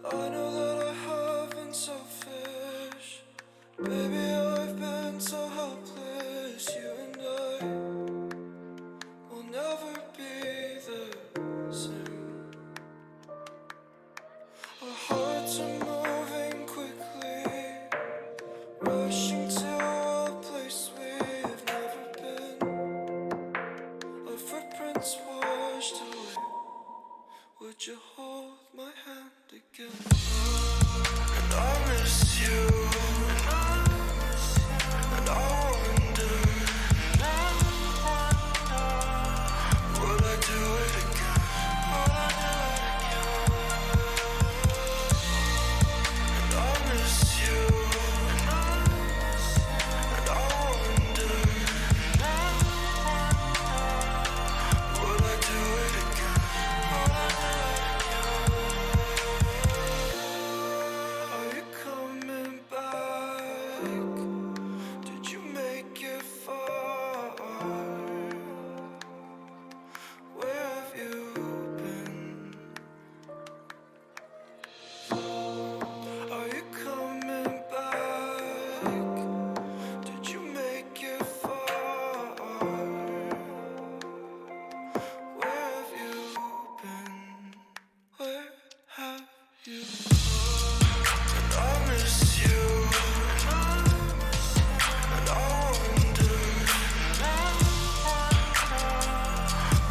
I know that I have been selfish. Baby, I've been so helpless. You and I will never be the same. Our hearts are moving quickly, rushing to a place we've never been. Our footprints washed away. Would you hold my hand again? And I miss you. And I wonder, would I do it again? And I miss you. And I wonder, would I do it again? Are you coming back? Did you make it far? Where have you been? Are you coming back? Did you make it far? Where have you been? Where have you been? And I miss you. And I wonder,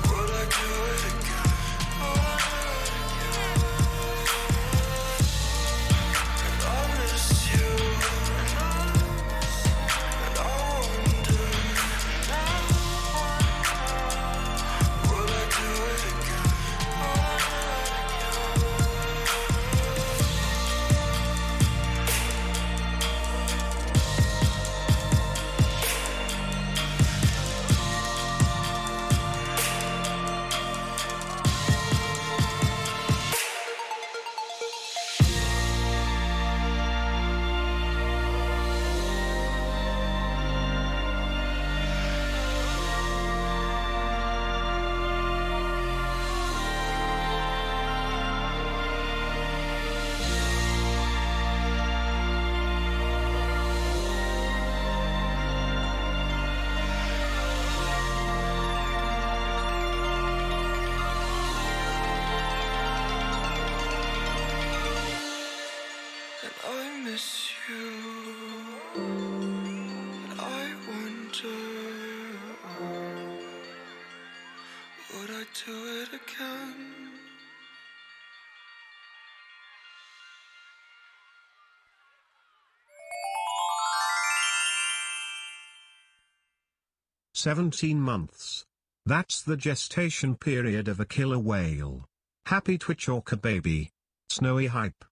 would I do it again? And I miss you. And I wonder, would I do it again? And I miss you. And I wonder, would I do it again? "17 months. That's the gestation period of a killer whale. Happy Twitch Orca baby. Snowy hype."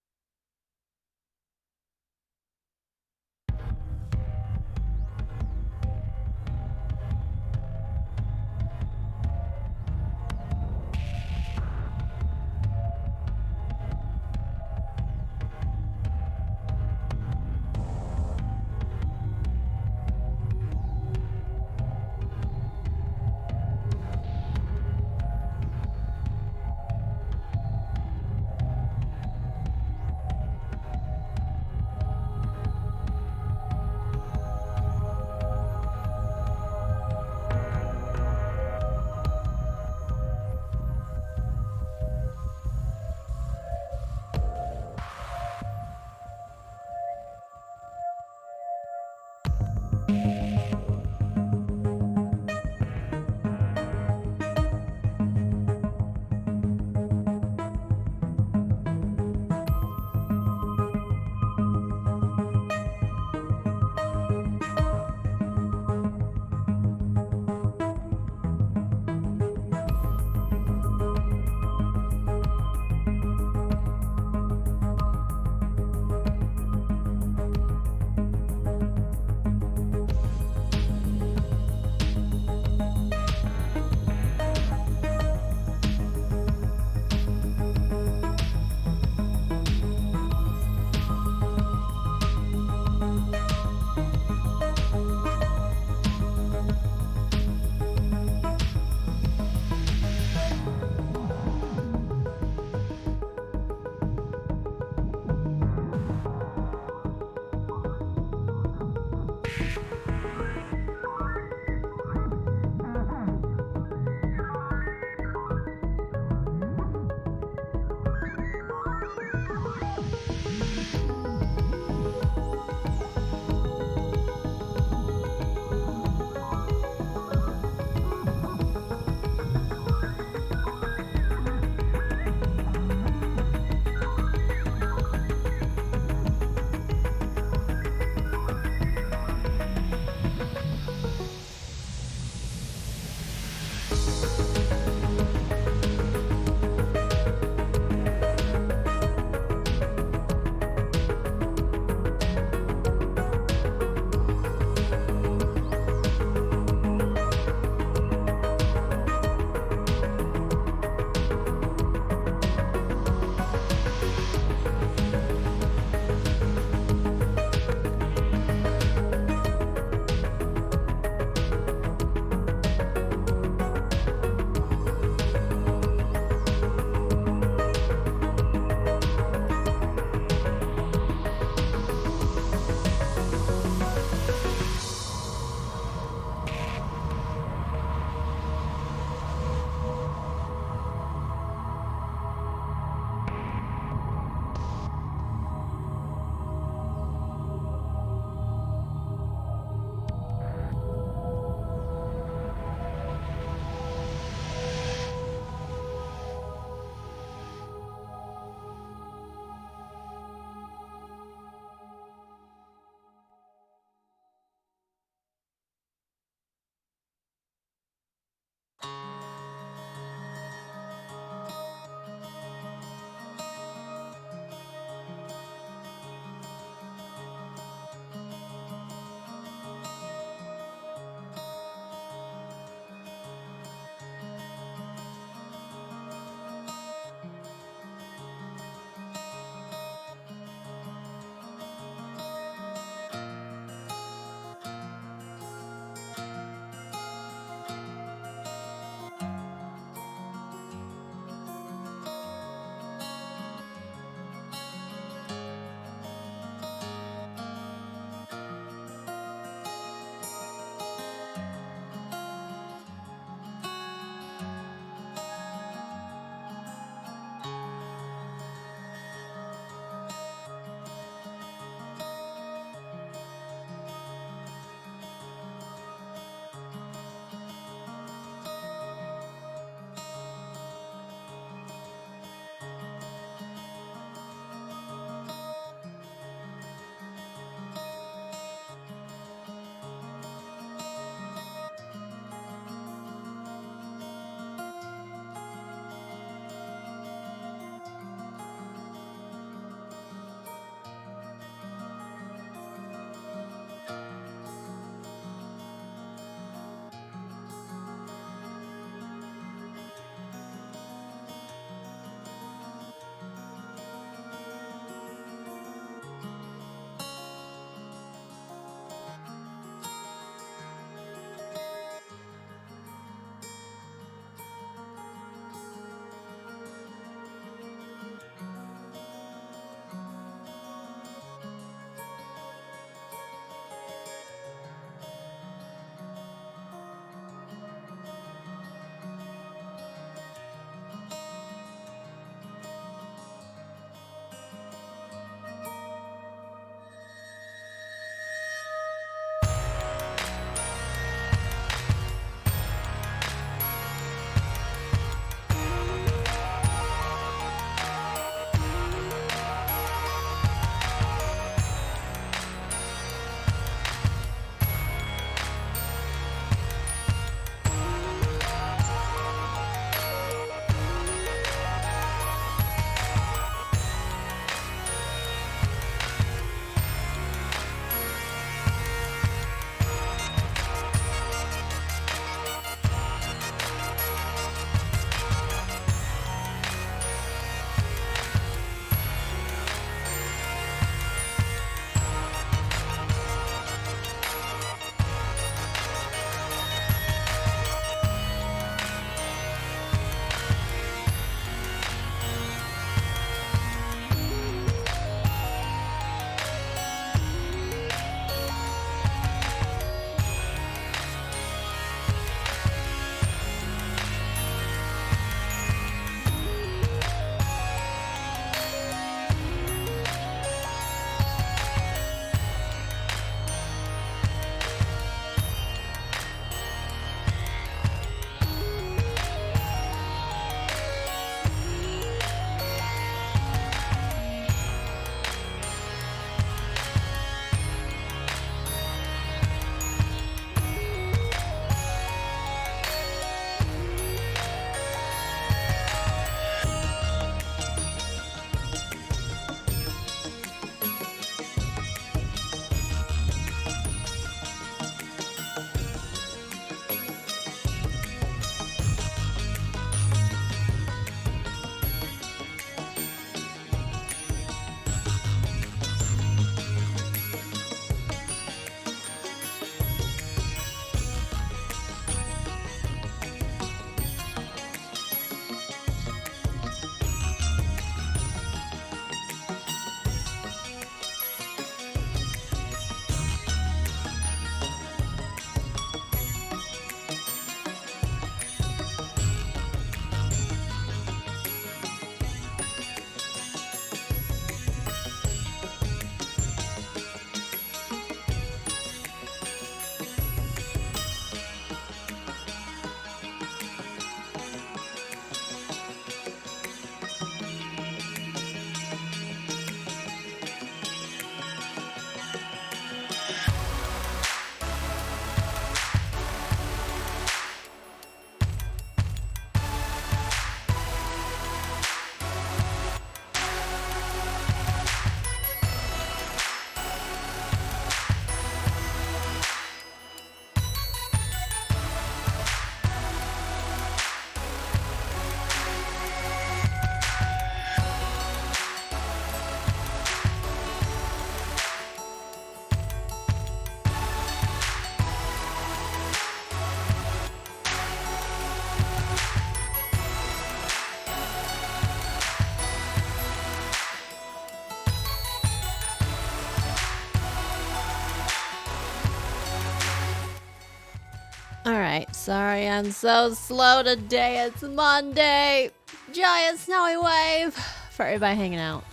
Alright, sorry I'm so slow today. It's Monday. Giant snowy wave for everybody hanging out.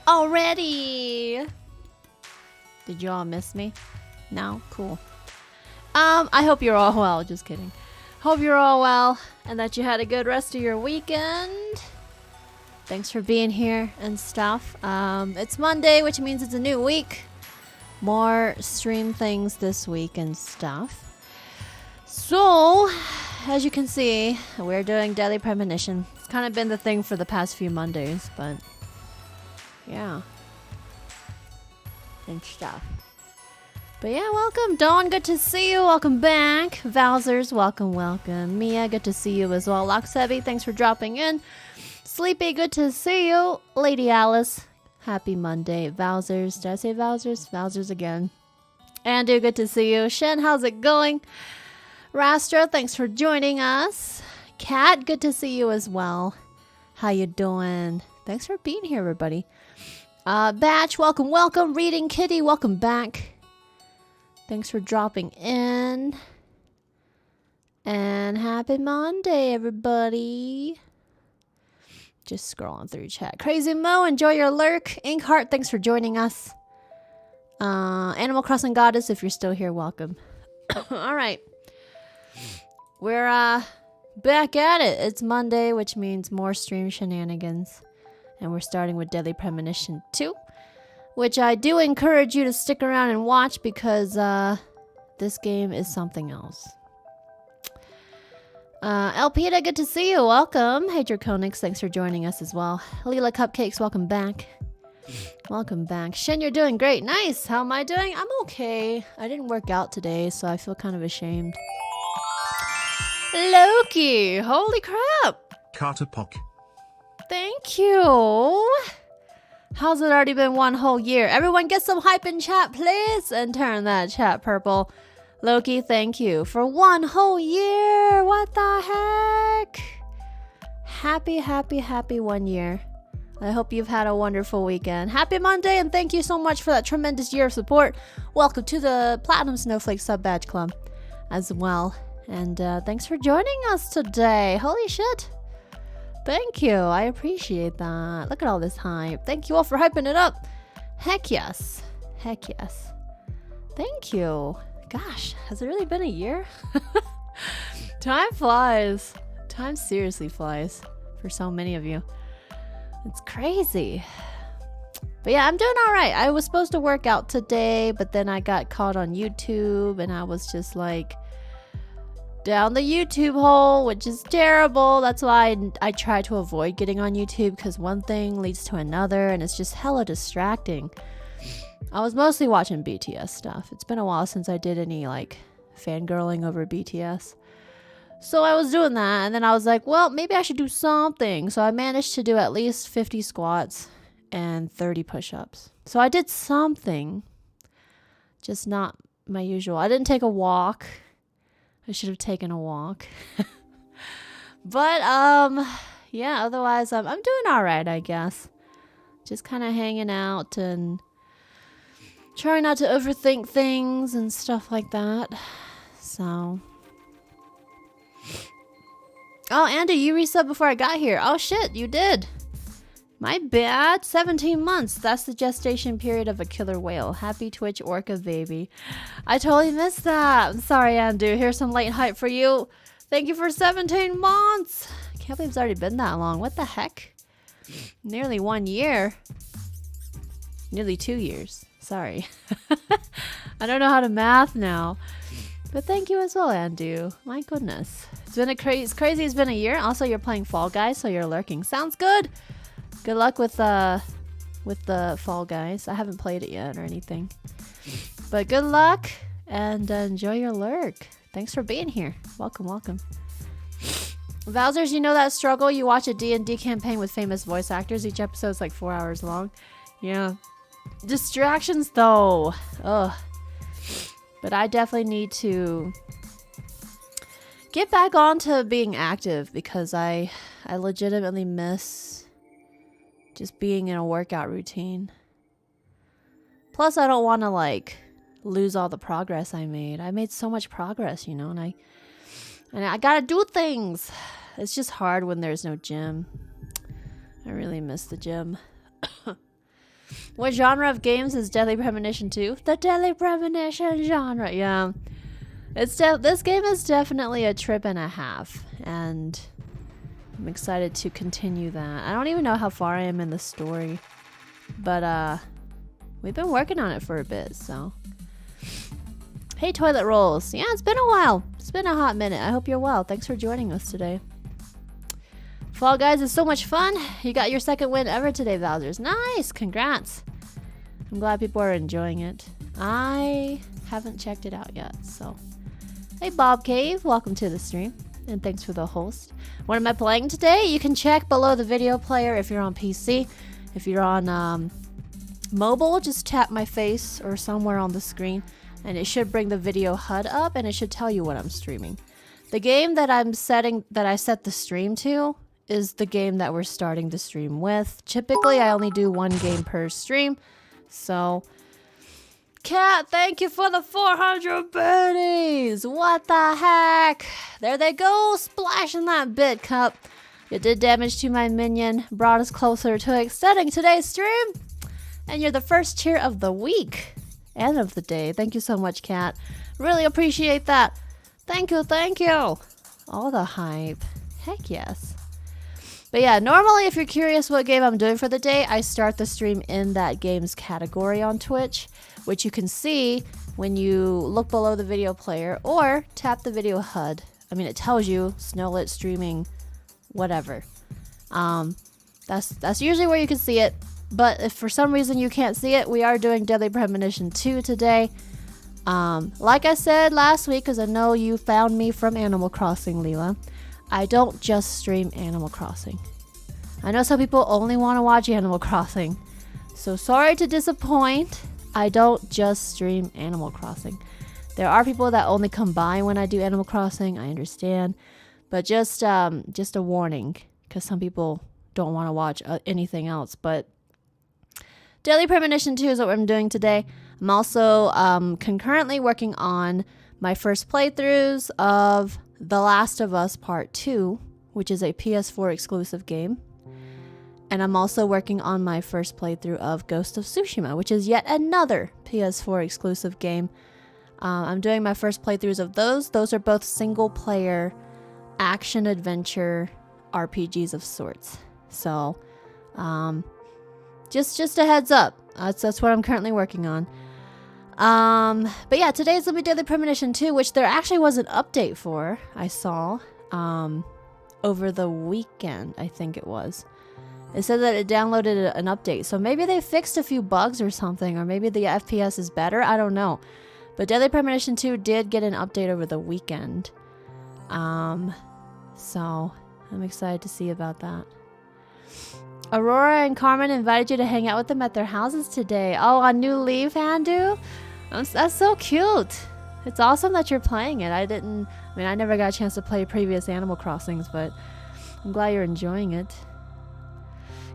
Already. Did you all miss me? No? Cool. I hope you're all well. Just kidding. Hope you're all well and that you had a good rest of your weekend. Thanks for being here and stuff. It's Monday, which means it's a new week. More stream things this week and stuff. So, as you can see, we're doing Daily Premonition. It's kind of been the thing for the past few Mondays, but yeah. And stuff. But yeah, welcome. Dawn, good to see you. Welcome back. Wowzers, welcome, welcome. Mia, good to see you as well. Loxebi, thanks for dropping in. Sleepy, good to see you. Lady Alice, happy Monday. Wowzers, did I say Wowzers? Wowzers again. Andu, good to see you. Shen, how's it going? Rastra, thanks for joining us. Kat, good to see you as well. How you doing? Thanks for being here, everybody. Batch, welcome, welcome. Reading Kitty, welcome back. Thanks for dropping in. And happy Monday, everybody. Just scrolling through chat. Crazy Mo, enjoy your lurk. Inkheart, thanks for joining us. Animal Crossing Goddess, if you're still here, welcome. All right. We're back at it. It's Monday, which means more stream shenanigans. And we're starting with Deadly Premonition 2. Which I do encourage you to stick around and watch because this game is something else. Elpida, good to see you. Welcome. Hey, Draconix, thanks for joining us as well. Leela Cupcakes, welcome back. Welcome back. Shen, you're doing great. Nice. How am I doing? I'm okay. I didn't work out today, so I feel kind of ashamed. Loki, holy crap. Carter Pock. Thank you. How's it already been one whole year? Everyone get some hype in chat, please. And turn that chat purple. Loki, thank you for one whole year. What the heck? Happy, happy, happy 1 year. I hope you've had a wonderful weekend. Happy Monday, and thank you so much for that tremendous year of support. Welcome to the Platinum Snowflake Sub Badge Club as well. And thanks for joining us today. Holy shit. Thank you. I appreciate that. Look at all this hype. Thank you all for hyping it up. Heck yes. Heck yes. Thank you. Gosh, has it really been a year? Time flies. Time seriously flies for so many of you. It's crazy. But yeah, I'm doing all right. I was supposed to work out today, but then I got caught on YouTube and I was just like down the YouTube hole, which is terrible. That's why I try to avoid getting on YouTube because one thing leads to another and it's just hella distracting. I was mostly watching BTS stuff. It's been a while since I did any like fangirling over BTS. So I was doing that and then I was like, well, maybe I should do something. So I managed to do at least 50 squats and 30 push-ups. So I did something, just not my usual. I didn't take a walk. I should have taken a walk. But yeah, otherwise I'm doing all right, I guess. Just kind of hanging out and trying not to overthink things and stuff like that. So oh, Andy, you resubbed before I got here. Oh shit, you did. My bad. 17 months. That's the gestation period of a killer whale. Happy Twitch Orca baby. I totally missed that. I'm sorry, Andu. Here's some late hype for you. Thank you for 17 months. Can't believe it's already been that long. What the heck? Nearly 1 year. Nearly 2 years. Sorry. I don't know how to math now. But thank you as well, Andu. My goodness. It's been it's crazy. It's been a year. Also, you're playing Fall Guys, so you're lurking. Sounds good. Good luck with the Fall Guys. I haven't played it yet or anything. But good luck and enjoy your lurk. Thanks for being here. Welcome, welcome. Wowzers, you know that struggle? You watch a D&D campaign with famous voice actors. Each episode's like 4 hours long. Yeah. Distractions though. Ugh. But I definitely need to get back onto being active because I legitimately miss just being in a workout routine. Plus, I don't want to like lose all the progress I made. I made so much progress, you know, and And I gotta do things. It's just hard when there's no gym. I really miss the gym. What genre of games is Deadly Premonition 2? The Deadly Premonition genre. Yeah. This game is definitely a trip and a half. And I'm excited to continue that. I don't even know how far I am in the story. But we've been working on it for a bit, so. Hey, Toilet Rolls. Yeah, it's been a while. It's been a hot minute. I hope you're well. Thanks for joining us today. Fall Guys is so much fun. You got your second win ever today, Bowsers. Nice. Congrats. I'm glad people are enjoying it. I haven't checked it out yet, so. Hey, Bob Cave. Welcome to the stream, and thanks for the host. What am I playing today? You can check below the video player if you're on PC. If you're on mobile, just tap my face or somewhere on the screen, and it should bring the video HUD up, and it should tell you what I'm streaming. The game that I set the stream to is the game that we're starting the stream with. Typically, I only do one game per stream. So, Cat, thank you for the 400 biddies. What the heck? There they go, splashing that bit cup. You did damage to my minion, brought us closer to extending today's stream. And you're the first cheer of the week and of the day. Thank you so much, Cat. Really appreciate that. Thank you, thank you. All the hype. Heck yes. But yeah, normally if you're curious what game I'm doing for the day, I start the stream in that game's category on Twitch, which you can see when you look below the video player or tap the video HUD. I mean, it tells you Snowlit streaming, whatever. That's usually where you can see it. But if for some reason you can't see it, we are doing Deadly Premonition 2 today. Like I said last week, because I know you found me from Animal Crossing, Leela, I don't just stream Animal Crossing. I know some people only want to watch Animal Crossing. So sorry to disappoint. I don't just stream Animal Crossing. There are people that only come by when I do Animal Crossing. I understand. But just a warning, because some people don't want to watch anything else. But Daily Premonition 2 is what I'm doing today. I'm also concurrently working on my first playthroughs of The Last of Us Part 2, which is a PS4 exclusive game. And I'm also working on my first playthrough of Ghost of Tsushima, which is yet another PS4 exclusive game. I'm doing my first playthroughs of those. Those are both single-player action-adventure RPGs of sorts. So, just a heads up. That's what I'm currently working on. But yeah, today's gonna be Daily Premonition 2, which there actually was an update for, I saw, over the weekend, I think it was. It said that it downloaded an update, so maybe they fixed a few bugs or something, or maybe the FPS is better, I don't know. But Daily Premonition 2 did get an update over the weekend. So I'm excited to see about that. Aurora and Carmen invited you to hang out with them at their houses today. Oh, on New Leaf, Handu? That's so cute. It's awesome that you're playing it. I never got a chance to play previous Animal Crossings, but I'm glad you're enjoying it.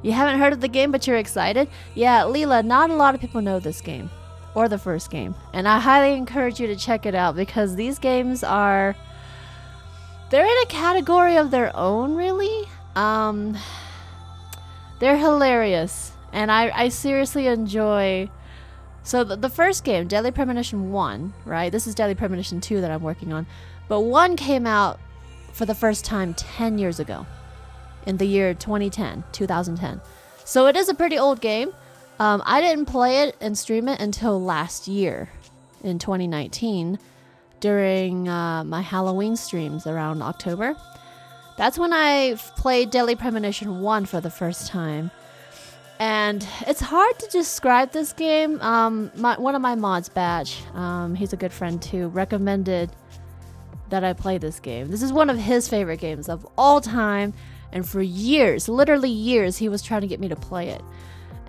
You haven't heard of the game, but you're excited? Yeah, Leela, not a lot of people know this game, or the first game. And I highly encourage you to check it out, because these games they're in a category of their own, really. They're hilarious, and I seriously enjoy. So the first game, Deadly Premonition 1, right? This is Deadly Premonition 2 that I'm working on. But 1 came out for the first time 10 years ago, in the year 2010. So it is a pretty old game. I didn't play it and stream it until last year, in 2019, during my Halloween streams around October. That's when I played Deadly Premonition 1 for the first time. And it's hard to describe this game. One of my mods, Batch, he's a good friend too, recommended that I play this game. This is one of his favorite games of all time. And for years, literally years, he was trying to get me to play it.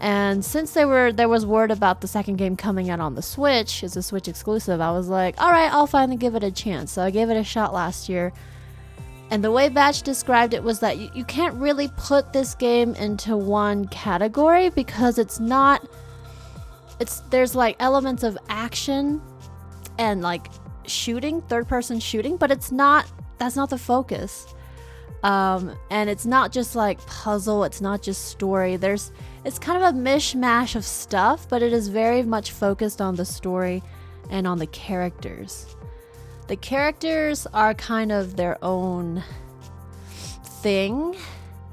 And since there was word about the second game coming out on the Switch, it's a Switch exclusive, I was like, all right, I'll finally give it a chance. So I gave it a shot last year. And the way Batch described it was that you can't really put this game into one category, because there's like elements of action and like shooting, third-person shooting, but it's not that's not the focus. And it's not just like puzzle, it's not just story. It's kind of a mishmash of stuff, but it is very much focused on the story and on the characters. The characters are kind of their own thing,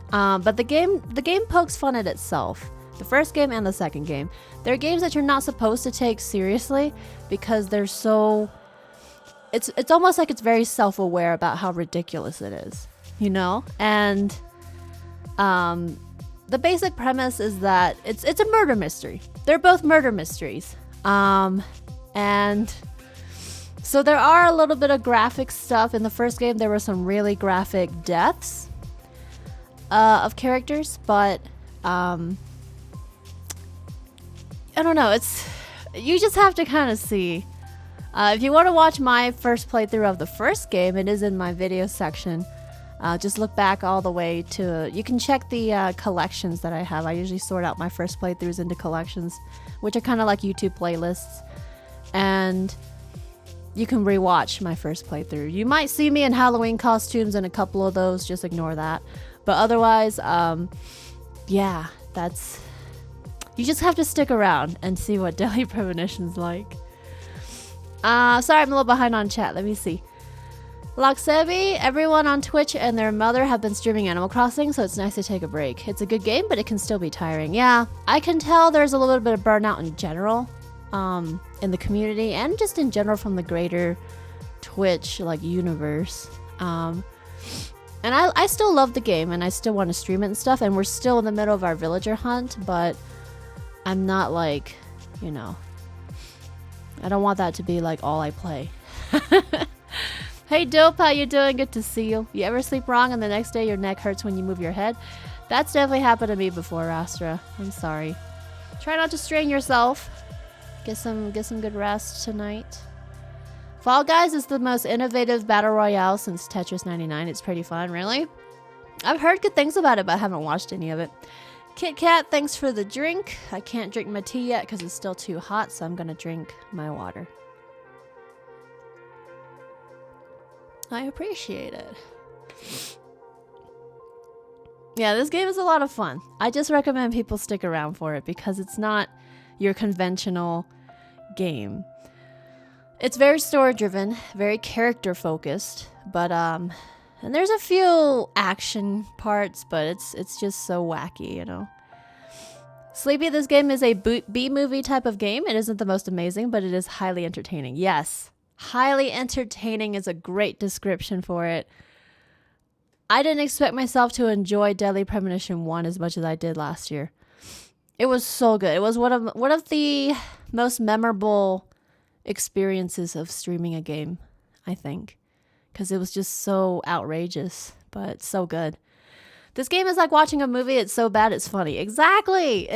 but the game pokes fun at itself. The first game and the second game. They're games that you're not supposed to take seriously because they're so... It's almost like it's very self-aware about how ridiculous it is, you know? And the basic premise is that it's a murder mystery. They're both murder mysteries. And so there are a little bit of graphic stuff. In the first game, there were some really graphic deaths of characters, but I don't know. You just have to kind of see. If you want to watch my first playthrough of the first game, it is in my video section. Just look back all the way to... You can check the collections that I have. I usually sort out my first playthroughs into collections, which are kind of like YouTube playlists. And you can rewatch my first playthrough. You might see me in Halloween costumes in a couple of those. Just ignore that. But otherwise, yeah, that's... You just have to stick around and see what Deadly Premonition's like. Sorry, I'm a little behind on chat. Let me see. Loxebi, everyone on Twitch and their mother have been streaming Animal Crossing, so it's nice to take a break. It's a good game, but it can still be tiring. Yeah, I can tell there's a little bit of burnout in general, in the community, and just in general from the greater Twitch, like, universe. And I still love the game, and I still want to stream it and stuff, and we're still in the middle of our villager hunt, but I'm not like, you know... I don't want that to be like all I play. Hey Dope, how you doing? Good to see you. You ever sleep wrong and the next day your neck hurts when you move your head? That's definitely happened to me before, Rastra. I'm sorry. Try not to strain yourself. Get some good rest tonight. Fall Guys is the most innovative battle royale since Tetris 99. It's pretty fun, really. I've heard good things about it, but I haven't watched any of it. Kit Kat, thanks for the drink. I can't drink my tea yet because it's still too hot, so I'm going to drink my water. I appreciate it. Yeah, this game is a lot of fun. I just recommend people stick around for it because it's not your conventional game. It's very story-driven, very character-focused, but and there's a few action parts, but it's just so wacky, you know. Sleepy, this game is a B-movie type of game. It isn't the most amazing, but it is highly entertaining. Yes, highly entertaining is a great description for it. I didn't expect myself to enjoy Deadly Premonition 1 as much as I did last year. It was so good. It was one of the most memorable experiences of streaming a game, I think. Because it was just so outrageous, but so good. This game is like watching a movie. It's so bad, it's funny. Exactly.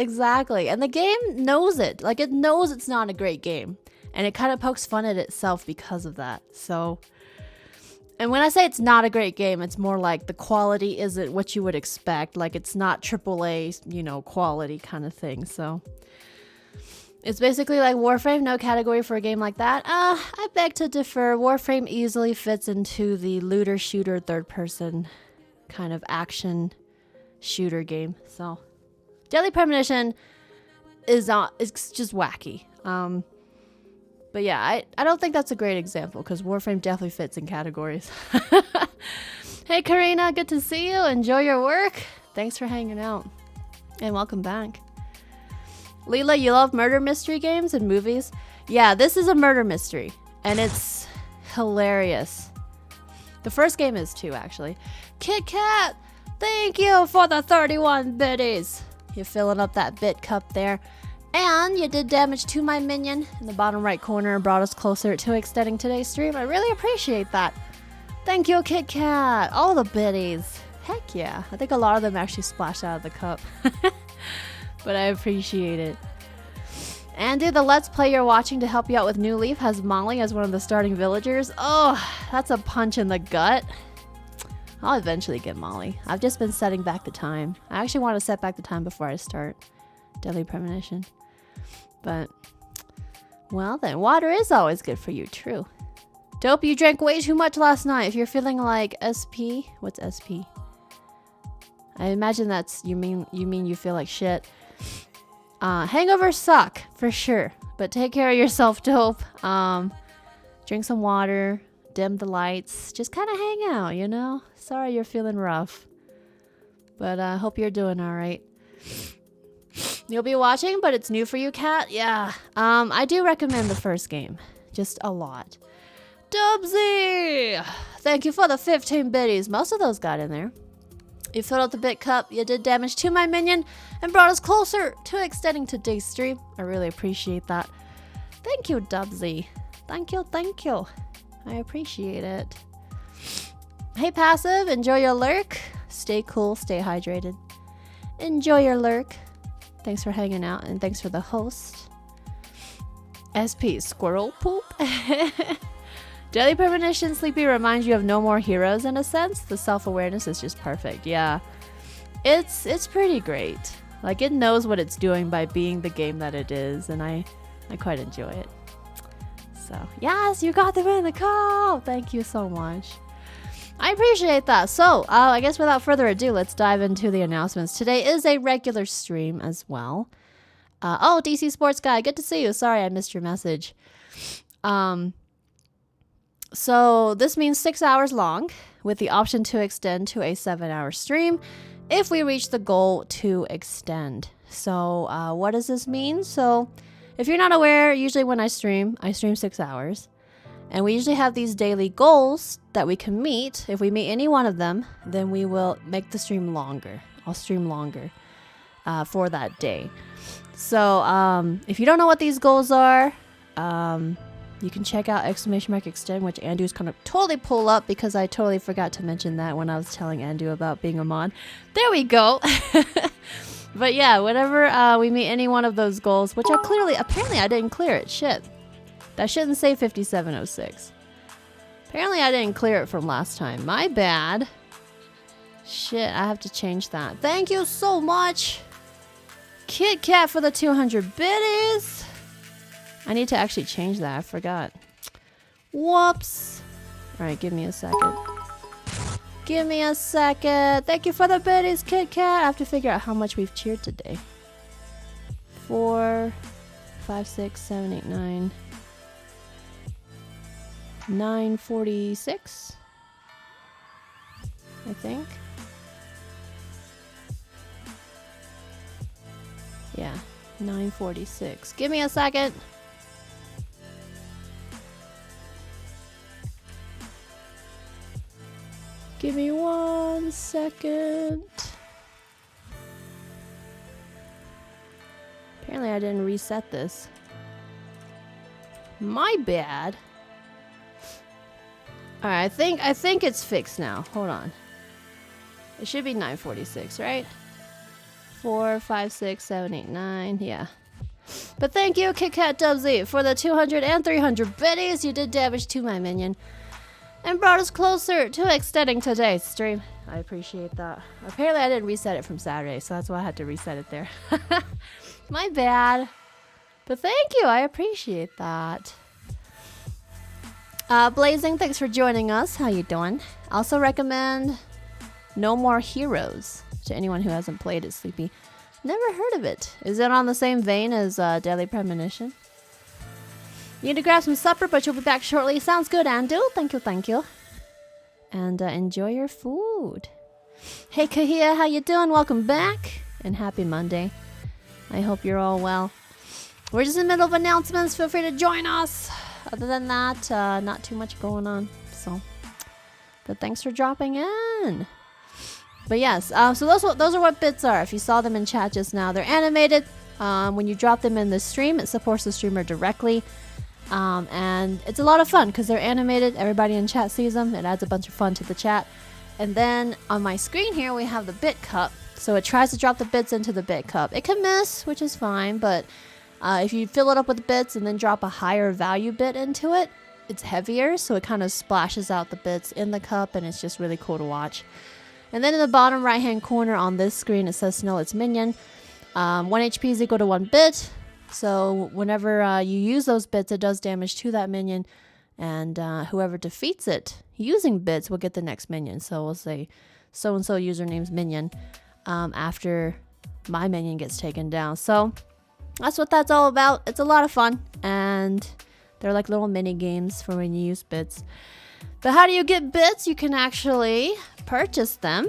And the game knows it. Like, it knows it's not a great game. And it kind of pokes fun at itself because of that. So, and when I say it's not a great game, it's more like the quality isn't what you would expect. Like, it's not AAA, you know, quality kind of thing. So... It's basically like Warframe, no category for a game like that. I beg to differ. Warframe easily fits into the looter shooter third person kind of action shooter game. So Deadly Premonition is it's just wacky. But yeah, I don't think that's a great example because Warframe definitely fits in categories. Hey Karina, good to see you. Enjoy your work. Thanks for hanging out. And welcome back. Leela, you love murder mystery games and movies? Yeah, this is a murder mystery, and it's hilarious. The first game is too, actually. Kit Kat, thank you for the 31 biddies. You're filling up that bit cup there. And you did damage to my minion in the bottom right corner and brought us closer to extending today's stream. I really appreciate that. Thank you, Kit Kat. All the biddies. Heck yeah. I think a lot of them actually splashed out of the cup. But I appreciate it. Andy, the Let's Play you're watching to help you out with New Leaf has Molly as one of the starting villagers. Oh, that's a punch in the gut. I'll eventually get Molly. I've just been setting back the time. I actually want to set back the time before I start Deadly 'But, well then, water is always good for you, true. Dope, you drank way too much last night. If you're feeling like SP, what's SP? I imagine that's you mean you feel like shit. Hangovers suck for sure, but take care of yourself, Dope. Drink some water, dim the lights, just kind of hang out, you know? Sorry you're feeling rough, but I hope you're doing all right. You'll be watching, but it's new for you, Kat. Yeah. I do recommend the first game, just a lot. Dubsy, thank you for the 15 biddies. Most of those got in there. You filled up the bit cup, you did damage to my minion, and brought us closer to extending today's stream. I really appreciate that. Thank you, Dubsy. Thank you, thank you. I appreciate it. Hey, Passive, enjoy your lurk. Stay cool, stay hydrated. Enjoy your lurk. Thanks for hanging out, and thanks for the host. SP, squirrel poop. Daily Premonition Sleepy reminds you of no more heroes in a sense. The self-awareness is just perfect. Yeah. It's pretty great. Like, it knows what it's doing by being the game that it is, and I quite enjoy it. So, yes, you got them in the call. Thank you so much. I appreciate that. So, I guess without further ado, let's dive into the announcements. Today is a regular stream as well. Oh, DC Sports Guy, good to see you. Sorry I missed your message. So this means 6 hours long with the option to extend to a 7-hour stream if we reach the goal to extend. So what does this mean? So if you're not aware, usually when I stream 6 hours. And we usually have these daily goals that we can meet. If we meet any one of them, then we will make the stream longer. I'll stream longer for that day. So if you don't know what these goals are, you can check out !extend, which Andrew's gonna totally pull up because I totally forgot to mention that when I was telling Andrew about being a mod. There we go. But yeah, whenever we meet any one of those goals, which apparently I didn't clear it. Shit. That shouldn't say 5706. Apparently I didn't clear it from last time. My bad. Shit, I have to change that. Thank you so much, Kit Kat, for the 200 biddies. I need to actually change that. I forgot. Whoops. Alright, give me a second. Give me a second. Thank you for the biddies, Kit Kat. I have to figure out how much we've cheered today. 4, 5, 6, 7, 8, 9. 946, I think. Yeah, 946. Give me a second. Give me 1 second. Apparently I didn't reset this. My bad. Alright, I think it's fixed now. Hold on. It should be 946, right? 4, 5, 6, 7, 8, 9. Yeah. But thank you, KitKat Dubsy, for the 200 and 300 biddies. You did damage to my minion and brought us closer to extending today's stream. I appreciate that. Apparently I didn't reset it from Saturday, so that's why I had to reset it there. My bad. But thank you. I appreciate that. Blazing, thanks for joining us. How you doing? Also recommend No More Heroes to anyone who hasn't played it, Sleepy. Never heard of it. Is it on the same vein as Daily Premonition? You need to grab some supper, but you'll be back shortly. Sounds good, Andu. Thank you, thank you. And enjoy your food. Hey, Kahia, how you doing? Welcome back, and happy Monday. I hope you're all well. We're just in the middle of announcements. Feel free to join us. Other than that, not too much going on. So, but thanks for dropping in. But yes, so those are what bits are. If you saw them in chat just now, they're animated. When you drop them in the stream, it supports the streamer directly. And it's a lot of fun because they're animated. Everybody in chat sees them. It adds a bunch of fun to the chat. And then on my screen here, we have the bit cup. So it tries to drop the bits into the bit cup. It can miss, which is fine, but if you fill it up with bits and then drop a higher value bit into it, it's heavier, so it kind of splashes out the bits in the cup, and it's just really cool to watch. And then in the bottom right hand corner on this screen, it says Snow its minion. 1 HP is equal to 1 bit, so whenever you use those bits, it does damage to that minion, And whoever defeats it using bits will get the next minion. So we'll say so-and-so username's minion after my minion gets taken down. So that's what that's all about. It's a lot of fun. And they're like little mini games for when you use bits. But how do you get bits? You can actually purchase them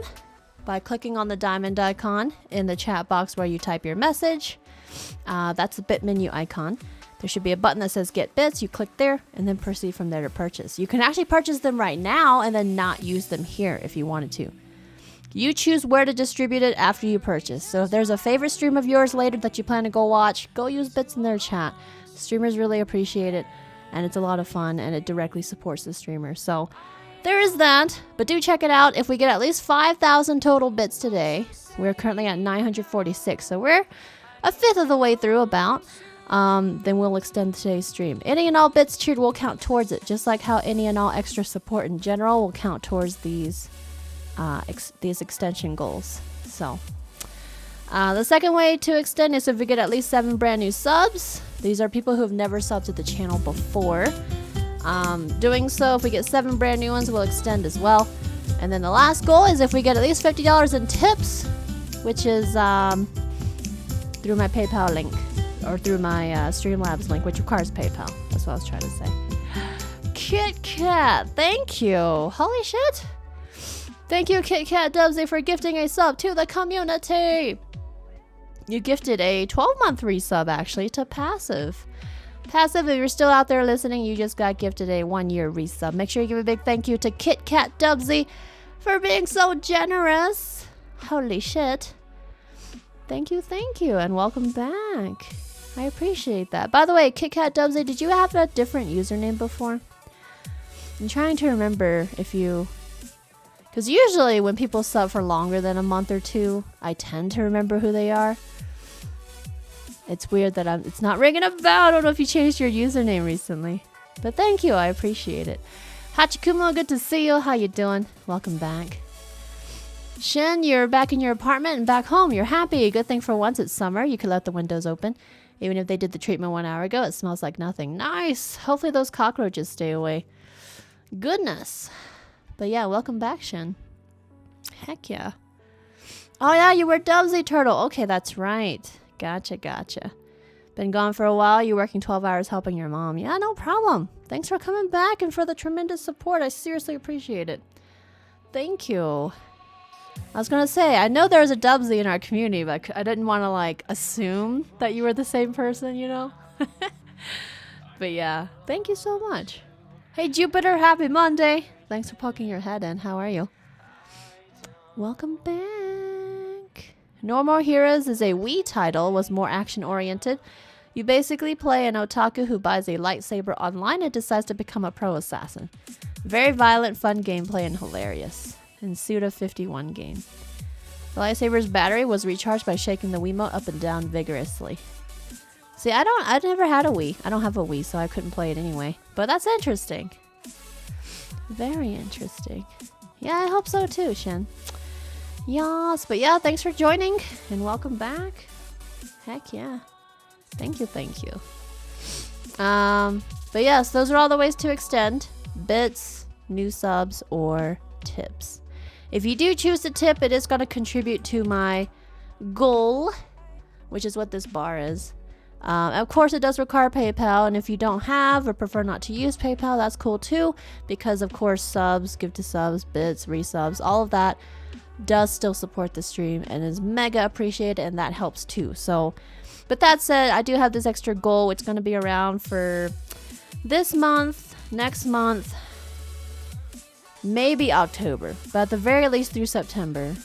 by clicking on the diamond icon in the chat box where you type your message. That's the bit menu icon. There should be a button that says get bits. You click there and then proceed from there to purchase. You can actually purchase them right now and then not use them here if you wanted to. You choose where to distribute it after you purchase. So if there's a favorite stream of yours later that you plan to go watch, go use bits in their chat. Streamers really appreciate it, and it's a lot of fun, and it directly supports the streamer. So there is that, but do check it out. If we get at least 5,000 total bits today, we're currently at 946, so we're a fifth of the way through about. Then we'll extend today's stream. Any and all bits cheered will count towards it, just like how any and all extra support in general will count towards these extension goals. So the second way to extend is if we get at least 7 brand new subs. These are people who have never subbed to the channel before. Doing so, if we get 7 brand new ones, we'll extend as well. And then the last goal is if we get at least $50 in tips, which is through my PayPal link or through my Streamlabs link, which requires PayPal. That's what I was trying to say. Kit Kat, thank you. Holy shit. Thank you, Kit Kat Dubsy, for gifting a sub to the community. You gifted a 12-month resub, actually, to Passive. Passive, if you're still out there listening, you just got gifted a 1-year resub. Make sure you give a big thank you to Kit Kat Dubsy for being so generous. Holy shit. Thank you, and welcome back. I appreciate that. By the way, Kit Kat Dubsy, did you have a different username before? I'm trying to remember if you... Because usually when people sub for longer than a month or two, I tend to remember who they are. It's weird that it's not ringing a bell. I don't know if you changed your username recently. But thank you, I appreciate it. Hachikumo, good to see you. How you doing? Welcome back. Shin, you're back in your apartment and back home. You're happy. Good thing for once it's summer. You can let the windows open. Even if they did the treatment 1 hour ago, it smells like nothing. Nice. Hopefully those cockroaches stay away. Goodness. But yeah, welcome back, Shin. Heck yeah. Oh yeah, you were Dubsy Turtle. Okay, that's right. Gotcha. Been gone for a while. You're working 12 hours helping your mom. Yeah, no problem. Thanks for coming back and for the tremendous support. I seriously appreciate it. Thank you. I was going to say, I know there's a Dubsy in our community, but I didn't want to, like, assume that you were the same person, you know? But yeah, thank you so much. Hey, Jupiter, happy Monday. Thanks for poking your head in. How are you? Welcome back. No More Heroes is a Wii title, was more action-oriented. You basically play an otaku who buys a lightsaber online and decides to become a pro assassin. Very violent, fun gameplay, and hilarious. In Suda 51 game. The lightsaber's battery was recharged by shaking the Wiimote up and down vigorously. See, I never had a Wii. I don't have a Wii, so I couldn't play it anyway. But that's interesting. Very interesting. Yeah, I hope so too, Shin. Yes, but yeah, thanks for joining and welcome back. Heck yeah. Thank you. But yes, those are all the ways to extend. Bits, new subs, or tips. If you do choose to tip, it is going to contribute to my goal, which is what this bar is. Of course, it does require PayPal, and if you don't have or prefer not to use PayPal, that's cool too, because of course subs, give to subs, bits, resubs, all of that does still support the stream and is mega appreciated, and that helps too. So, but that said, I do have this extra goal. It's going to be around for this month, next month, maybe October, but at the very least through September.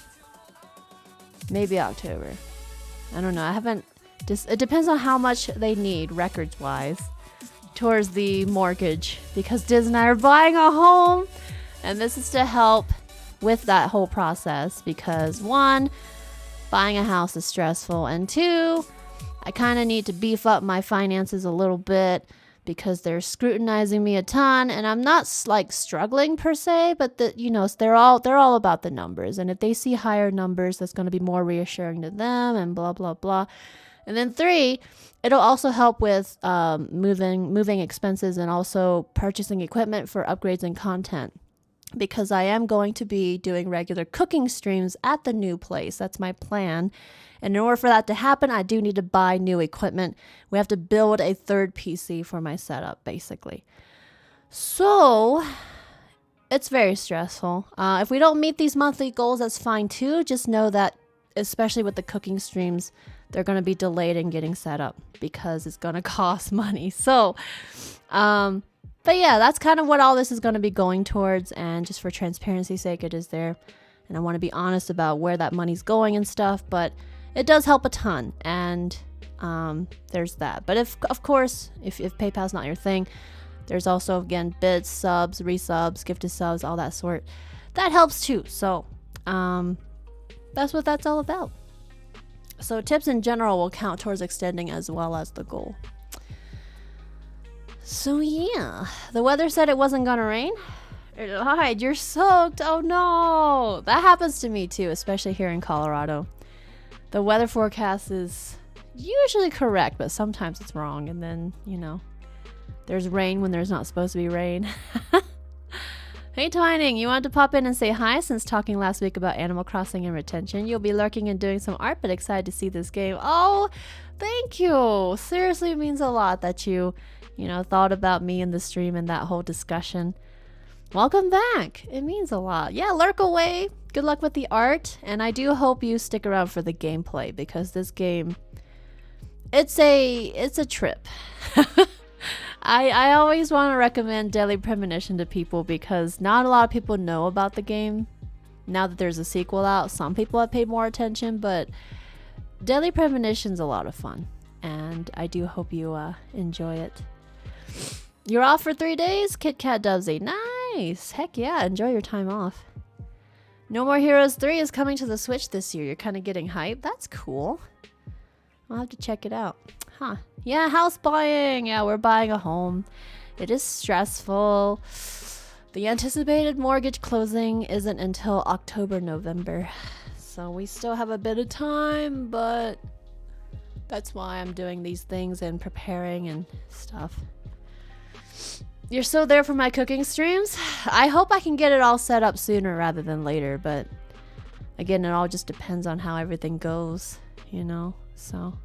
Maybe October. I don't know. I haven't... It depends on how much they need, records-wise, towards the mortgage. Because Diz and I are buying a home. And this is to help with that whole process. Because, 1, buying a house is stressful. And 2, I kind of need to beef up my finances a little bit. Because they're scrutinizing me a ton, and I'm not like struggling per se, but they're all about the numbers, and if they see higher numbers, that's going to be more reassuring to them, and blah blah blah. And then 3, it'll also help with moving expenses and also purchasing equipment for upgrades and content. Because I am going to be doing regular cooking streams at the new place. That's my plan. And in order for that to happen, I do need to buy new equipment. We have to build a third PC for my setup, basically. So it's very stressful. If we don't meet these monthly goals, that's fine too. Just know that, especially with the cooking streams, they're going to be delayed in getting set up because it's going to cost money. So, but yeah, that's kind of what all this is going to be going towards. And just for transparency's sake, it is there. And I want to be honest about where that money's going and stuff. But it does help a ton. And there's that. But if PayPal's not your thing, there's also, again, bits, subs, resubs, gifted subs, all that sort. That helps too. So that's what that's all about. So tips in general will count towards extending as well as the goal. So yeah, the weather said it wasn't gonna rain. It lied, you're soaked. Oh no. That happens to me too, especially here in Colorado. The weather forecast is usually correct, but sometimes it's wrong. And then, there's rain when there's not supposed to be rain. Hey Twining, you wanted to pop in and say hi since talking last week about Animal Crossing and retention. You'll be lurking and doing some art, but excited to see this game. Oh, thank you. Seriously, it means a lot that you thought about me in the stream and that whole discussion. Welcome back. It means a lot. Yeah, lurk away. Good luck with the art. And I do hope you stick around for the gameplay because this game, it's a trip. I always want to recommend Deadly Premonition to people because not a lot of people know about the game. Now that there's a sequel out, some people have paid more attention, but Deadly Premonition's a lot of fun. And I do hope you enjoy it. You're off for 3 days? Kit Kat Dubsy. Nice! Heck yeah, enjoy your time off. No More Heroes 3 is coming to the Switch this year. You're kind of getting hyped. That's cool. I'll have to check it out. Huh. Yeah, house buying. Yeah, we're buying a home. It is stressful. The anticipated mortgage closing isn't until October, November. So we still have a bit of time, but that's why I'm doing these things and preparing and stuff. You're still there for my cooking streams? I hope I can get it all set up sooner rather than later, but again, it all just depends on how everything goes, so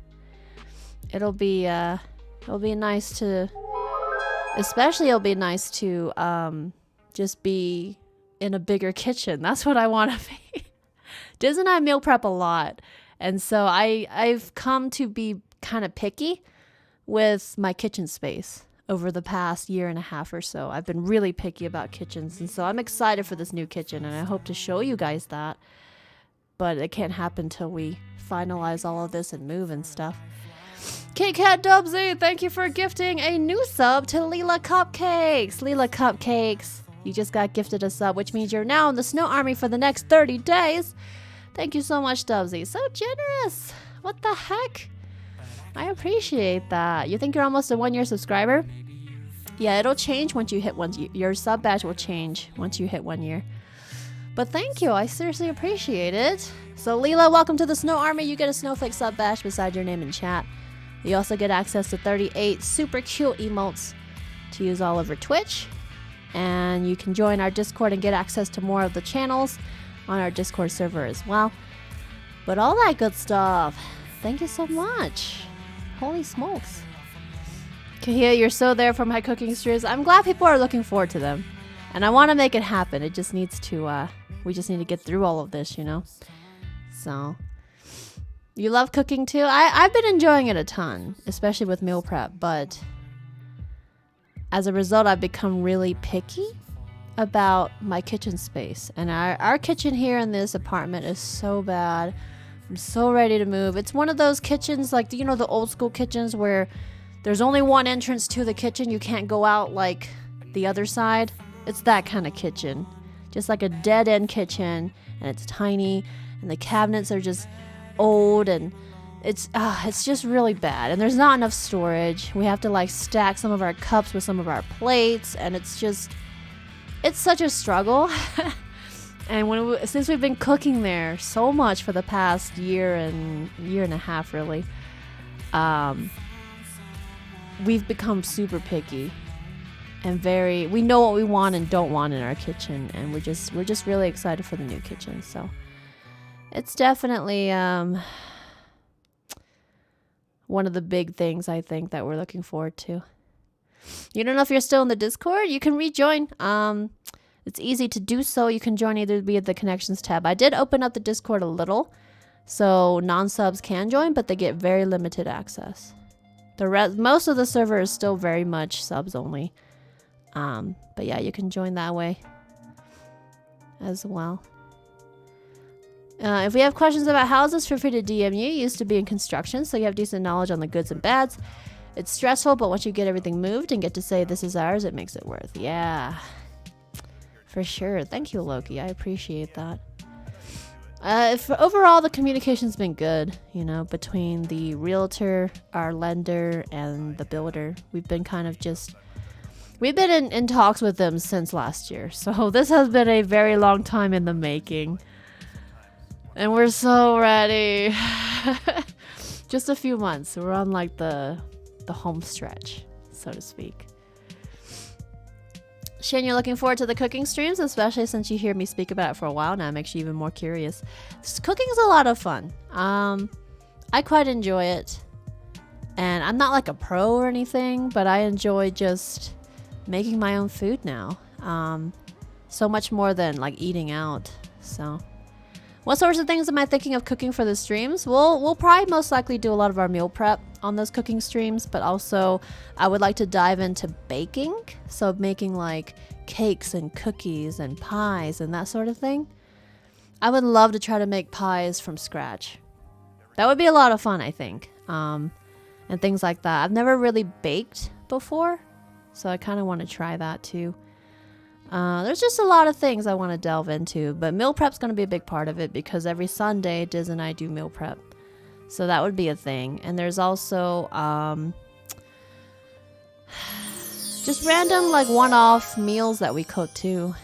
it'll be nice to just be in a bigger kitchen. That's what I want to be. Diz and I meal prep a lot, and so I've come to be kind of picky with my kitchen space over the past year and a half or so. I've been really picky about kitchens, and so I'm excited for this new kitchen, and I hope to show you guys that, but it can't happen till we finalize all of this and move and stuff. Kit Kat Dubsy, thank you for gifting a new sub to Leela Cupcakes. Leela Cupcakes, you just got gifted a sub, which means you're now in the Snow Army for the next 30 days. Thank you so much, Dubsy. So generous. What the heck? I appreciate that. You think you're almost a 1-year subscriber? Yeah, it'll change once you hit 1 year. Your sub badge will change once you hit 1 year. But thank you. I seriously appreciate it. So Leela, welcome to the Snow Army. You get a snowflake sub badge beside your name in chat. You also get access to 38 super cute emotes to use all over Twitch. And you can join our Discord and get access to more of the channels on our Discord server as well. But all that good stuff. Thank you so much. Holy smokes. Kahia, you're so there for my cooking streams. I'm glad people are looking forward to them. And I want to make it happen. It just needs to, we just need to get through all of this, So, you love cooking too? I've been enjoying it a ton, especially with meal prep. But as a result, I've become really picky about my kitchen space. And our kitchen here in this apartment is so bad. I'm so ready to move. It's one of those kitchens, like, the old school kitchens where there's only one entrance to the kitchen. You can't go out like the other side. It's that kind of kitchen. Just like a dead end kitchen, and it's tiny, and the cabinets are just old, and it's just really bad. And there's not enough storage. We have to stack some of our cups with some of our plates, and it's such a struggle. And since we've been cooking there so much for the past year and a half, really, we've become super picky and we know what we want and don't want in our kitchen, and we're just really excited for the new kitchen. So it's definitely one of the big things I think that we're looking forward to. You don't know if you're still in the Discord? You can rejoin. It's easy to do so. You can join either via the Connections tab. I did open up the Discord a little, so non-subs can join, but they get very limited access. Most of the server is still very much subs only. But yeah, you can join that way as well. If we have questions about houses, feel free to DM you. You used to be in construction, so you have decent knowledge on the goods and bads. It's stressful, but once you get everything moved and get to say this is ours, it makes it worth. Yeah, for sure. Thank you, Loki. I appreciate that. Overall, the communication's been good, you know, between the realtor, our lender, and the builder. We've been in talks with them since last year. So this has been a very long time in the making. And we're so ready. Just a few months. We're on like the home stretch, so to speak. Shane, you're looking forward to the cooking streams, especially since you hear me speak about it for a while now. It makes you even more curious. Cooking is a lot of fun. I quite enjoy it. And I'm not like a pro or anything, but I enjoy just making my own food now. So much more than like eating out. So what sorts of things am I thinking of cooking for the streams? We'll probably most likely do a lot of our meal prep on those cooking streams, but also I would like to dive into baking. So making like cakes and cookies and pies and that sort of thing. I would love to try to make pies from scratch. That would be a lot of fun, I think. And things like that. I've never really baked before, so I kind of want to try that too. There's just a lot of things I want to delve into, but meal prep's going to be a big part of it because every Sunday Diz and I do meal prep. So that would be a thing. And there's also just random like one-off meals that we cook too.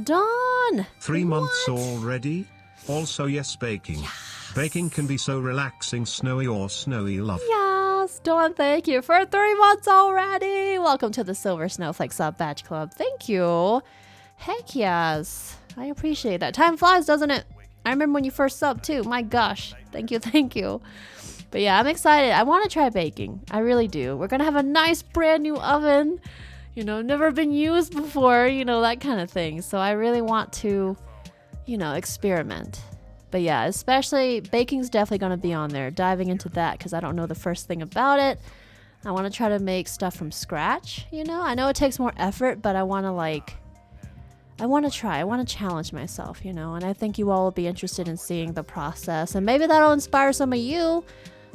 Dawn! 3 months already? Also yes, baking. Yes. Baking can be so relaxing, Snowy or Snowy love. Yes, Dawn, thank you for 3 months already. Welcome to the Silver Snowflake Sub Batch Club. Thank you. Heck yes. I appreciate that. Time flies, doesn't it? I remember when you first subbed too. My gosh. Thank you, thank you. But yeah, I'm excited. I want to try baking. I really do. We're going to have a nice brand new oven. You know, never been used before, you know, that kind of thing. So I really want to, you know, experiment. But yeah, especially baking's definitely going to be on there. Diving into that because I don't know the first thing about it. I want to try to make stuff from scratch, you know. I know it takes more effort, but I want to try. I want to challenge myself, you know. And I think you all will be interested in seeing the process. And maybe that'll inspire some of you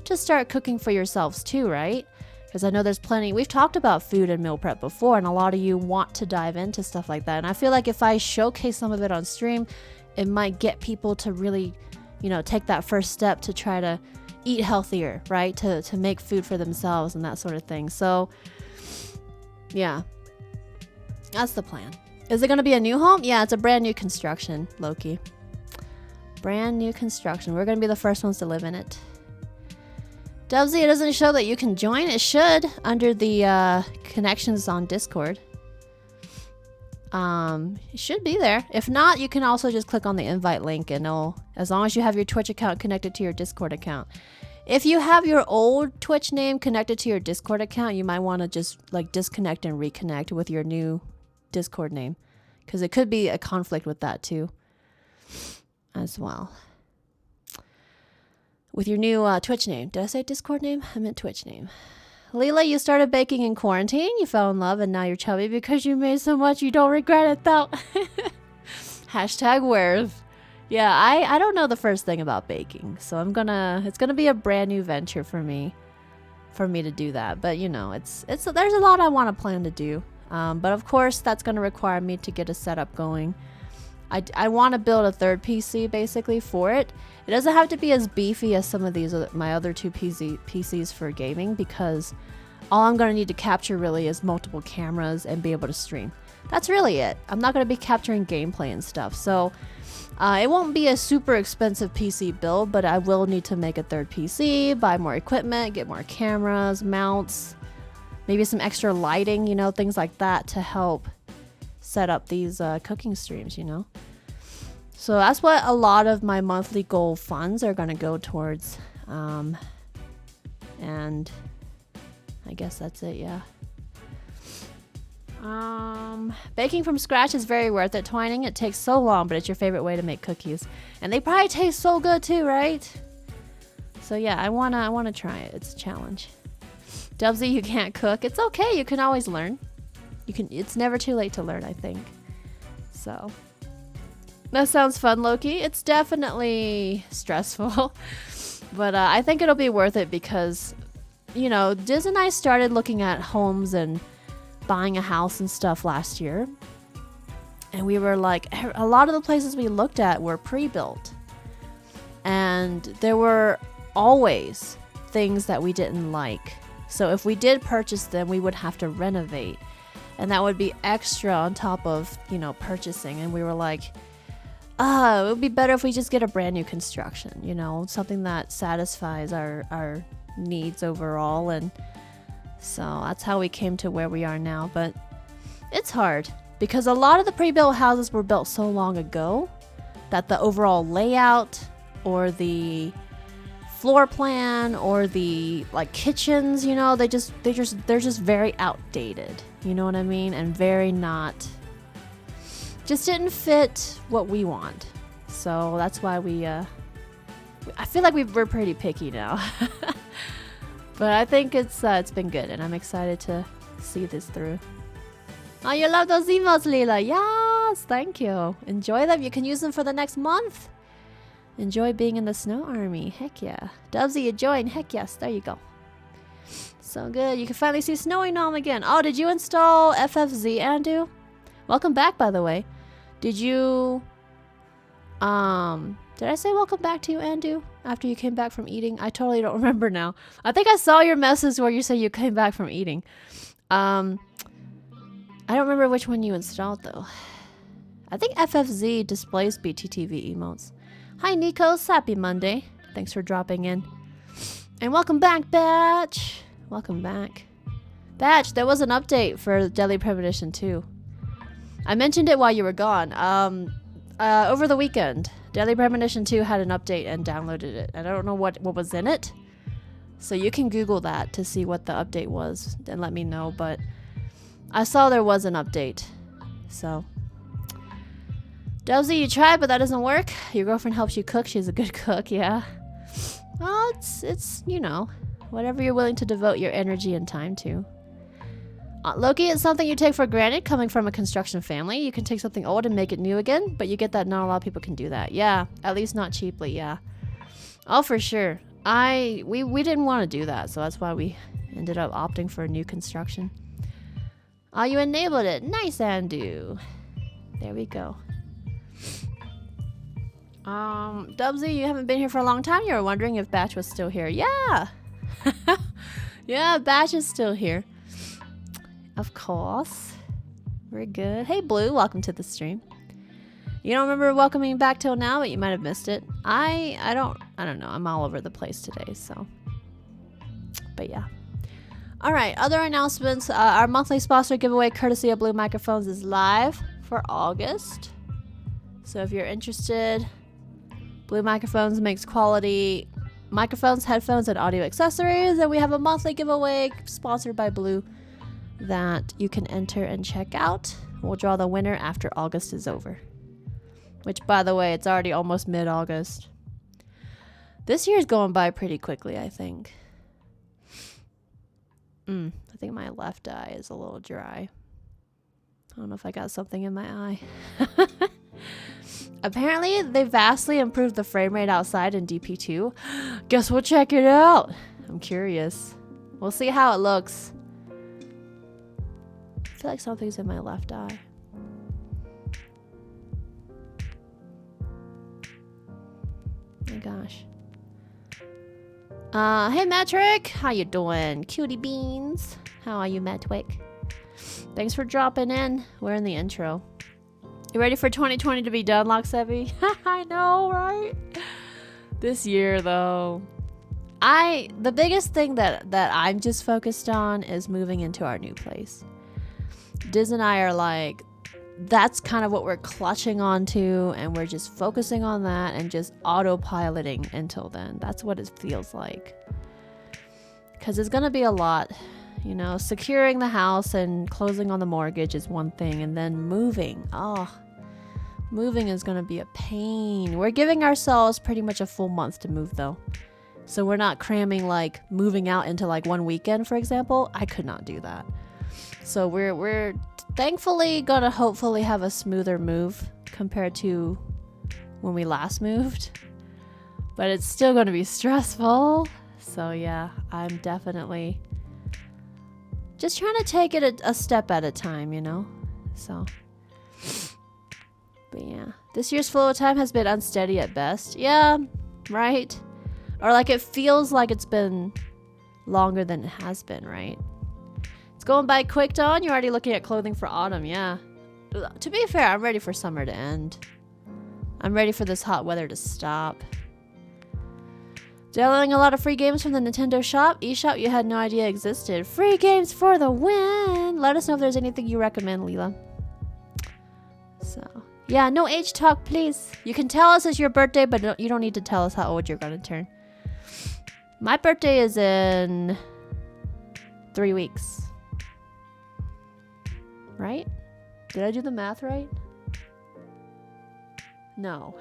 to start cooking for yourselves too, right? Because I know there's plenty. We've talked about food and meal prep before, and a lot of you want to dive into stuff like that. And I feel like if I showcase some of it on stream, it might get people to really, you know, take that first step to try to eat healthier, right? To make food for themselves and that sort of thing. So, yeah, that's the plan. Is it going to be a new home? Yeah, it's a brand new construction, Loki. Brand new construction. We're going to be the first ones to live in it. Dubsy, it doesn't show that you can join. It should under the connections on Discord. It should be there. If not, you can also just click on the invite link and it'll, as long as you have your Twitch account connected to your Discord account. If you have your old Twitch name connected to your Discord account, you might want to just like disconnect and reconnect with your new Discord name, because it could be a conflict with that too as well. With your new Twitch name. Did I say Discord name? I meant Twitch name. Leela, you started baking in quarantine. You fell in love and now you're chubby because you made so much you don't regret it though. Hashtag worth. Yeah, I don't know the first thing about baking, so it's gonna be a brand new venture for me to do that. But you know, there's a lot I want to plan to do. But of course that's gonna require me to get a setup going. I want to build a third PC basically for it. It doesn't have to be as beefy as some of my other two PCs for gaming, because all I'm going to need to capture really is multiple cameras and be able to stream. That's really it. I'm not going to be capturing gameplay and stuff. So it won't be a super expensive PC build, but I will need to make a third PC, buy more equipment, get more cameras, mounts, maybe some extra lighting, you know, things like that to help set up these cooking streams, you know. So that's what a lot of my monthly goal funds are going to go towards. And I guess that's it, yeah. Baking from scratch is very worth it. Twining, it takes so long, but it's your favorite way to make cookies. And they probably taste so good too, right? So yeah, I wanna try it. It's a challenge. Dubsy, you can't cook. It's okay, you can always learn. It's never too late to learn, I think. So that sounds fun, Loki. It's definitely stressful. But I think it'll be worth it because, you know, Diz and I started looking at homes and buying a house and stuff last year. And we were like, a lot of the places we looked at were pre-built. And there were always things that we didn't like. So if we did purchase them, we would have to renovate. And that would be extra on top of, you know, purchasing. And we were like, it would be better if we just get a brand new construction, you know, something that satisfies our needs overall. And so that's how we came to where we are now. But it's hard because a lot of the pre-built houses were built so long ago that the overall layout or the floor plan or the like kitchens, you know, they're just very outdated, you know what I mean? And very not, just didn't fit what we want. So that's why I feel like we're pretty picky now. But I think it's been good, and I'm excited to see this through. Oh, you love those emotes, Leela. Yes, thank you. Enjoy them. You can use them for the next month. Enjoy being in the snow army. Heck yeah. Dubsy, you join. Heck yes. There you go. So good. You can finally see Snowy Gnome again. Oh, did you install FFZ, Andu? Welcome back, by the way. Did you... Did I say welcome back to you, Andu, after you came back from eating? I totally don't remember now. I think I saw your message where you said you came back from eating. I don't remember which one you installed, though. I think FFZ displays BTTV emotes. Hi, Nikos. Happy Monday. Thanks for dropping in. And welcome back, Batch. Welcome back. Batch, there was an update for Deadly Premonition 2. I mentioned it while you were gone. Over the weekend, Deadly Premonition 2 had an update and downloaded it. And I don't know what was in it. So you can Google that to see what the update was and let me know. But I saw there was an update. So... Dubsy, you tried, but that doesn't work. Your girlfriend helps you cook. She's a good cook, yeah. Well, it's you know, whatever you're willing to devote your energy and time to. Loki, it's something you take for granted coming from a construction family. You can take something old and make it new again, but you get that not a lot of people can do that. Yeah, at least not cheaply, yeah. Oh, for sure. We didn't want to do that, so that's why we ended up opting for new construction. Oh, you enabled it. Nice, Andu. There we go. Dubsy, you haven't been here for a long time. You were wondering if Batch was still here. Yeah. Yeah, Batch is still here. Of course. We're good. Hey, Blue, welcome to the stream. You don't remember welcoming back till now, but you might have missed it. I don't know. I'm all over the place today, so. But yeah. All right, other announcements. Our monthly sponsor giveaway courtesy of Blue Microphones is live for August. So if you're interested, Blue Microphones makes quality microphones, headphones, and audio accessories. And we have a monthly giveaway sponsored by Blue that you can enter and check out. We'll draw the winner after August is over. Which, by the way, it's already almost mid-August. This year's going by pretty quickly, I think. I think my left eye is a little dry. I don't know if I got something in my eye. Apparently, they vastly improved the frame rate outside in DP2. Guess we'll check it out. I'm curious. We'll see how it looks. I feel like something's in my left eye. Oh my gosh. Hey Metric, how you doing? Cutie beans. How are you, Metric? Thanks for dropping in. We're in the intro. You ready for 2020 to be done, Loxevi? I know, right? This year, though. The biggest thing that I'm just focused on is moving into our new place. Diz and I are like, that's kind of what we're clutching onto, and we're just focusing on that and just autopiloting until then. That's what it feels like. Because it's going to be a lot. You know, securing the house and closing on the mortgage is one thing, and then moving. Moving is going to be a pain. We're giving ourselves pretty much a full month to move, though. So we're not cramming, like, moving out into, like, one weekend, for example. I could not do that. So we're thankfully gonna hopefully have a smoother move compared to when we last moved. But it's still gonna be stressful. So yeah, I'm definitely just trying to take it a step at a time, you know? So, but yeah. This year's flow of time has been unsteady at best. Yeah, right? Or like it feels like it's been longer than it has been, right? It's going by quick, Dawn. You're already looking at clothing for autumn, yeah. To be fair, I'm ready for summer to end. I'm ready for this hot weather to stop. Downloading a lot of free games from the Nintendo shop. eShop you had no idea existed. Free games for the win! Let us know if there's anything you recommend, Leela. So, yeah, no age talk, please. You can tell us it's your birthday, but you don't need to tell us how old you're going to turn. My birthday is in 3 weeks. Right? Did I do the math right? No.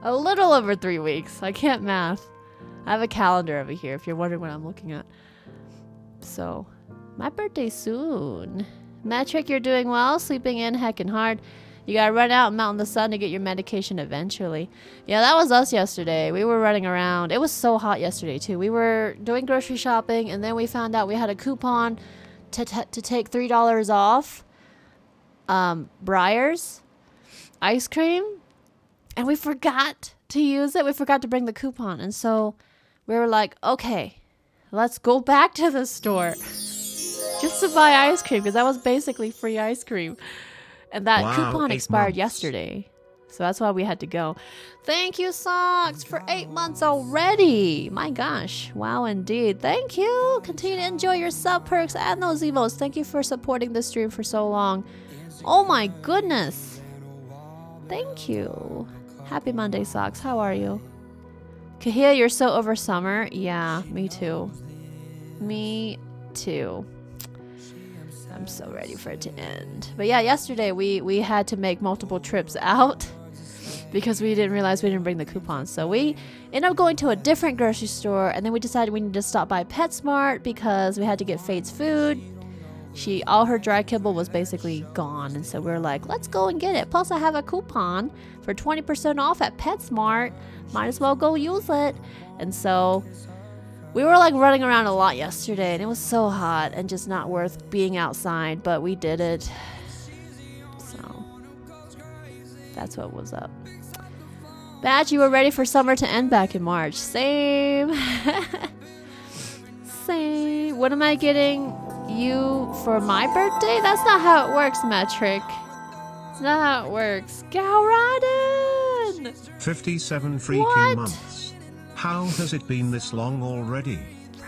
A little over 3 weeks. I can't math. I have a calendar over here if you're wondering what I'm looking at. So, my birthday's soon. Metric, you're doing well. Sleeping in heckin' hard. You gotta run out and mount in the sun to get your medication eventually. Yeah, that was us yesterday. We were running around. It was so hot yesterday, too. We were doing grocery shopping, and then we found out we had a coupon to take $3 off Breyers ice cream, and we forgot to use it. We forgot to bring the coupon, and so we were like, okay, let's go back to the store just to buy ice cream, because that was basically free ice cream, and that coupon expired yesterday, so that's why we had to go. Thank you, Socks, for 8 months already. My gosh. Wow, indeed. Thank you. Continue to enjoy your sub perks and those emotes. Thank you for supporting the stream for so long. Oh my goodness. Thank you. Happy Monday, Socks. How are you? Kahia, you're so over summer. Yeah, me too. Me too. I'm so ready for it to end. But yeah, yesterday we had to make multiple trips out because we didn't realize we didn't bring the coupons. So we ended up going to a different grocery store, and then we decided we needed to stop by PetSmart because we had to get Fate's food. All her dry kibble was basically gone, and so we were like, let's go and get it. Plus I have a coupon for 20% off at PetSmart. Might as well go use it. And so we were like running around a lot yesterday, and it was so hot and just not worth being outside, but we did it. So that's what was up. Badge, you were ready for summer to end back in March. Same. Same. What am I getting you for my birthday? That's not how it works, Metric. It's not how it works. Galradin! 57 freaking months. How has it been this long already?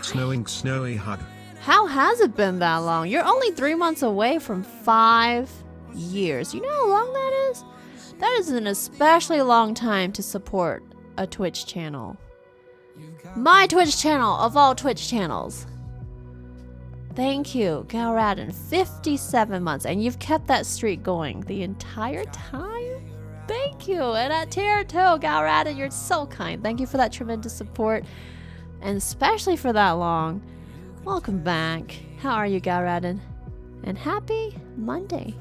Snowing snowy hug. How has it been that long? You're only 3 months away from 5 years. You know how long that is? That is an especially long time to support a Twitch channel. My Twitch channel of all Twitch channels. Thank you, Galradin. 57 months. And you've kept that streak going the entire time? Thank you. And at tier 2, Galradin, you're so kind. Thank you for that tremendous support. And especially for that long. Welcome back. How are you, Galradin? And happy Monday.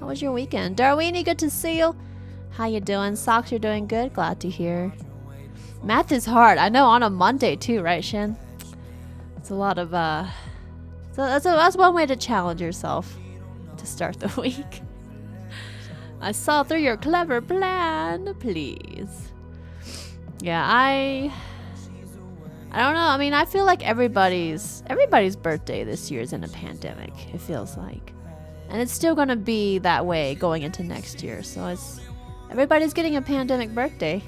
How was your weekend? Darwini, good to see you. How you doing? Socks, you're doing good? Glad to hear. Math is hard. I know, on a Monday too, right, Shin? It's a lot of, so that's one way to challenge yourself to start the week. I saw through your clever plan, please. Yeah, I I don't know. I mean, I feel like everybody's birthday this year is in a pandemic. It feels like, and it's still gonna be that way going into next year. So everybody's getting a pandemic birthday.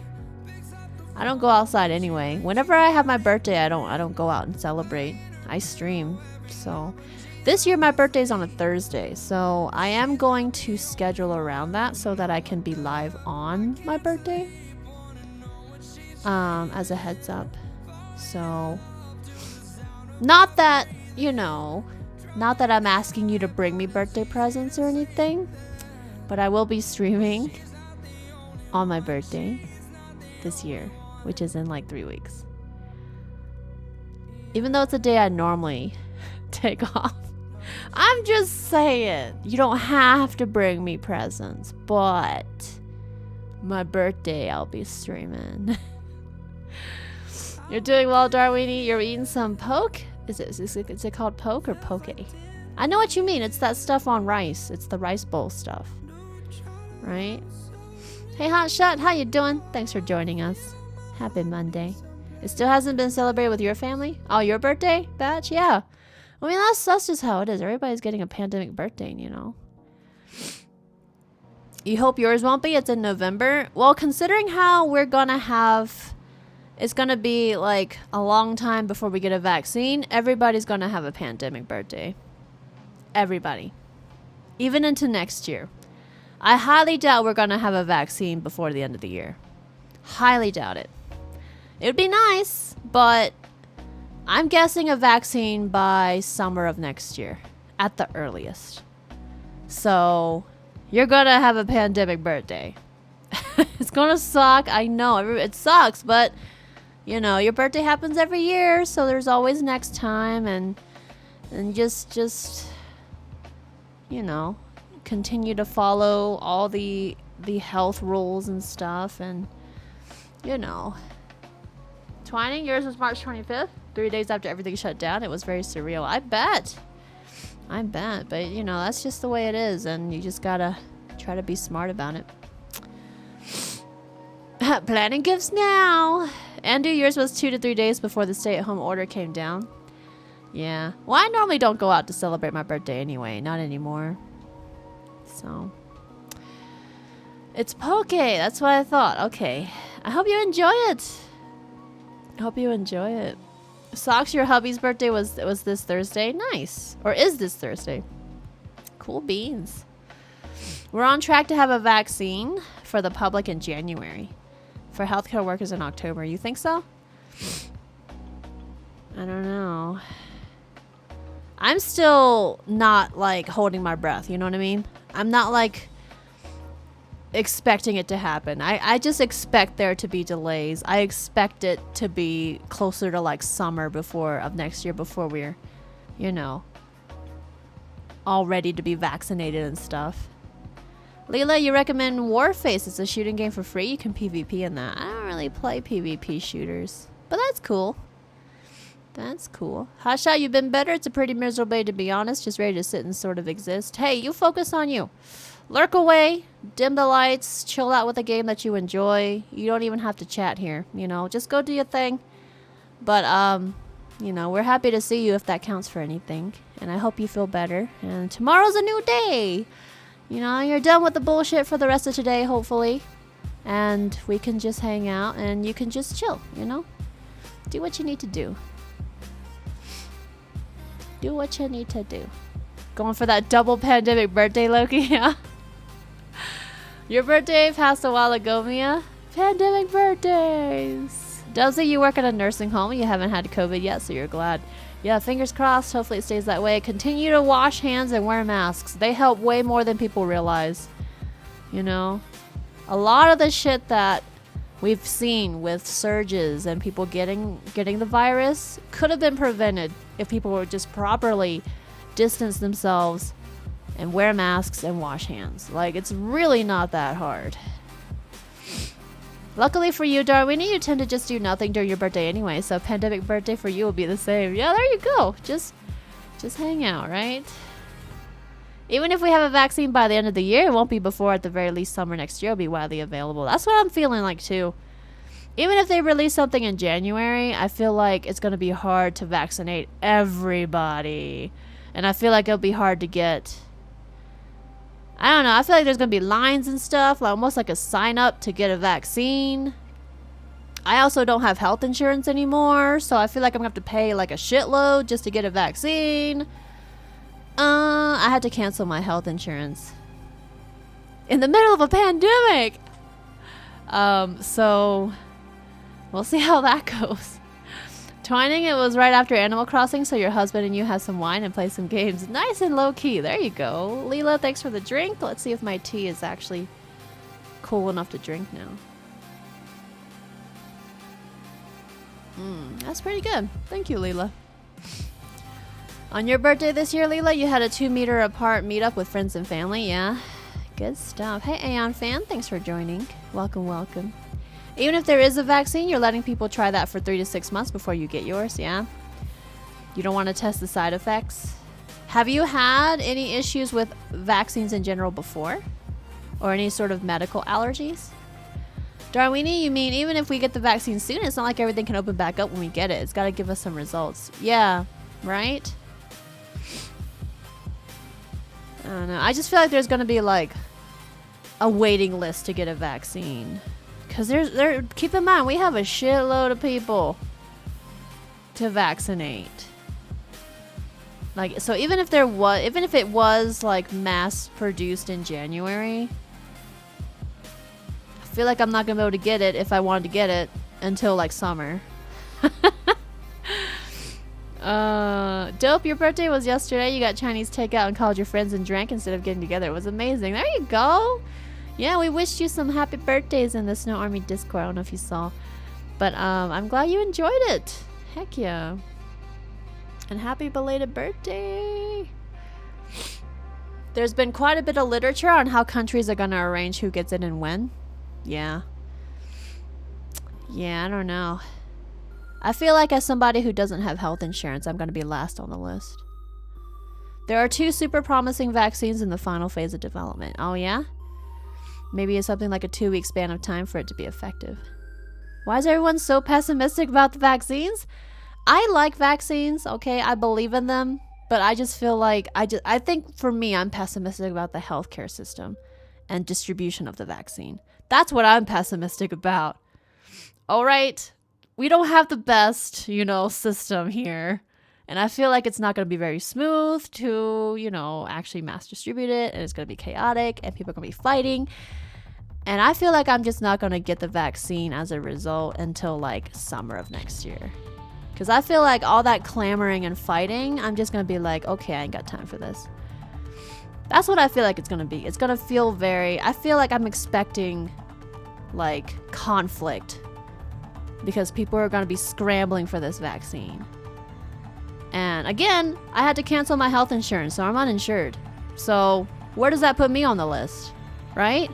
I don't go outside anyway. Whenever I have my birthday, I don't go out and celebrate. I stream. So this year my birthday is on a Thursday, so I am going to schedule around that so that I can be live on my birthday. As a heads up. So not that, not that I'm asking you to bring me birthday presents or anything, but I will be streaming on my birthday this year, which is in like 3 weeks. Even though it's a day I normally take off. I'm just saying, you don't have to bring me presents, but my birthday I'll be streaming. You're doing well, Darwini. You're eating some poke? Is it called poke or poke? I know what you mean. It's that stuff on rice. It's the rice bowl stuff. Right? Hey, Hotshot, how you doing? Thanks for joining us. Happy Monday. It still hasn't been celebrated with your family? Oh, your birthday, Batch? Yeah. I mean, that's just how it is. Everybody's getting a pandemic birthday, You hope yours won't be? It's in November. Well, considering how we're gonna have... It's gonna be like a long time before we get a vaccine. Everybody's gonna have a pandemic birthday. Everybody. Even into next year. I highly doubt we're gonna have a vaccine before the end of the year. Highly doubt it. It would be nice, but I'm guessing a vaccine by summer of next year at the earliest. So you're gonna have a pandemic birthday. It's gonna suck. I know it sucks, but your birthday happens every year, so there's always next time, and just continue to follow all the health rules and stuff, and Twining, yours was March 25th, 3 days after everything shut down. It was very surreal. I bet, but that's just the way it is, and you just gotta try to be smart about it. Planning gifts now. Andrew, yours was 2 to 3 days before the stay-at-home order came down. Yeah. Well, I normally don't go out to celebrate my birthday anyway. Not anymore. So. It's poke. That's what I thought. Okay. I hope you enjoy it. Socks, your hubby's birthday was this Thursday. Nice. Or is this Thursday. Cool beans. We're on track to have a vaccine for the public in January. For healthcare workers in October. You think so? I don't know. I'm still not like holding my breath. You know what I mean? I'm not like expecting it to happen. I just expect there to be delays. I expect it to be closer to like summer of next year before we're, all ready to be vaccinated and stuff. Leela, you recommend Warface. It's a shooting game for free. You can PvP in that. I don't really play PvP shooters, but that's cool. Hotshot, you've been better. It's a pretty miserable day, to be honest. Just ready to sit and sort of exist. Hey, you focus on you. Lurk away, dim the lights, chill out with a game that you enjoy. You don't even have to chat here, Just go do your thing. But, we're happy to see you if that counts for anything. And I hope you feel better. And tomorrow's a new day. You're done with the bullshit for the rest of today, hopefully. And we can just hang out and you can just chill, Do what you need to do. Going for that double pandemic birthday, Loki, yeah? Your birthday passed a while ago, Mia. Pandemic birthdays. Does you work at a nursing home? You haven't had COVID yet, so you're glad. Yeah, fingers crossed. Hopefully it stays that way. Continue to wash hands and wear masks. They help way more than people realize. A lot of the shit that we've seen with surges and people getting the virus could have been prevented if people would just properly distance themselves and wear masks and wash hands. Like, it's really not that hard. Luckily for you, Darwini, you tend to just do nothing during your birthday anyway, so pandemic birthday for you will be the same. Yeah, there you go. Just hang out, right? Even if we have a vaccine by the end of the year, it won't be before at the very least summer next year. It'll be widely available. That's what I'm feeling like too. even if they release something in January, I feel like it's going to be hard to vaccinate everybody. And I feel like it'll be hard to get, I don't know, I feel like there's going to be lines and stuff, like almost like a sign up to get a vaccine. I also don't have health insurance anymore, so I feel like I'm going to have to pay like a shitload just to get a vaccine. I had to cancel my health insurance in the middle of a pandemic. So we'll see how that goes. Twining, it was right after Animal Crossing, so your husband and you have some wine and play some games. Nice and low key. There you go. Leela, thanks for the drink. Let's see if my tea is actually cool enough to drink now. That's pretty good. Thank you, Leela. On your birthday this year, Leela, you had a 2-meter apart meetup with friends and family. Yeah, good stuff. Hey, Aeon fan, thanks for joining. Welcome, welcome. Even if there is a vaccine, you're letting people try that for 3 to 6 months before you get yours, yeah? You don't want to test the side effects. Have you had any issues with vaccines in general before? Or any sort of medical allergies? Darwini, you mean even if we get the vaccine soon, it's not like everything can open back up when we get it. It's got to give us some results. Yeah, right? I don't know. I just feel like there's going to be like a waiting list to get a vaccine. Because keep in mind, we have a shitload of people to vaccinate. Like, so even if it was like mass produced in January, I feel like I'm not gonna be able to get it if I wanted to get it until like summer. Dope, your birthday was yesterday. You got Chinese takeout and called your friends and drank instead of getting together. It was amazing. There you go. Yeah, we wished you some happy birthdays in the Snow Army Discord. I don't know if you saw. But I'm glad you enjoyed it. Heck yeah. And happy belated birthday. There's been quite a bit of literature on how countries are going to arrange who gets it and when. Yeah. Yeah, I don't know. I feel like as somebody who doesn't have health insurance, I'm going to be last on the list. There are 2 super promising vaccines in the final phase of development. Oh, yeah? Maybe it's something like a 2-week span of time for it to be effective. Why is everyone so pessimistic about the vaccines? I like vaccines, okay? I believe in them, but I just feel like I think for me, I'm pessimistic about the healthcare system and distribution of the vaccine. That's what I'm pessimistic about. All right, we don't have the best, system here. And I feel like it's not going to be very smooth to, actually mass distribute it. And it's going to be chaotic and people are going to be fighting. And I feel like I'm just not going to get the vaccine as a result until like summer of next year. Because I feel like all that clamoring and fighting, I'm just going to be like, okay, I ain't got time for this. That's what I feel like it's going to be. It's going to feel I feel like I'm expecting like conflict. Because people are going to be scrambling for this vaccine. And again, I had to cancel my health insurance, so I'm uninsured. So where does that put me on the list, right?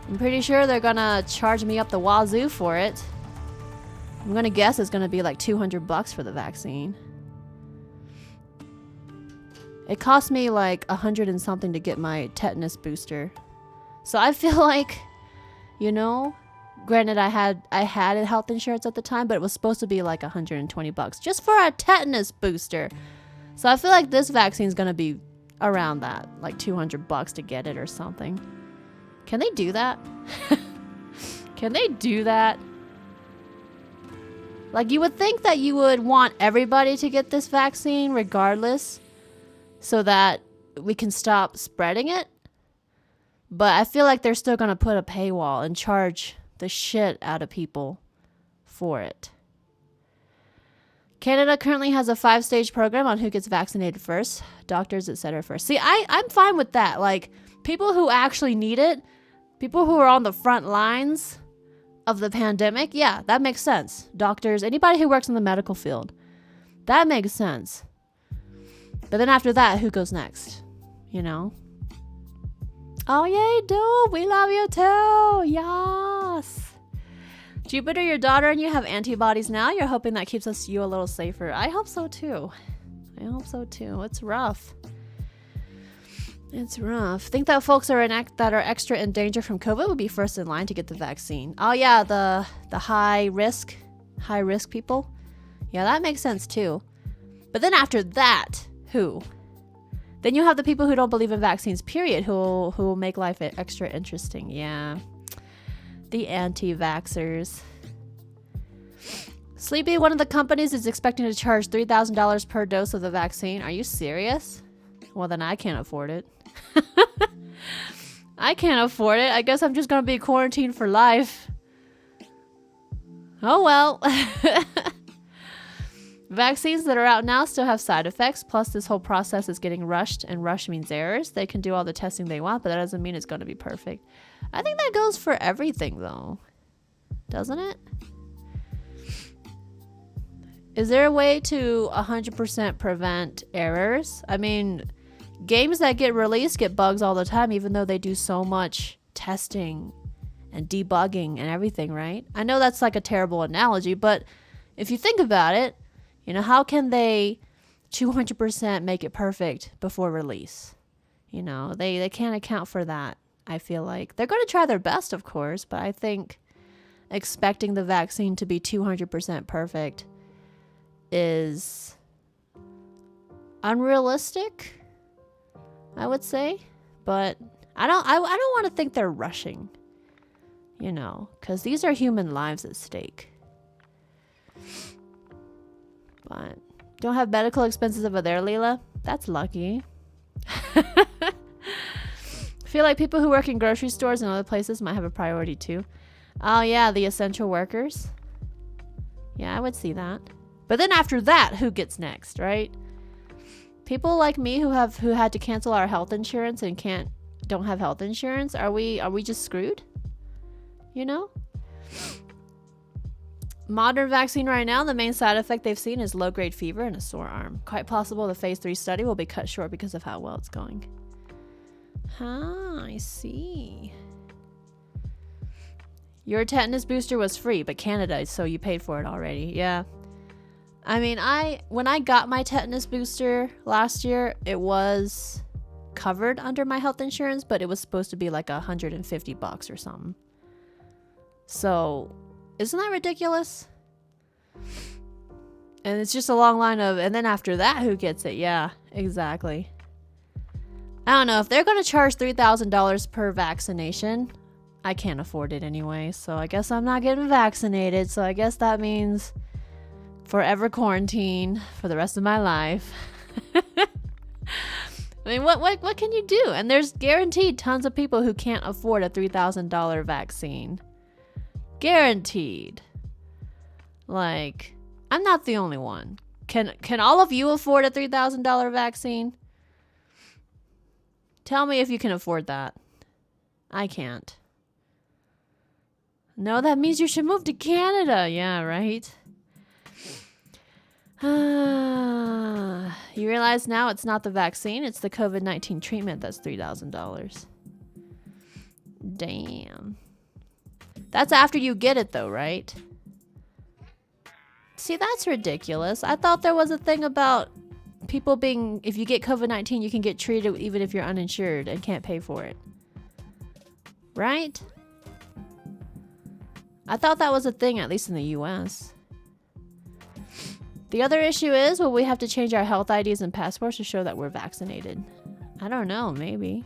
I'm pretty sure they're gonna charge me up the wazoo for it. I'm gonna guess it's gonna be like $200 for the vaccine. It cost me like $100 and something to get my tetanus booster. So I feel like, granted, I had a health insurance at the time, but it was supposed to be like $120 just for a tetanus booster. So I feel like this vaccine is gonna be around that, like $200 to get it or something. Can they do that? Can they do that? Like, you would think that you would want everybody to get this vaccine regardless, so that we can stop spreading it. But I feel like they're still gonna put a paywall and charge the shit out of people for it. Canada currently has a 5-stage program on who gets vaccinated first, doctors, etc. first. See, I'm fine with that. Like, people who actually need it, people who are on the front lines of the pandemic, yeah, that makes sense. Doctors, anybody who works in the medical field, that makes sense. But then after that, who goes next? Oh, yay, dude, we love you too. Yes. Jupiter, your daughter and you have antibodies now. You're hoping that keeps you a little safer. I hope so too. It's rough. It's rough. Think that folks that are extra in danger from COVID would be first in line to get the vaccine. Oh yeah, the high risk people. Yeah, that makes sense too. But then after that, who? Then you have the people who don't believe in vaccines, period, who will make life extra interesting. Yeah. The anti-vaxxers. Sleepy, one of the companies is expecting to charge $3,000 per dose of the vaccine. Are you serious? Well, then I can't afford it. I can't afford it. I guess I'm just going to be quarantined for life. Oh well. Vaccines that are out now still have side effects. Plus, this whole process is getting rushed, and rush means errors. They can do all the testing they want, but that doesn't mean it's going to be perfect. I think that goes for everything, though. Doesn't it? Is there a way to 100% prevent errors? I mean, games that get released get bugs all the time, even though they do so much testing and debugging and everything, right? I know that's like a terrible analogy, but if you think about it, you know, how can they 200% make it perfect before release? You know, they can't account for that, I feel like. They're going to try their best, of course, but I think expecting the vaccine to be 200% perfect is unrealistic, I would say. But I don't want to think they're rushing, you know, because these are human lives at stake. But don't have medical expenses over there, Leela? That's lucky. Feel like people who work in grocery stores and other places might have a priority too. Oh yeah, the essential workers. Yeah, I would see that. But then after that, who gets next, right? People like me who had to cancel our health insurance and don't have health insurance, are we just screwed? You know? Modern vaccine right now, the main side effect they've seen is low-grade fever and a sore arm. Quite possible the phase 3 study will be cut short because of how well it's going. I see. Your tetanus booster was free, but Canada, so you paid for it already. Yeah. I mean, when I got my tetanus booster last year, it was covered under my health insurance, but it was supposed to be like $150 or something. So, isn't that ridiculous? And it's just a long line of, and then after that, who gets it? Yeah, exactly. I don't know, if they're going to charge $3,000 per vaccination, I can't afford it anyway, so I guess I'm not getting vaccinated, so I guess that means forever quarantine for the rest of my life. I mean, what can you do? And there's guaranteed tons of people who can't afford a $3,000 vaccine. Guaranteed. Like, I'm not the only one. Can all of you afford a $3,000 vaccine? Tell me if you can afford that. I can't. No, that means you should move to Canada. Yeah, right? You realize now it's not the vaccine, it's the COVID-19 treatment that's $3,000. Damn. That's after you get it though, right? See, that's ridiculous. I thought there was a thing about people being, if you get COVID-19, you can get treated even if you're uninsured and can't pay for it. Right? I thought that was a thing, at least in the US. The other issue is, will we have to change our health IDs and passports to show that we're vaccinated? I don't know, maybe.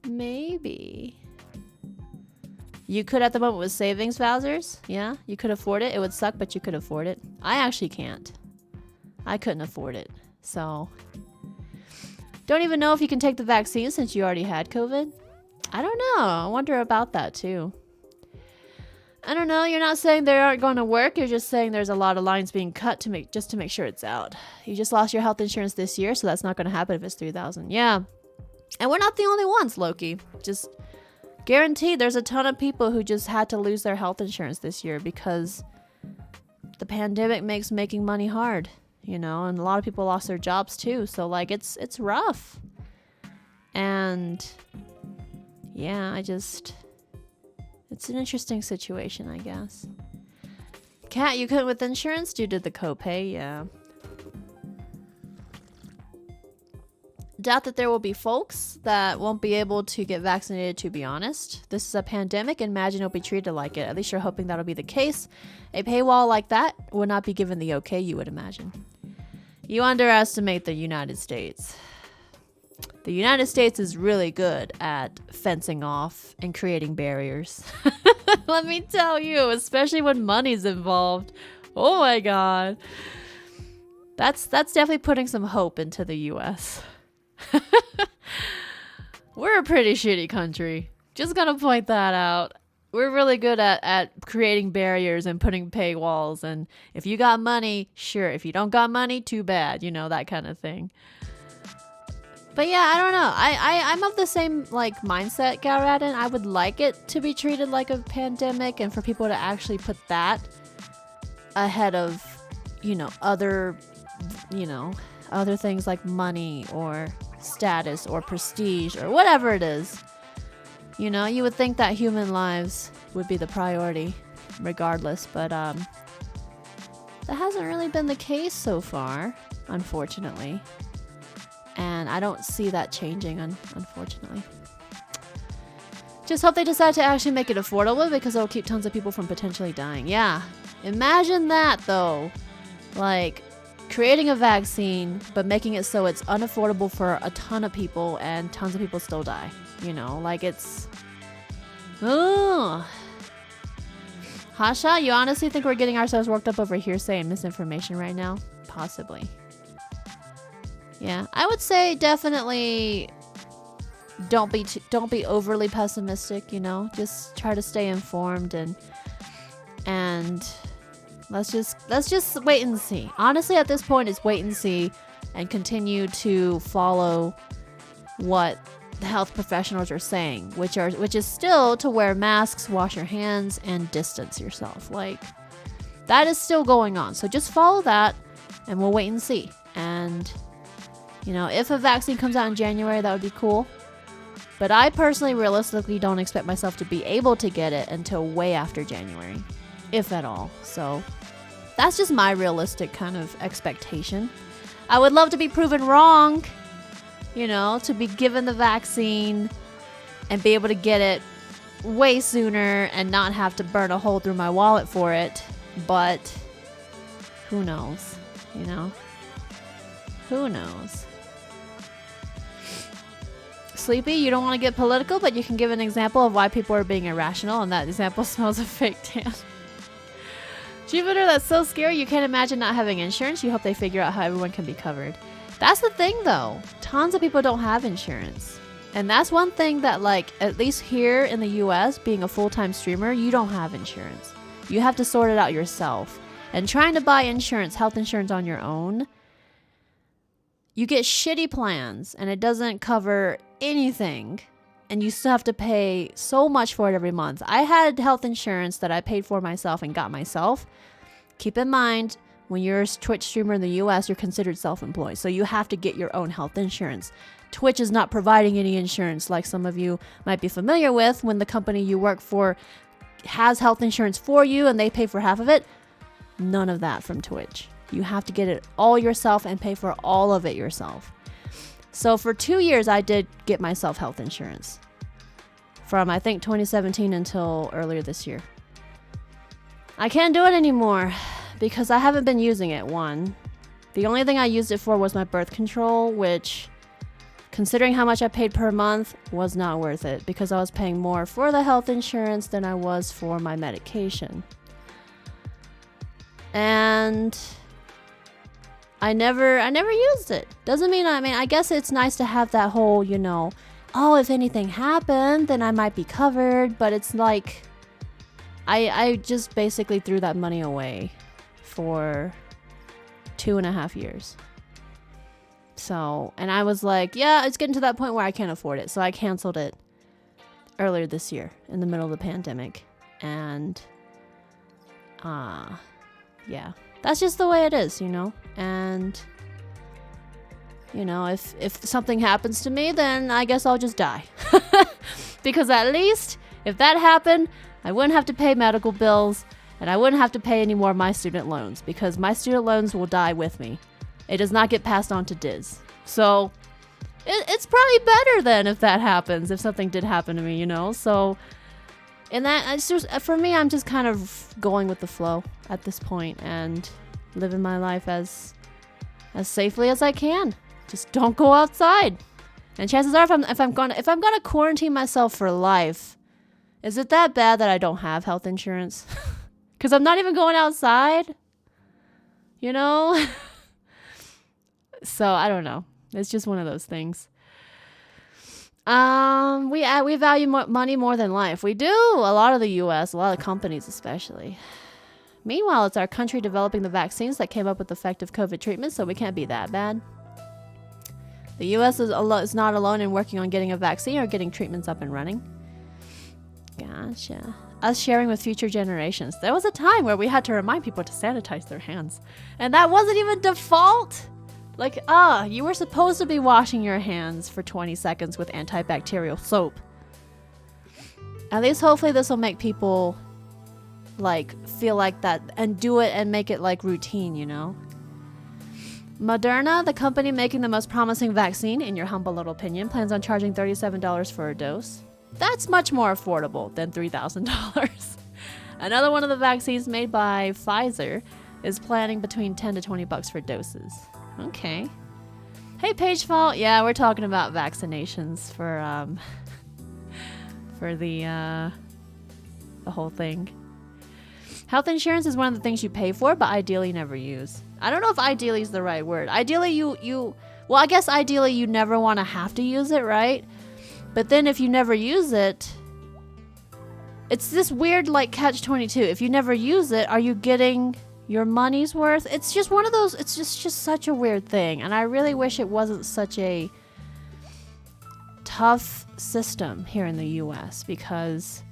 Maybe. You could at the moment with savings vouchers. Yeah, you could afford it. It would suck, but you could afford it. I actually can't. I couldn't afford it. So, don't even know if you can take the vaccine since you already had COVID. I don't know. I wonder about that too. I don't know. You're not saying they aren't going to work. You're just saying there's a lot of lines being cut to make sure it's out. You just lost your health insurance this year, so that's not going to happen if it's $3,000. Yeah. And we're not the only ones, Loki. Just guaranteed there's a ton of people who just had to lose their health insurance this year because the pandemic makes making money hard, you know, and a lot of people lost their jobs too. So like it's rough. And yeah, it's an interesting situation, I guess. Kat, you couldn't with insurance due to the copay? Yeah. doubt that there will be folks that won't be able to get vaccinated, to be honest. This is a pandemic. Imagine it'll be treated like it. At least you're hoping that'll be the case. A paywall like that would not be given the okay, you would imagine. You underestimate the United States. The United States is really good at fencing off and creating barriers. Let me tell you, especially when money's involved. Oh my God. That's definitely putting some hope into the US. We're a pretty shitty country. Just gonna point that out. We're really good at creating barriers and putting paywalls. And if you got money, sure. If you don't got money, too bad. You know, that kind of thing. But yeah, I don't know. I'm of the same like mindset, Galradin. I would like it to be treated like a pandemic and for people to actually put that ahead of, other things like money or status or prestige or whatever it is. You would think that human lives would be the priority regardless, but that hasn't really been the case so far, unfortunately. And I don't see that changing, unfortunately. Just hope they decide to actually make it affordable because it'll keep tons of people from potentially dying. Yeah. Imagine that, though. Like, creating a vaccine, but making it so it's unaffordable for a ton of people and tons of people still die. Like it's... Ooh. Hasha, you honestly think we're getting ourselves worked up over hearsay and misinformation right now? Possibly. Yeah, I would say definitely don't be overly pessimistic, Just try to stay informed and let's just wait and see. Honestly, at this point it's wait and see and continue to follow what the health professionals are saying, which is still to wear masks, wash your hands, and distance yourself. Like, that is still going on. So just follow that and we'll wait and see. And if a vaccine comes out in January, that would be cool. But I personally, realistically, don't expect myself to be able to get it until way after January, if at all. So that's just my realistic kind of expectation. I would love to be proven wrong, to be given the vaccine and be able to get it way sooner and not have to burn a hole through my wallet for it. But who knows, Who knows? Sleepy, you don't want to get political, but you can give an example of why people are being irrational, and that example smells of fake tan. Jupiter, that's so scary. You can't imagine not having insurance. You hope they figure out how everyone can be covered. That's the thing, though. Tons of people don't have insurance. And that's one thing that, like, at least here in the US, being a full-time streamer, you don't have insurance. You have to sort it out yourself. And trying to buy insurance, health insurance on your own, you get shitty plans and it doesn't cover anything and you still have to pay so much for it every month. I had health insurance that I paid for myself and got myself. Keep in mind, when you're a Twitch streamer in the US, you're considered self-employed. So you have to get your own health insurance. Twitch is not providing any insurance like some of you might be familiar with when the company you work for has health insurance for you and they pay for half of it. None of that from Twitch. You have to get it all yourself and pay for all of it yourself. So for 2 years, I did get myself health insurance. From, I think, 2017 until earlier this year. I can't do it anymore because I haven't been using it, one. The only thing I used it for was my birth control, which, considering how much I paid per month, was not worth it because I was paying more for the health insurance than I was for my medication. And I never used it. Doesn't mean, I guess it's nice to have that whole, if anything happened, then I might be covered. But it's like, I just basically threw that money away for 2.5 years. So, and I was like, yeah, it's getting to that point where I can't afford it. So I canceled it earlier this year in the middle of the pandemic. And, yeah. That's just the way it is, And, if something happens to me, then I guess I'll just die. Because at least if that happened, I wouldn't have to pay medical bills and I wouldn't have to pay any more of my student loans because my student loans will die with me. It does not get passed on to Diz. So it's probably better then if that happens, if something did happen to me, you know? So, and that, it's just, for me, I'm just kind of going with the flow at this point and living my life as safely as I can. Just don't go outside. And chances are, if I'm gonna quarantine myself for life, is it that bad that I don't have health insurance? Because I'm not even going outside, you know? So I don't know. It's just one of those things. We value money more than life. We do. A lot of the U.S., a lot of companies especially. Meanwhile, it's our country developing the vaccines that came up with effective COVID treatments, so we can't be that bad. The U.S. is not alone in working on getting a vaccine or getting treatments up and running. Gotcha. Us sharing with future generations. There was a time where we had to remind people to sanitize their hands. And that wasn't even default. Like, you were supposed to be washing your hands for 20 seconds with antibacterial soap. At least hopefully this will make people like feel like that and do it and make it like routine, you know? Moderna, the company making the most promising vaccine, in your humble little opinion, plans on charging $37 for a dose. That's much more affordable than $3,000. Another one of the vaccines made by Pfizer is planning between $10 to $20 for doses. Okay. Hey, Pagefall. Yeah, we're talking about vaccinations for the whole thing. Health insurance is one of the things you pay for, but ideally never use. I don't know if ideally is the right word. Ideally, well, I guess ideally you never want to have to use it, right? But then if you never use it, it's this weird like catch-22. If you never use it, are you getting your money's worth? It's just one of those, it's just such a weird thing. And I really wish it wasn't such a tough system here in the US, because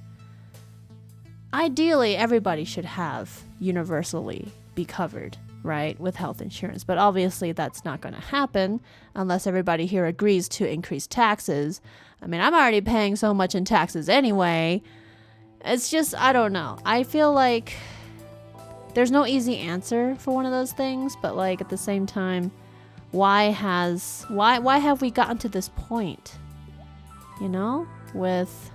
ideally everybody should have universally be covered, right, with health insurance. But obviously that's not going to happen unless everybody here agrees to increase taxes. I mean, I'm already paying so much in taxes anyway. It's just, I don't know. I feel like there's no easy answer for one of those things, but like at the same time, why have we gotten to this point, you know, with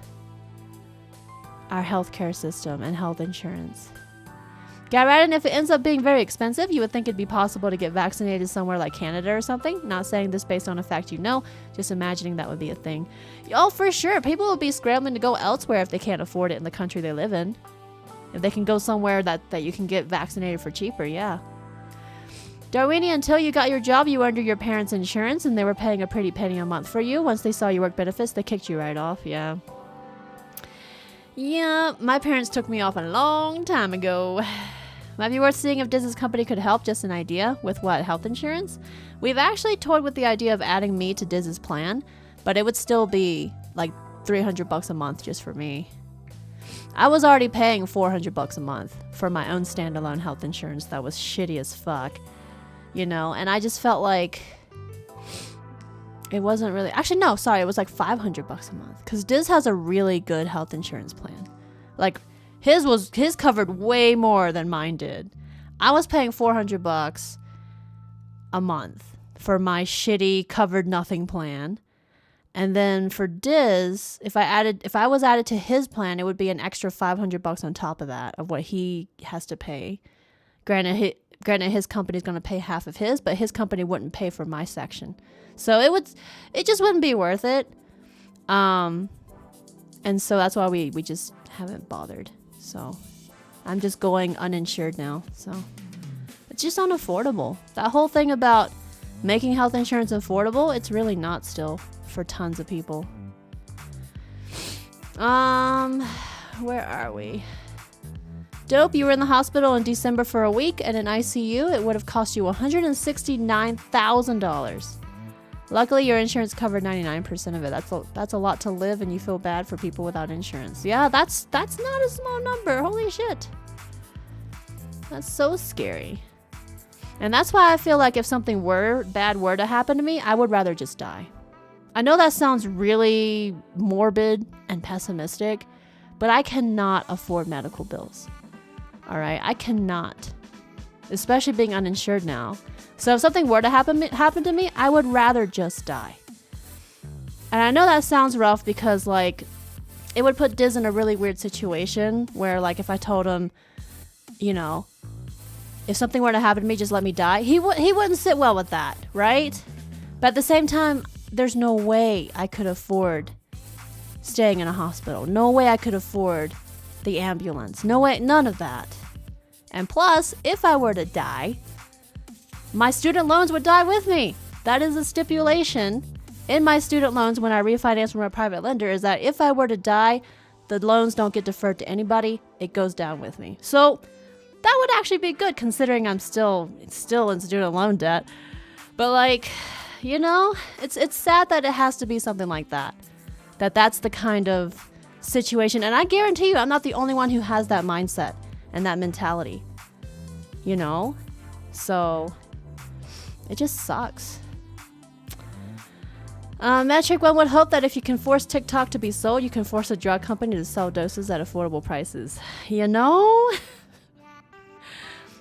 our healthcare system and health insurance? Garradin, if it ends up being very expensive, you would think it'd be possible to get vaccinated somewhere like Canada or something. Not saying this based on a fact you know, just imagining that would be a thing. Oh, for sure. People will be scrambling to go elsewhere if they can't afford it in the country they live in. If they can go somewhere that you can get vaccinated for cheaper, yeah. Darwini, until you got your job, you were under your parents' insurance and they were paying a pretty penny a month for you. Once they saw your work benefits, they kicked you right off, yeah. Yeah, my parents took me off a long time ago. Might be worth seeing if Diz's company could help. Just an idea. With what? Health insurance? We've actually toyed with the idea of adding me to Diz's plan, but it would still be like $300 a month just for me. I was already paying $400 a month for my own standalone health insurance that was shitty as fuck, you know, and I just felt like it wasn't really, actually no, sorry, it was like $500 a month, because Diz has a really good health insurance plan. Like his covered way more than mine did. I was paying $400 a month for my shitty covered nothing plan. And then for Diz, if I was added to his plan, it would be an extra $500 on top of that, of what he has to pay. Granted, his company's going to pay half of his, but his company wouldn't pay for my section. So it just wouldn't be worth it. And so that's why we just haven't bothered. So I'm just going uninsured now. So it's just unaffordable. That whole thing about making health insurance affordable, it's really not still for tons of people. Where are we? Dope, you were in the hospital in December for a week and in ICU. It would have cost you $169,000. Luckily, your insurance covered 99% of it. That's a lot to live, and you feel bad for people without insurance. Yeah, that's not a small number. Holy shit. That's so scary. And that's why I feel like if something bad were to happen to me, I would rather just die. I know that sounds really morbid and pessimistic, but I cannot afford medical bills. All right, I cannot, especially being uninsured now. So if something were to happen to me, I would rather just die. And I know that sounds rough because, like, it would put Diz in a really weird situation where, like, if I told him, you know, if something were to happen to me, just let me die. He wouldn't sit well with that, right? But at the same time, there's no way I could afford staying in a hospital. No way I could afford the ambulance. No way, none of that. And plus, if I were to die, my student loans would die with me. That is a stipulation in my student loans when I refinance from a private lender, is that if I were to die, the loans don't get deferred to anybody. It goes down with me. So that would actually be good considering I'm still in student loan debt. But like, you know, it's sad that it has to be something like that. That's the kind of situation. And I guarantee you, I'm not the only one who has that mindset and that mentality. You know? So it just sucks. Metric One would hope that if you can force TikTok to be sold, you can force a drug company to sell doses at affordable prices. You know?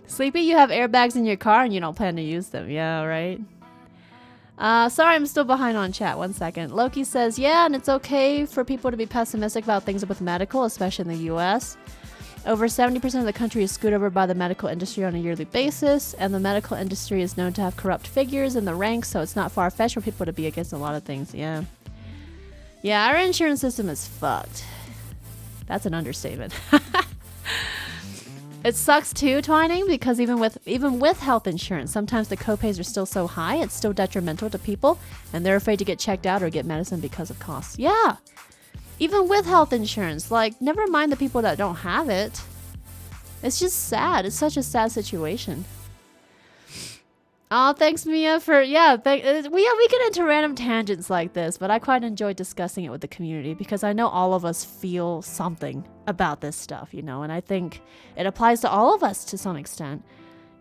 Sleepy, you have airbags in your car and you don't plan to use them. Yeah, right? Sorry, I'm still behind on chat. 1 second. Loki says, yeah, and it's okay for people to be pessimistic about things with medical, especially in the US. Over 70% of the country is screwed over by the medical industry on a yearly basis, and the medical industry is known to have corrupt figures in the ranks, so it's not far-fetched for people to be against a lot of things. Yeah. Yeah, our insurance system is fucked. That's an understatement. It sucks too, Twining, because even with health insurance, sometimes the copays are still so high, it's still detrimental to people, and they're afraid to get checked out or get medicine because of costs. Yeah. Even with health insurance, like, never mind the people that don't have it. It's just sad. It's such a sad situation. Oh, thanks, Mia, for, we get into random tangents like this, but I quite enjoy discussing it with the community because I know all of us feel something about this stuff, you know, and I think it applies to all of us to some extent,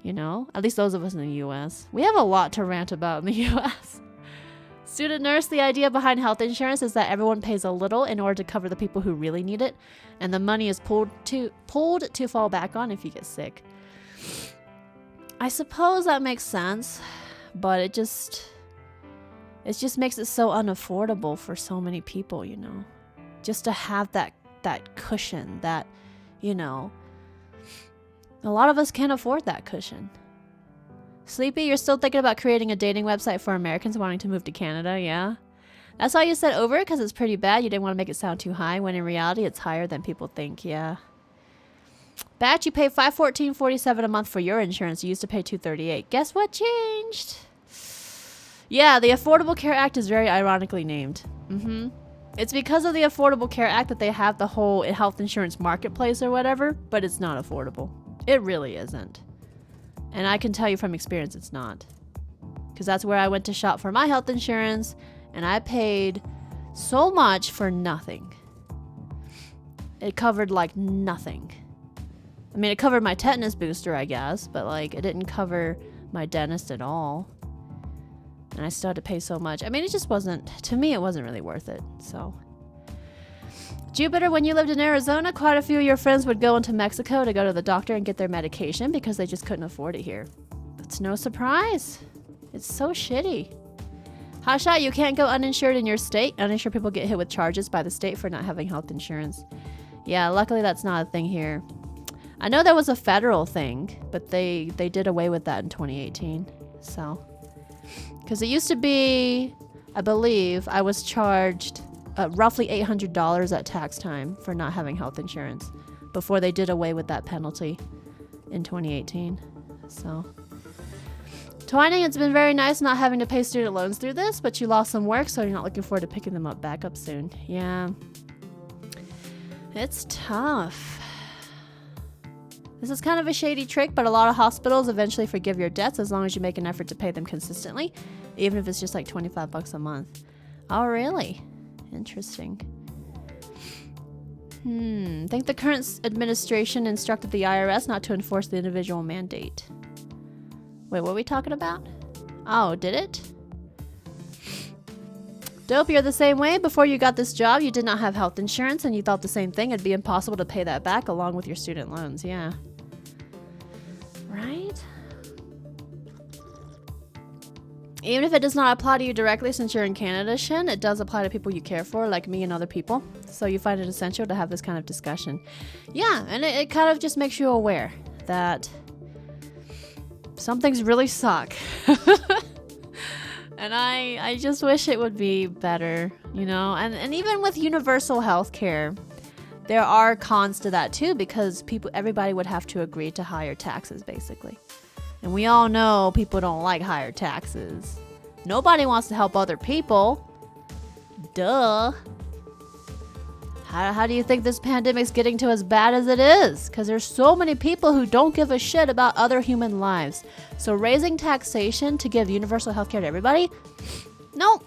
you know, at least those of us in the U.S. We have a lot to rant about in the U.S. Student nurse, the idea behind health insurance is that everyone pays a little in order to cover the people who really need it, and the money is pulled to fall back on if you get sick. I suppose that makes sense, but it just makes it so unaffordable for so many people, you know. Just to have that cushion that, you know, a lot of us can't afford that cushion. Sleepy, you're still thinking about creating a dating website for Americans wanting to move to Canada, yeah? That's why you said over it, because it's pretty bad. You didn't want to make it sound too high, when in reality it's higher than people think, yeah. Batch, you pay $514.47 a month for your insurance. You used to pay $238. Guess what changed? Yeah, the Affordable Care Act is very ironically named. It's because of the Affordable Care Act that they have the whole health insurance marketplace or whatever, but it's not affordable. It really isn't. And I can tell you from experience it's not. Because that's where I went to shop for my health insurance, and I paid so much for nothing. It covered like nothing. I mean, it covered my tetanus booster, I guess, but like it didn't cover my dentist at all. And I still had to pay so much. I mean, it just wasn't, to me, it wasn't really worth it. So, Jupiter, when you lived in Arizona, quite a few of your friends would go into Mexico to go to the doctor and get their medication because they just couldn't afford it here. It's no surprise. It's so shitty. Hotshot, you can't go uninsured in your state. Uninsured people get hit with charges by the state for not having health insurance. Yeah, luckily that's not a thing here. I know there was a federal thing, but they did away with that in 2018. So, because it used to be, I believe, I was charged roughly $800 at tax time for not having health insurance before they did away with that penalty in 2018. So, Twining, it's been very nice not having to pay student loans through this, but you lost some work, so you're not looking forward to picking them back up soon. Yeah. It's tough. This is kind of a shady trick, but a lot of hospitals eventually forgive your debts as long as you make an effort to pay them consistently, even if it's just like $25 a month. Oh, really? Interesting. Think the current administration instructed the IRS not to enforce the individual mandate. Wait, what are we talking about? Oh, did it? Dope, you're the same way. Before you got this job, you did not have health insurance, and you thought the same thing. It'd be impossible to pay that back along with your student loans. Yeah. Right? Even if it does not apply to you directly since you're in Canada, Shin, it does apply to people you care for, like me and other people. So you find it essential to have this kind of discussion. Yeah, and it kind of just makes you aware that some things really suck. And I just wish it would be better, you know? And even with universal health care, there are cons to that too, because everybody would have to agree to higher taxes, basically. And we all know people don't like higher taxes. Nobody wants to help other people. Duh. How do you think this pandemic's getting to as bad as it is? Because there's so many people who don't give a shit about other human lives. So raising taxation to give universal health care to everybody? Nope.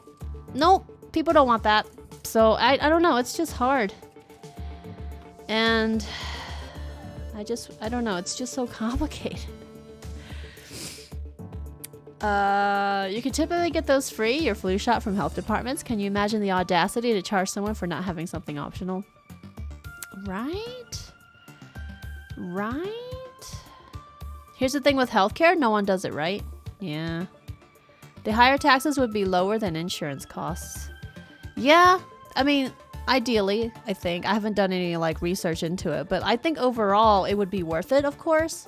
People don't want that. So I don't know. It's just hard. And I don't know. It's just so complicated. You can typically get those free, your flu shot, from health departments. Can you imagine the audacity to charge someone for not having something optional? Right? Here's the thing with healthcare, no one does it right. Yeah. The higher taxes would be lower than insurance costs. Yeah, I mean, ideally, I think. I haven't done any research into it, but I think overall it would be worth it, of course.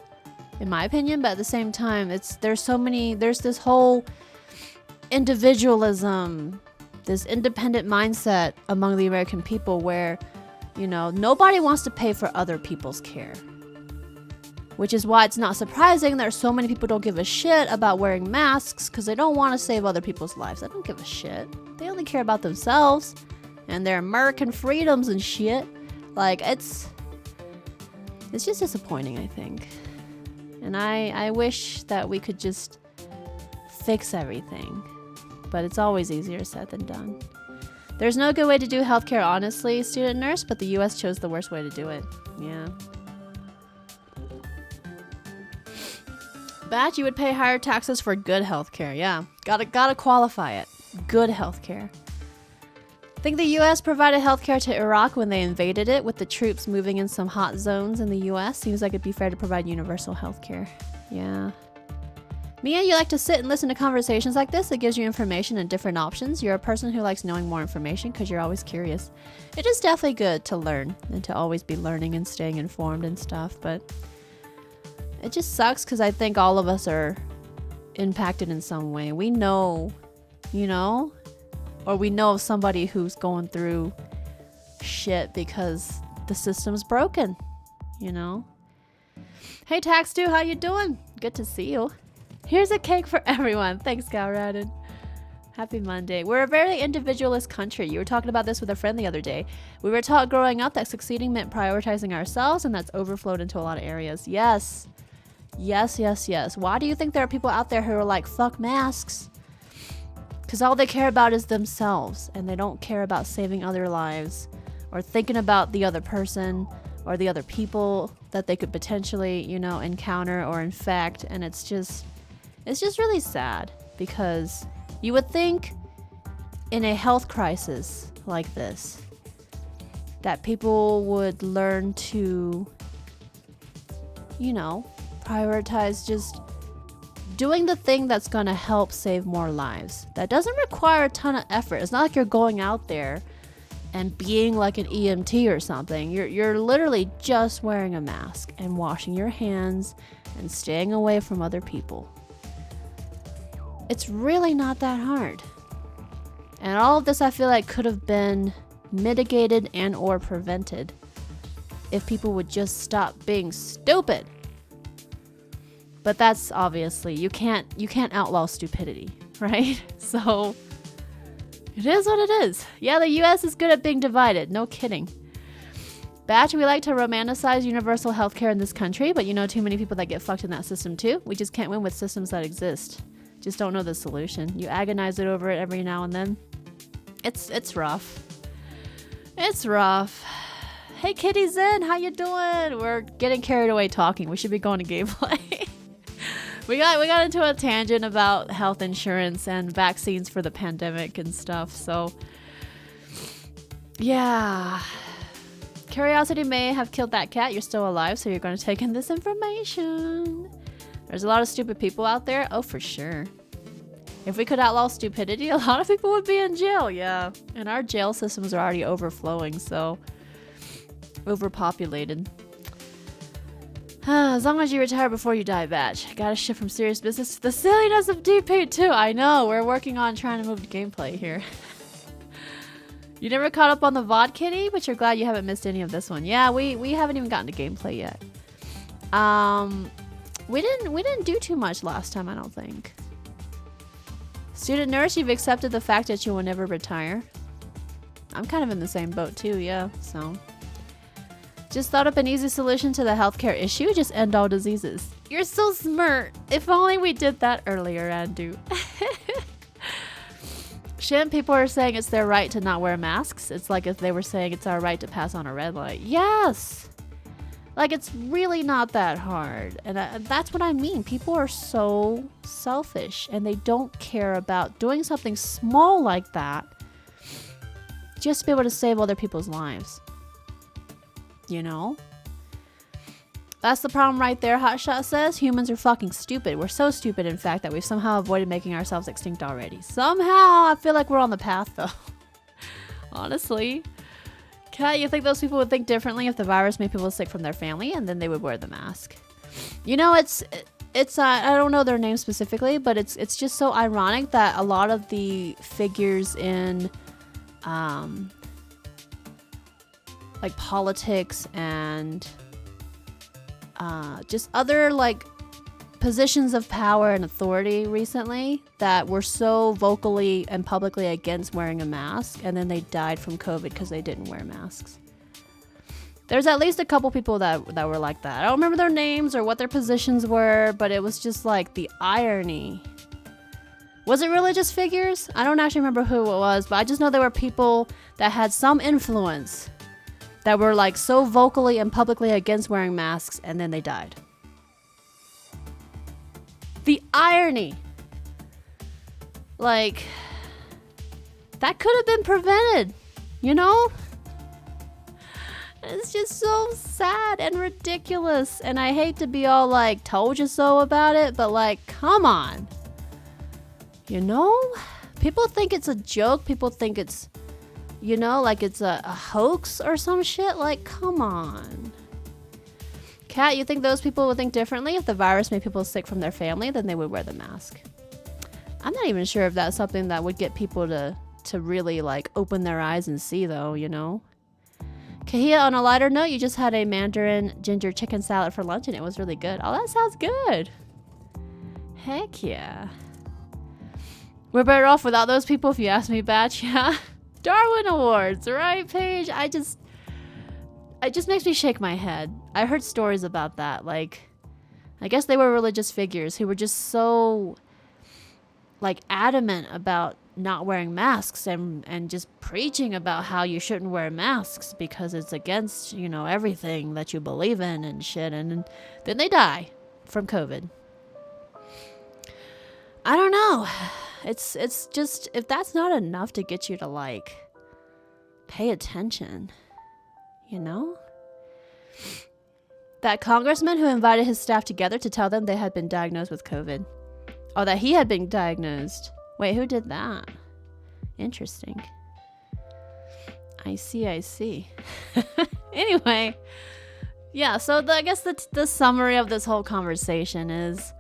In my opinion, but at the same time, there's this whole individualism, this independent mindset among the American people where, nobody wants to pay for other people's care. Which is why it's not surprising that so many people don't give a shit about wearing masks, because they don't want to save other people's lives. They don't give a shit. They only care about themselves and their American freedoms and shit. It's just disappointing, I think. And I wish that we could just fix everything. But it's always easier said than done. There's no good way to do healthcare, honestly, student nurse, but the US chose the worst way to do it. Yeah. Batch, you would pay higher taxes for good healthcare. Yeah. Gotta qualify it. Good healthcare. I think the US provided healthcare to Iraq when they invaded it, with the troops moving in some hot zones in the US. Seems like it'd be fair to provide universal healthcare. Yeah. Mia, you like to sit and listen to conversations like this. It gives you information and different options. You're a person who likes knowing more information because you're always curious. It is definitely good to learn and to always be learning and staying informed and stuff, but it just sucks because I think all of us are impacted in some way. We know, or we know of somebody who's going through shit because the system's broken, Hey, Tax2, how you doing? Good to see you. Here's a cake for everyone. Thanks, Galradin. Happy Monday. We're a very individualist country. You were talking about this with a friend the other day. We were taught growing up that succeeding meant prioritizing ourselves, and that's overflowed into a lot of areas. Yes. Why do you think there are people out there who are like, fuck masks? Because all they care about is themselves, and they don't care about saving other lives or thinking about the other person or the other people that they could potentially, encounter or infect. And it's just really sad, because you would think in a health crisis like this that people would learn to, prioritize just doing the thing that's going to help save more lives. That doesn't require a ton of effort. It's not like you're going out there and being like an EMT or something. You're literally just wearing a mask and washing your hands and staying away from other people. It's really not that hard. And all of this, I feel like, could have been mitigated and or prevented if people would just stop being stupid. But that's obviously, you can't outlaw stupidity, right? So it is what it is. Yeah, the US is good at being divided. No kidding. Batch, we like to romanticize universal healthcare in this country, but too many people that get fucked in that system too. We just can't win with systems that exist. Just don't know the solution. You agonize over it every now and then. It's rough. It's rough. Hey, Kitty Zen, how you doing? We're getting carried away talking. We should be going to gameplay. We got into a tangent about health insurance and vaccines for the pandemic and stuff. So, yeah. Curiosity may have killed that cat. You're still alive, so you're going to take in this information. There's a lot of stupid people out there. Oh, for sure. If we could outlaw stupidity, a lot of people would be in jail, yeah. And our jail systems are already overflowing, so overpopulated. As long as you retire before you die, batch. Gotta shift from serious business to the silliness of DP too. I know, we're working on trying to move to gameplay here. You never caught up on the VOD kitty, but you're glad you haven't missed any of this one. Yeah, we haven't even gotten to gameplay yet. We didn't do too much last time, I don't think. Student nurse, you've accepted the fact that you will never retire. I'm kind of in the same boat too, yeah, so. Just thought up an easy solution to the healthcare issue, just end all diseases. You're so smart. If only we did that earlier, Andu. Shin, people are saying it's their right to not wear masks. It's like if they were saying it's our right to pass on a red light. Yes! Like, it's really not that hard. And that's what I mean. People are so selfish and they don't care about doing something small like that just to be able to save other people's lives. You know? That's the problem right there, Hotshot says. Humans are fucking stupid. We're so stupid, in fact, that we've somehow avoided making ourselves extinct already. Somehow, I feel like we're on the path, though. Honestly. Kat, you think those people would think differently if the virus made people sick from their family and then they would wear the mask? You know, it's I don't know their name specifically, but it's just so ironic that a lot of the figures in like politics and just other like positions of power and authority recently that were so vocally and publicly against wearing a mask, and then they died from COVID because they didn't wear masks. There's at least a couple people that were like that. I don't remember their names or what their positions were, but it was just like the irony. Was it religious figures? I don't actually remember who it was, but I just know there were people that had some influence that were like so vocally and publicly against wearing masks, and then they died. The irony. Like, that could have been prevented, you know? It's just so sad and ridiculous, and I hate to be all like, told you so about it, but like, come on. You know? People think it's a joke, people think it's, you know, like it's a hoax or some shit. Like, come on. Kat, you think those people would think differently if the virus made people sick from their family, then they would wear the mask? I'm not even sure if that's something that would get people to really like open their eyes and see, though, you know? Kahia, on a lighter note, you just had a mandarin ginger chicken salad for lunch and it was really good. Oh, that sounds good. Heck yeah. We're better off without those people if you ask me, Batch. Yeah. Darwin Awards, right, Paige? It just makes me shake my head. I heard stories about that. Like, I guess they were religious figures who were just so like adamant about not wearing masks and just preaching about how you shouldn't wear masks because it's against, you know, everything that you believe in and shit, and then they die from COVID. I don't know. It's just, if that's not enough to get you to like pay attention, you know? That congressman who invited his staff together to tell them they had been diagnosed with COVID. Oh, that he had been diagnosed. Wait, who did that? Interesting. I see. Anyway, yeah, so I guess the summary of this whole conversation is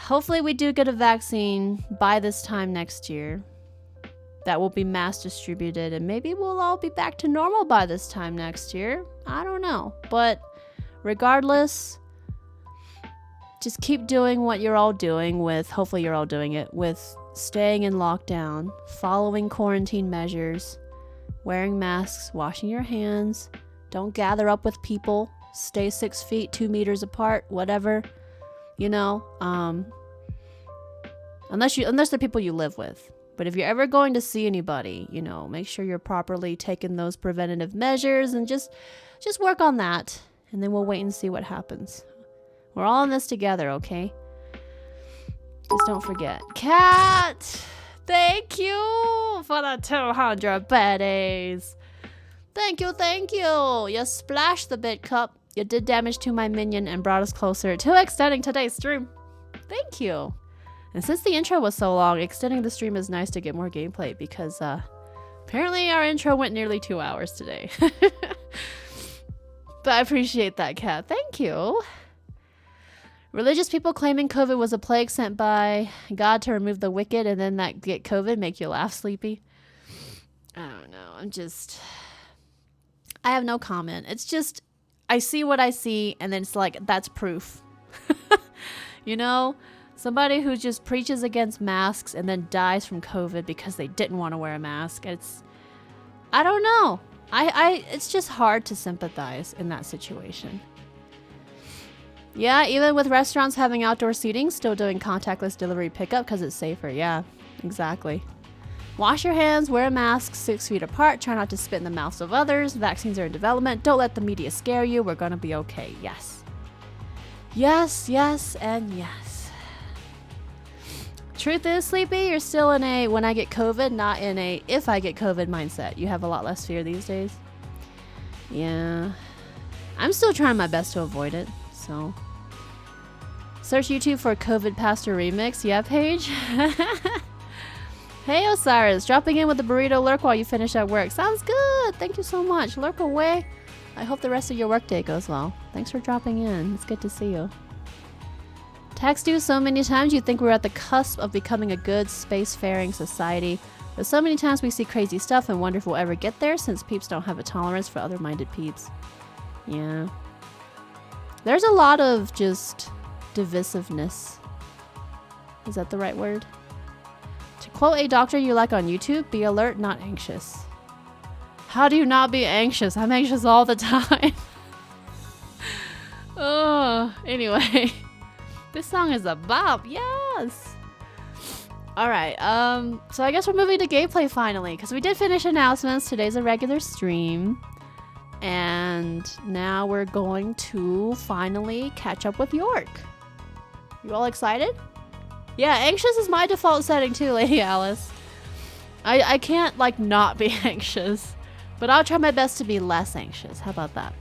hopefully we do get a vaccine by this time next year that will be mass distributed, and maybe we'll all be back to normal by this time next year. I don't know. But regardless, just keep doing what you're all doing with, hopefully you're all doing it, with staying in lockdown, following quarantine measures, wearing masks, washing your hands, don't gather up with people, stay 6 feet, 2 meters apart, whatever, you know, unless they're people you live with. But if you're ever going to see anybody, you know, make sure you're properly taking those preventative measures and just work on that. And then we'll wait and see what happens. We're all in this together, okay? Just don't forget. Cat! Thank you for the 200 baddies. Thank you. You splashed the bit cup. You did damage to my minion and brought us closer to extending today's stream. Thank you. And since the intro was so long, extending the stream is nice to get more gameplay because apparently our intro went nearly 2 hours today. But I appreciate that, Kat. Thank you. Religious people claiming COVID was a plague sent by God to remove the wicked and then that get COVID make you laugh, Sleepy. I don't know. I have no comment. It's just, I see what I see and then it's like, that's proof. You know? Somebody who just preaches against masks and then dies from COVID because they didn't want to wear a mask. I don't know. It's just hard to sympathize in that situation. Yeah, even with restaurants having outdoor seating, still doing contactless delivery pickup because it's safer. Yeah, exactly. Wash your hands, wear a mask 6 feet apart, try not to spit in the mouths of others. Vaccines are in development. Don't let the media scare you. We're going to be okay. Yes. Yes, yes, and yes. Truth is, Sleepy, you're still in a when I get COVID, not in a if I get COVID mindset. You have a lot less fear these days. Yeah. I'm still trying my best to avoid it, so. Search YouTube for COVID Pastor Remix. Yeah, Paige? Hey, Osiris. Dropping in with the burrito lurk while you finish at work. Sounds good. Thank you so much. Lurk away. I hope the rest of your workday goes well. Thanks for dropping in. It's good to see you. Text you so many times you think we're at the cusp of becoming a good spacefaring society. But so many times we see crazy stuff and wonder if we'll ever get there since peeps don't have a tolerance for other-minded peeps. Yeah. There's a lot of just divisiveness. Is that the right word? To quote a doctor you like on YouTube, be alert, not anxious. How do you not be anxious? I'm anxious all the time. Oh, anyway. This song is a bop. Yes. All right. So I guess we're moving to gameplay finally because we did finish announcements. Today's a regular stream. And now we're going to finally catch up with York. You all excited? Yeah, anxious is my default setting too, Lady Alice. I can't like not be anxious, but I'll try my best to be less anxious. How about that?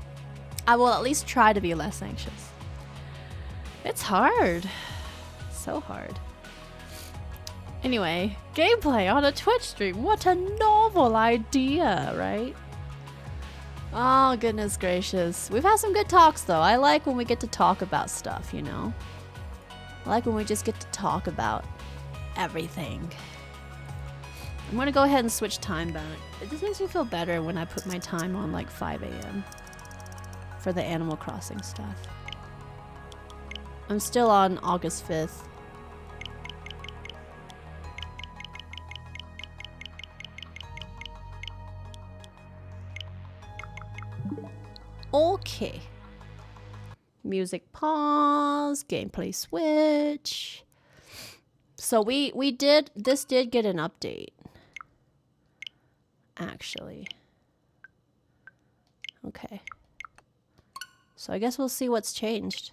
I will at least try to be less anxious. It's hard. So hard. Anyway, gameplay on a Twitch stream. What a novel idea, right? Oh, goodness gracious. We've had some good talks, though. I like when we get to talk about stuff, you know? I like when we just get to talk about everything. I'm going to go ahead and switch time back. It just makes me feel better when I put my time on like 5 a.m. for the Animal Crossing stuff. I'm still on August 5th. Okay. Music pause, gameplay switch. So this did get an update. Actually. Okay. So I guess we'll see what's changed.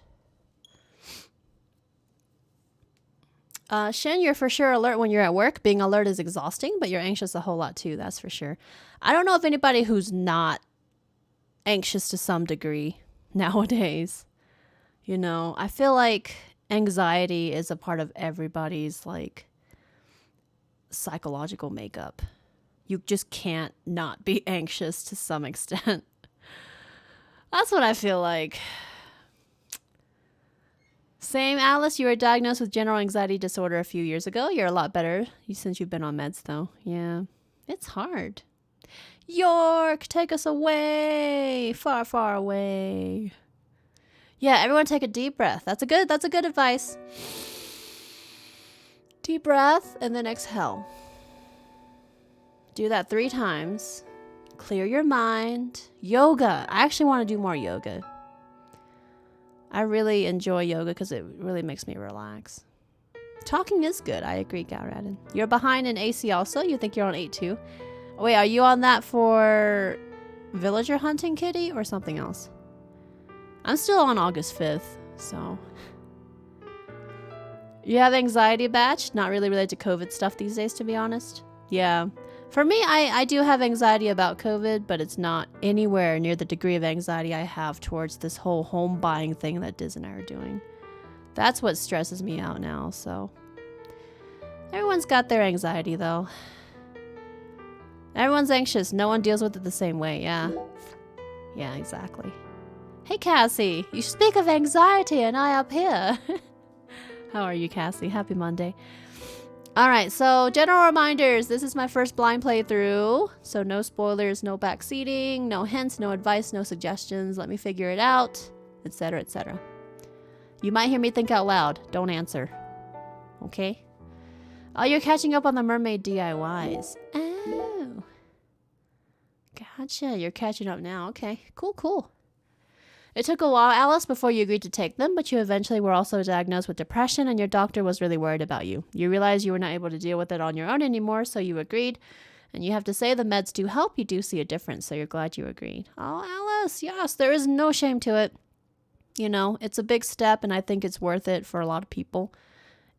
Shin, you're for sure alert when you're at work. Being alert is exhausting, but you're anxious a whole lot too, that's for sure. I don't know if anybody who's not anxious to some degree nowadays. You know, I feel like anxiety is a part of everybody's like psychological makeup. You just can't not be anxious to some extent. That's what I feel like. Same, Alice. You were diagnosed with general anxiety disorder a few years ago. You're a lot better since you've been on meds, though. Yeah, it's hard. York, take us away, far, far away. Yeah, everyone take a deep breath. That's a good advice. Deep breath and then exhale. Do that 3 times. Clear your mind. Yoga. I actually want to do more yoga. I really enjoy yoga because it really makes me relax. Talking is good. I agree, Galradin. You're behind in AC also? You think you're on 8-2? Wait, are you on that for villager hunting, Kitty, or something else? I'm still on August 5th, so. You have anxiety, Batch? Not really related to COVID stuff these days, to be honest. Yeah. For me, I do have anxiety about COVID, but it's not anywhere near the degree of anxiety I have towards this whole home buying thing that Diz and I are doing. That's what stresses me out now, so. Everyone's got their anxiety, though. Everyone's anxious. No one deals with it the same way. Yeah. Yeah, exactly. Hey, Cassie. You speak of anxiety and I up here. How are you, Cassie? Happy Monday. Alright, so general reminders. This is my first blind playthrough. So no spoilers, no backseating, no hints, no advice, no suggestions. Let me figure it out, etc., etc. You might hear me think out loud. Don't answer. Okay? Oh, you're catching up on the mermaid DIYs. Oh. Gotcha. You're catching up now. Okay. Cool, cool. It took a while, Alice, before you agreed to take them, but you eventually were also diagnosed with depression and your doctor was really worried about you. You realized you were not able to deal with it on your own anymore, so you agreed. And you have to say the meds do help. You do see a difference, so you're glad you agreed. Oh, Alice, yes, there is no shame to it. You know, it's a big step and I think it's worth it for a lot of people.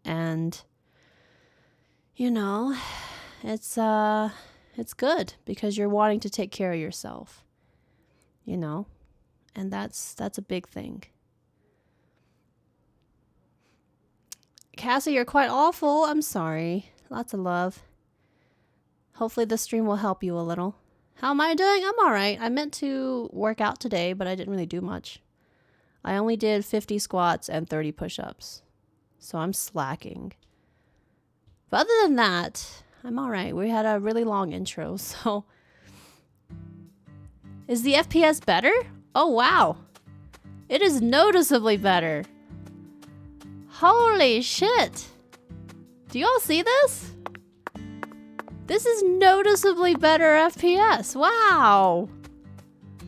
And, you know, it's good because you're wanting to take care of yourself, you know. And that's a big thing. Cassie, you're quite awful. I'm sorry. Lots of love. Hopefully this stream will help you a little. How am I doing? I'm all right. I meant to work out today, but I didn't really do much. I only did 50 squats and 30 push-ups. So I'm slacking. But other than that, I'm all right. We had a really long intro, so... Is the FPS better? Oh, wow. It is noticeably better. Holy shit. Do you all see this? This is noticeably better FPS. Wow.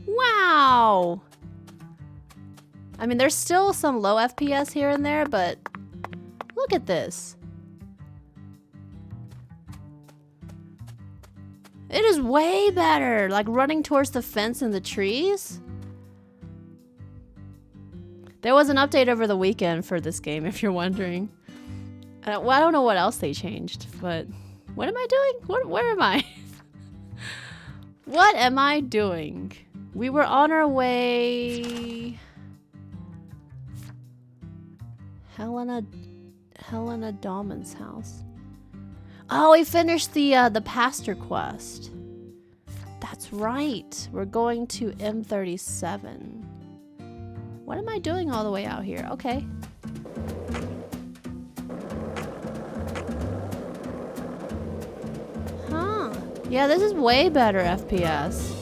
Wow. I mean, there's still some low FPS here and there, but look at this. It is way better. Like running towards the fence and the trees. There was an update over the weekend for this game, if you're wondering. Well, I don't know what else they changed, but what am I doing? Where am I? What am I doing? We were on our way... Helena Dahlman's house. Oh, we finished the pastor quest. That's right. We're going to M37. What am I doing all the way out here? Okay. Huh. Yeah, this is way better FPS.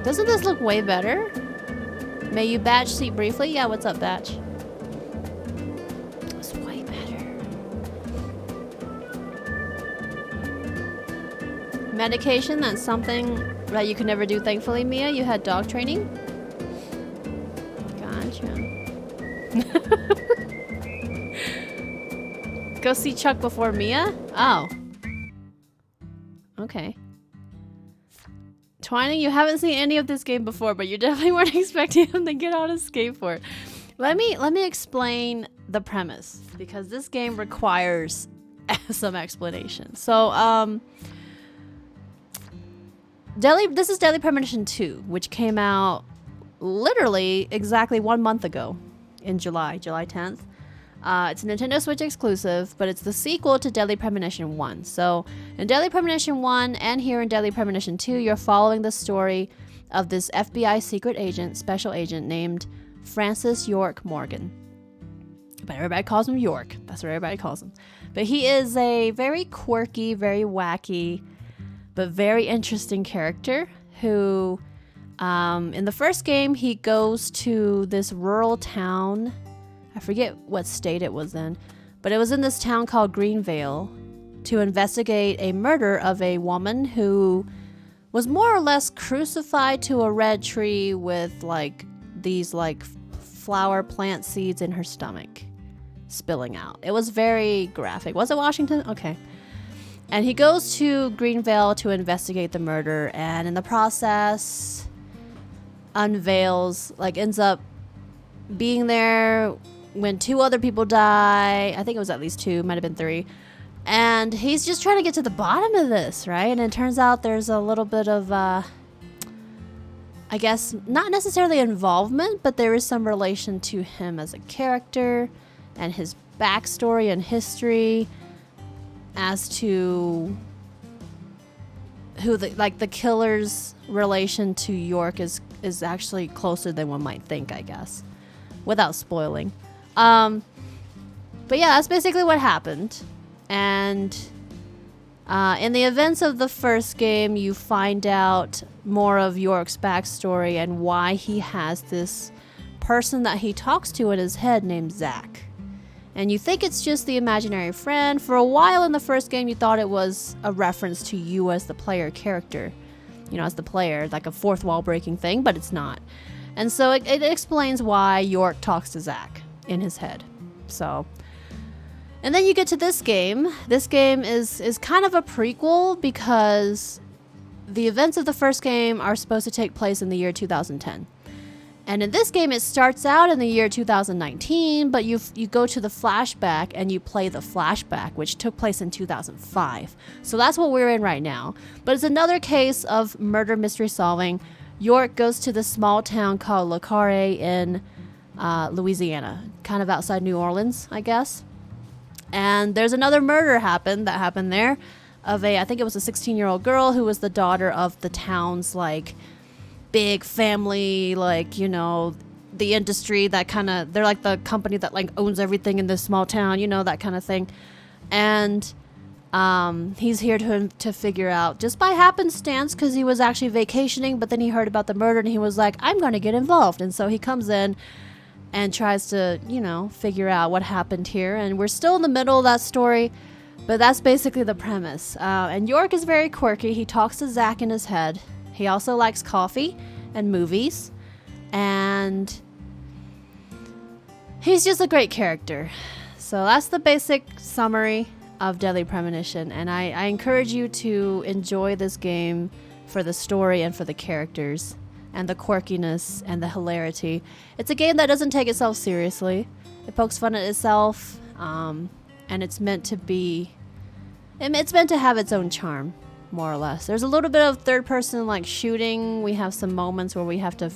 Doesn't this look way better? May you batch seat briefly? Yeah, what's up, batch? It's way better. Medication, that's something that you could never do, thankfully, Mia. You had dog training? Go see Chuck before Mia? Oh. Okay. Twining, you haven't seen any of this game before, but you definitely weren't expecting him to get on a skateboard. Let me explain the premise, because this game requires some explanation. So, this is Deadly Premonition 2, which came out literally exactly 1 month ago in July 10th. It's a Nintendo Switch exclusive, but it's the sequel to Deadly Premonition 1. So in Deadly Premonition 1 and here in Deadly Premonition 2, you're following the story of this FBI secret agent, special agent named Francis York Morgan. But everybody calls him York. That's what everybody calls him. But he is a very quirky, very wacky, but very interesting character who... in the first game, he goes to this rural town. I forget what state it was in, but it was in this town called Greenvale to investigate a murder of a woman who was more or less crucified to a red tree with these flower plant seeds in her stomach spilling out. It was very graphic. Was it Washington? Okay. And he goes to Greenvale to investigate the murder, and in the process ends up being there when 2 other people die. I think it was at least 2, might have been 3. And he's just trying to get to the bottom of this, right? And it turns out there's a little bit of, I guess, not necessarily involvement, but there is some relation to him as a character and his backstory and history as to who the killer's relation to York is actually closer than one might think, I guess, without spoiling. But yeah, that's basically what happened. And in the events of the first game, you find out more of York's backstory and why he has this person that he talks to in his head named Zach. And you think it's just the imaginary friend. For a while in the first game, you thought it was a reference to you as the player character. You know, as the player, like a fourth wall breaking thing, but it's not. And so it explains why York talks to Zach in his head. So, and then you get to this game. This game is kind of a prequel because the events of the first game are supposed to take place in the year 2010. And in this game, it starts out in the year 2019, but you go to the flashback and you play the flashback, which took place in 2005. So that's what we're in right now. But it's another case of murder mystery solving. York goes to this small town called Le Carré in Louisiana, kind of outside New Orleans, I guess. And there's another murder that happened there of I think it was a 16-year-old girl who was the daughter of the town's, like, big family, like, you know, the industry that kind of, they're like the company that like owns everything in this small town, you know, that kind of thing. And he's here to figure out, just by happenstance, because he was actually vacationing, but then he heard about the murder and he was like, I'm going to get involved. And so he comes in and tries to, you know, figure out what happened here. And we're still in the middle of that story, but that's basically the premise. And York is very quirky. He talks to Zach in his head. He also likes coffee and movies, and he's just a great character. So that's the basic summary of Deadly Premonition, and I encourage you to enjoy this game for the story and for the characters and the quirkiness and the hilarity. It's a game that doesn't take itself seriously. It pokes fun at itself, and it's meant to have its own charm, more or less. There's a little bit of third person like shooting. We have some moments where we have to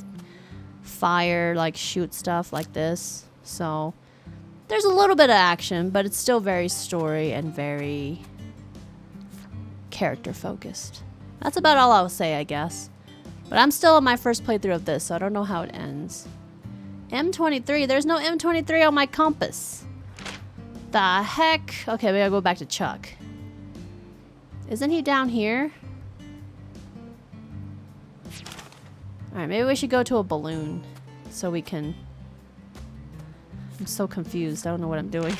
fire, like shoot stuff like this. So there's a little bit of action, but it's still very story and very character focused. That's about all I'll say, I guess. But I'm still on my first playthrough of this, so I don't know how it ends. M23, there's no M23 on my compass. The heck? Okay, we gotta go back to Chuck. Isn't he down here? Alright, maybe we should go to a balloon so we can... I'm so confused. I don't know what I'm doing.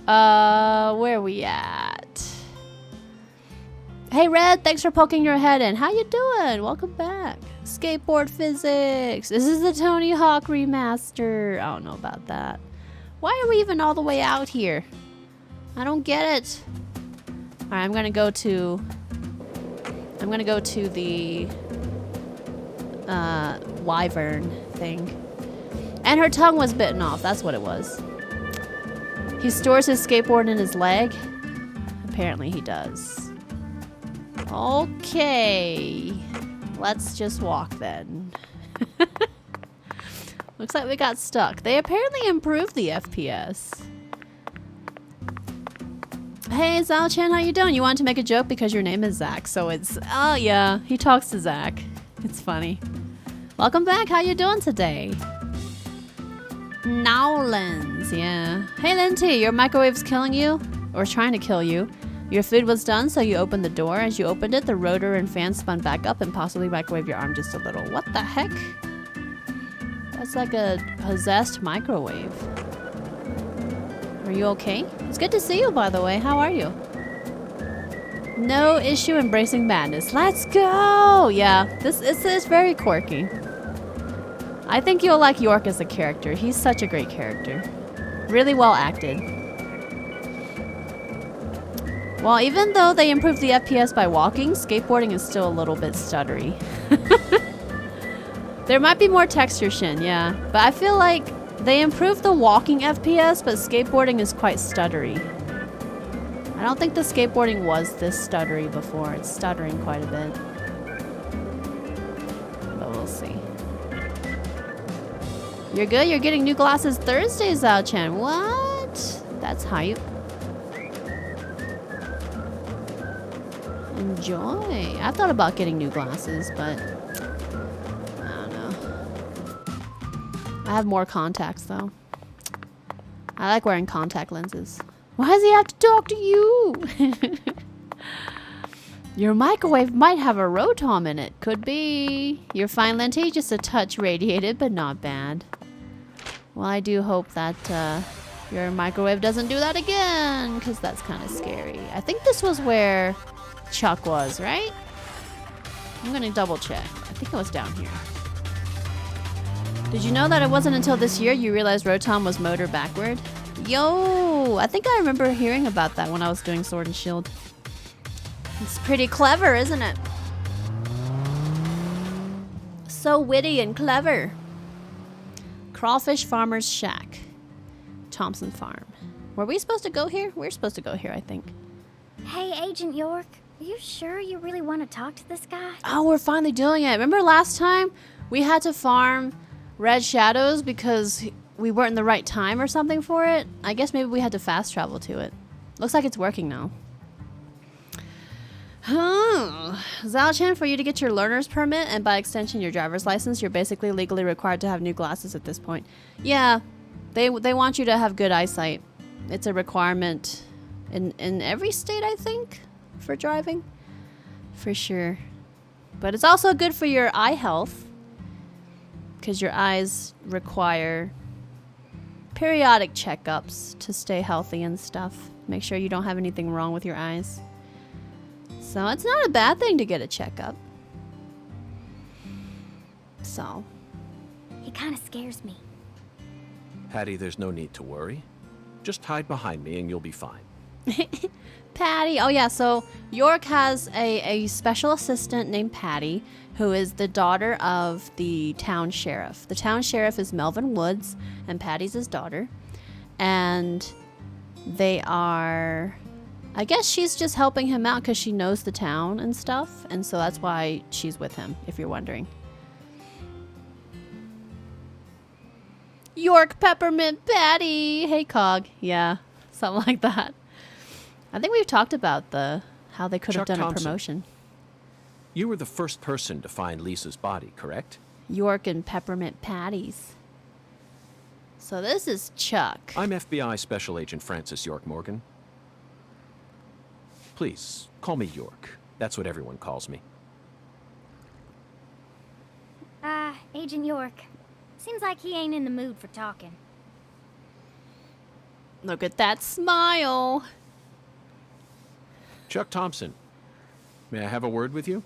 Where are we at? Hey, Red, thanks for poking your head in. How you doing? Welcome back. Skateboard physics. This is the Tony Hawk remaster. I don't know about that. Why are we even all the way out here? I don't get it. Alright, I'm gonna go to the wyvern thing. And her tongue was bitten off, that's what it was. He stores his skateboard in his leg? Apparently he does. Okay. Let's just walk then. Looks like we got stuck. They apparently improved the FPS. Hey, Zhao Chen, how you doing? You wanted to make a joke because your name is Zach, so it's... Oh, yeah. He talks to Zach. It's funny. Welcome back. How you doing today? Nowlands, yeah. Hey, Linty, your microwave's killing you? Or trying to kill you. Your food was done, so you opened the door. As you opened it, the rotor and fan spun back up and possibly microwaved your arm just a little. What the heck? That's like a possessed microwave. Are you okay? It's good to see you, by the way. How are you? No issue embracing madness. Let's go! Yeah, this is very quirky. I think you'll like York as a character. He's such a great character. Really well acted. Well, even though they improved the FPS by walking, skateboarding is still a little bit stuttery. There might be more texture, Shin, yeah. But I feel like they improved the walking FPS, but skateboarding is quite stuttery. I don't think the skateboarding was this stuttery before. It's stuttering quite a bit. But we'll see. You're good? You're getting new glasses Thursday, Zhao-Chen. What? That's hype. Enjoy. I thought about getting new glasses, but I don't know. I have more contacts, though. I like wearing contact lenses. Why does he have to talk to you? Your microwave might have a rotom in it. Could be. Your fine lente just a touch radiated, but not bad. Well, I do hope that your microwave doesn't do that again, because that's kind of scary. I think this was where Chuck was, right? I'm going to double check. I think it was down here. Did you know that it wasn't until this year you realized rotom was motor backward? Yo, I think I remember hearing about that when I was doing Sword and Shield. It's pretty clever, isn't it? So witty and clever. Crawfish Farmer's Shack. Thompson Farm. Were we supposed to go here? We're supposed to go here, I think. Hey, Agent York. Are you sure you really want to talk to this guy? Oh, we're finally doing it. Remember last time we had to farm Red Shadows because we weren't in the right time or something for it? I guess maybe we had to fast travel to it. Looks like it's working now. Zhao-Chen, for you to get your learner's permit and by extension your driver's license, you're basically legally required to have new glasses at this point. Yeah, they want you to have good eyesight. It's a requirement in every state, I think, for driving. For sure. But it's also good for your eye health because your eyes require periodic checkups to stay healthy and stuff. Make sure you don't have anything wrong with your eyes. So it's not a bad thing to get a checkup. So. He kind of scares me. Patty, there's no need to worry. Just hide behind me and you'll be fine. Patty. Oh, yeah. So York has a special assistant named Patty, who is the daughter of the town sheriff. The town sheriff is Melvin Woods, and Patty's his daughter. And they are... I guess she's just helping him out because she knows the town and stuff. And so that's why she's with him, if you're wondering. York Peppermint Patty. Hey, Cog. Yeah, something like that. I think we've talked about how they could have Chuck done Thompson. a promotion. You were the first person to find Lisa's body, correct? York and Peppermint Patties. So this is Chuck. I'm FBI Special Agent Francis York Morgan. Please, call me York. That's what everyone calls me. Agent York. Seems like he ain't in the mood for talking. Look at that smile. Chuck Thompson, may I have a word with you?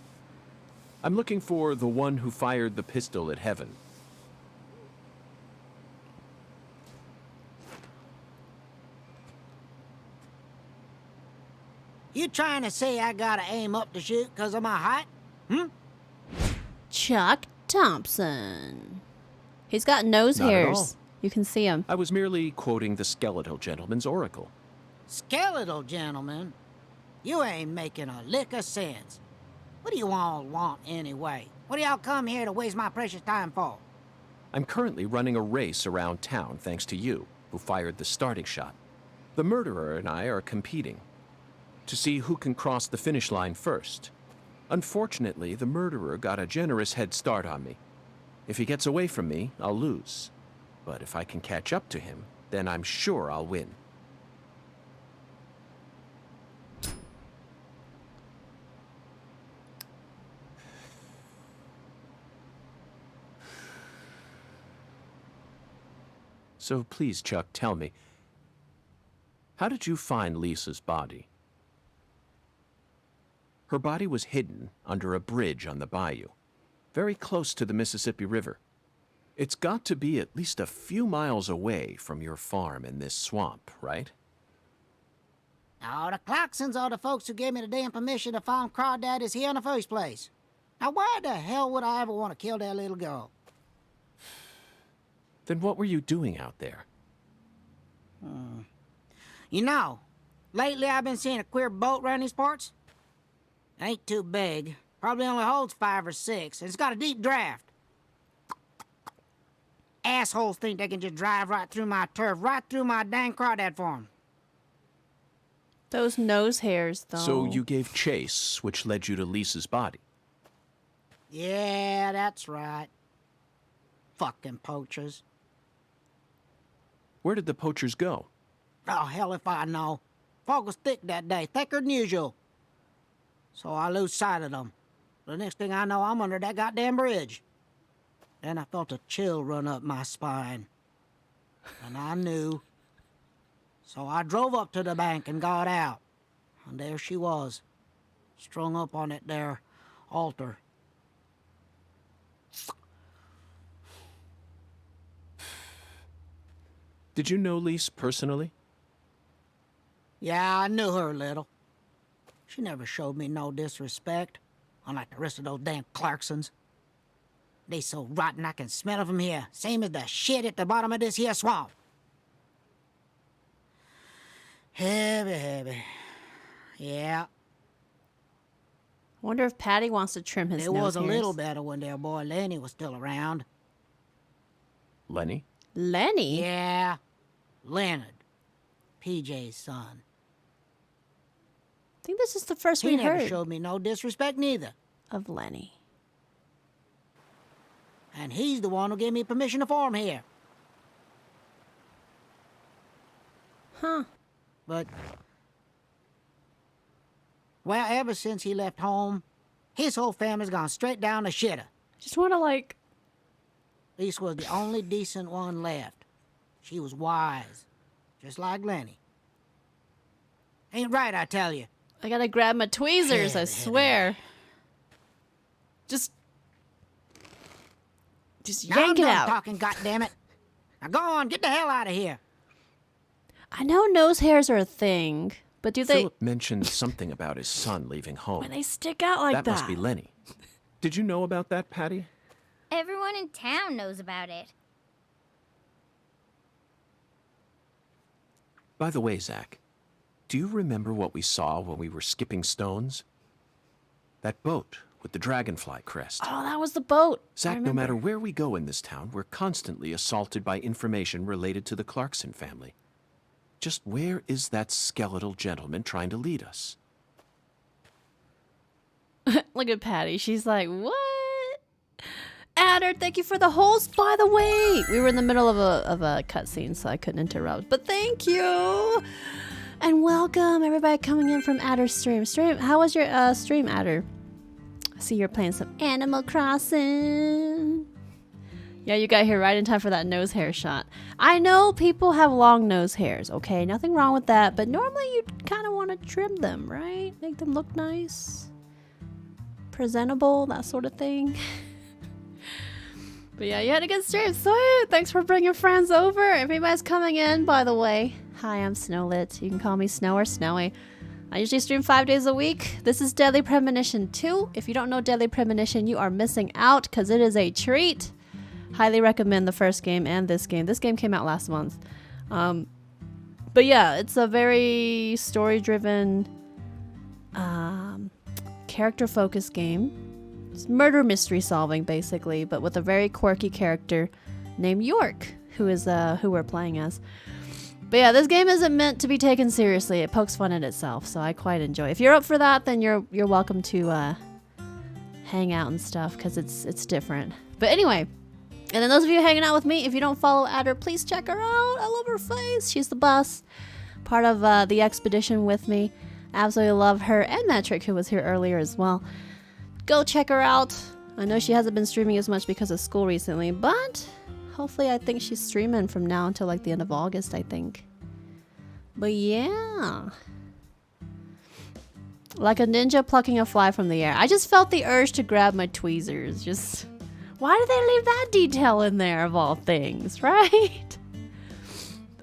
I'm looking for the one who fired the pistol at Heaven. You trying to say I gotta aim up to shoot 'cause of my height? Chuck Thompson. He's got nose Not at hairs. all. You can see him. I was merely quoting the skeletal gentleman's oracle. Skeletal gentleman? You ain't making a lick of sense. What do you all want anyway? What do y'all come here to waste my precious time for? I'm currently running a race around town thanks to you, who fired the starting shot. The murderer and I are competing to see who can cross the finish line first. Unfortunately, the murderer got a generous head start on me. If he gets away from me, I'll lose. But if I can catch up to him, then I'm sure I'll win. So please, Chuck, tell me, how did you find Lisa's body? Her body was hidden under a bridge on the bayou, very close to the Mississippi River. It's got to be at least a few miles away from your farm in this swamp, right? Oh, the Clarksons are the folks who gave me the damn permission to farm crawdaddies here in the first place. Now, why the hell would I ever want to kill that little girl? Then what were you doing out there? You know, lately I've been seeing a queer boat around these parts. Ain't too big. Probably only holds 5 or 6, and it's got a deep draft. assholes think they can just drive right through my turf, right through my dang crawdad farm. Those nose hairs, though. So you gave chase, which led you to Lisa's body. Yeah, that's right. Fucking poachers. Where did the poachers go? Oh, hell if I know. Fog was thick that day, thicker than usual. So I lose sight of them. The next thing I know, I'm under that goddamn bridge. Then I felt a chill run up my spine. And I knew. So I drove up to the bank and got out. And there she was, strung up on it there altar. Did you know Lise personally? Yeah, I knew her a little. She never showed me no disrespect, unlike the rest of those damn Clarksons. They so rotten I can smell it from here, same as the shit at the bottom of this here swamp. Heavy, heavy. Yeah, Wonder if Patty wants to trim his it nose was a hairs. little better when their boy Lenny was still around. Lenny? Lenny? Yeah, Leonard, PJ's son. I think this is the first He we never heard showed me no disrespect neither. of Lenny. And he's the one who gave me permission to farm here. Huh. But, well, ever since he left home, his whole family's gone straight down the shitter. Just want to, like... Lisa was the only decent one left. She was wise, just like Lenny. Ain't right, I tell you. I gotta grab my tweezers, I swear. Just Now I'm yank it done out. talking, goddammit. Now go on, get the hell out of here. I know nose hairs are a thing, but do they... Philip mentioned something about his son leaving home. When they stick out like that. That must be Lenny. Did you know about that, Patty? Everyone in town knows about it. By the way, Zach, do you remember what we saw when we were skipping stones? That boat with the dragonfly crest. Oh, that was the boat. I Zach, no remember. matter where we go in this town, we're constantly assaulted by information related to the Clarkson family. Just where is that skeletal gentleman trying to lead us? Look at Patty. She's like, what? Adder, thank you for the host, by the way. We were in the middle of a cutscene, so I couldn't interrupt. But thank you. And welcome, everybody coming in from Adder's stream. How was your stream, Adder? I see you're playing some Animal Crossing. Yeah, you got here right in time for that nose hair shot. I know people have long nose hairs, okay? Nothing wrong with that. But normally you kind of want to trim them, right? Make them look nice. Presentable, that sort of thing. But yeah, you had a good stream. Sweet. Thanks for bringing friends over. If anybody's coming in, by the way, hi, I'm Snowlit. You can call me Snow or Snowy. I usually stream 5 days a week. This is Deadly Premonition 2. If you don't know Deadly Premonition, you are missing out because it is a treat. Highly recommend the first game and this game. This game came out last month. But yeah, it's a very story-driven, character-focused game. It's murder mystery solving, basically, but with a very quirky character named York, who we're playing as. But yeah, this game isn't meant to be taken seriously. It pokes fun at itself, so I quite enjoy. If you're up for that, then you're welcome to hang out and stuff, because it's different. But anyway, and then those of you hanging out with me, if you don't follow Adder, please check her out. I love her face. She's the boss. Part of the expedition with me. Absolutely love her, and Metric, who was here earlier as well. Go check her out. I know she hasn't been streaming as much because of school recently, but hopefully I think she's streaming from now until like the end of August, I think. But yeah. Like a ninja plucking a fly from the air. I just felt the urge to grab my tweezers. Just, why did they leave that detail in there of all things, right?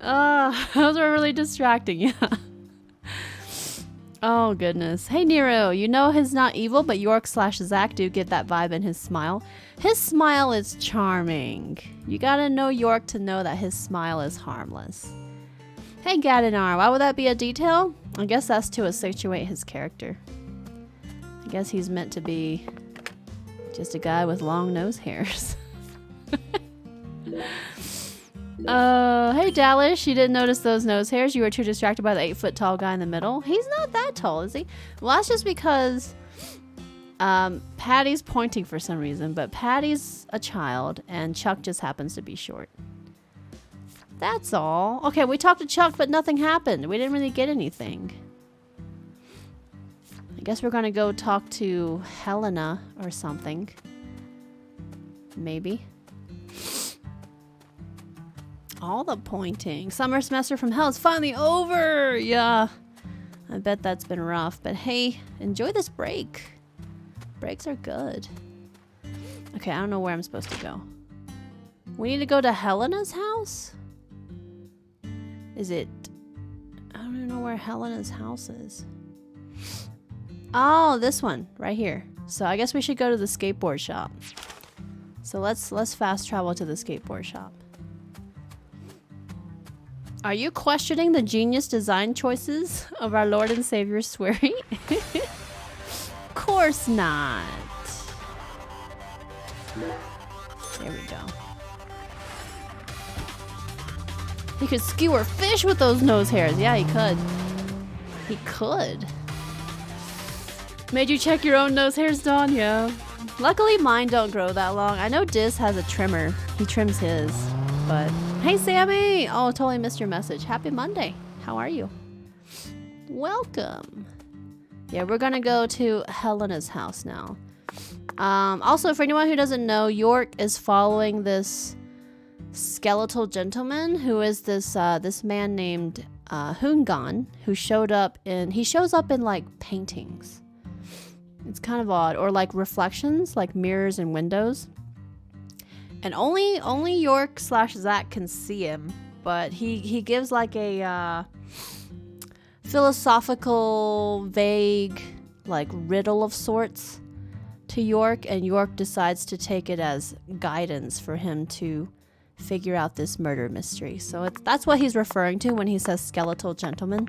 Those were really distracting, yeah. Oh, goodness. Hey, Nero, you know he's not evil, but York/Zach do get that vibe in his smile. His smile is charming. You gotta know York to know that his smile is harmless. Hey, Gadinar, why would that be a detail? I guess that's to accentuate his character. I guess he's meant to be just a guy with long nose hairs. Hey Dallas, you didn't notice those nose hairs? You were too distracted by the 8-foot tall guy in the middle. He's not that tall, is he? Well, that's just because Patty's pointing for some reason, but Patty's a child and Chuck just happens to be short. That's all. Okay, we talked to Chuck, but nothing happened. We didn't really get anything. I guess we're gonna go talk to Helena or something. Maybe. All the pointing. Summer semester from hell is finally over! Yeah. I bet that's been rough, but hey, enjoy this break. Breaks are good. Okay, I don't know where I'm supposed to go. We need to go to Helena's house? Is it... I don't even know where Helena's house is. Oh, this one, right here. So I guess we should go to the skateboard shop. So let's fast travel to the skateboard shop. Are you questioning the genius design choices of our Lord and Savior Swery? Of course not. There we go. He could skewer fish with those nose hairs. Yeah, he could. He could. Made you check your own nose hairs, Dawn? Yeah. Luckily, mine don't grow that long. I know Diz has a trimmer. He trims his. But, hey, Sammy! Oh, totally missed your message. Happy Monday. How are you? Welcome. Yeah, we're gonna go to Helena's house now. Also, for anyone who doesn't know, York is following this skeletal gentleman who is this man named Hungan, who shows up in like paintings. It's kind of odd, or like reflections, like mirrors and windows. And only York / Zach can see him, but he gives like a philosophical, vague, like riddle of sorts to York, and York decides to take it as guidance for him to figure out this murder mystery. So that's what he's referring to when he says skeletal gentleman.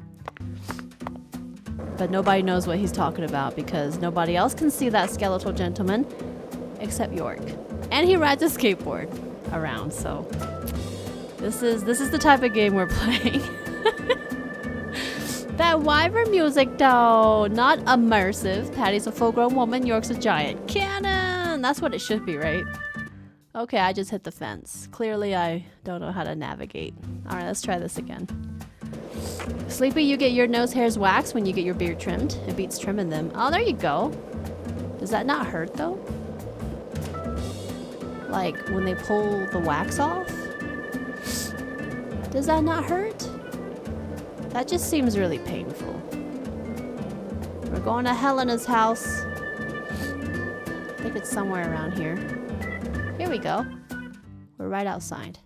But nobody knows what he's talking about because nobody else can see that skeletal gentleman except York. And he rides a skateboard around, so this is the type of game we're playing. That wyvern music though, not immersive. Patty's a full-grown woman, York's a giant. Cannon! That's what it should be, right? Okay, I just hit the fence. Clearly I don't know how to navigate. Alright, let's try this again. Sleepy, you get your nose hairs waxed when you get your beard trimmed. It beats trimming them. Oh, there you go. Does that not hurt though? Like when they pull the wax off? Does that not hurt? That just seems really painful. We're going to Helena's house. I think it's somewhere around here. Here we go. We're right outside.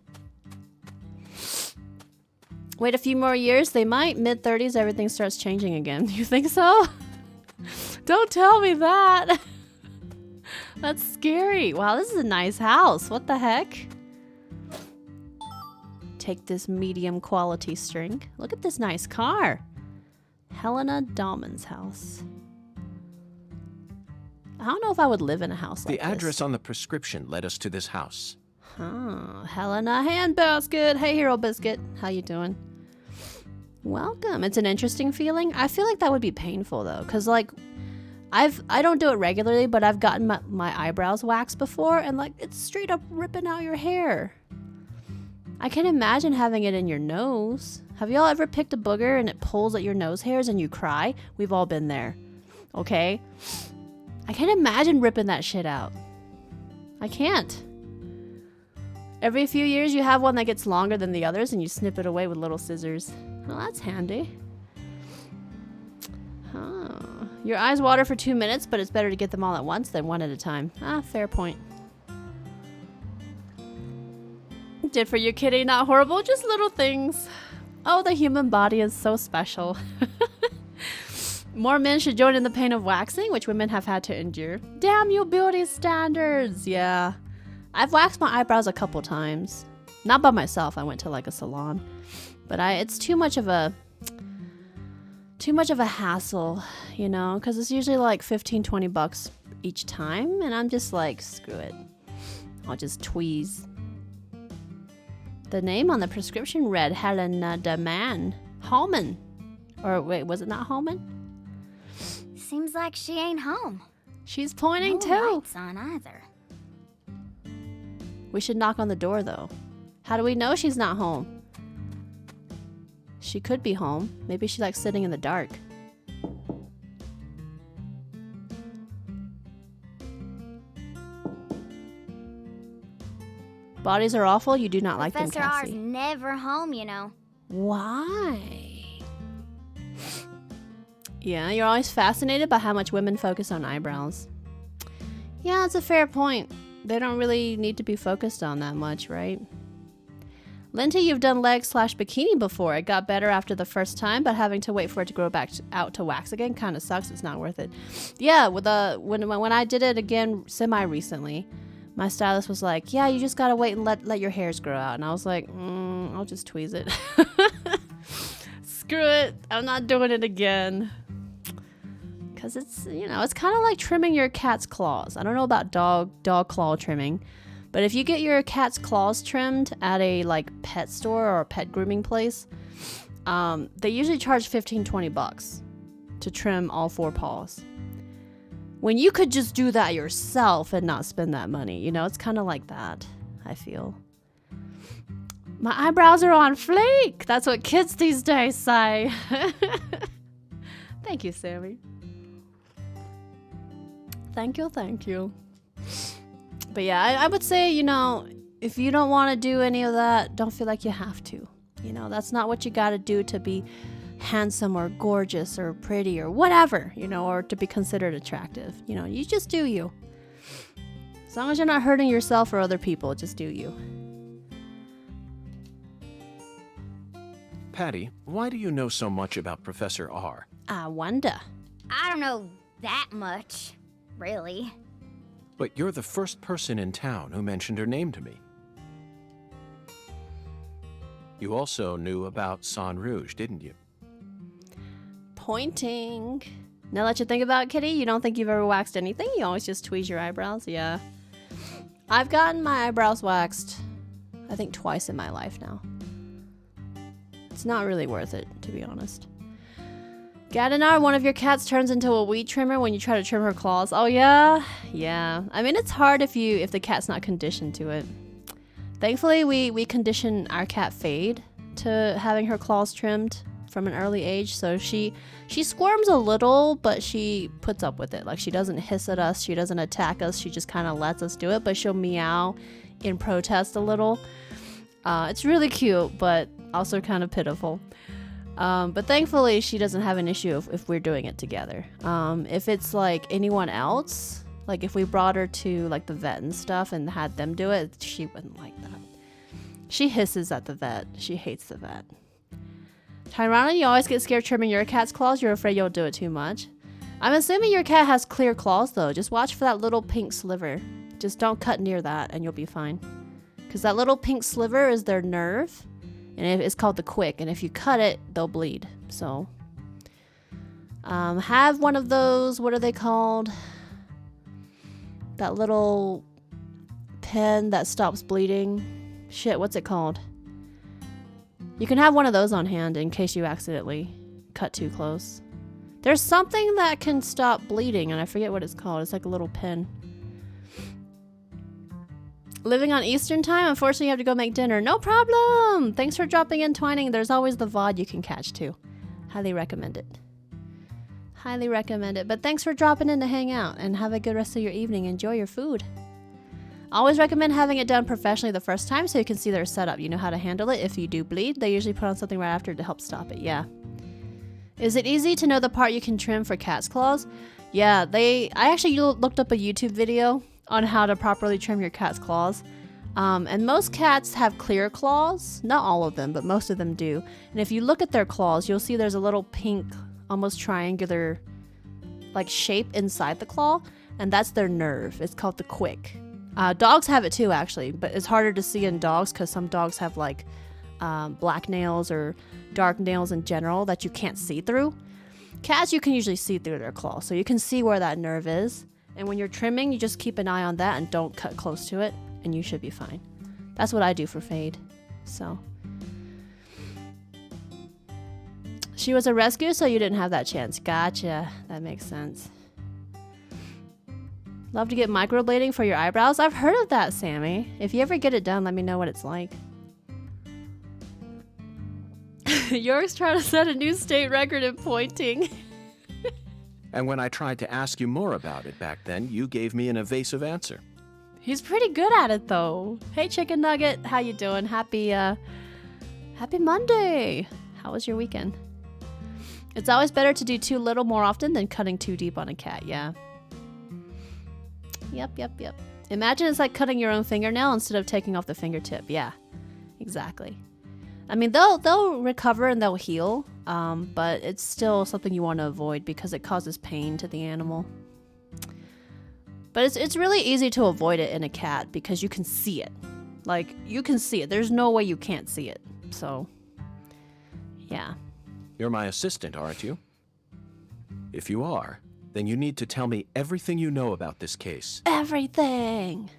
Wait a few more years, they might. Mid-30s, everything starts changing again. You think so? Don't tell me that. That's scary. Wow, this is a nice house. What the heck? Take this medium quality string. Look at this nice car. Helena Dahlman's house. I don't know if I would live in a house like this. The address on the prescription led us to this house. Huh. Helena Handbasket. Hey, Hero Biscuit. How you doing? Welcome. It's an interesting feeling. I feel like that would be painful though, because like I don't do it regularly, but I've gotten my eyebrows waxed before, and like it's straight up ripping out your hair. I can imagine having it in your nose. Have y'all ever picked a booger and it pulls at your nose hairs and you cry? We've all been there. Okay? I can't imagine ripping that shit out. I can't. Every few years you have one that gets longer than the others and you snip it away with little scissors. Well, that's handy. Huh. Your eyes water for 2 minutes, but it's better to get them all at once than one at a time. Ah, fair point. Did for your kitty, not horrible, just little things. Oh, the human body is so special. More men should join in the pain of waxing, which women have had to endure. Damn you beauty standards. Yeah. I've waxed my eyebrows a couple times. Not by myself. I went to like a salon. But it's too much of a hassle, you know, because it's usually like $15-20 each time, and I'm just like, screw it. I'll just tweeze. The name on the prescription read Helena de Man. Hallman. Or wait, was it not Hallman? Seems like she ain't home. She's pointing No too. lights on either. We should knock on the door though. How do we know she's not home? She could be home. Maybe she's like sitting in the dark. Bodies are awful. You do not like them, Professor R's Cassie. never home, you know. Why? Yeah, you're always fascinated by how much women focus on eyebrows. Yeah, that's a fair point. They don't really need to be focused on that much, right? Linty, you've done legs/bikini before. It got better after the first time, but having to wait for it to grow back out to wax again kind of sucks. It's not worth it. Yeah, with when I did it again semi-recently, my stylist was like, yeah, you just gotta wait and let your hairs grow out. And I was like, I'll just tweeze it. Screw it. I'm not doing it again. Because it's, it's kind of like trimming your cat's claws. I don't know about dog claw trimming. But if you get your cat's claws trimmed at a pet store or a pet grooming place, they usually charge $15-20 to trim all 4 paws. When you could just do that yourself and not spend that money, it's kind of like that, I feel. My eyebrows are on fleek. That's what kids these days say. Thank you, Sammy. Thank you. But yeah, I would say, if you don't want to do any of that, don't feel like you have to. That's not what you got to do to be handsome or gorgeous or pretty or whatever, or to be considered attractive. You just do you. As long as you're not hurting yourself or other people, just do you. Patty, why do you know so much about Professor R? I wonder. I don't know that much, really. But you're the first person in town who mentioned her name to me. You also knew about San Rouge, didn't you? Pointing. Now that you think about it, Kitty, you don't think you've ever waxed anything? You always just tweeze your eyebrows? Yeah. I've gotten my eyebrows waxed, I think, twice in my life now. It's not really worth it, to be honest. Gadinar, one of your cats turns into a weed trimmer when you try to trim her claws. Oh, yeah? Yeah. I mean, it's hard if the cat's not conditioned to it. Thankfully, we condition our cat Fade to having her claws trimmed from an early age, so she squirms a little, but she puts up with it. Like, she doesn't hiss at us, she doesn't attack us, she just kind of lets us do it, but she'll meow in protest a little. It's really cute, but also kind of pitiful. But thankfully, she doesn't have an issue if we're doing it together. If it's like anyone else, like if we brought her to like the vet and stuff and had them do it, she wouldn't like that. She hisses at the vet. She hates the vet. Tyrana, you always get scared trimming your cat's claws. You're afraid you'll do it too much. I'm assuming your cat has clear claws though. Just watch for that little pink sliver. Just don't cut near that and you'll be fine. Because that little pink sliver is their nerve. And it's called the quick. And if you cut it, they'll bleed. So have one of those, what are they called? That little pen that stops bleeding. Shit, what's it called? You can have one of those on hand in case you accidentally cut too close. There's something that can stop bleeding, and I forget what it's called. It's like a little pin. Living on Eastern time, unfortunately you have to go make dinner. No problem! Thanks for dropping in, Twining. There's always the VOD you can catch too. Highly recommend it. Highly recommend it. But thanks for dropping in to hang out, and have a good rest of your evening. Enjoy your food. Always recommend having it done professionally the first time so you can see their setup. You know how to handle it. If you do bleed, they usually put on something right after to help stop it. Yeah. Is it easy to know the part you can trim for cat's claws? Yeah, I actually looked up a YouTube video on how to properly trim your cat's claws. And most cats have clear claws. Not all of them, but most of them do. And if you look at their claws, you'll see there's a little pink, almost triangular like shape inside the claw. And that's their nerve. It's called the quick. Dogs have it too, actually, but it's harder to see in dogs because some dogs have like black nails or dark nails in general that you can't see through. Cats, you can usually see through their claws, so you can see where that nerve is. And when you're trimming, you just keep an eye on that and don't cut close to it, and you should be fine. That's what I do for Fade. So she was a rescue, so you didn't have that chance. Gotcha. That makes sense. Love to get microblading for your eyebrows. I've heard of that, Sammy. If you ever get it done, let me know what it's like. York's trying to set a new state record in pointing. And when I tried to ask you more about it back then, you gave me an evasive answer. He's pretty good at it, though. Hey, Chicken Nugget. How you doing? Happy Monday. How was your weekend? It's always better to do too little more often than cutting too deep on a cat, yeah. Yep. Imagine it's like cutting your own fingernail instead of taking off the fingertip. Yeah, exactly. I mean, they'll recover and they'll heal, but it's still something you want to avoid because it causes pain to the animal. But it's really easy to avoid it in a cat because you can see it. Like, you can see it. There's no way you can't see it. So, yeah. You're my assistant, aren't you? If you are, then you need to tell me everything you know about this case. Everything.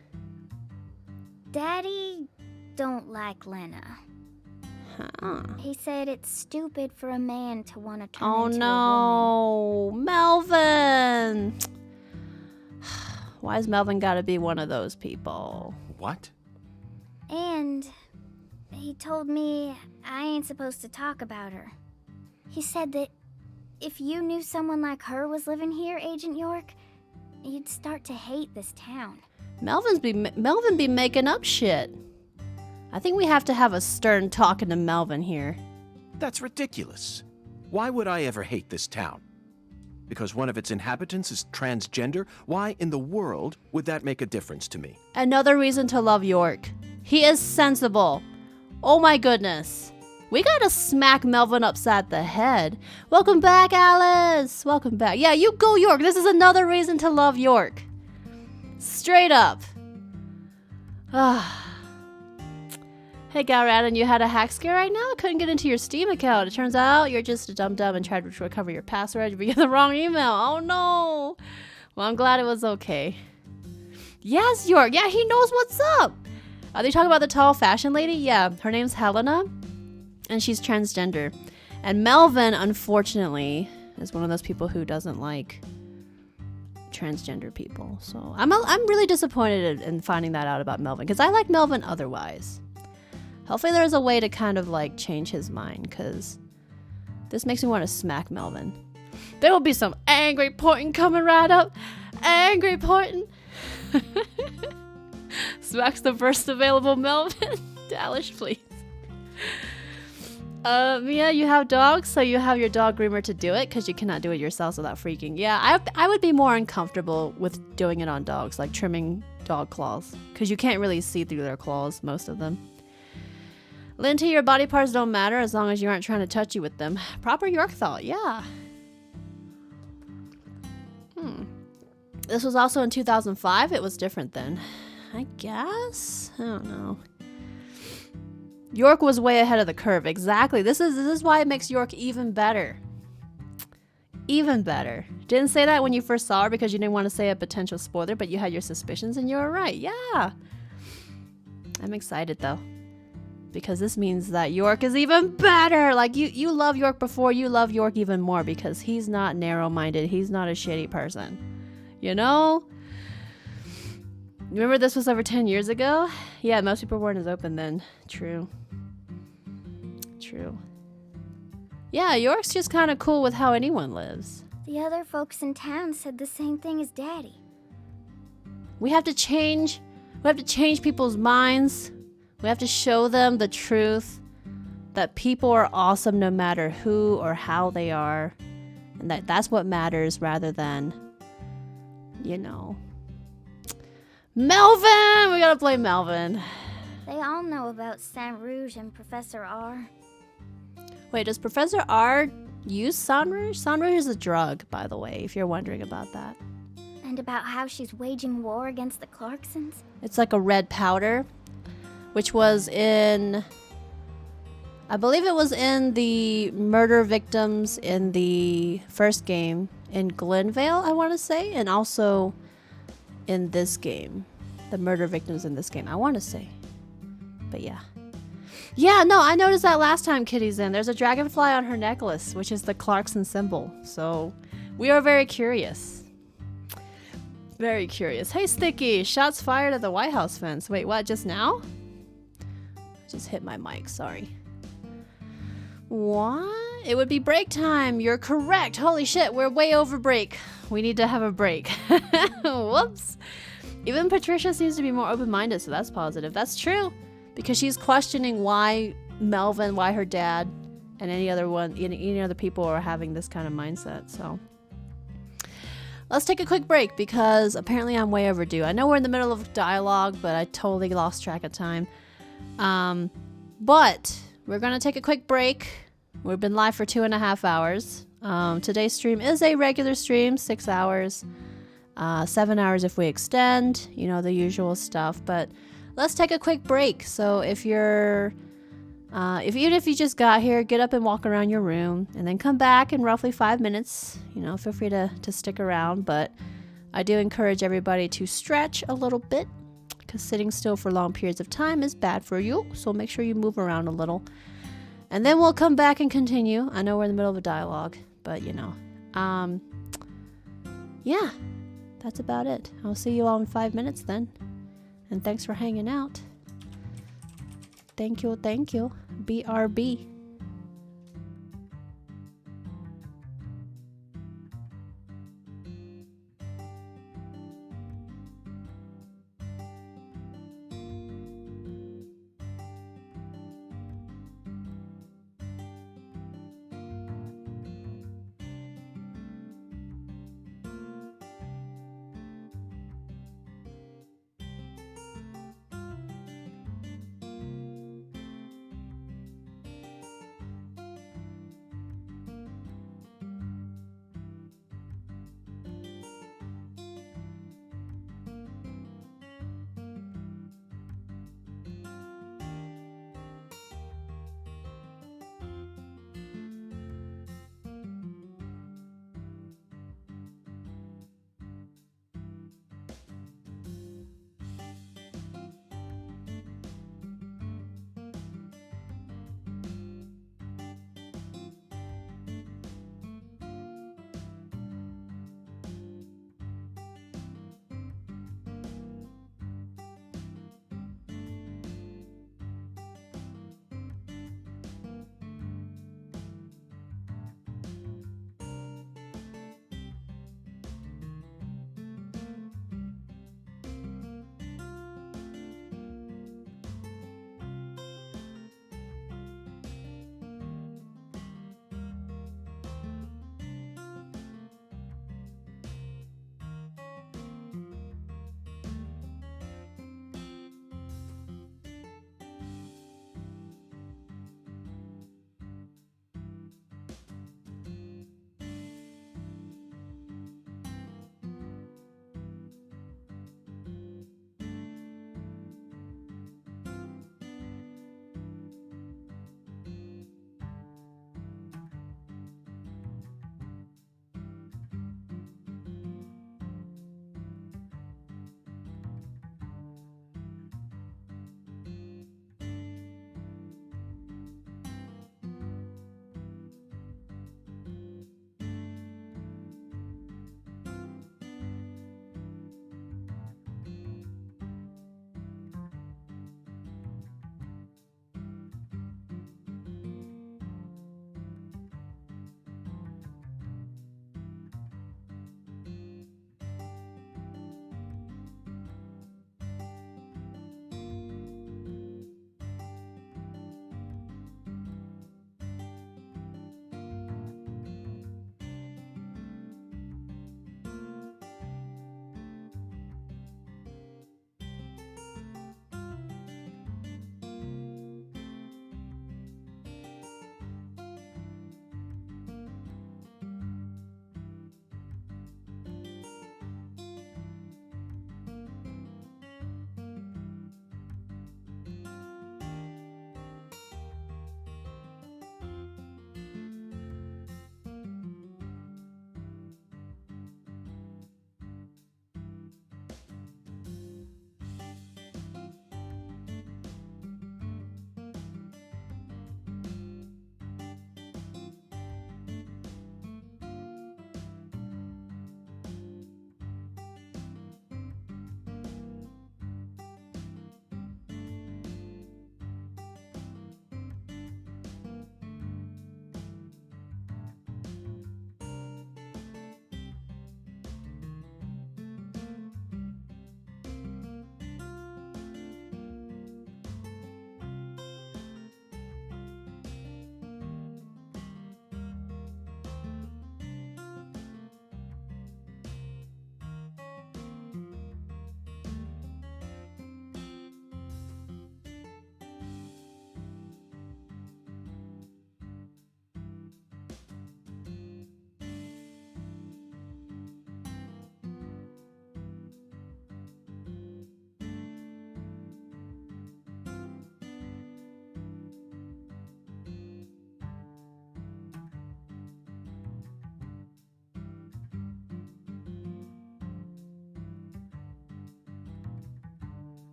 Daddy don't like Lena. Huh. He said it's stupid for a man to want to turn Oh into a no, Melvin. Why has Melvin got to be one of those people? What? woman. And he told me I ain't supposed to talk about her. He said that if you knew someone like her was living here, Agent York, you'd start to hate this town. Melvin be making up shit. I think we have to have a stern talking to Melvin here. That's ridiculous. Why would I ever hate this town? Because one of its inhabitants is transgender? Why in the world would that make a difference to me? Another reason to love York. He is sensible. Oh my goodness. We gotta smack Melvin upside the head. Welcome back, Alice. Welcome back. Yeah, you go, York. This is another reason to love York. Straight up. Hey, Galradin, you had a hack scare right now? Couldn't get into your Steam account. It turns out you're just a dum-dum and tried to recover your password, but you had the wrong email. Oh, no. Well, I'm glad it was okay. Yes, York. Yeah, he knows what's up. Are they talking about the tall fashion lady? Yeah, her name's Helena, and she's transgender. And Melvin, unfortunately, is one of those people who doesn't like transgender people. So I'm really disappointed in finding that out about Melvin, because I like Melvin otherwise. Hopefully there's a way to kind of like change his mind, because this makes me want to smack Melvin. There will be some angry pointing coming right up. Angry pointing. Smacks the first available Melvin. Dallas, please. Mia, you have dogs, so you have your dog groomer to do it, because you cannot do it yourself without freaking. Yeah, I would be more uncomfortable with doing it on dogs, like trimming dog claws, because you can't really see through their claws, most of them. Linty, your body parts don't matter as long as you aren't trying to touch you with them. Proper York thought, yeah. This was also in 2005. It was different then. I guess? I don't know. York was way ahead of the curve. Exactly. This is why it makes York even better. Even better. Didn't say that when you first saw her because you didn't want to say a potential spoiler, but you had your suspicions and you were right. Yeah. I'm excited though, because this means that York is even better. Like you love York before, you love York even more because he's not narrow-minded. He's not a shitty person. You know? Remember this was over 10 years ago? Yeah, most people weren't as open then. True. True. Yeah, York's just kind of cool with how anyone lives. The other folks in town said the same thing as Daddy. We have to change people's minds. We have to show them the truth that people are awesome no matter who or how they are. And that's what matters rather than, you know. Melvin! We gotta play Melvin. They all know about Saint Rouge and Professor R. Wait, does Professor R use Saint Rouge? Saint Rouge is a drug, by the way, if you're wondering about that. And about how she's waging war against the Clarksons? It's like a red powder, which was in, I believe it was in the murder victims in the first game in Glenvale, I want to say, and also in this game, the murder victims in this game, I want to say. But yeah. Yeah, no, I noticed that last time Kitty's in. There's a dragonfly on her necklace, which is the Clarkson symbol. So we are very curious. Very curious. Hey, Sticky, shots fired at the White House fence. Wait, what? Just now? Just hit my mic, sorry. What? It would be break time. You're correct. Holy shit, we're way over break. We need to have a break. Whoops. Even Patricia seems to be more open-minded, so that's positive. That's true. Because she's questioning why Melvin, why her dad, and any other people are having this kind of mindset. So let's take a quick break because apparently I'm way overdue. I know we're in the middle of dialogue, but I totally lost track of time. But we're gonna take a quick break. We've been live for 2.5 hours. Today's stream is a regular stream, 6 hours, 7 hours if we extend, you know, the usual stuff. But let's take a quick break. So if you're, even if you just got here, get up and walk around your room and then come back in roughly 5 minutes. You know, feel free to stick around, but I do encourage everybody to stretch a little bit because sitting still for long periods of time is bad for you. So make sure you move around a little and then we'll come back and continue. I know we're in the middle of a dialogue, but you know, yeah, that's about it. I'll see you all in 5 minutes then. And thanks for hanging out. Thank you, thank you. BRB.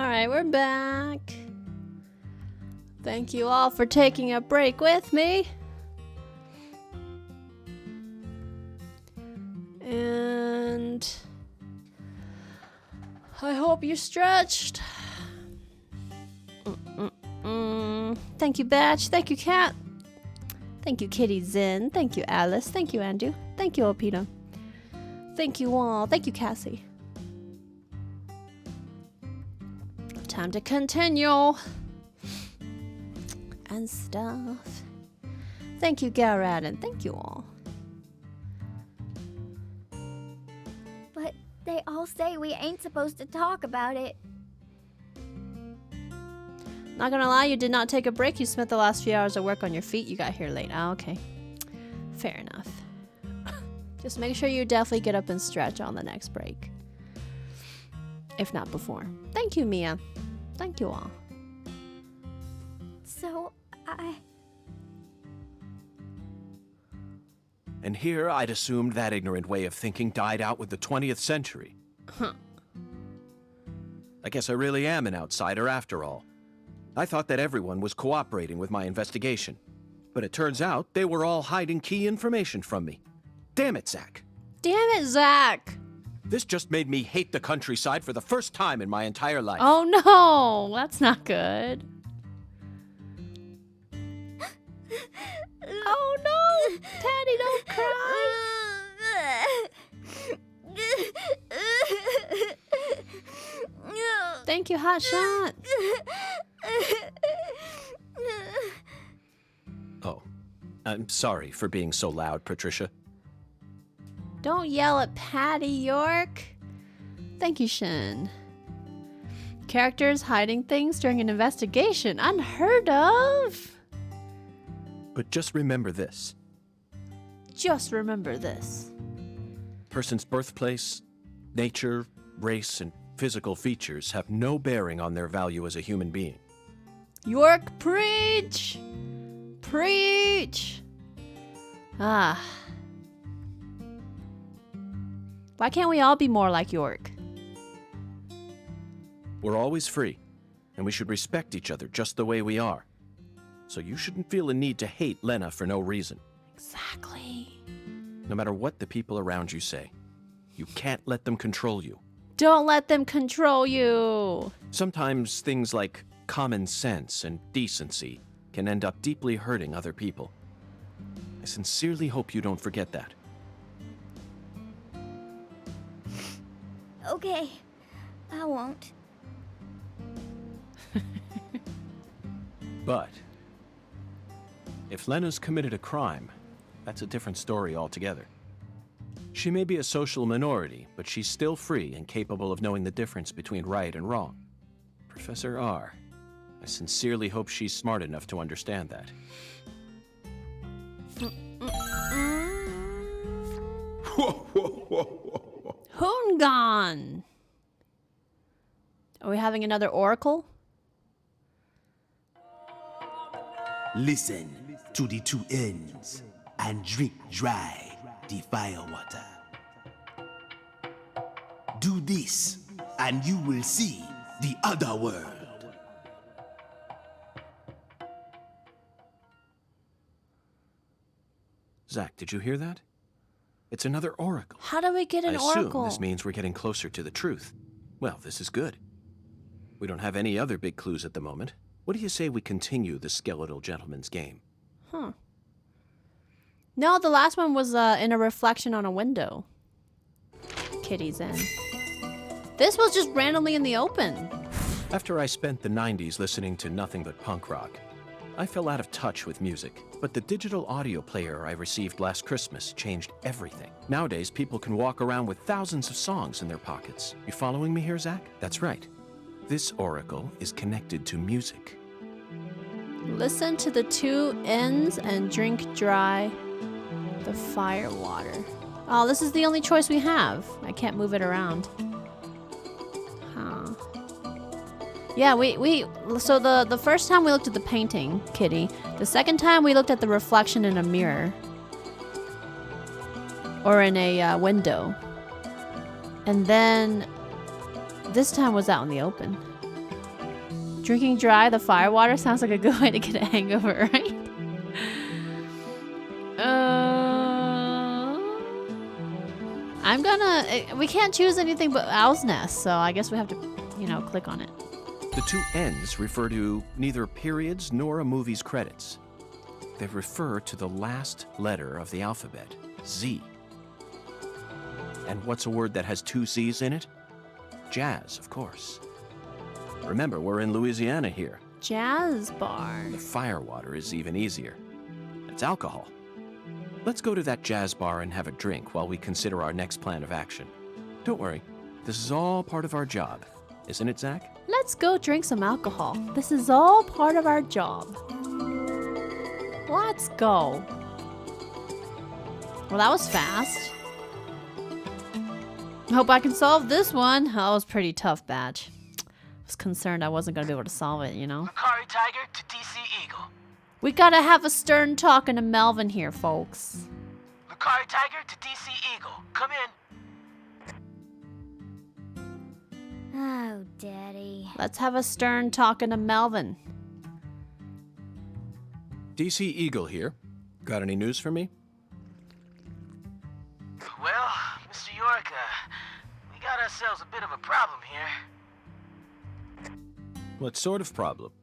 Alright, we're back. Thank you all for taking a break with me. And I hope you stretched. Thank you, Batch. Thank you, Cat. Thank you, Kitty Zen. Thank you, Alice. Thank you, Andrew. Thank you, Opita. Thank you all. Thank you, Cassie. Time to continue. And stuff. Thank you, Garrett, and thank you all. But they all say we ain't supposed to talk about it. Not gonna lie, you did not take a break. You spent the last few hours of work on your feet. You got here late. Ah, okay. Fair enough. Just make sure you definitely get up and stretch on the next break. If not before. Thank you, Mia. Thank you all. So, And here I'd assumed that ignorant way of thinking died out with the 20th century. I guess I really am an outsider after all. I thought that everyone was cooperating with my investigation. But it turns out they were all hiding key information from me. Damn it, Zach. Damn it, Zach. This just made me hate the countryside for the first time in my entire life. Oh no, that's not good. Oh no, Patty, don't cry. Thank you, Hot Shot. Oh, I'm sorry for being so loud, Patricia. Don't yell at Patty, York. Thank you, Shin. Characters hiding things during an investigation. Unheard of. But just remember this. Just remember this. Person's birthplace, nature, race, and physical features have no bearing on their value as a human being. York, preach! Preach! Ah. Why can't we all be more like York? We're always free, and we should respect each other just the way we are. So you shouldn't feel a need to hate Lena for no reason. Exactly. No matter what the people around you say, you can't let them control you. Don't let them control you. Sometimes things like common sense and decency can end up deeply hurting other people. I sincerely hope you don't forget that. Okay, I won't. But if Lena's committed a crime, that's a different story altogether. She may be a social minority, but she's still free and capable of knowing the difference between right and wrong. Professor R, I sincerely hope she's smart enough to understand that. Hoongan! Are we having another oracle? Listen to the two ends and drink dry the fire water. Do this and you will see the other world. Zach, did you hear that? It's another oracle. How do we get an I assume oracle? this means we're getting closer to the truth. Well, this is good. We don't have any other big clues at the moment. What do you say we continue the skeletal gentleman's game? No, the last one was in a reflection on a window. Kitty's in. This was just randomly in the open. After I spent the 90s listening to nothing but punk rock, I fell out of touch with music. But the digital audio player I received last Christmas changed everything. Nowadays, people can walk around with thousands of songs in their pockets. You following me here, Zach? That's right. This oracle is connected to music. Listen to the two ends and drink dry the fire water. Oh, this is the only choice we have. I can't move it around. Huh. Yeah, so the first time we looked at the painting, Kitty. The second time we looked at the reflection in a mirror. Or in a window. And then this time was out in the open. Drinking dry the firewater sounds like a good way to get a hangover, right? We can't choose anything but Owl's Nest, so I guess we have to, click on it. The two N's refer to neither periods nor a movie's credits. They refer to the last letter of the alphabet, Z. And what's a word that has two Z's in it? Jazz, of course. Remember, we're in Louisiana here. Jazz bar. The firewater is even easier. It's alcohol. Let's go to that jazz bar and have a drink while we consider our next plan of action. Don't worry, this is all part of our job. Isn't it, Zach? Let's go drink some alcohol. This is all part of our job. Let's go. Well, that was fast. Hope I can solve this one. Oh, it was a pretty tough batch. I was concerned I wasn't going to be able to solve it, Macari Tiger to DC Eagle. We gotta have a stern talking to Melvin here, folks. Macari Tiger to DC Eagle. Come in. Oh, Daddy. Let's have a stern talking to Melvin. DC Eagle here. Got any news for me? Well, Mr. York, we got ourselves a bit of a problem here. What sort of problem?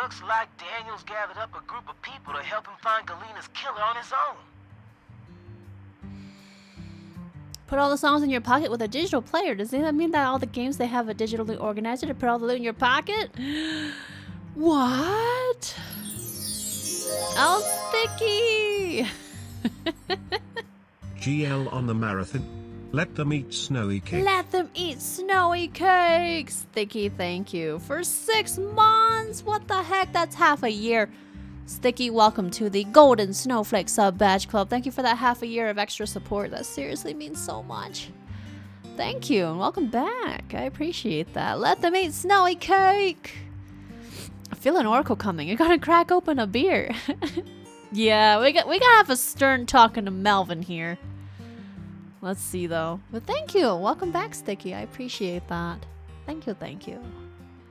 Looks like Daniel's gathered up a group of people to help him find Galena's killer on his own. Put all the songs in your pocket with a digital player. Does that mean that all the games they have a digitally organizer to put all the loot in your pocket? What? Oh, Sticky! GL on the marathon. Let them eat snowy cake. Let them eat snowy cakes. Sticky, thank you. For 6 months? What the heck? That's half a year. Sticky, welcome to the Golden Snowflake Sub Badge Club. Thank you for that half a year of extra support. That seriously means so much. Thank you, and welcome back. I appreciate that. Let them eat snowy cake. I feel an oracle coming. You're gonna crack open a beer. Yeah, we gotta have a stern talking to Melvin here. Let's see, though. But thank you. Welcome back, Sticky. I appreciate that. Thank you, thank you.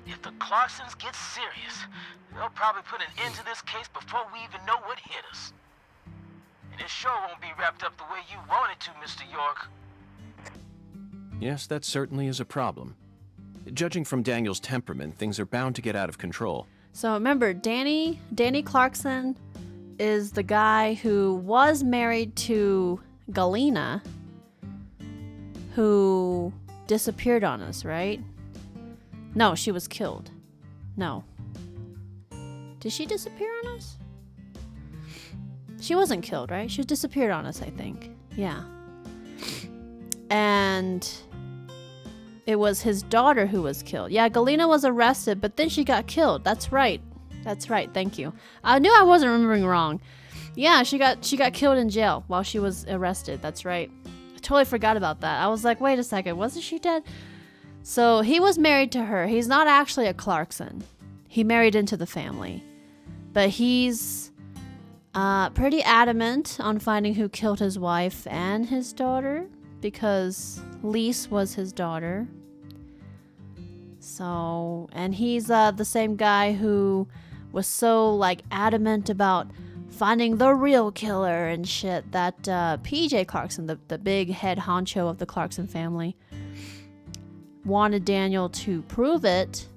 If the Clarksons get serious, they'll probably put an end to this case before we even know what hit us. And it sure won't be wrapped up the way you want it to, Mr. York. Yes, that certainly is a problem. Judging from Daniel's temperament, things are bound to get out of control. So remember, Danny Clarkson is the guy who was married to Galena, who disappeared on us, right? No, she was killed. No. Did she disappear on us? She wasn't killed, right? She disappeared on us, I think. Yeah. And it was his daughter who was killed. Yeah, Galena was arrested, but then she got killed. That's right. That's right. Thank you. I knew I wasn't remembering wrong. Yeah, she got killed in jail while she was arrested. That's right. I totally forgot about that. I was like, wait a second, wasn't she dead? So he was married to her. He's not actually a Clarkson. He married into the family. But he's pretty adamant on finding who killed his wife and his daughter, because Lise was his daughter. So, and he's the same guy who was so adamant about finding the real killer and shit that PJ Clarkson, the big head honcho of the Clarkson family, wanted Daniel to prove it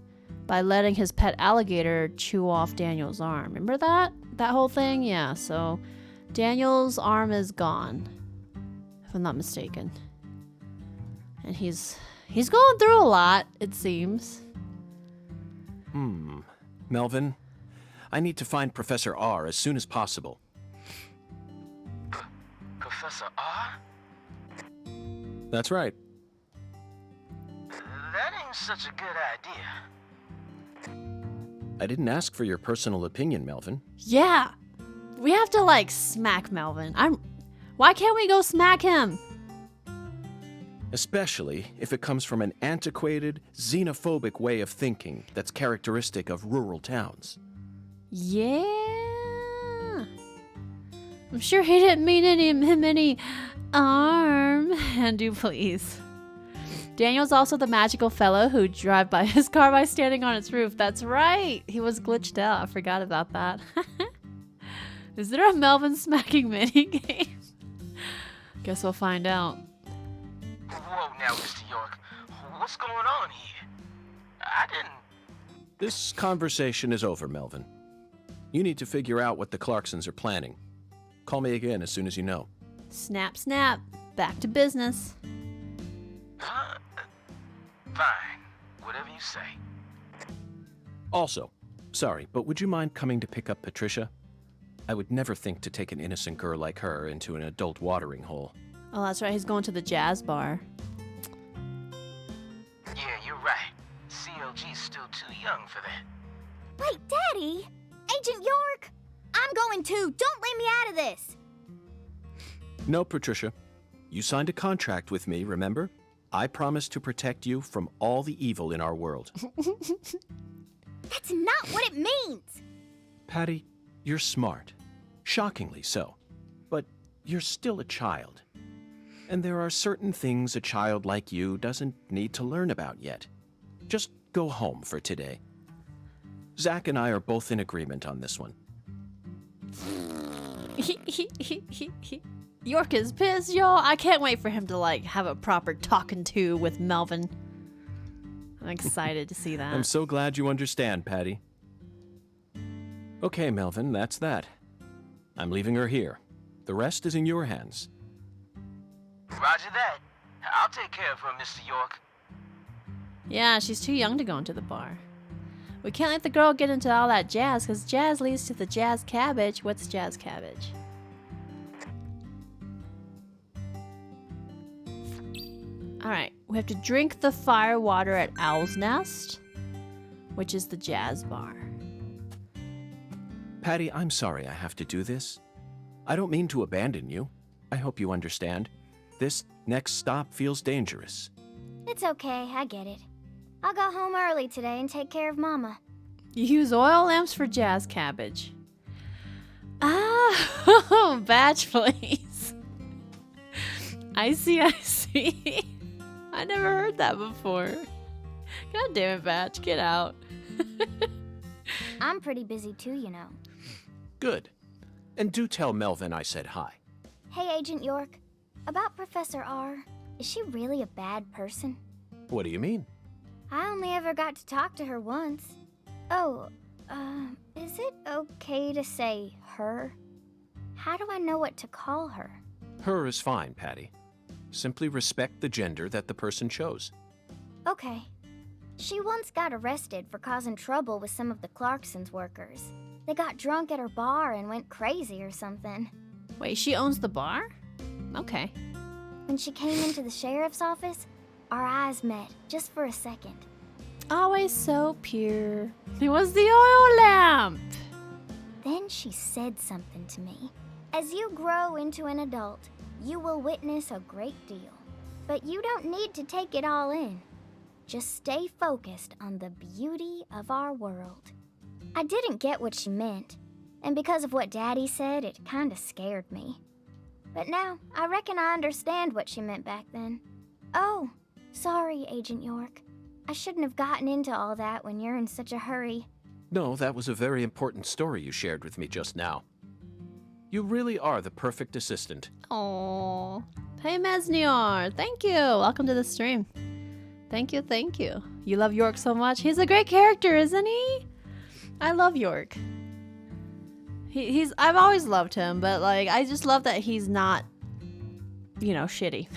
by letting his pet alligator chew off Daniel's arm. Remember that whole thing? Yeah, so Daniel's arm is gone, if I'm not mistaken. And he's going through a lot, it seems. Melvin, I need to find Professor R as soon as possible. Professor R? That's right. That ain't such a good idea. I didn't ask for your personal opinion, Melvin. Yeah, we have to smack Melvin. Why can't we go smack him? Especially if it comes from an antiquated, xenophobic way of thinking that's characteristic of rural towns. Yeah. I'm sure he didn't mean him any harm. And do please. Daniel's also the magical fellow who drive by his car by standing on its roof. That's right. He was glitched out. I forgot about that. Is there a Melvin smacking minigame? Guess we'll find out. Whoa now, Mr. York. What's going on here? I didn't... This conversation is over, Melvin. You need to figure out what the Clarksons are planning. Call me again as soon as you know. Snap, snap. Back to business. Huh? Fine. Whatever you say. Also, sorry, but would you mind coming to pick up Patricia? I would never think to take an innocent girl like her into an adult watering hole. Oh, that's right. He's going to the jazz bar. Yeah, you're right. CLG's still too young for that. Wait, Daddy! Agent York! I'm going too. Don't leave me out of this. No, Patricia. You signed a contract with me, remember? I promised to protect you from all the evil in our world. That's not what it means. Patty, you're smart. Shockingly so. But you're still a child. And there are certain things a child like you doesn't need to learn about yet. Just go home for today. Zach and I are both in agreement on this one. York is pissed, y'all. I can't wait for him to have a proper talking to with Melvin. I'm excited to see that. I'm so glad you understand, Patty. Okay, Melvin, that's that. I'm leaving her here. The rest is in your hands. Roger that. I'll take care of her, Mr. York. Yeah, she's too young to go into the bar. We can't let the girl get into all that jazz, because jazz leads to the jazz cabbage. What's jazz cabbage? Alright, we have to drink the fire water at Owl's Nest, which is the jazz bar. Patty, I'm sorry I have to do this. I don't mean to abandon you. I hope you understand. This next stop feels dangerous. It's okay, I get it. I'll go home early today and take care of Mama. You use oil lamps for jazz cabbage. Ah, batch, please. I see. I never heard that before. God damn it, Batch, get out. I'm pretty busy too, you know. Good. And do tell Melvin I said hi. Hey, Agent York. About Professor R, is she really a bad person? What do you mean? I only ever got to talk to her once. Oh, is it okay to say her? How do I know what to call her? Her is fine, Patty. Simply respect the gender that the person chose. Okay. She once got arrested for causing trouble with some of the Clarksons' workers. They got drunk at her bar and went crazy or something. Wait, she owns the bar? Okay. When she came into the sheriff's office, our eyes met, just for a second. Always so pure. It was the oil lamp. Then she said something to me. As you grow into an adult, you will witness a great deal. But you don't need to take it all in. Just stay focused on the beauty of our world. I didn't get what she meant, and because of what Daddy said, it kinda scared me. But now, I reckon I understand what she meant back then. Oh, sorry, Agent York. I shouldn't have gotten into all that when you're in such a hurry. No, that was a very important story you shared with me just now. You really are the perfect assistant. Aww. Hey, Mesnior. Thank you. Welcome to the stream. Thank you, thank you. You love York so much. He's a great character, isn't he? I love York. I've always loved him, but I just love that he's not, shitty.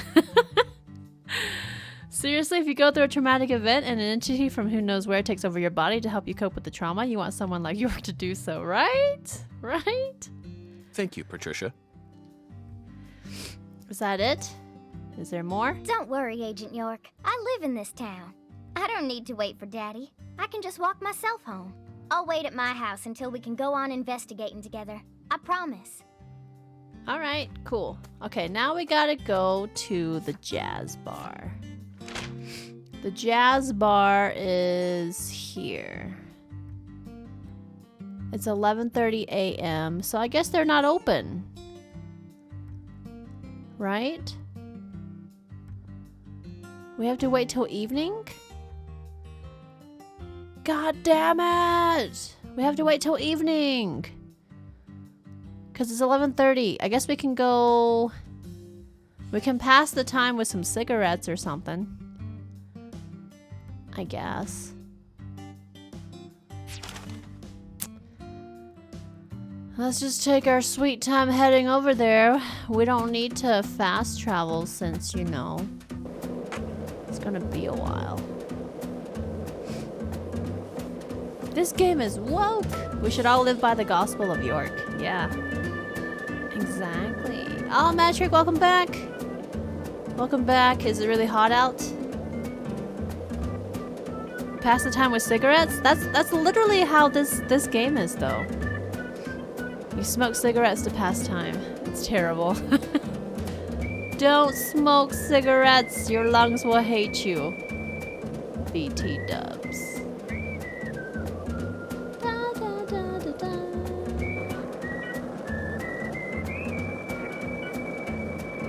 Seriously, if you go through a traumatic event and an entity from who knows where takes over your body to help you cope with the trauma, you want someone like York to do so, right? Right? Thank you, Patricia. Is that it? Is there more? Don't worry, Agent York. I live in this town. I don't need to wait for Daddy. I can just walk myself home. I'll wait at my house until we can go on investigating together. I promise. All right, cool. Okay, now we gotta go to the jazz bar. The jazz bar is here. It's 11:30 a.m., so I guess they're not open. Right? We have to wait till evening? God damn it! We have to wait till evening. Because it's 11:30. I guess we can go... We can pass the time with some cigarettes or something. I guess. Let's just take our sweet time heading over there. We don't need to fast travel since, you know, it's gonna be a while. This game is woke! We should all live by the Gospel of York. Yeah. Exactly. Oh, Matrick, welcome back! Welcome back. Is it really hot out? Pass the time with cigarettes? That's literally how this game is, though. You smoke cigarettes to pass time. It's terrible. Don't smoke cigarettes. Your lungs will hate you. BT dubs. Da, da, da, da, da.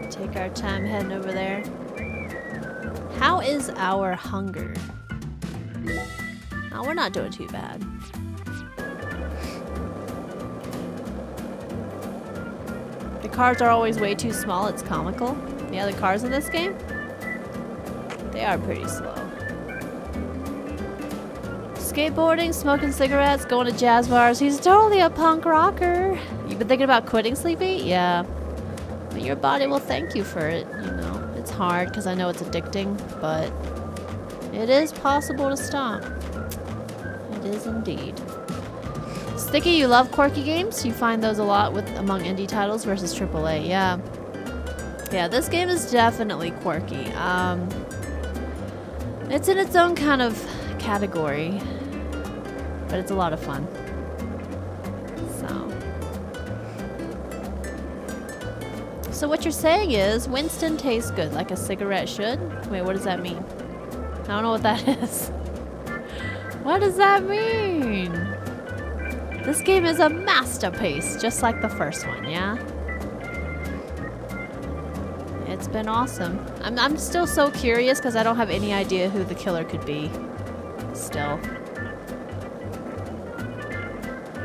Take our time heading over there. How is our hunger? Oh, we're not doing too bad. The cars are always way too small, it's comical. Yeah, the cars in this game, they are pretty slow. Skateboarding, smoking cigarettes, going to jazz bars. He's totally a punk rocker. You've been thinking about quitting, Sleepy? Yeah. But your body will thank you for it, you know. It's hard because I know it's addicting, but it is possible to stop. It is indeed. Sticky, you love quirky games? You find those a lot with among indie titles versus AAA. Yeah. Yeah, this game is definitely quirky. It's in its own kind of category, but it's a lot of fun. So what you're saying is Winston tastes good, like a cigarette should? Wait, what does that mean? I don't know what that is. What does that mean? This game is a masterpiece, just like the first one, yeah? It's been awesome. I'm still so curious because I don't have any idea who the killer could be. Still.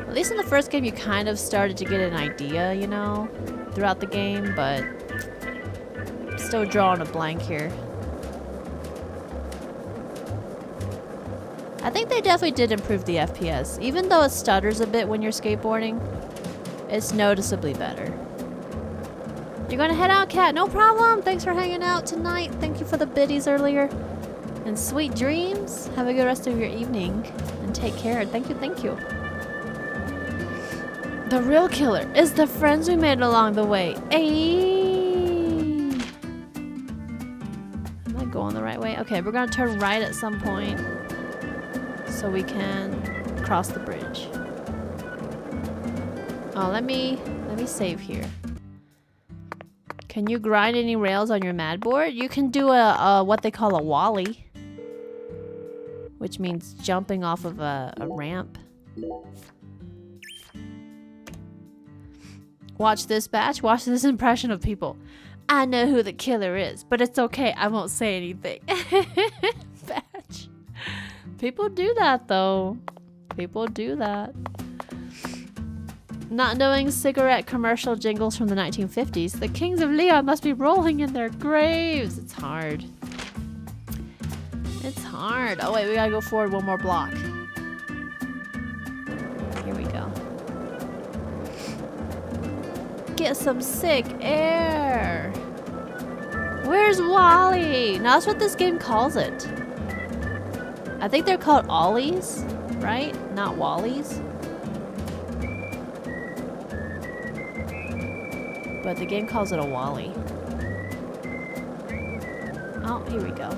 At least in the first game you kind of started to get an idea, you know, throughout the game, but I'm still drawing a blank here. I think they definitely did improve the FPS. Even though it stutters a bit when you're skateboarding, it's noticeably better. You're gonna head out, Kat? No problem. Thanks for hanging out tonight. Thank you for the biddies earlier. And sweet dreams. Have a good rest of your evening. And take care. Thank you, thank you. The real killer is the friends we made along the way. Ayy. Am I going the right way? Okay, we're gonna turn right at some point so we can cross the bridge. Oh, let me save here. Can you grind any rails on your mad board? You can do a what they call a wally, which means jumping off of a ramp. Watch this, Batch. Watch this impression of people. I know who the killer is, but it's okay. I won't say anything. Batch. People do that, though. People do that. Not knowing cigarette commercial jingles from the 1950s, the kings of Leon must be rolling in their graves. It's hard. It's hard. Oh, wait, we gotta go forward one more block. Here we go. Get some sick air. Where's Wally? Now that's what this game calls it. I think they're called ollies, right? Not wallies. But the game calls it a wally. Oh, here we go.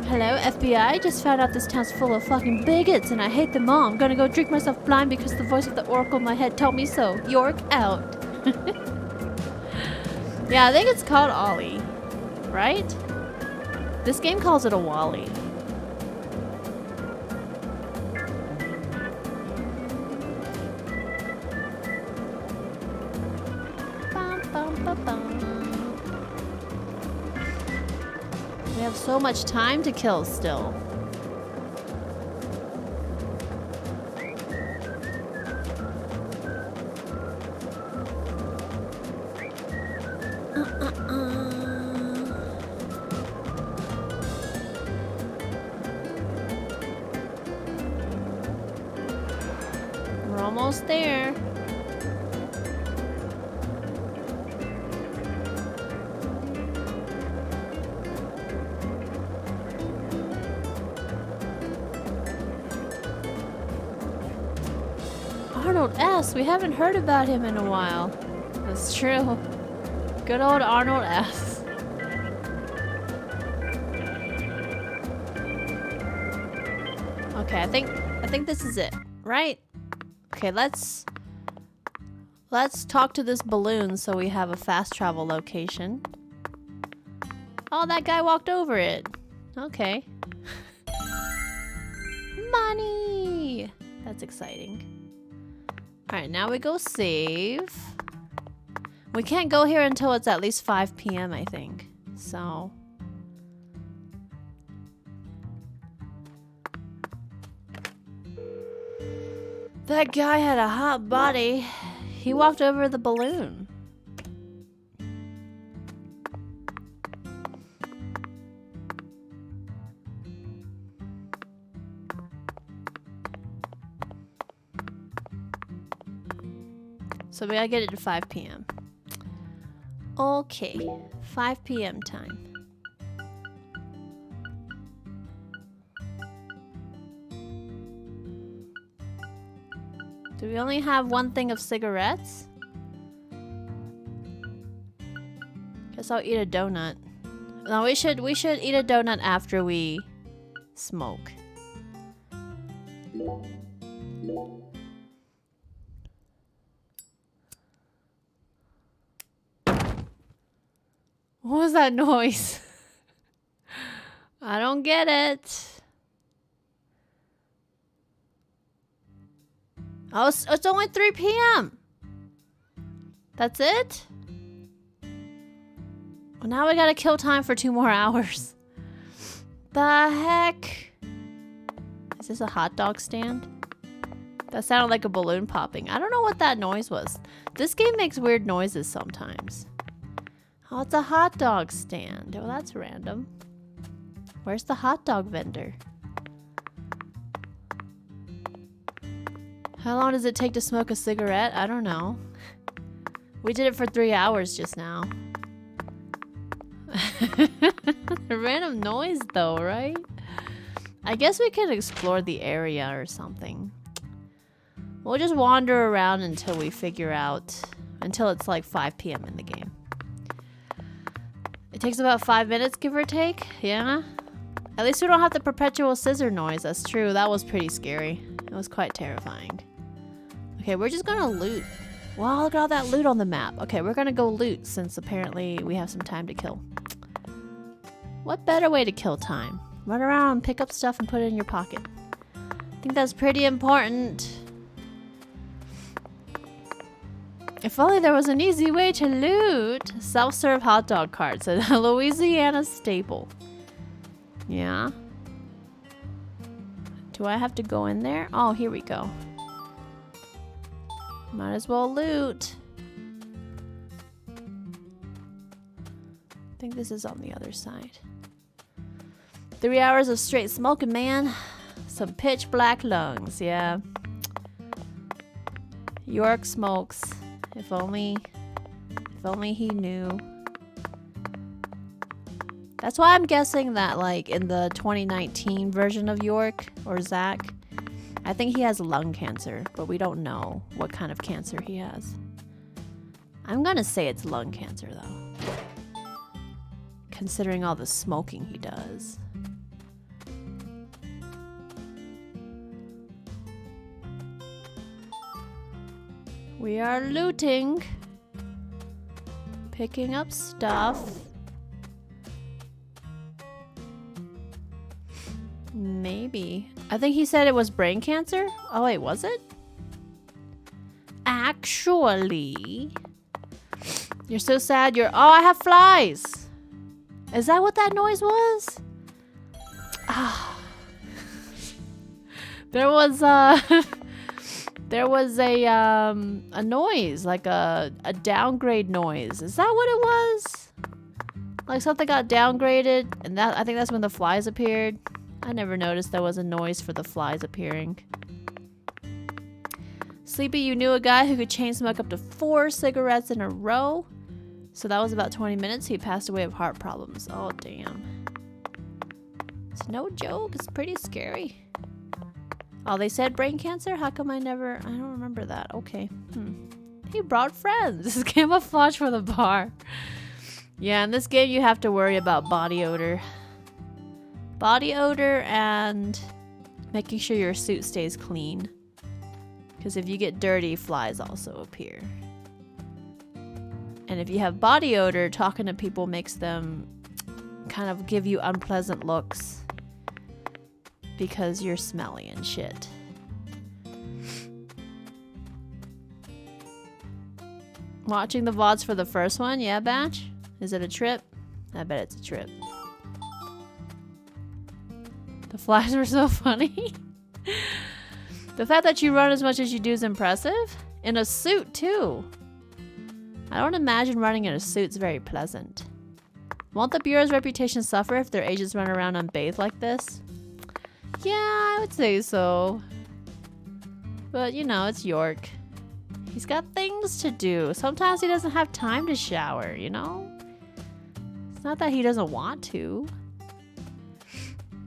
Hello, FBI. Just found out this town's full of fucking bigots and I hate them all. I'm gonna go drink myself blind because the voice of the oracle in my head told me so. York out. Yeah, I think it's called Ollie. Right? This game calls it a wally. We have so much time to kill still. We're almost there. Arnold S. We haven't heard about him in a while. That's true. Good old Arnold S. Okay, I think this is it, right? Okay, let's talk to this balloon so we have a fast travel location. Oh, that guy walked over it. Okay. Money! That's exciting. Alright, now we go save. We can't go here until it's at least 5 p.m. I think. So... That guy had a hot body. He walked over the balloon. So we gotta get it to 5 p.m. Okay, 5 p.m. time. Do we only have one thing of cigarettes? Guess I'll eat a donut. No, we should eat a donut after we smoke. What was that noise? I don't get it. Oh, it's only 3 p.m. That's it? Well, now we gotta kill time for 2 more hours. The heck? Is this a hot dog stand? That sounded like a balloon popping. I don't know what that noise was. This game makes weird noises sometimes. Oh, it's a hot dog stand. Well, that's random. Where's the hot dog vendor? How long does it take to smoke a cigarette? I don't know. We did it for 3 hours just now. A random noise though, right? I guess we could explore the area or something. We'll just wander around until we figure out, until it's like 5 p.m. in the game. It takes about 5 minutes, give or take. Yeah. At least we don't have the perpetual scissor noise. That's true. That was pretty scary. It was quite terrifying. Okay, we're just gonna loot. Wow, look at all that loot on the map. Okay, we're gonna go loot since apparently we have some time to kill. What better way to kill time? Run around, pick up stuff, and put it in your pocket. I think that's pretty important. If only there was an easy way to loot. Self-serve hot dog carts, a Louisiana staple. Yeah. Do I have to go in there? Oh, here we go. Might as well loot. I think this is on the other side. 3 hours of straight smoking, man. Some pitch black lungs, yeah. York smokes. If only he knew. That's why I'm guessing that, like, in the 2019 version of York, or Zach, I think he has lung cancer, but we don't know what kind of cancer he has. I'm gonna say it's lung cancer, though. Considering all the smoking he does. We are looting. Picking up stuff. Maybe. I think he said it was brain cancer. Oh wait, was it? Actually. You're so sad. Oh, I have flies. Is that what that noise was? Ah. There was there was a noise, like a downgrade noise. Is that what it was? Like something got downgraded, and I think that's when the flies appeared. I never noticed there was a noise for the flies appearing. Sleepy, you knew a guy who could chain smoke up to 4 cigarettes in a row. So that was about 20 minutes. He passed away of heart problems. Oh, damn. It's no joke. It's pretty scary. Oh, they said brain cancer? How come I don't remember that. Okay. He brought friends. This is camouflage for the bar. Yeah, in this game you have to worry about body odor. Body odor and making sure your suit stays clean. Because if you get dirty, flies also appear. And if you have body odor, talking to people makes them kind of give you unpleasant looks. Because you're smelly and shit. Watching the VODs for the first one? Yeah, Batch? Is it a trip? I bet it's a trip. The flies were so funny. The fact that you run as much as you do is impressive. In a suit, too. I don't imagine running in a suit's very pleasant. Won't the Bureau's reputation suffer if their agents run around unbathed like this? Yeah, I would say so. But, you know, it's York. He's got things to do. Sometimes he doesn't have time to shower, you know? It's not that he doesn't want to.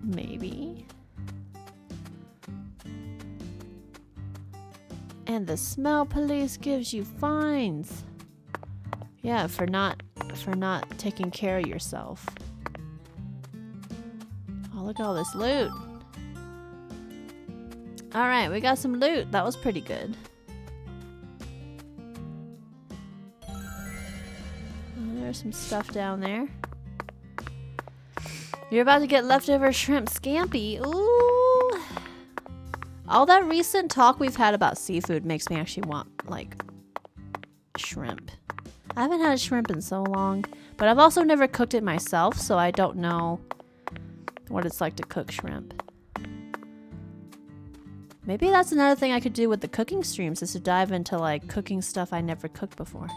Maybe. And the smell police gives you fines. Yeah, for not taking care of yourself. Oh, look at all this loot. Alright, we got some loot. That was pretty good. There's some stuff down there. You're about to get leftover shrimp scampi. Ooh. All that recent talk we've had about seafood makes me actually want, like, shrimp. I haven't had shrimp in so long, but I've also never cooked it myself, so I don't know what it's like to cook shrimp. Maybe that's another thing I could do with the cooking streams, is to dive into, like, cooking stuff I never cooked before.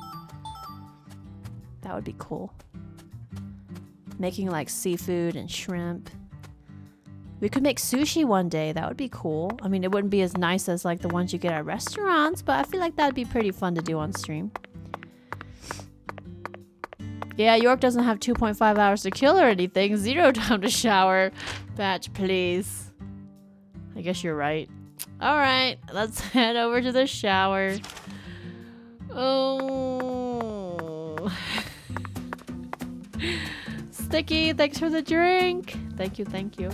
That would be cool. Making, like, seafood and shrimp. We could make sushi one day. That would be cool. I mean, it wouldn't be as nice as, like, the ones you get at restaurants, but I feel like that would be pretty fun to do on stream. Yeah, York doesn't have 2.5 hours to kill or anything. 0 time to shower. Batch, please. I guess you're right. Alright, let's head over to the shower. Oh. Sticky, thanks for the drink. Thank you, thank you.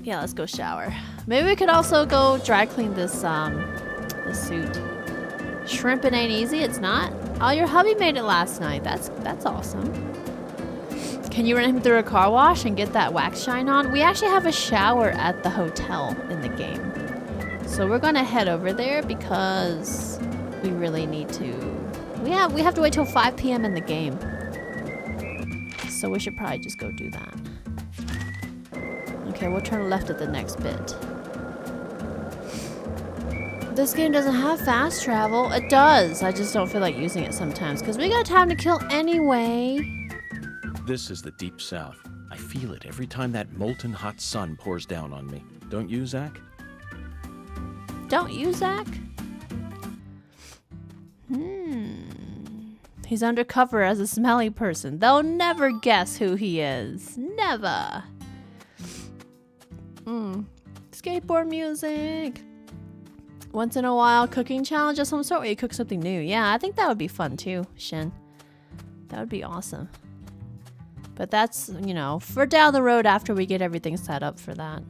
Yeah, let's go shower. Maybe we could also go dry clean this suit. Shrimping ain't easy, it's not. Oh, your hubby made it last night. That's awesome. Can you run him through a car wash and get that wax shine on? We actually have a shower at the hotel in the game. So we're gonna head over there because we really need to. We have to wait till 5 p.m. in the game. So we should probably just go do that. Okay, we'll turn left at the next bit. This game doesn't have fast travel. It does. I just don't feel like using it sometimes because we got time to kill anyway. This is the Deep South. I feel it every time that molten hot sun pours down on me. Don't you, Zach? Don't you, Zach? He's undercover as a smelly person. They'll never guess who he is. Never. Skateboard music. Once in a while, cooking challenge of some sort where you cook something new. Yeah, I think that would be fun too, Shin. That would be awesome. But that's, you know, for down the road after we get everything set up for that.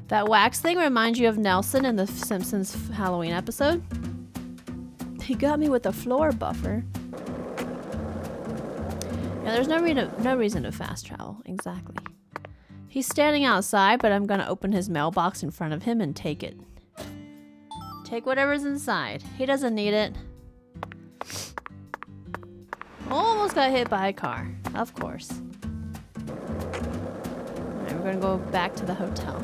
That wax thing reminds you of Nelson in the Simpsons Halloween episode. He got me with a floor buffer. Yeah, there's no reason to fast travel. Exactly. He's standing outside, but I'm gonna open his mailbox in front of him and take it. Take whatever's inside. He doesn't need it. Almost got hit by a car. Of course. Alright, we're gonna go back to the hotel.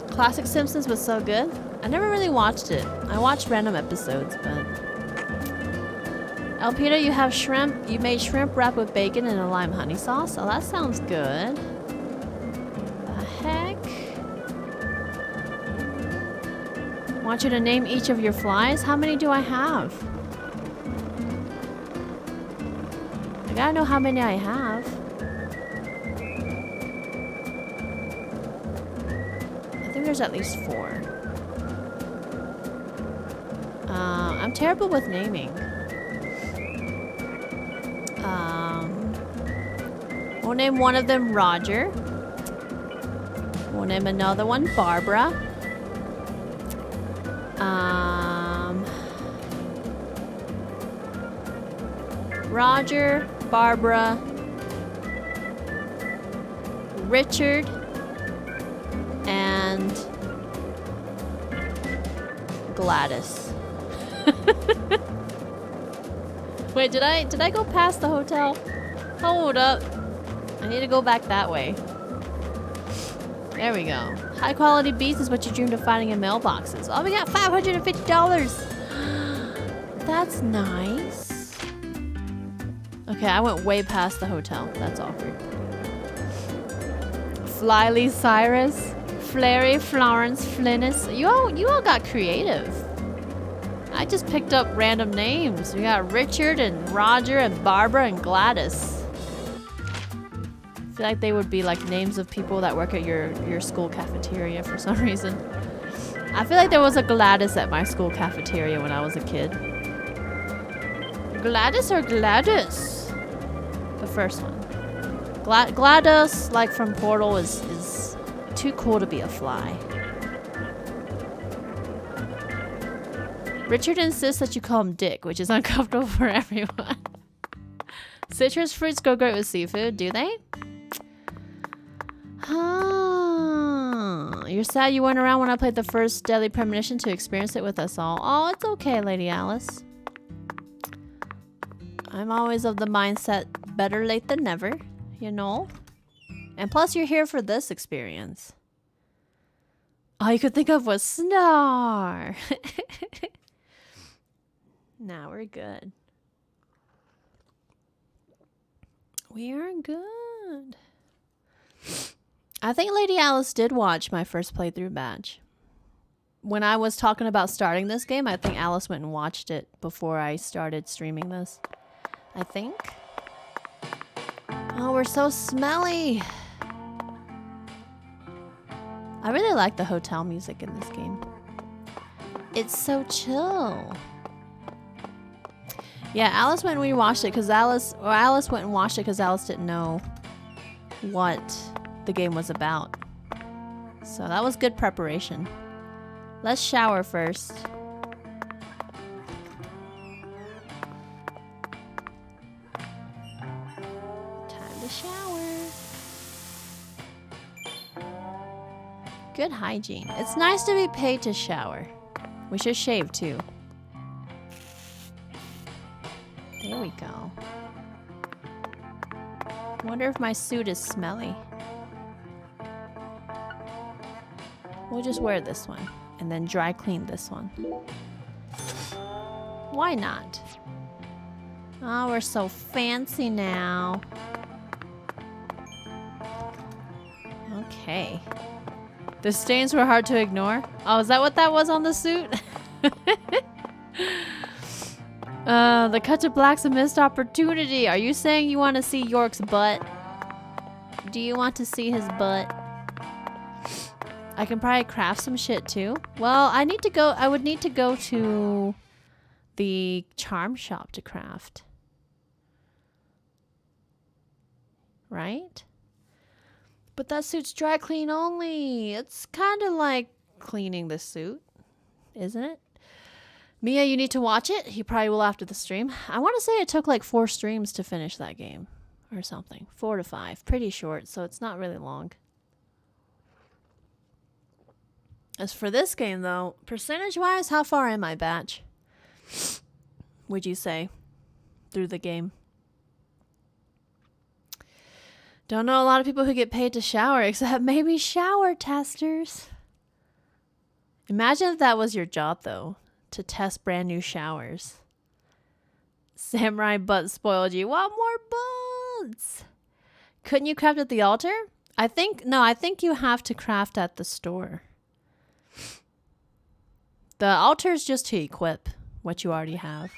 Classic Simpsons was so good. I never really watched it. I watched random episodes, but... Elpida, you have shrimp. You made shrimp wrapped with bacon and a lime honey sauce. Oh, that sounds good. The heck? Want you to name each of your flies? How many do I have? I gotta know how many I have. I think there's at least 4. I'm terrible with naming. We'll name one of them Roger. We'll name another one Barbara. Roger, Barbara, Richard, and Gladys. Wait, did I go past the hotel? Hold up. I need to go back that way. There we go. High quality beats is what you dreamed of finding in mailboxes. Oh, we got $550. That's nice. Okay, I went way past the hotel. That's awkward. Flyly Cyrus, Flary, Florence, Flinnis. You all got creative. I just picked up random names. We got Richard and Roger and Barbara and Gladys. I feel like they would be like names of people that work at your school cafeteria for some reason. I feel like there was a Gladys at my school cafeteria when I was a kid. Gladys or Gladys? The first one. Gladys, like from Portal, is too cool to be a fly. Richard insists that you call him Dick, which is uncomfortable for everyone. Citrus fruits go great with seafood, do they? You're sad you weren't around when I played the first Deadly Premonition to experience it with us all. Oh, it's okay, Lady Alice. I'm always of the mindset, better late than never, you know? And plus, you're here for this experience. All you could think of was Snar. Nah, we're good. We are good. I think Lady Alice did watch my first playthrough batch. When I was talking about starting this game, I think Alice went and watched it before I started streaming this. I think. Oh, we're so smelly. I really like the hotel music in this game. It's so chill. Yeah, Alice went and rewatched it because Alice went and watched it because Alice didn't know what the game was about. So that was good preparation. Let's shower first. Time to shower. Good hygiene. It's nice to be paid to shower. We should shave too. There we go. Wonder if my suit is smelly. We'll just wear this one and then dry clean this one. Why not? Oh, we're so fancy now. Okay. The stains were hard to ignore. Oh, is that what that was on the suit? The cut to black's a missed opportunity. Are you saying you want to see York's butt? Do you want to see his butt? I can probably craft some shit too. Well, I would need to go to the charm shop to craft. Right? But that suit's dry clean only. It's kind of like cleaning the suit, isn't it? Mia, you need to watch it. You probably will after the stream. I want to say it took like 4 streams to finish that game or something. 4 to 5. Pretty short, so it's not really long. As for this game, though, percentage-wise, how far am I, Batch? Would you say? through the game. Don't know a lot of people who get paid to shower, except maybe shower testers. Imagine if that was your job, though, to test brand new showers. Samurai butt spoiled you. Want more butts? Couldn't you craft at the altar? I think you have to craft at the store. The altar is just to equip what you already have.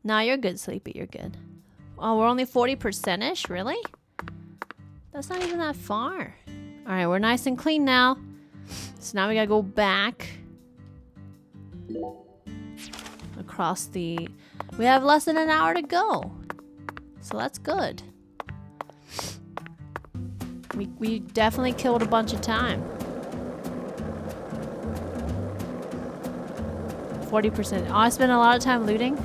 Nah, you're good, Sleepy. You're good. Oh, we're only 40%ish? Really? That's not even that far. All right, we're nice and clean now. So now we gotta go back across the... We have less than an hour to go. So that's good. We definitely killed a bunch of time. 40%. Oh, I spent a lot of time looting.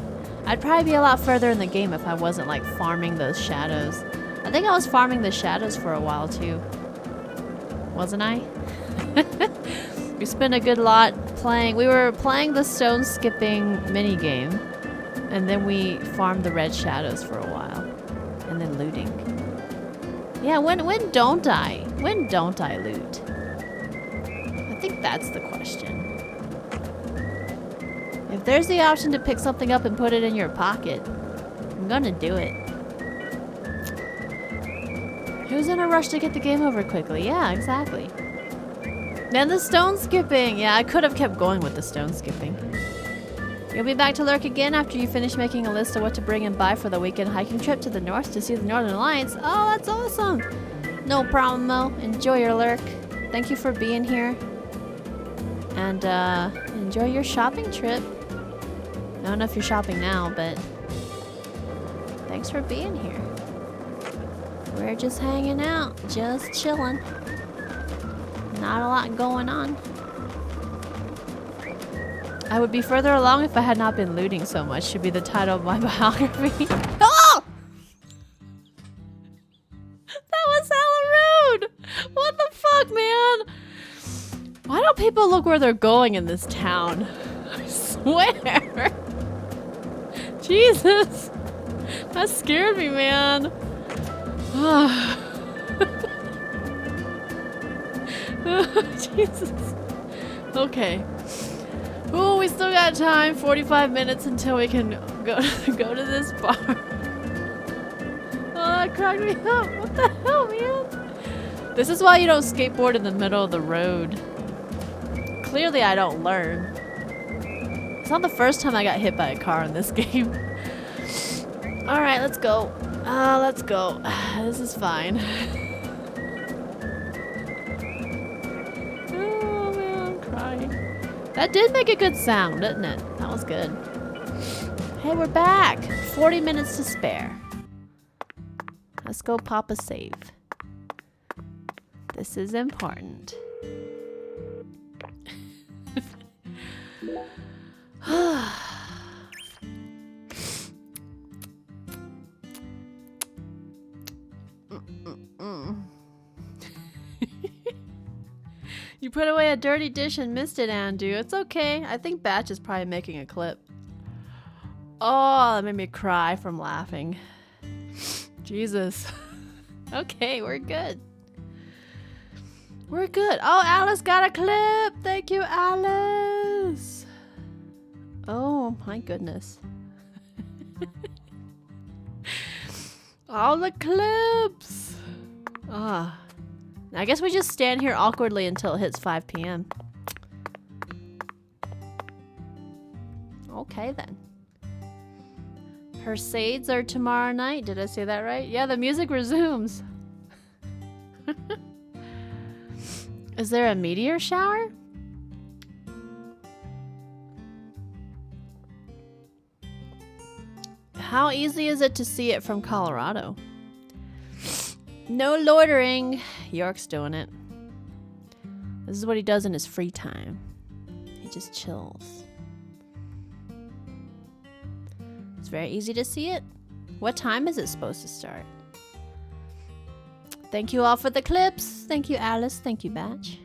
I'd probably be a lot further in the game if I wasn't like farming those shadows. I think I was farming the shadows for a while too. Wasn't I? We spent a good lot playing. We were playing the stone skipping mini game, and then we farmed the red shadows for a while, and then looting. Yeah, when don't I? When don't I loot? I think that's the question. If there's the option to pick something up and put it in your pocket, I'm gonna do it. Who's in a rush to get the game over quickly? Yeah, exactly. Then the stone skipping. Yeah, I could have kept going with the stone skipping. You'll be back to lurk again after you finish making a list of what to bring and buy for the weekend hiking trip to the north to see the northern lights. Oh, that's awesome. No problem, Mo. Enjoy your lurk. Thank you for being here. And enjoy your shopping trip. I don't know if you're shopping now, but thanks for being here. We're just hanging out, just chilling. Not a lot going on. I would be further along if I had not been looting so much, should be the title of my biography. Oh! That was hella rude! What the fuck, man? Why don't people look where they're going in this town? I swear. Jesus. That scared me, man. Jesus. Okay. Oh, we still got time. 45 minutes until we can go to this bar. Oh, that cracked me up. What the hell, man? This is why you don't skateboard in the middle of the road. Clearly, I don't learn. It's not the first time I got hit by a car in this game. All right, let's go. Let's go. This is fine. Oh man, I'm crying. That did make a good sound, didn't it? That was good. Hey, we're back. 40 minutes to spare. Let's go pop a save. This is important. You put away a dirty dish and missed it, Andu. It's okay. I think Batch is probably making a clip. Oh, that made me cry from laughing. Jesus. Okay, we're good. We're good. Oh, Alice got a clip. Thank you, Alice. Oh, my goodness. All the clips. Ah. I guess we just stand here awkwardly until it hits 5 p.m. Okay, then. Persades are tomorrow night. Did I say that right? Yeah, the music resumes. Is there a meteor shower? How easy is it to see it from Colorado? No loitering. York's doing it. This is what he does in his free time. He just chills. It's very easy to see it. What time is it supposed to start? Thank you all for the clips. Thank you, Alice. Thank you, Batch.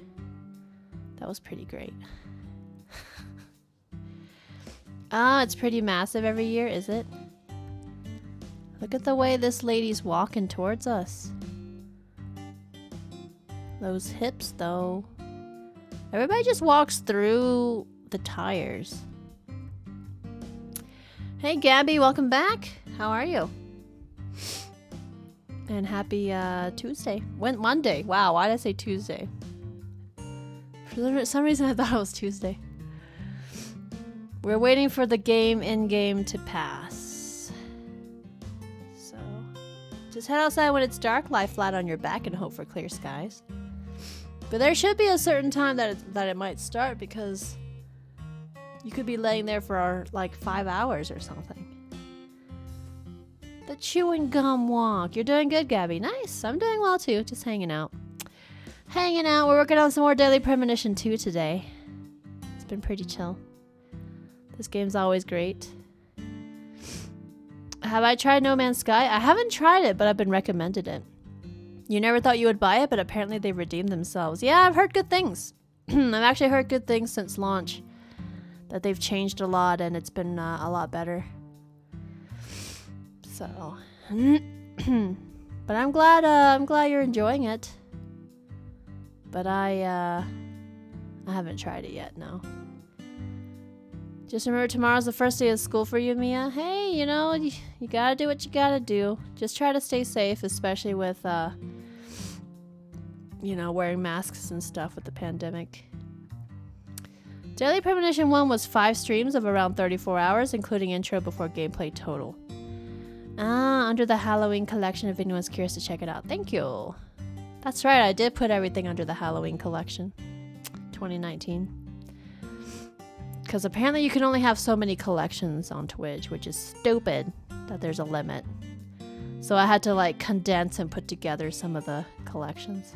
That was pretty great. Oh, it's pretty massive every year, is it? Look at the way this lady's walking towards us. Those hips, though. Everybody just walks through the tires. Hey, Gabby, welcome back. How are you? And happy Tuesday. Monday. Wow, why did I say Tuesday? For some reason, I thought it was Tuesday. We're waiting for the game in-game to pass. So, just head outside when it's dark, lie flat on your back, and hope for clear skies. But there should be a certain time that it might start, because you could be laying there for like 5 hours or something. The chewing gum walk. You're doing good, Gabby. Nice. I'm doing well too. Just hanging out. Hanging out. We're working on some more Daily Premonition 2 today. It's been pretty chill. This game's always great. Have I tried No Man's Sky? I haven't tried it, but I've been recommended it. You never thought you would buy it, but apparently they redeemed themselves. Yeah, I've heard good things. I've actually heard good things since launch. That they've changed a lot and it's been a lot better. So, but I'm glad you're enjoying it. But I haven't tried it yet, no. Just remember tomorrow's the first day of school for you, Mia. Hey, you know, you gotta do what you gotta do. Just try to stay safe, especially with, you know, wearing masks and stuff with the pandemic. Daily Premonition 1 was 5 streams of around 34 hours, including intro before gameplay total. Under the Halloween collection if anyone's curious to check it out. Thank you. That's right, I did put everything under the Halloween collection. 2019. Because apparently you can only have so many collections on Twitch, which is stupid that there's a limit. So I had to like condense and put together some of the collections.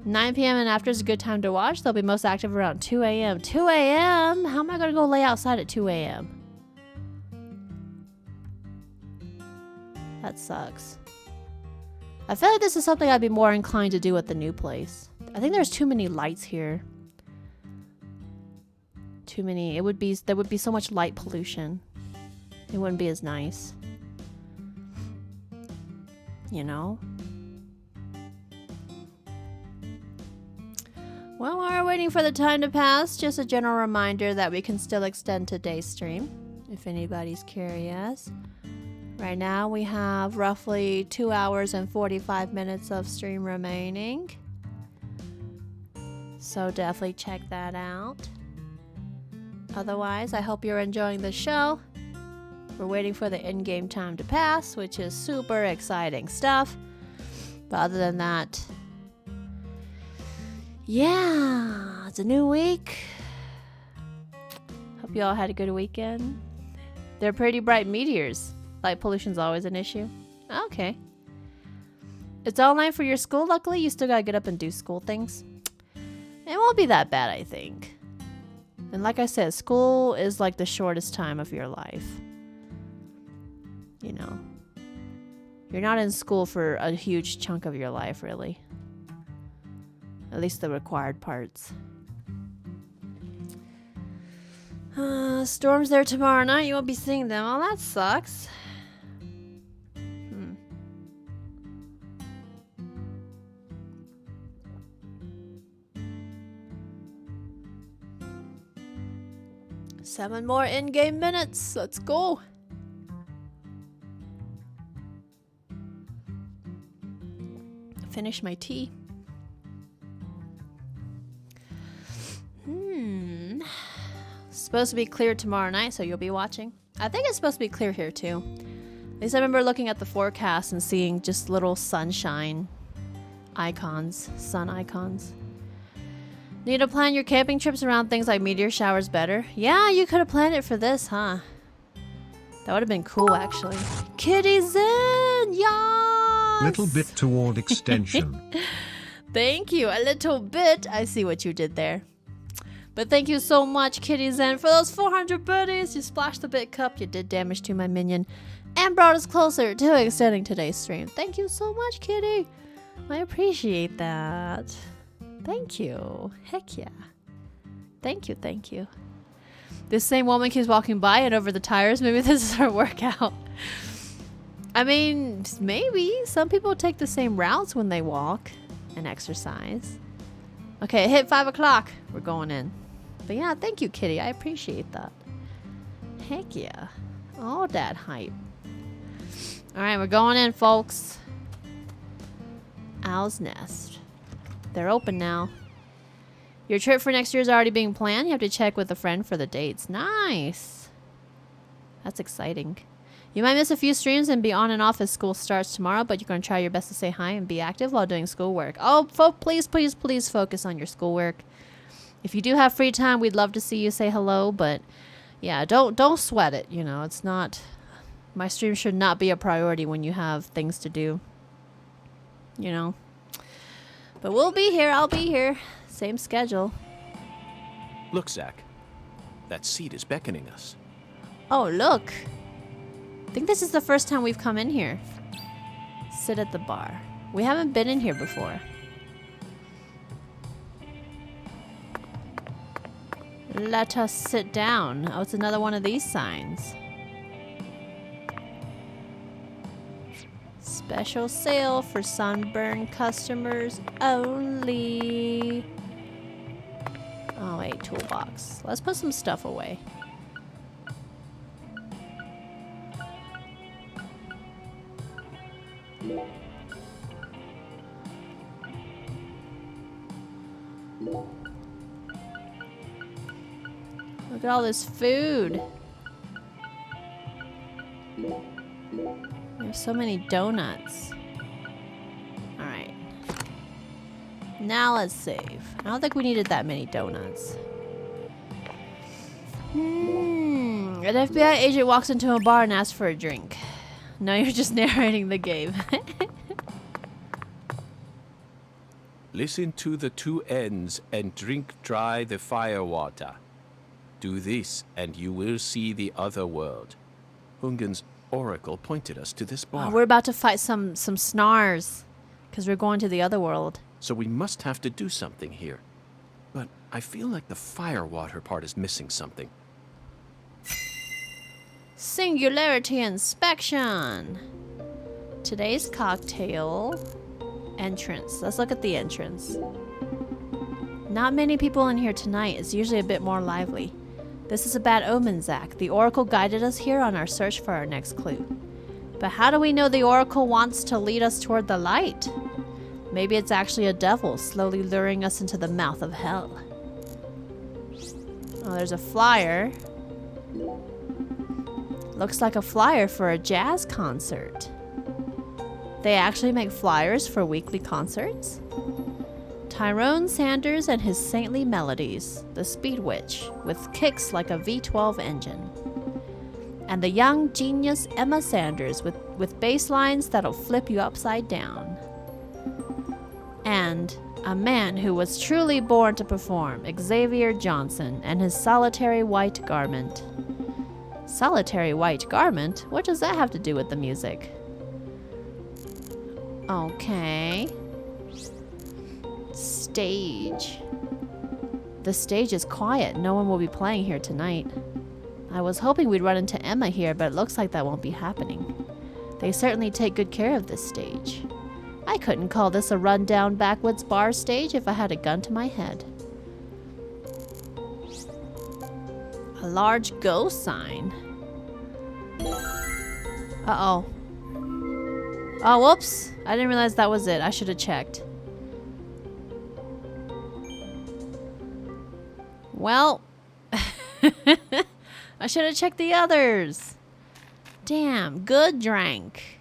9 p.m. and after is a good time to watch. They'll be most active around 2 a.m. 2 a.m.? How am I going to go lay outside at 2 a.m.? That sucks. I feel like this is something I'd be more inclined to do at the new place. I think there's too many lights here. Too many. There would be so much light pollution. It wouldn't be as nice. You know? Well, while we're waiting for the time to pass, just a general reminder that we can still extend today's stream, if anybody's curious. Right now, we have roughly 2 hours and 45 minutes of stream remaining. So definitely check that out. Otherwise, I hope you're enjoying the show. We're waiting for the in-game time to pass, which is super exciting stuff. But other than that, yeah, it's a new week. Hope you all had a good weekend. They're pretty bright meteors. Light pollution's always an issue. Okay. It's online for your school, luckily. You still gotta get up and do school things. It won't be that bad, I think. And like I said, school is like the shortest time of your life. You know. You're not in school for a huge chunk of your life, really. At least the required parts. Storms there tomorrow night. You won't be seeing them. Oh, that sucks. 7 more in-game minutes. Let's go. Finish my tea. Supposed to be clear tomorrow night, so you'll be watching. I think it's supposed to be clear here too. At least I remember looking at the forecast and seeing just little sunshine icons, sun icons. Need to plan your camping trips around things like meteor showers better? Yeah, you could have planned it for this, huh? That would have been cool, actually. Kitty's in! Yes! Little bit toward extension. Thank you. A little bit. I see what you did there. But thank you so much, Kitty Zen, for those 400 buddies. You splashed the bit cup, you did damage to my minion, and brought us closer to extending today's stream. Thank you so much, Kitty. I appreciate that. Thank you. Heck yeah. Thank you, thank you. This same woman keeps walking by and over the tires. Maybe this is her workout. I mean, maybe. Some people take the same routes when they walk and exercise. Okay, it hit 5 o'clock. We're going in. But yeah, thank you, Kitty. I appreciate that. Heck yeah. All that hype. Alright, we're going in, folks. Owl's Nest. They're open now. Your trip for next year is already being planned. You have to check with a friend for the dates. Nice. That's exciting. You might miss a few streams and be on and off as school starts tomorrow, but you're going to try your best to stay high and be active while doing schoolwork. Oh, please, please, please focus on your schoolwork. If you do have free time, we'd love to see you say hello, but yeah, don't sweat it. You know, it's not... My stream should not be a priority when you have things to do. You know? But we'll be here. I'll be here. Same schedule. Look, Zach. That seat is beckoning us. Oh, look. I think this is the first time we've come in here. Sit at the bar. We haven't been in here before. Let us sit down. Oh, it's another one of these signs. Special sale for sunburn customers only. Oh, wait, toolbox. Let's put some stuff away. Look at all this food. There's so many donuts. Alright. Now let's save. I don't think we needed that many donuts. An FBI agent walks into a bar and asks for a drink. No, you're just narrating the game. Listen to the two ends and drink dry the fire water. Do this, and you will see the other world. Hungen's oracle pointed us to this bar. Oh, we're about to fight some snars, because we're going to the other world. So we must have to do something here. But I feel like the fire water part is missing something. Singularity inspection. Today's cocktail entrance. Let's look at the entrance. Not many people in here tonight. It's usually a bit more lively. This is a bad omen, Zach. The Oracle guided us here on our search for our next clue. But how do we know the Oracle wants to lead us toward the light? Maybe it's actually a devil slowly luring us into the mouth of hell. Oh, there's a flyer. Looks like a flyer for a jazz concert. They actually make flyers for weekly concerts? Tyrone Sanders and his saintly melodies, the Speed Witch, with kicks like a V12 engine. And the young genius Emma Sanders with bass lines that'll flip you upside down. And a man who was truly born to perform, Xavier Johnson, and his solitary white garment. Solitary white garment? What does that have to do with the music? Okay. Stage. The stage is quiet. No one will be playing here tonight. I was hoping we'd run into Emma here, but it looks like that won't be happening. They certainly take good care of this stage. I couldn't call this a run-down backwoods bar stage if I had a gun to my head. A large go sign. Uh-oh. Oh, whoops. I didn't realize that was it. I should have checked. Well, I should have checked the others. Damn, good drank.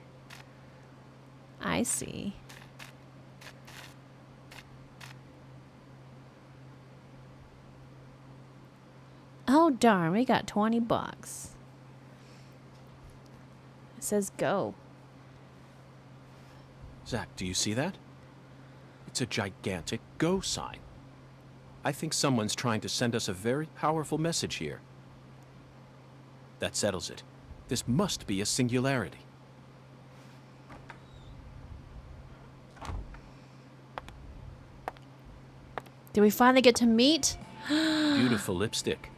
I see. Oh, darn, we got 20 bucks. It says go. Zach, do you see that? It's a gigantic go sign. I think someone's trying to send us a very powerful message here. That settles it. This must be a singularity. Did we finally get to meet? Beautiful lipstick.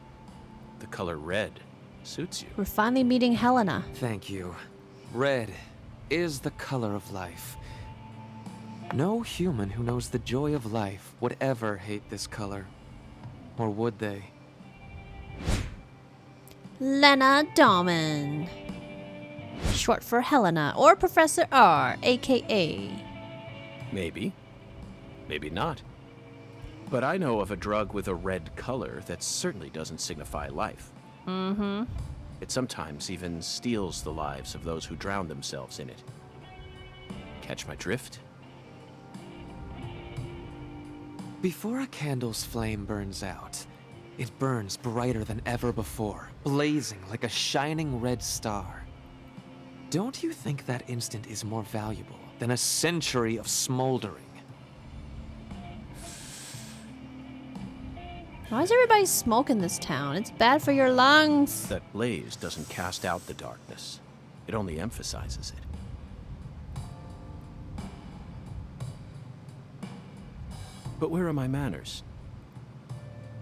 The color red suits you. We're finally meeting Helena. Thank you. Red is the color of life. No human who knows the joy of life would ever hate this color. Or would they? Lena Dahman. Short for Helena or Professor R, aka. Maybe. Maybe not. But I know of a drug with a red color that certainly doesn't signify life. Mm-hmm. It sometimes even steals the lives of those who drown themselves in it. Catch my drift? Before a candle's flame burns out, it burns brighter than ever before, blazing like a shining red star. Don't you think that instant is more valuable than a century of smoldering? Why is everybody smoking this town? It's bad for your lungs. That blaze doesn't cast out the darkness. It only emphasizes it. But where are my manners?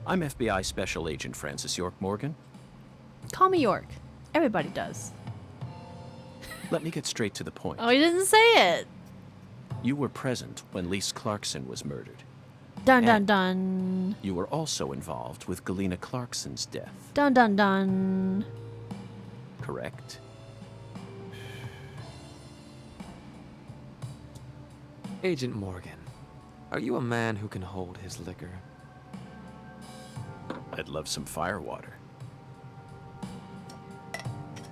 I'm FBI Special Agent Francis York Morgan. Call me York. Everybody does. Let me get straight to the point. Oh, you didn't say it. You were present when Lise Clarkson was murdered. Dun dun And dun. you were also involved with Galena Clarkson's death, Dun dun dun. correct? Agent Morgan, are you a man who can hold his liquor? I'd love some firewater.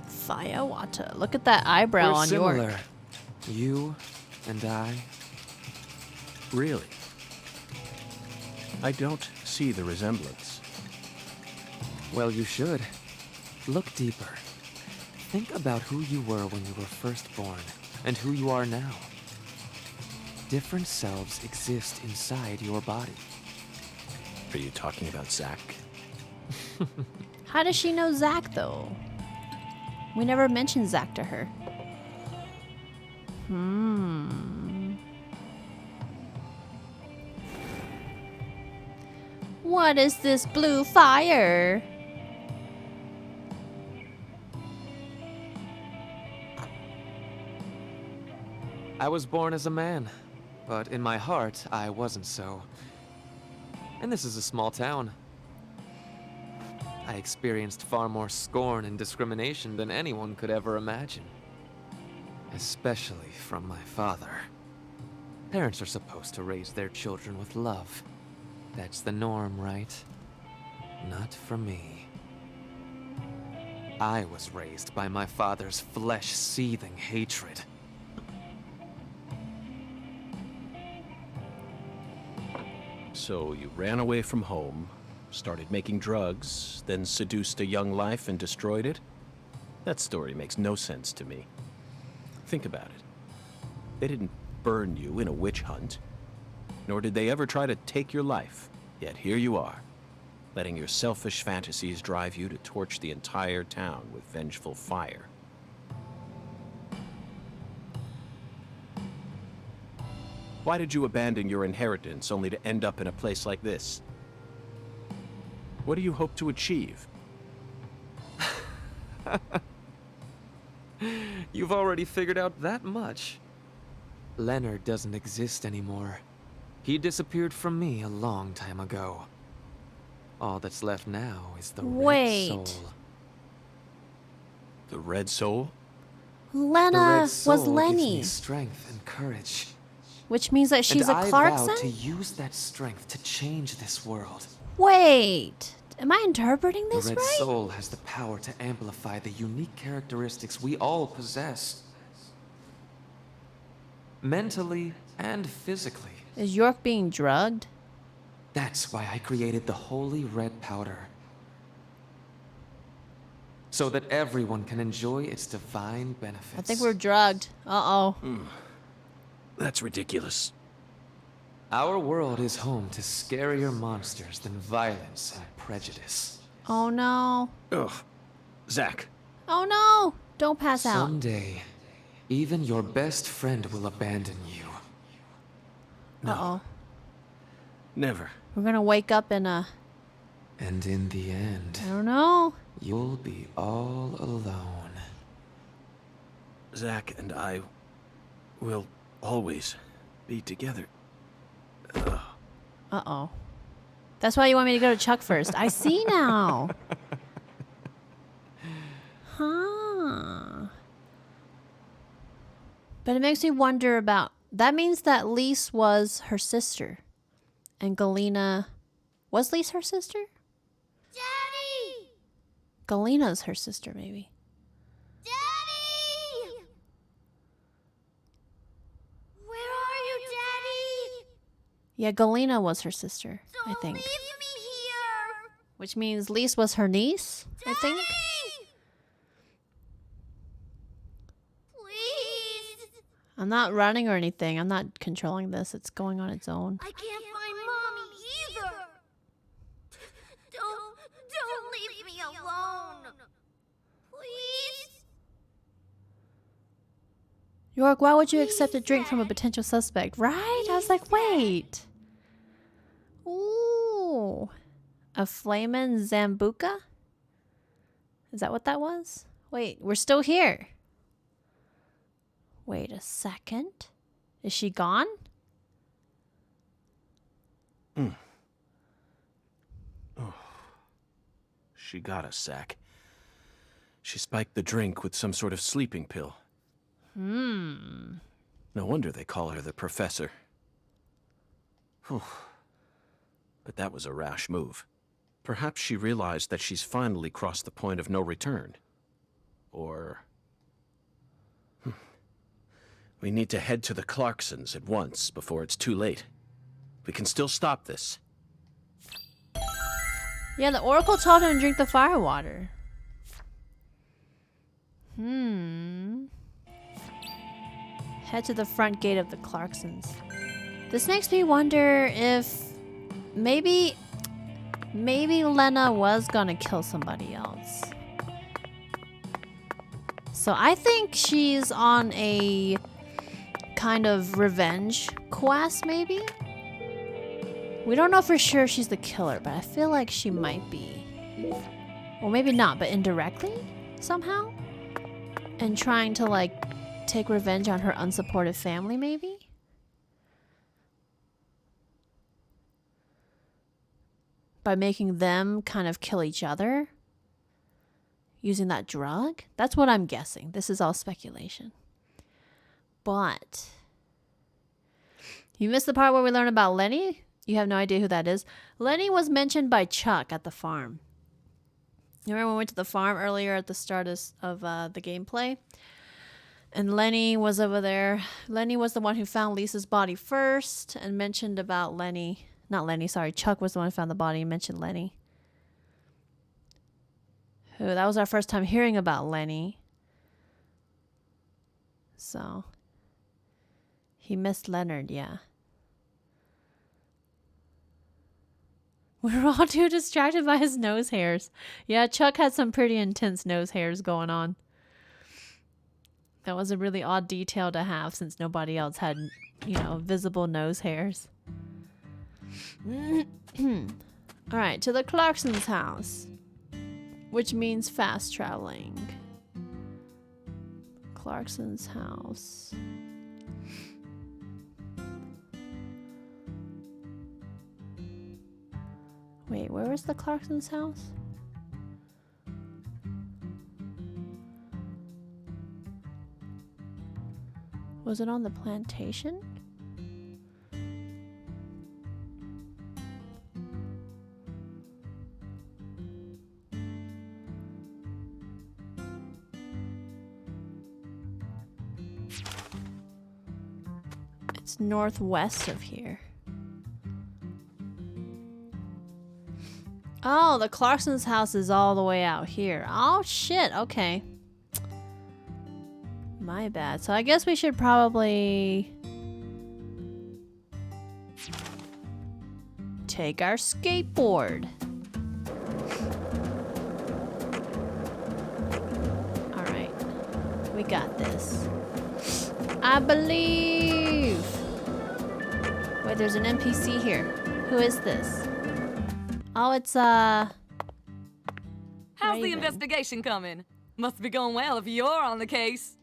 Fire water. Look at that eyebrow We're on similar. York. You and I. Really? I don't see the resemblance. Well, you should. Look deeper. Think about who you were when you were first born, and who you are now. Different selves exist inside your body. Are you talking about Zach? How does she know Zach, though? We never mentioned Zach to her. What is this blue fire? I was born as a man, but in my heart, I wasn't so. And this is a small town. I experienced far more scorn and discrimination than anyone could ever imagine. Especially from my father. Parents are supposed to raise their children with love. That's the norm, right? Not for me. I was raised by my father's flesh-seething hatred. So you ran away from home, started making drugs, then seduced a young life and destroyed it? That story makes no sense to me. Think about it. They didn't burn you in a witch hunt, nor did they ever try to take your life. Yet here you are, letting your selfish fantasies drive you to torch the entire town with vengeful fire. Why did you abandon your inheritance only to end up in a place like this? What do you hope to achieve? You've already figured out that much. Leonard doesn't exist anymore. He disappeared from me a long time ago. All that's left now is the Wait. Red Soul. The Red Soul? The Lena Red Soul was Lenny, gives me strength and courage. which means that she's and a I Clarkson? vow to use that strength to change this world. Wait, am I interpreting The this Red right? Soul has the power to amplify the unique characteristics we all possess. Mentally and physically. Is York being drugged? That's why I created the holy red powder. So that everyone can enjoy its divine benefits. I think we're drugged. Uh-oh. That's ridiculous. Our world is home to scarier monsters than violence and prejudice. Oh no. Ugh. Zach. Oh no! Don't pass out. Someday, even your best friend will abandon you. Uh-oh. Never. We're gonna wake up in a... And in the end, I don't know. you'll be all alone. Zach and I We'll always be together. Uh-oh. That's why you want me to go to Chuck first. I see now. Huh. But it makes me wonder about... That means that Lise was her sister. And Galena... Was Lise her sister? Daddy! Galena's her sister, maybe. Daddy! Where are you, Daddy? Yeah, Galena was her sister, I Don't think. leave me here! Which means Lise was her niece, I think. Please! I'm not running or anything. I'm not controlling this. It's going on its own. I can't find Mommy either! Don't leave me alone! Please? York, why would you accept a drink from a potential suspect? Right? I was like, wait. Ooh. A flamin' Zambuca? Is that what that was? Wait, we're still here. Wait a second. Is she gone? She got a sack. She spiked the drink with some sort of sleeping pill. No wonder they call her the Professor. Whew. But that was a rash move. Perhaps she realized that she's finally crossed the point of no return. Or... We need to head to the Clarksons at once before it's too late. We can still stop this. Yeah, the Oracle told him to drink the firewater. Head to the front gate of the Clarksons. This makes me wonder if maybe Lena was gonna kill somebody else. So I think she's on a kind of revenge quest, maybe? We don't know for sure she's the killer, but I feel like she might be. Or maybe not, but indirectly somehow? And trying to, like, take revenge on her unsupportive family, maybe? By making them kind of kill each other? Using that drug? That's what I'm guessing. This is all speculation. But... You missed the part where we learn about Lenny? You have no idea who that is? Lenny was mentioned by Chuck at the farm. You remember when we went to the farm earlier at the start of the gameplay? And Lenny was over there. Lenny was the one who found Lisa's body first and mentioned about Lenny. Not Lenny, sorry. Chuck was the one who found the body and mentioned Lenny. Who, that was our first time hearing about Lenny. So, he missed Leonard, yeah. We were all too distracted by his nose hairs. Yeah, Chuck had some pretty intense nose hairs going on. That was a really odd detail to have since nobody else had, you know, visible nose hairs. Alright, to the Clarkson's house. Which means fast traveling. Clarkson's house. Wait, where was the Clarkson's house? Was it on the plantation? It's northwest of here. Oh, the Clarkson's house is all the way out here. Oh, shit. Okay. My bad. So I guess we should probably take our skateboard. All right. We got this. I believe. Wait, there's an NPC here. Who is this? Oh, it's, How's Raven. the investigation coming? Must be going well if you're on the case.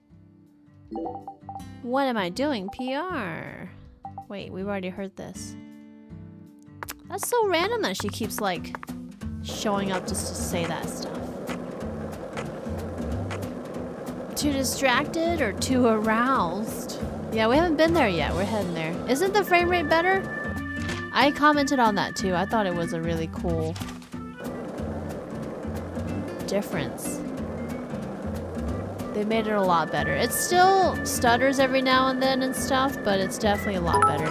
What am I doing? PR. Wait, we've already heard this. That's so random that she keeps like showing up just to say that stuff. Too distracted or too aroused? Yeah, we haven't been there yet. We're heading there. Isn't the frame rate better? I commented on that too. I thought it was a really cool difference. They made it a lot better. It still stutters every now and then and stuff, but it's definitely a lot better.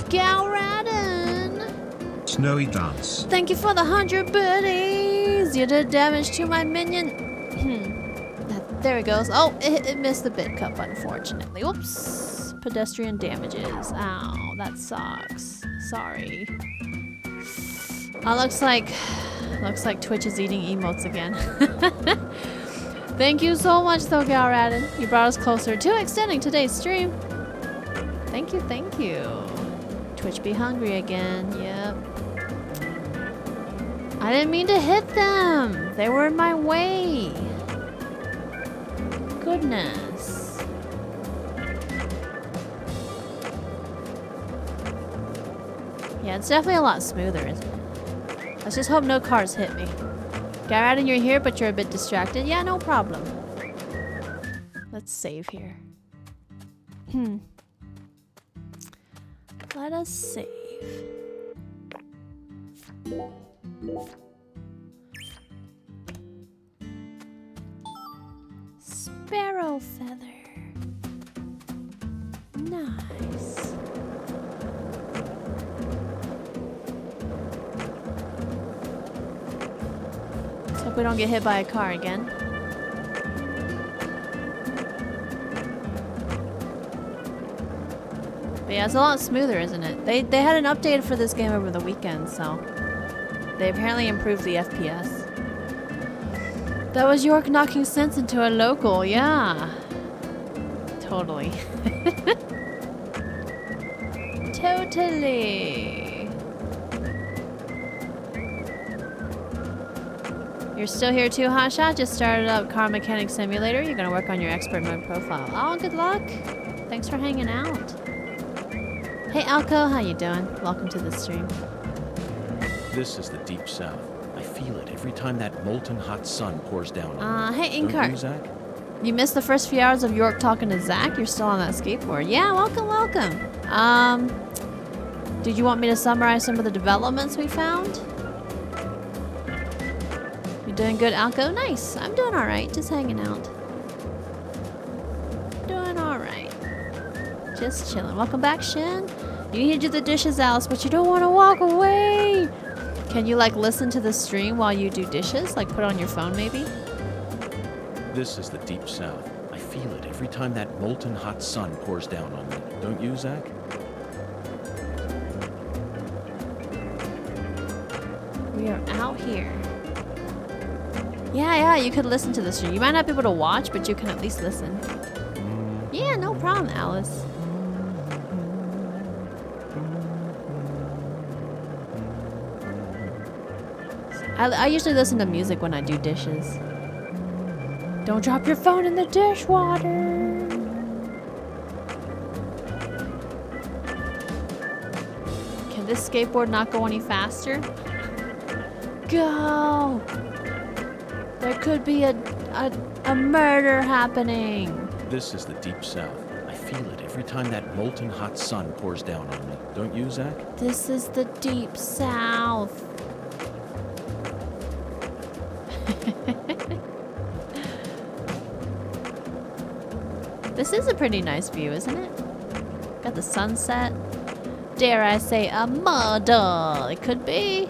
Galradin! Snowy dance. Thank you for the 100 biddies! You did damage to my minion. There it goes. Oh, it missed the bit cup, unfortunately. Whoops. Pedestrian damages. Ow, that sucks. Sorry. Looks like Twitch is eating emotes again. Thank you so much, though, Galradin. You brought us closer to extending today's stream. Thank you, thank you. Twitch be hungry again. Yep. I didn't mean to hit them. They were in my way. Goodness. Yeah, it's definitely a lot smoother, isn't it? Let's just hope no cars hit me. Galradin, you're here, but you're a bit distracted. Yeah, no problem. Let's save here. Let us save. Sparrow feather. Nice. Let's hope we don't get hit by a car again. But yeah, it's a lot smoother, isn't it? They had an update for this game over the weekend, so they apparently improved the FPS. That was York knocking sense into a local, yeah. Totally. Totally. You're still here too, Hotshot? Just started up Car Mechanic Simulator. You're gonna work on your expert mode profile. Oh, good luck. Thanks for hanging out. Hey, Alco, how you doing? Welcome to the stream. This is the Deep South. I feel it every time that molten hot sun pours down on me. Hey, Don't you, Inkart. Zach? You missed the first few hours of York talking to Zach? You're still on that skateboard. Yeah, welcome, welcome. Did you want me to summarize some of the developments we found? You doing good, Alco? Nice. I'm doing alright. Just hanging out. Doing alright. Just chilling. Welcome back, Shin. You need to do the dishes, Alice, but you don't want to walk away. Can you, like, listen to the stream while you do dishes? Like, put it on your phone, maybe? This is the Deep South. I feel it every time that molten hot sun pours down on me. Don't you, Zach? We are out here. Yeah, you could listen to the stream. You might not be able to watch, but you can at least listen. Yeah, no problem, Alice. I usually listen to music when I do dishes. Don't drop your phone in the dishwater. Can this skateboard not go any faster? Go! There could be a murder happening. This is the Deep South. I feel it every time that molten hot sun pours down on me. Don't you, Zach? This is the Deep South. This is a pretty nice view, isn't it? Got the sunset. Dare I say a murder? It could be.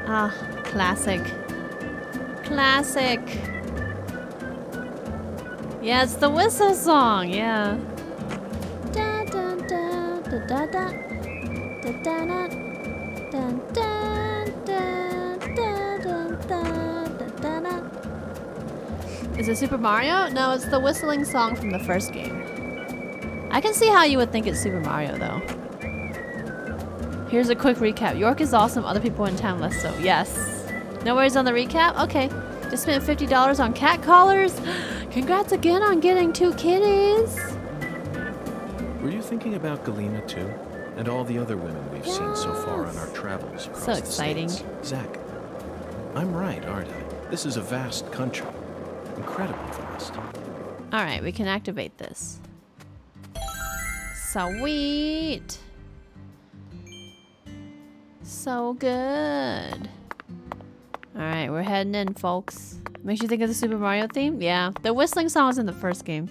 Ah, classic. Classic. Yeah, it's the whistle song, yeah. Da da da da da da da da da da da da da da. Is it Super Mario? No, it's the whistling song from the first game. I can see how you would think it's Super Mario though. Here's a quick recap. York is awesome. Other people in town less so. Yes. No worries on the recap? Okay. Just spent $50 on cat collars. Congrats again on getting 2 kitties. Were you thinking about Galena too? And all the other women we've seen so far on our travels across So the exciting. States? Zach, I'm right, aren't I? This is a vast country. Incredibly vast. Alright, we can activate this. Sweet. So good. Alright, we're heading in, folks. Makes you think of the Super Mario theme? Yeah. The whistling song was in the first game.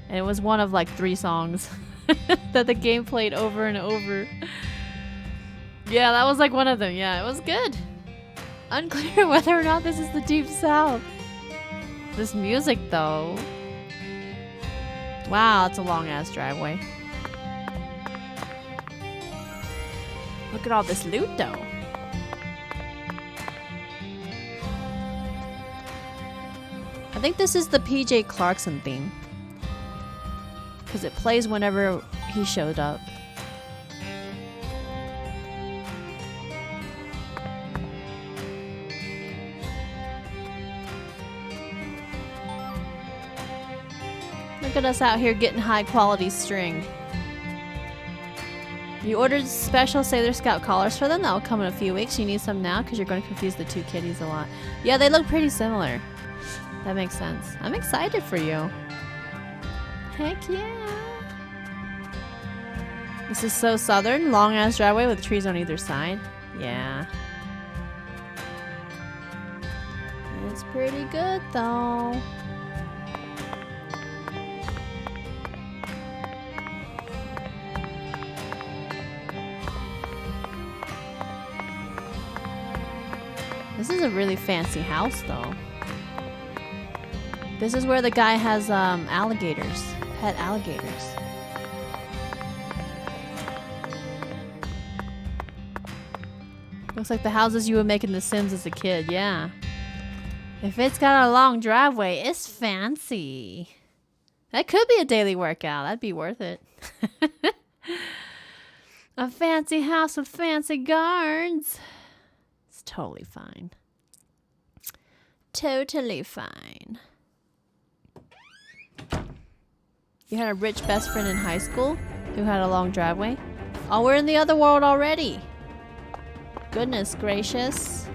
And it was one of like 3 songs that the game played over and over. Yeah, that was like one of them. Yeah, it was good. Unclear whether or not this is the Deep South. This music, though. Wow, that's a long-ass driveway. Look at all this loot, though. I think this is the PJ Clarkson theme. Because it plays whenever he showed up. Look at us out here getting high quality string. You ordered special Sailor Scout collars for them? That'll come in a few weeks. You need some now because you're going to confuse the 2 kitties a lot. Yeah, they look pretty similar. That makes sense. I'm excited for you. Heck yeah. This is so southern. Long ass driveway with trees on either side. Yeah. It's pretty good though. This is a really fancy house though. This is where the guy has alligators, pet alligators. Looks like the houses you would make in The Sims as a kid, yeah. If it's got a long driveway, it's fancy. That could be a daily workout. That'd be worth it. A fancy house with fancy gardens. It's totally fine. Totally fine. You had a rich best friend in high school who had a long driveway? Oh, we're in the other world already. Goodness gracious.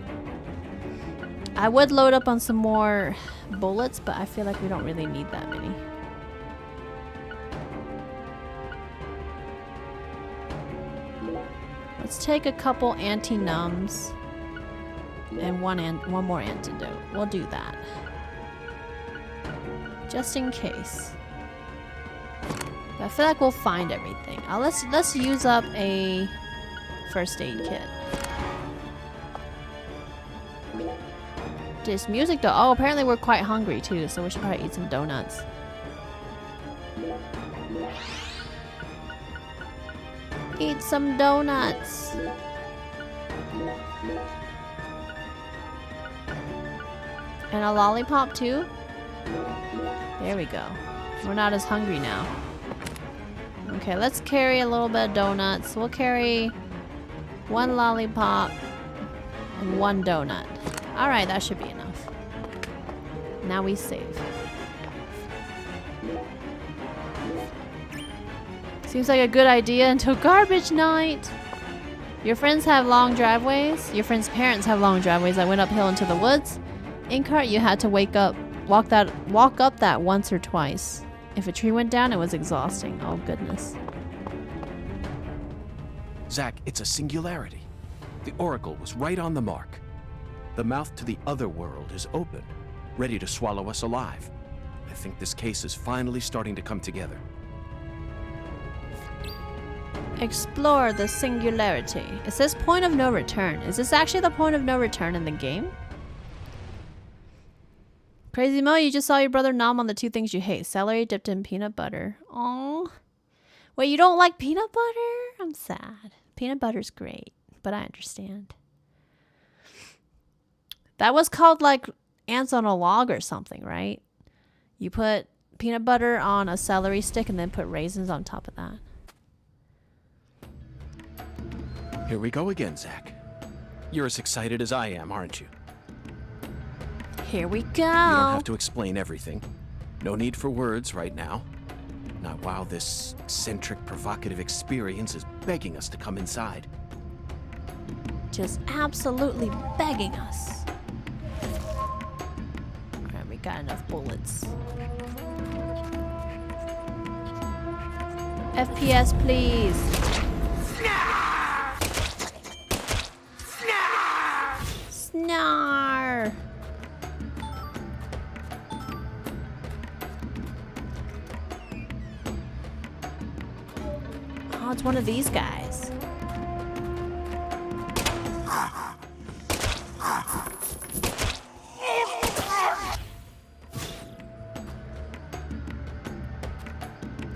I would load up on some more bullets, but I feel like we don't really need that many. Let's take a couple anti-numbs and one more antidote. We'll do that. Just in case. But I feel like we'll find everything. Let's use up a first aid kit. This music though. Oh, apparently we're quite hungry too, so we should probably eat some donuts. Eat some donuts. And a lollipop too? There we go. We're not as hungry now. Okay, let's carry a little bit of donuts. We'll carry 1 lollipop and 1 donut. Alright, that should be enough. Now we save. Seems like a good idea until garbage night. Your friends have long driveways. Your friends' parents have long driveways that went uphill into the woods. In cart, you had to walk up that once or twice. If a tree went down, it was exhausting. Oh, goodness. Zach, it's a singularity. The Oracle was right on the mark. The mouth to the other world is open, ready to swallow us alive. I think this case is finally starting to come together. Explore the singularity. It says point of no return. Is this actually the point of no return in the game? Crazy Mo, you just saw your brother nom on the 2 things you hate. Celery dipped in peanut butter. Aww. Wait, you don't like peanut butter? I'm sad. Peanut butter's great, but I understand. That was called like ants on a log or something, right? You put peanut butter on a celery stick and then put raisins on top of that. Here we go again, Zach. You're as excited as I am, aren't you? Here we go. You don't have to explain everything. No need for words right now. Not while this eccentric, provocative experience is begging us to come inside. Just absolutely begging us. Alright, we got enough bullets. FPS, please. Snar! Oh, it's one of these guys.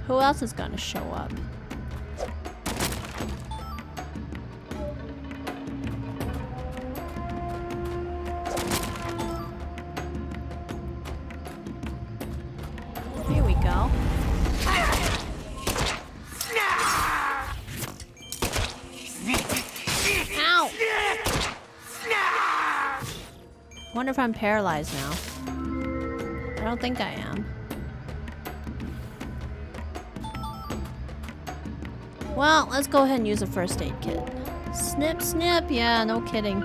Who else is gonna show up? Here we go. Ow! Wonder if I'm paralyzed now. I don't think I am. Well, let's go ahead and use a first aid kit. Snip, snip. Yeah, no kidding.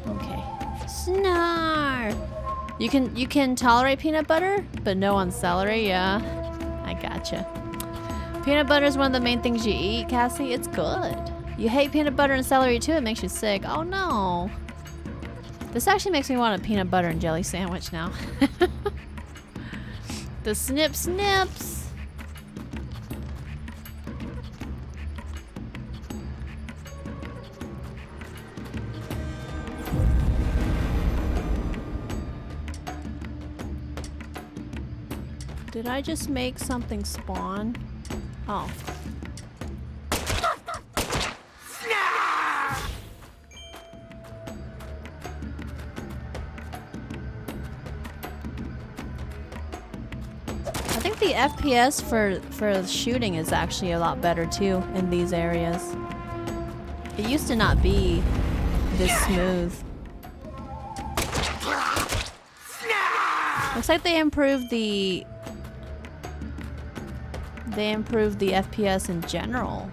Okay. Snar. You can tolerate peanut butter, but no on celery. Yeah, I gotcha. Peanut butter is one of the main things you eat, Cassie. It's good. You hate peanut butter and celery too. It makes you sick. Oh no. This actually makes me want a peanut butter and jelly sandwich now. The snip snips. Did I just make something spawn? Oh. I think the FPS for shooting is actually a lot better too in these areas. It used to not be this smooth. Looks like they improved the FPS in general.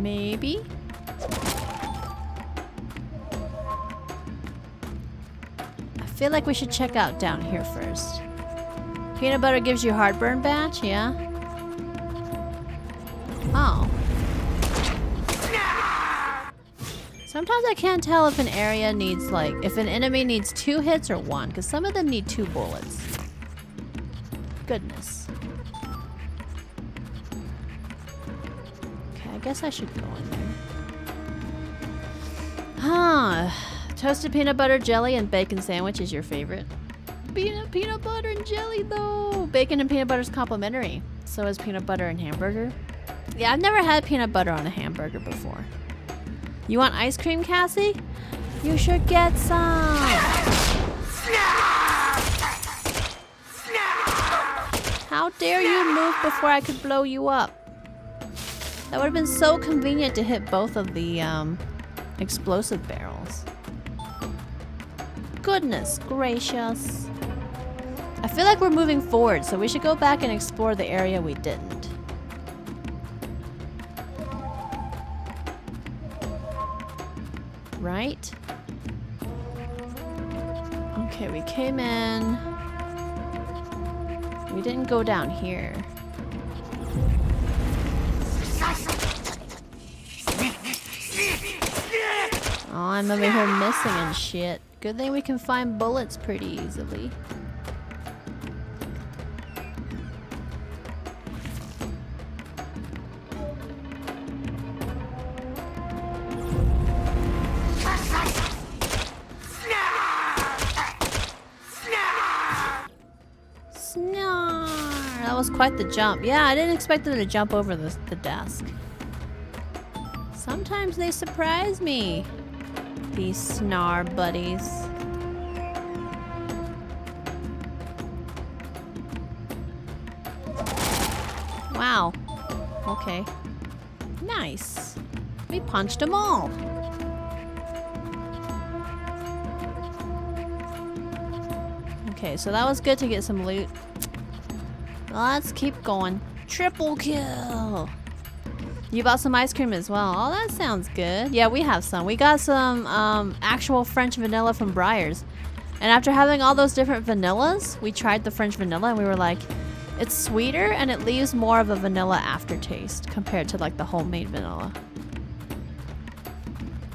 Maybe? I feel like we should check out down here first. Peanut butter gives you heartburn batch, yeah? Oh. Sometimes I can't tell if an area needs if an enemy needs 2 hits or 1, because some of them need 2 bullets. Goodness. Okay, I guess I should go in there. Huh. Toasted peanut butter, jelly, and bacon sandwich is your favorite. Peanut butter and jelly, though. Bacon and peanut butter is complimentary. So is peanut butter and hamburger. Yeah, I've never had peanut butter on a hamburger before. You want ice cream, Cassie? You should get some. How dare you move before I could blow you up? That would have been so convenient to hit both of the explosive barrels. Goodness gracious. I feel like we're moving forward, so we should go back and explore the area we didn't. Right? Okay, we came in. We didn't go down here. Oh, I'm over here missing and shit. Good thing we can find bullets pretty easily. That was quite the jump. Yeah, I didn't expect them to jump over the desk. Sometimes they surprise me. These snar buddies. Wow. Okay. Nice. We punched them all. Okay, so that was good to get some loot. Let's keep going. Triple kill. You bought some ice cream as well. Oh, that sounds good. Yeah, we have some. We got some actual French vanilla from Breyers. And after having all those different vanillas, we tried the French vanilla and we were like, it's sweeter and it leaves more of a vanilla aftertaste compared to like the homemade vanilla.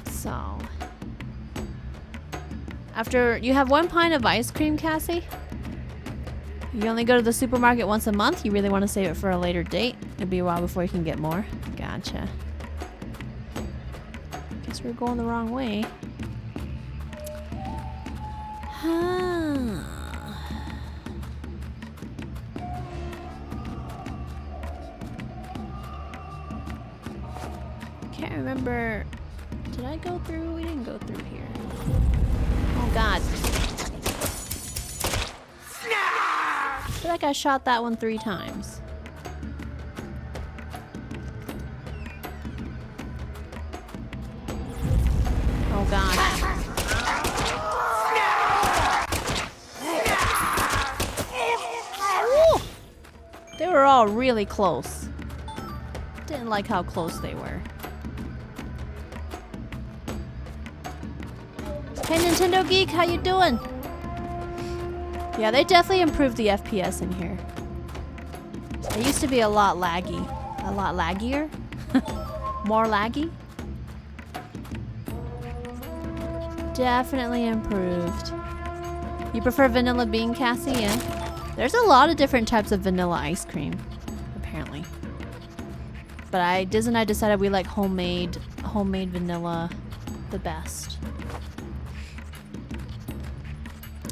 So, after you have 1 pint of ice cream, Cassie? You only go to the supermarket once a month? You really want to save it for a later date? It'll be a while before you can get more. Gotcha. Guess we're going the wrong way. Huh. Can't remember. Did I go through? We didn't go through here. Oh god. I feel like I shot that one 3 times. Oh god. Ooh. They were all really close. Didn't like how close they were. Hey Nintendo Geek, how you doing? Yeah, they definitely improved the FPS in here. It used to be a lot laggy. A lot laggier? More laggy? Definitely improved. You prefer vanilla bean, Cassie? Yeah. There's a lot of different types of vanilla ice cream, apparently. But Diz and I decided we like homemade vanilla the best.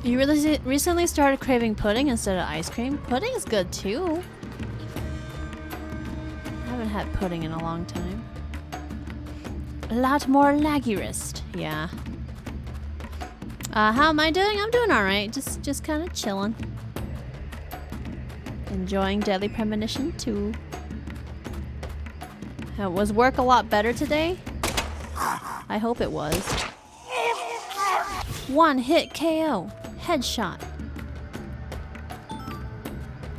You really recently started craving pudding instead of ice cream? Pudding is good too. I haven't had pudding in a long time. A lot more laggy wrist. Yeah. How am I doing? I'm doing alright. Just kind of chilling. Enjoying Deadly Premonition 2. Was work a lot better today? I hope it was. 1 hit KO. Headshot.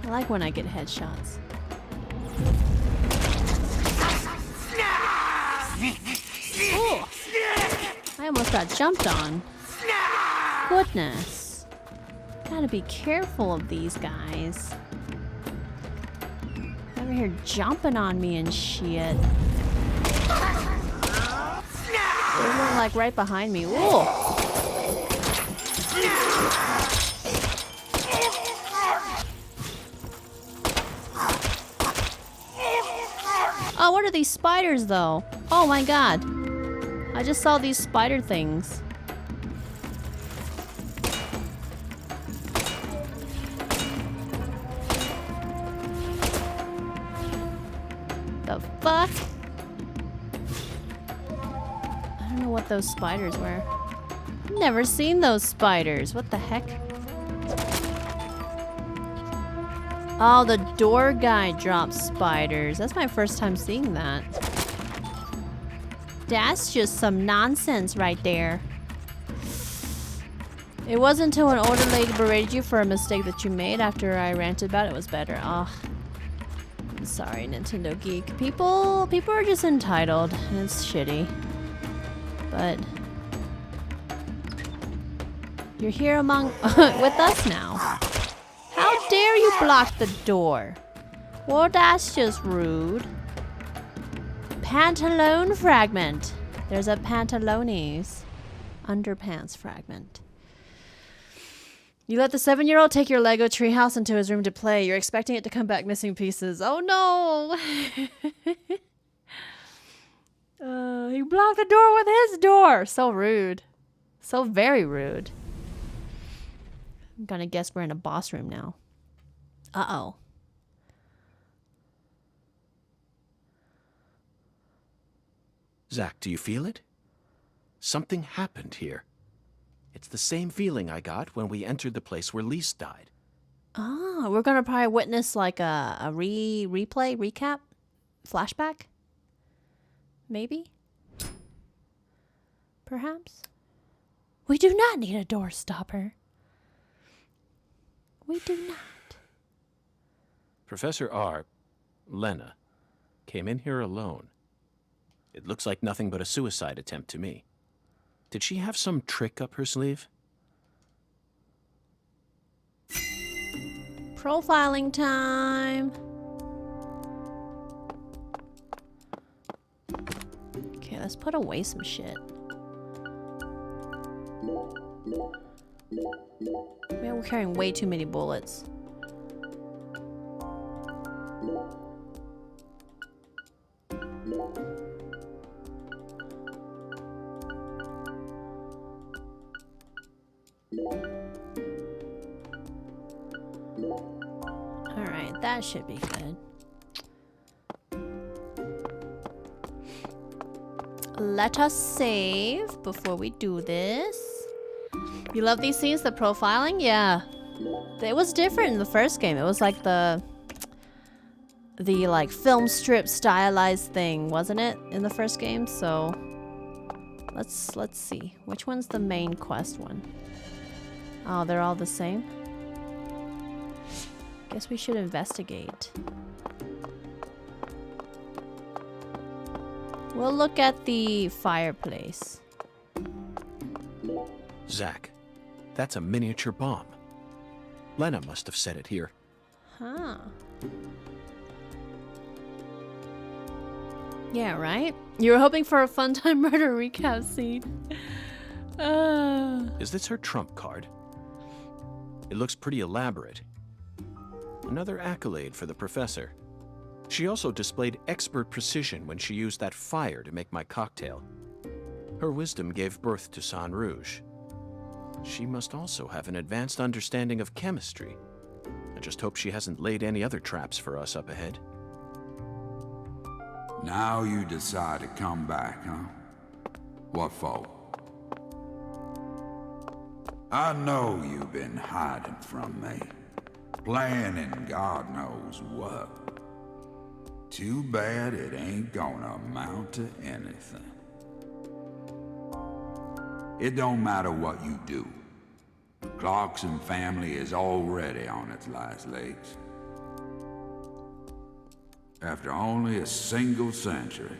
I like when I get headshots. Ooh. I almost got jumped on. Goodness. Gotta be careful of these guys. Over here jumping on me and shit. There's one like right behind me. Ooh. Oh, what are these spiders though? Oh my god. I just saw these spider things. The fuck? I don't know what those spiders were. Never seen those spiders. What the heck? Oh, the door guy drops spiders. That's my first time seeing that. That's just some nonsense right there. It wasn't until an older lady berated you for a mistake that you made after I ranted about it was better. Oh, I'm sorry, Nintendo Geek. People are just entitled, and it's shitty. But you're here among with us now. How dare you block the door? Well, that's just rude. Pantalone fragment. There's a pantalones underpants fragment. You let the 7-year-old take your Lego treehouse into his room to play. You're expecting it to come back missing pieces. Oh no! He blocked the door with his door. So rude. So very rude. I'm gonna guess we're in a boss room now. Uh-oh. Zach, do you feel it? Something happened here. It's the same feeling I got when we entered the place where Lise died. Oh, we're gonna probably witness like a replay, recap, flashback. Maybe. Perhaps. We do not need a door stopper. We do not. Professor R, Lena, came in here alone. It looks like nothing but a suicide attempt to me. Did she have some trick up her sleeve? Profiling time. Okay, let's put away some shit. Man, we're carrying way too many bullets. Alright, that should be good. Let us save before we do this. You love these scenes, the profiling? Yeah. It was different in the first game. It was like the like film strip stylized thing, wasn't it? In the first game, so let's see. Which one's the main quest one? Oh, they're all the same. Guess we should investigate. We'll look at the fireplace. Zach, that's a miniature bomb. Lena must have set it here. Huh. Yeah, right? You were hoping for a fun time murder recap scene. Is this her trump card? It looks pretty elaborate. Another accolade for the professor. She also displayed expert precision when she used that fire to make my cocktail. Her wisdom gave birth to San Rouge. She must also have an advanced understanding of chemistry. I just hope she hasn't laid any other traps for us up ahead. Now you decide to come back, huh? What for? I know you've been hiding from me. Planning God knows what. Too bad it ain't gonna amount to anything. It don't matter what you do. Clarkson family is already on its last legs. After only a single century,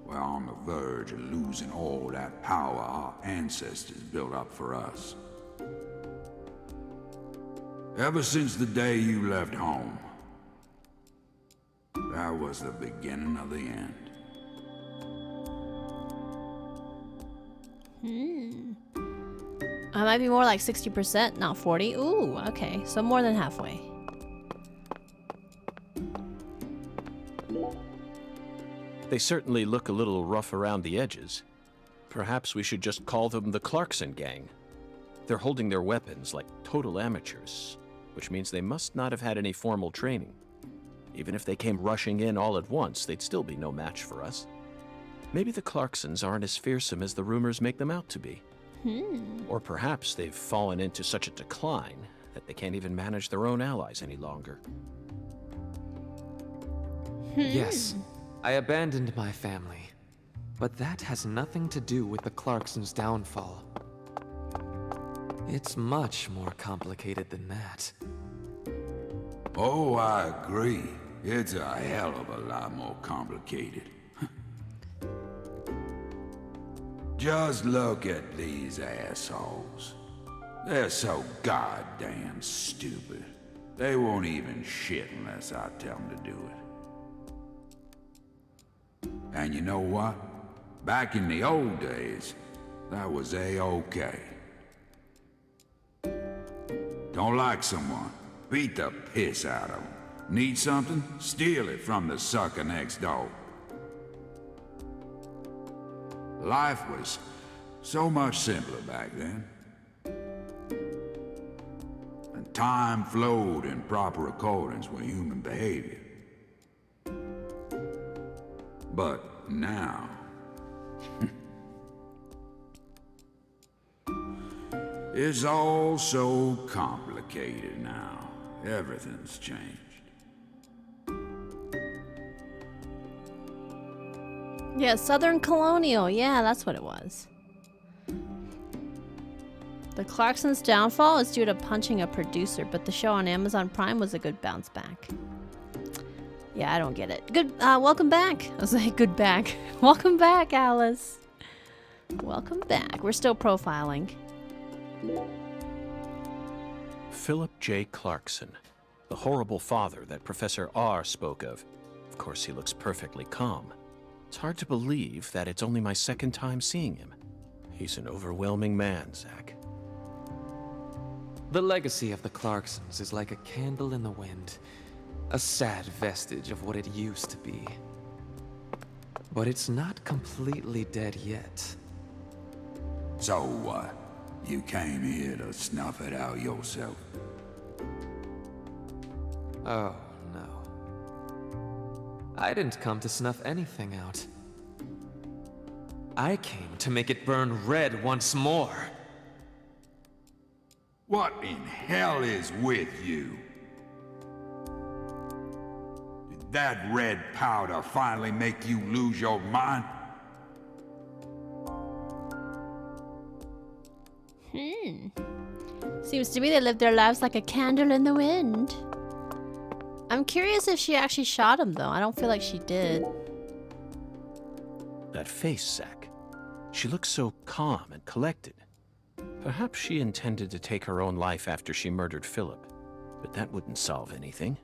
we're on the verge of losing all that power our ancestors built up for us. Ever since the day you left home, that was the beginning of the end. I might be more like 60%, not 40. Ooh, okay. So more than halfway. They certainly look a little rough around the edges. Perhaps we should just call them the Clarkson gang. They're holding their weapons like total amateurs, which means they must not have had any formal training. Even if they came rushing in all at once, they'd still be no match for us. Maybe the Clarksons aren't as fearsome as the rumors make them out to be. Or perhaps they've fallen into such a decline that they can't even manage their own allies any longer. Yes, I abandoned my family, but that has nothing to do with the Clarksons' downfall. It's much more complicated than that. Oh, I agree. It's a hell of a lot more complicated. Just look at these assholes. They're so goddamn stupid. They won't even shit unless I tell them to do it. And you know what? Back in the old days, that was A-okay. Don't like someone? Beat the piss out of them. Need something? Steal it from the sucker next door. Life was so much simpler back then. And time flowed in proper accordance with human behavior. But now, It's all so complicated now. Everything's changed. Yeah, Southern Colonial. Yeah, that's what it was. The Clarksons' downfall is due to punching a producer, but the show on Amazon Prime was a good bounce back. Yeah, I don't get it. Good, welcome back. I was like, good back. Welcome back, Alice. Welcome back. We're still profiling. Philip J. Clarkson, the horrible father that Professor R spoke of. Of course, he looks perfectly calm. It's hard to believe that it's only my second time seeing him. He's an overwhelming man, Zach. The legacy of the Clarksons is like a candle in the wind. A sad vestige of what it used to be. But it's not completely dead yet. So what? You came here to snuff it out yourself? Oh, no. I didn't come to snuff anything out. I came to make it burn red once more. What in hell is with you? Did that red powder finally make you lose your mind? Seems to me they live their lives like a candle in the wind. I'm curious if she actually shot him, though. I don't feel like she did. That face, Zach. She looks so calm and collected. Perhaps she intended to take her own life after she murdered Philip, but that wouldn't solve anything.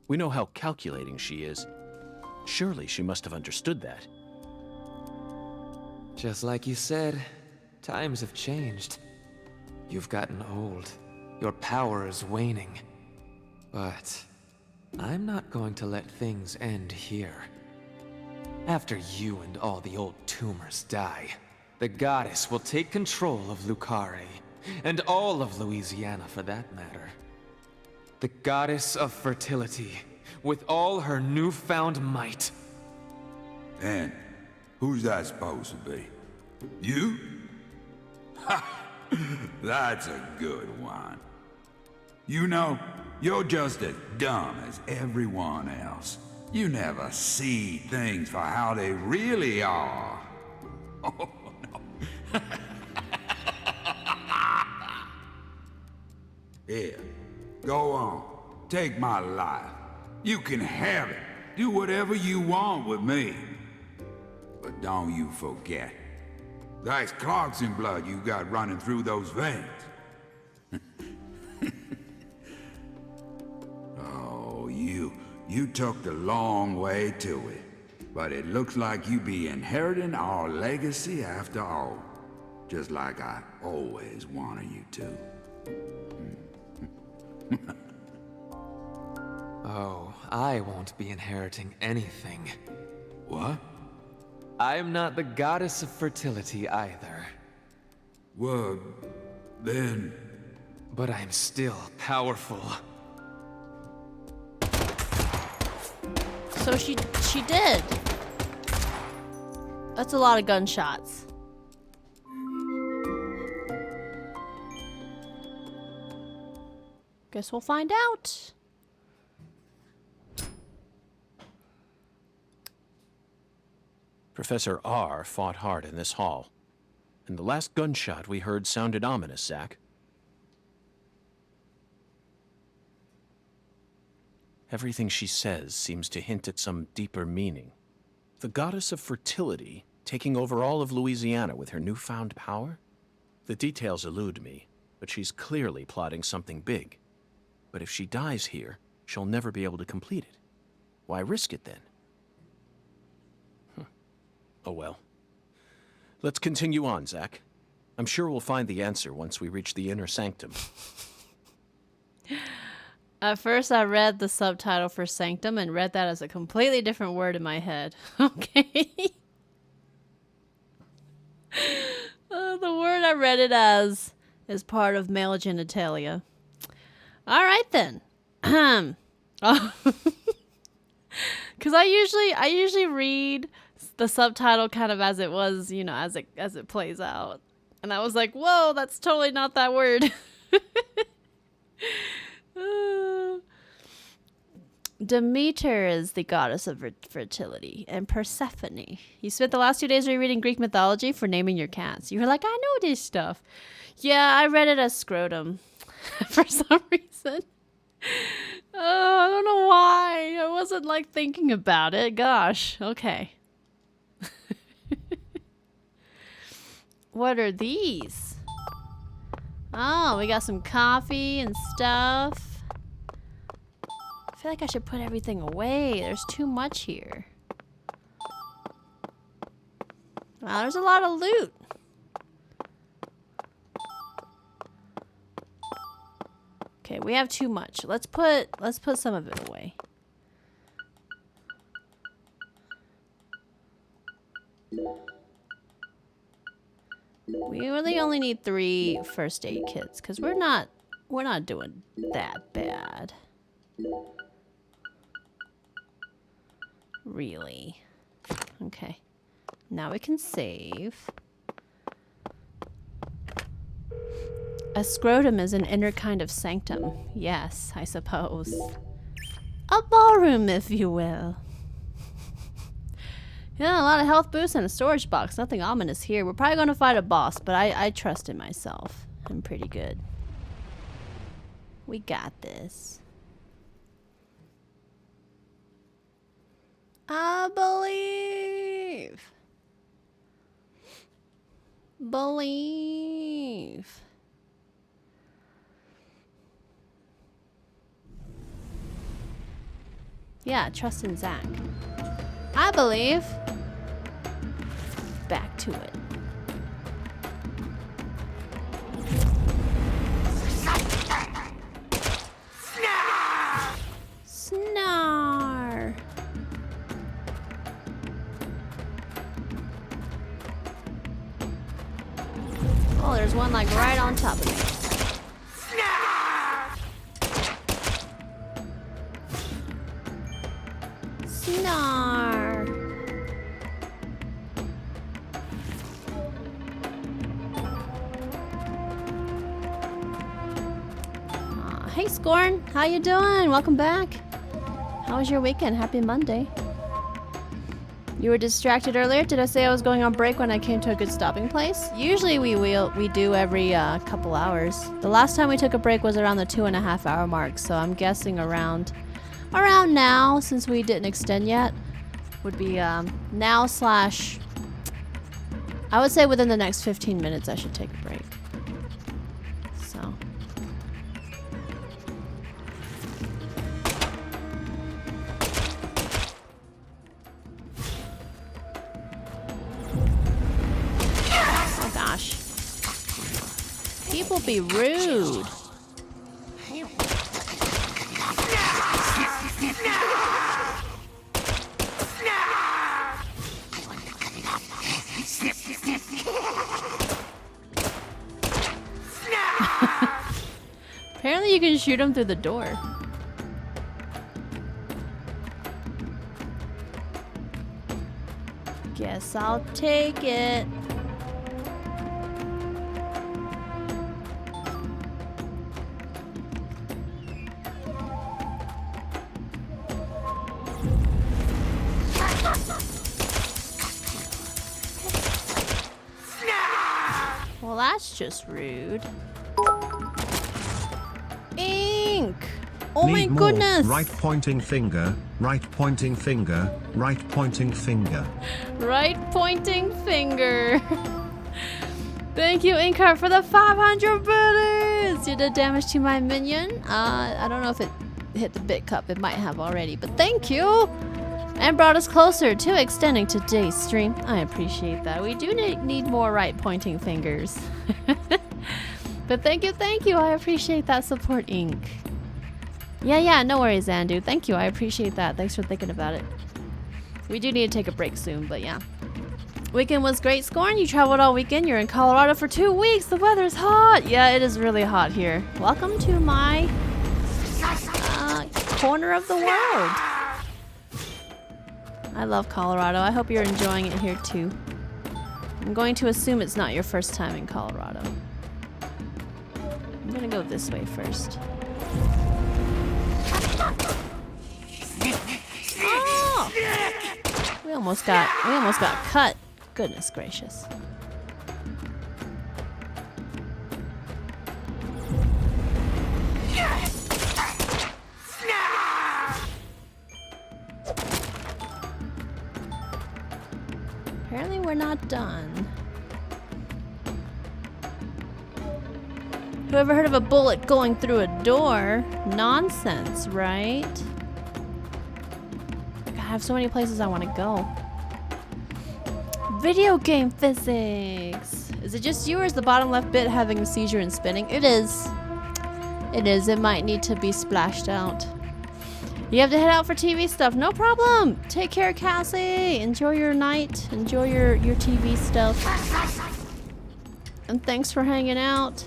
We know how calculating she is. Surely she must have understood that. Just like you said, times have changed. You've gotten old. Your power is waning. But I'm not going to let things end here. After you and all the old tumors die, the goddess will take control of Lucare, and all of Louisiana for that matter. The goddess of fertility, with all her newfound might. And who's that supposed to be? You? Ha! That's a good one. You know, you're just as dumb as everyone else. You never see things for how they really are. Oh, no. Here, go on. Take my life. You can have it. Do whatever you want with me. But don't you forget, that's Clarkson blood you got running through those veins. Oh, you took the long way to it. But it looks like you be inheriting our legacy after all. Just like I always wanted you to. Oh, I won't be inheriting anything. What? I'm not the goddess of fertility either. Well, then... But I'm still powerful. So she did. That's a lot of gunshots. Guess we'll find out. Professor R fought hard in this hall, and the last gunshot we heard sounded ominous, Zach. Everything she says seems to hint at some deeper meaning. The goddess of fertility taking over all of Louisiana with her newfound power? The details elude me, but she's clearly plotting something big. But if she dies here, she'll never be able to complete it. Why risk it then? Oh well. Let's continue on, Zach. I'm sure we'll find the answer once we reach the inner sanctum. At first, I read the subtitle for Sanctum and read that as a completely different word in my head. Okay. The word I read it as is part of male genitalia. All right then. Because I usually read the subtitle kind of as it was, you know, as it plays out. And I was like, whoa, that's totally not that word. Demeter is the goddess of fertility, and Persephone. You spent the last 2 days rereading Greek mythology for naming your cats. You were like, I know this stuff. Yeah, I read it as scrotum for some reason. I don't know why. I wasn't like thinking about it. Gosh, okay. What are these? Oh, we got some coffee and stuff. I feel like I should put everything away. There's too much here. Wow, there's a lot of loot. Okay, we have too much. Let's put some of it away. We really only need 3 first aid kits because we're not doing that bad. Really. Okay. Now we can save. A scrotum is an inner kind of sanctum. Yes, I suppose. A ballroom, if you will. Yeah, a lot of health boosts and a storage box. Nothing ominous here. We're probably going to fight a boss, but I trust in myself. I'm pretty good. We got this. I believe. Believe. Yeah, trust in Zach. I believe. Back to it. Snar. Oh, there's one like right on top of me. Snar. Hey Scorn, how you doing? Welcome back. How was your weekend? Happy Monday. You were distracted earlier. Did I say I was going on break when I came to a good stopping place? Usually we do every couple hours. The last time we took a break was around the 2.5 hour mark, so I'm guessing around now, since we didn't extend yet, would be now / I would say within the next 15 minutes I should take a break. So. Oh gosh. People be rude. Apparently you can shoot them through the door. Guess I'll take it. Well, that's just rude. Ink! Oh my Need more. goodness! Right pointing finger, right pointing finger, right pointing finger. Right pointing finger. Thank you, Inkheart, for the 500 biddies! You did damage to my minion. I don't know if it hit the bit cup. It might have already, but thank you! And brought us closer to extending today's stream. I appreciate that. We do need more right pointing fingers. But thank you. I appreciate that support, Ink. Yeah, no worries, Andu. Thank you. I appreciate that. Thanks for thinking about it. We do need to take a break soon, but yeah. Weekend was great, Scorn. You traveled all weekend. You're in Colorado for 2 weeks. The weather's hot. Yeah, it is really hot here. Welcome to my corner of the world. I love Colorado. I hope you're enjoying it here too. I'm going to assume it's not your first time in Colorado. I'm gonna go this way first. Oh! We almost got cut. Goodness gracious. Apparently we're not done. Who ever heard of a bullet going through a door? Nonsense, right? God, I have so many places I want to go. Video game physics. Is it just you or is the bottom left bit having a seizure and spinning? It is. It is. It might need to be splashed out. You have to head out for TV stuff. No problem. Take care, Cassie. Enjoy your night. Enjoy your TV stuff. And thanks for hanging out.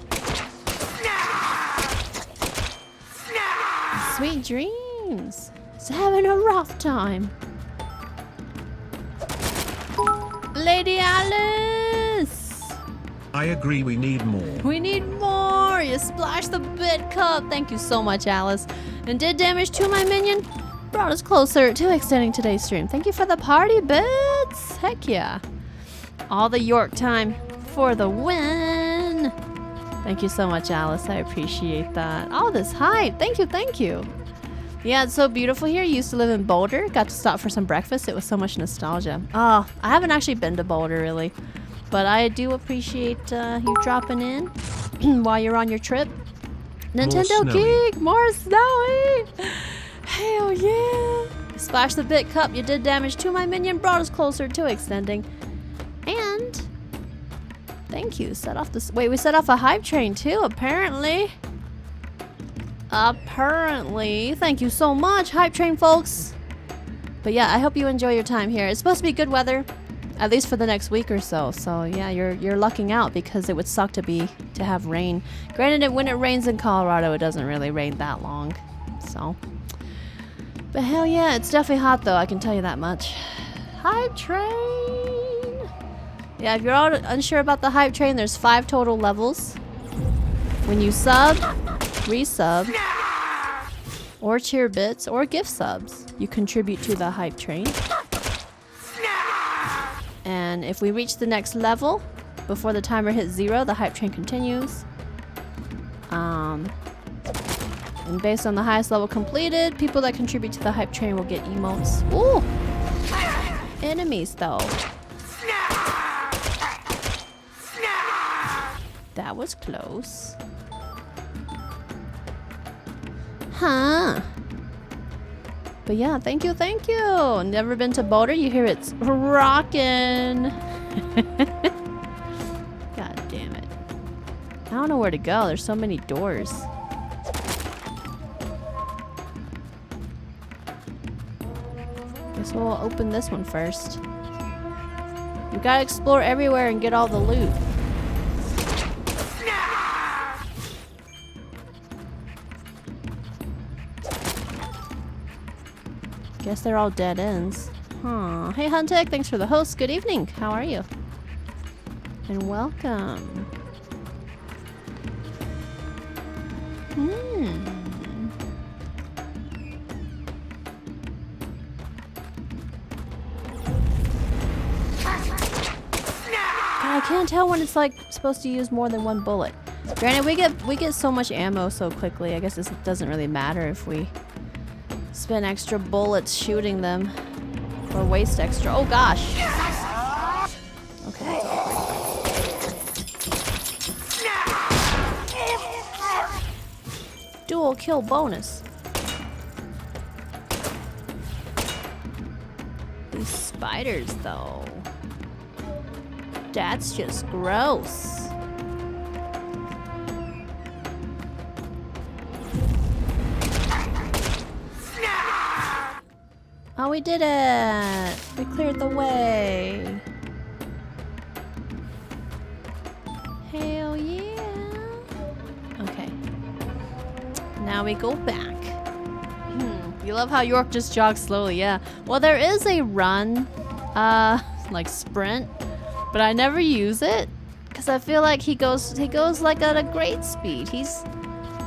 Sweet dreams. It's having a rough time. Lady Alice! I agree, we need more. We need more! You splashed the bit cup. Thank you so much, Alice. And did damage to my minion. Brought us closer to extending today's stream. Thank you for the party bits. Heck yeah. All the York time for the win. Thank you so much, Alice. I appreciate that. All this hype. Thank you, thank you. Yeah, it's so beautiful here. Used to live in Boulder. Got to stop for some breakfast. It was so much nostalgia. Oh, I haven't actually been to Boulder, really. But I do appreciate you dropping in while you're on your trip. Nintendo Geek! More snowy! Hell yeah! Splash the bit cup. You did damage to my minion. Brought us closer to extending. And... thank you. Set off this... wait, we set off a hype train too, apparently. Apparently. Thank you so much, hype train folks. But yeah, I hope you enjoy your time here. It's supposed to be good weather, at least for the next week or so. So yeah, you're lucking out because it would suck to have rain. Granted, when it rains in Colorado, it doesn't really rain that long. So, but hell yeah, it's definitely hot though. I can tell you that much. Hype train. Yeah, if you're all unsure about the hype train, there's 5 total levels. When you sub, resub, or cheer bits, or gift subs, you contribute to the hype train. And if we reach the next level, before the timer hits 0, the hype train continues. And based on the highest level completed, people that contribute to the hype train will get emotes. Ooh! Enemies, though. That was close. Huh. But yeah, thank you, thank you. Never been to Boulder? You hear it's rockin'. God damn it. I don't know where to go. There's so many doors. Guess we'll open this one first. You gotta explore everywhere and get all the loot. Guess they're all dead ends. Huh. Hey Huntek, thanks for the host. Good evening. How are you? And welcome. God, I can't tell when it's like supposed to use more than one bullet. Granted, we get so much ammo so quickly. I guess this doesn't really matter if we spend extra bullets shooting them or waste extra. Oh gosh. Okay. Dual kill bonus. These spiders though. That's just gross. Oh, we did it! We cleared the way. Hell yeah! Okay. Now we go back. You love how York just jogs slowly, yeah. Well, there is a run, like sprint, But I never use it because I feel like he goes like at a great speed. He's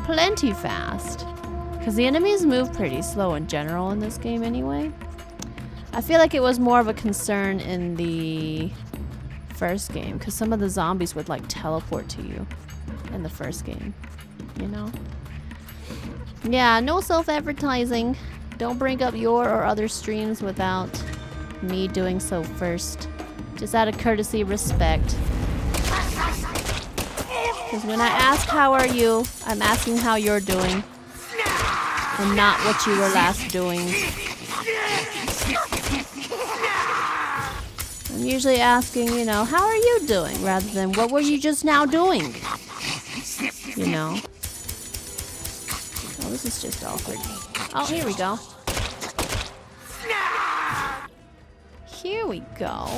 plenty fast. Because the enemies move pretty slow in general in this game anyway. I feel like it was more of a concern in the first game because some of the zombies would like teleport to you in the first game, you know? Yeah, no self-advertising. Don't bring up your or other streams without me doing so first. Just out of courtesy, respect. Because when I ask how are you, I'm asking how you're doing. And not what you were last doing. I'm usually asking, you know, how are you doing? Rather than what were you just now doing? You know? Oh, this is just awkward. Oh, here we go. Here we go.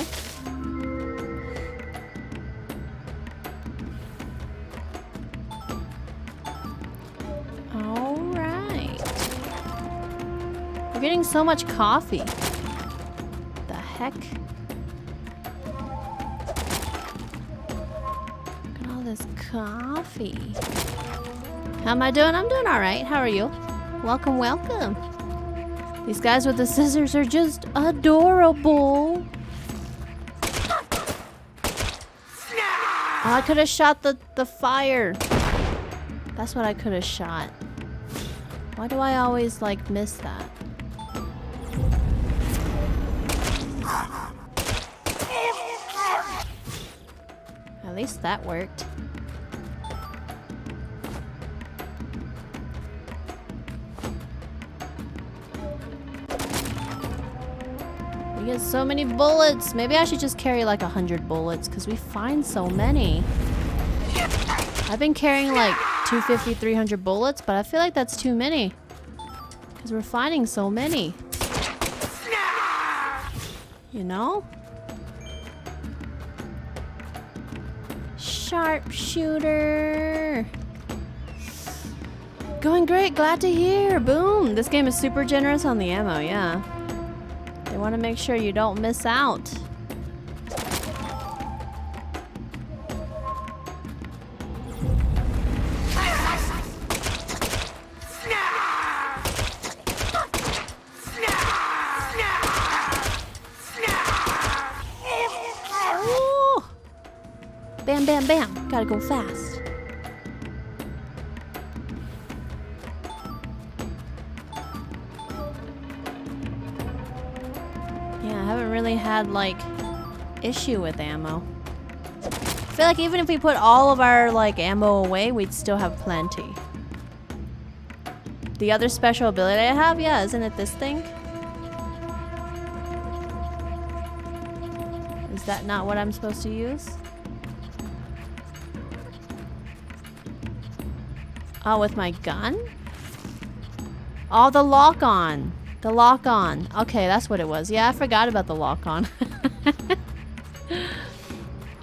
Alright. We're getting so much coffee. The heck? Look at all this coffee. How am I doing? I'm doing alright. How are you? Welcome, welcome. These guys with the scissors are just adorable. Oh, I could have shot the fire. That's what I could have shot. Why do I always, like, miss that? At least that worked. We get so many bullets. Maybe I should just carry like 100 bullets because we find so many. I've been carrying like 250, 300 bullets, but I feel like that's too many because we're finding so many. You know? Sharpshooter. Going great, glad to hear. Boom. This game is super generous on the ammo, yeah. They want to make sure you don't miss out. Ooh. Bam, bam, bam. Gotta go fast. Yeah, I haven't really had, like, issue with ammo. I feel like even if we put all of our, like, ammo away, we'd still have plenty. The other special ability I have? Yeah, isn't it this thing? Is that not what I'm supposed to use? Oh, with my gun? Oh, the lock-on. The lock-on. Okay, that's what it was. Yeah, I forgot about the lock-on.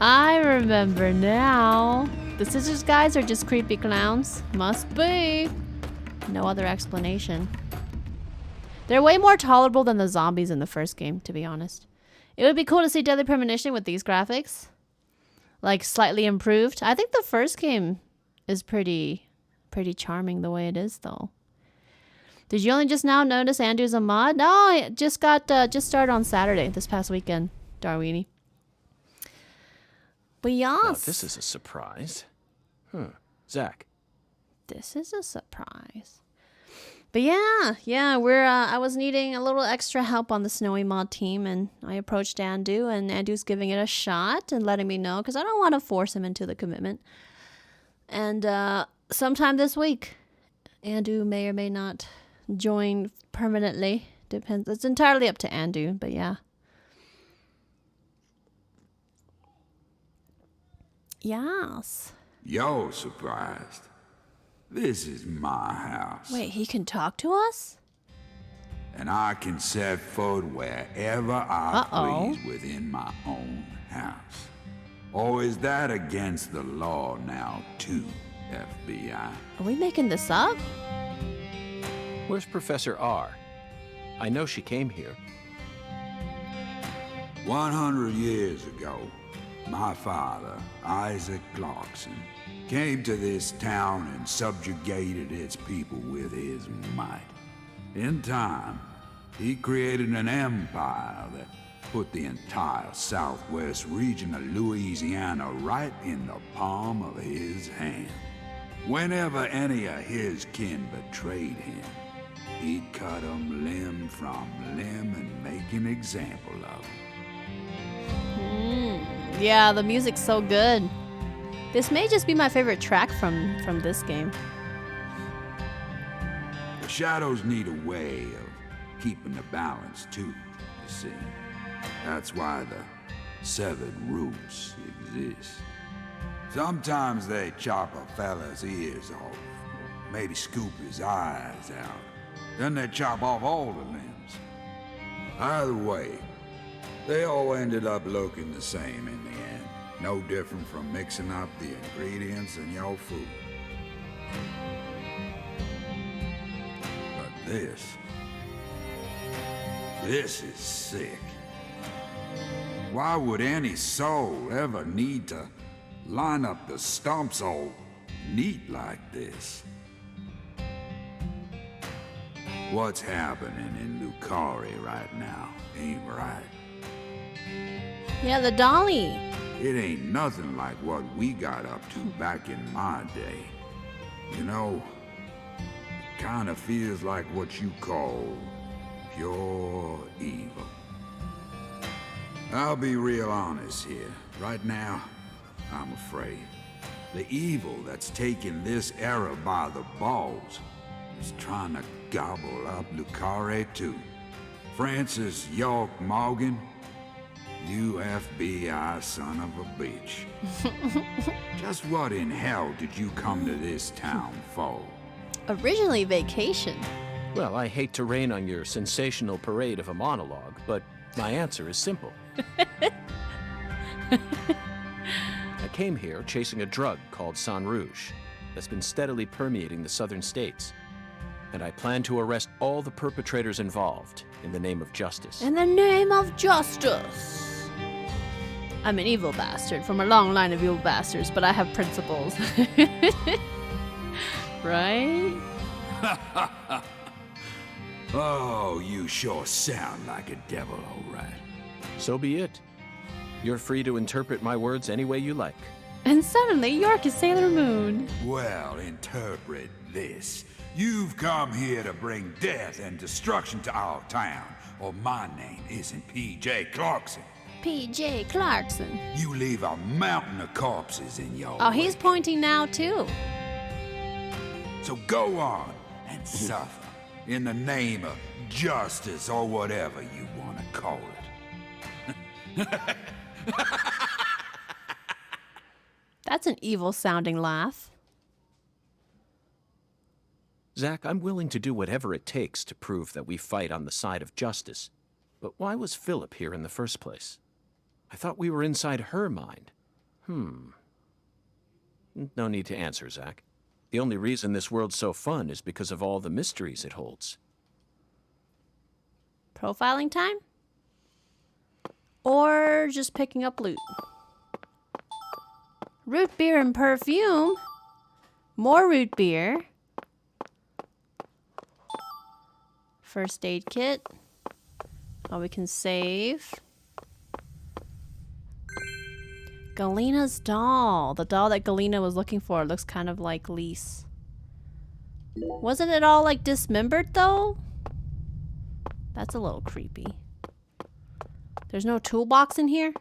I remember now. The scissors guys are just creepy clowns. Must be. No other explanation. They're way more tolerable than the zombies in the first game, to be honest. It would be cool to see Deadly Premonition with these graphics. Like, slightly improved. I think the first game is pretty charming the way it is, though. Did you only just now notice Andrew's a mod? No, I just started on Saturday, this past weekend, Darweenie. But yes. Now, this is a surprise. Zach. This is a surprise. But yeah, we're I was needing a little extra help on the Snowy mod team, and I approached Andu, and Andu's giving it a shot and letting me know because I don't want to force him into the commitment. And sometime this week, Andu may or may not join permanently. Depends. It's entirely up to Andu, but yeah. Yes. You're surprised. This is my house. Wait, he can talk to us? And I can set foot wherever I please within my own house. Or is that against the law now, too, FBI? Are we making this up? Where's Professor R? I know she came here. 100 years ago, My father, Isaac Clarkson, came to this town and subjugated its people with his might. In time, he created an empire that put the entire southwest region of Louisiana right in the palm of his hand. Whenever any of his kin betrayed him, he'd cut them limb from limb and make an example of them. Yeah, the music's so good. This may just be my favorite track from this game. The shadows need a way of keeping the balance too, you see. That's why the severed roots exist. Sometimes they chop a fella's ears off, maybe scoop his eyes out. Then they chop off all the limbs. Either way, they all ended up looking the same in the end. No different from mixing up the ingredients in your food. But this is sick. Why would any soul ever need to line up the stumps all neat like this? What's happening in Lucari right now ain't right. Yeah, the dolly. It ain't nothing like what we got up to back in my day. You know, it kind of feels like what you call pure evil. I'll be real honest here. Right now, I'm afraid. The evil that's taking this era by the balls is trying to gobble up Lucare too. Francis York Morgan, you FBI son of a bitch. Just what in hell did you come to this town for? Originally vacation. Well, I hate to rain on your sensational parade of a monologue, but my answer is simple. I came here chasing a drug called Sang Rouge that's been steadily permeating the southern states. And I plan to arrest all the perpetrators involved in the name of justice. In the name of justice. I'm an evil bastard from a long line of evil bastards, but I have principles. Right? Oh, you sure sound like a devil, all right. So be it. You're free to interpret my words any way you like. And suddenly, York is Sailor Moon. Well, interpret this. You've come here to bring death and destruction to our town, or my name isn't P.J. Clarkson. P.J. Clarkson. You leave a mountain of corpses in your Oh, he's wake. pointing now, too. So go on and suffer in the name of justice or whatever you want to call it. That's an evil-sounding laugh. Zach, I'm willing to do whatever it takes to prove that we fight on the side of justice. But why was Philip here in the first place? I thought we were inside her mind. No need to answer, Zach. The only reason this world's so fun is because of all the mysteries it holds. Profiling time? Or just picking up loot? Root beer and perfume? More root beer. First aid kit. Oh, we can save. Galena's doll. The doll that Galena was looking for looks kind of like Lise. Wasn't it all like dismembered though? That's a little creepy. There's no toolbox in here?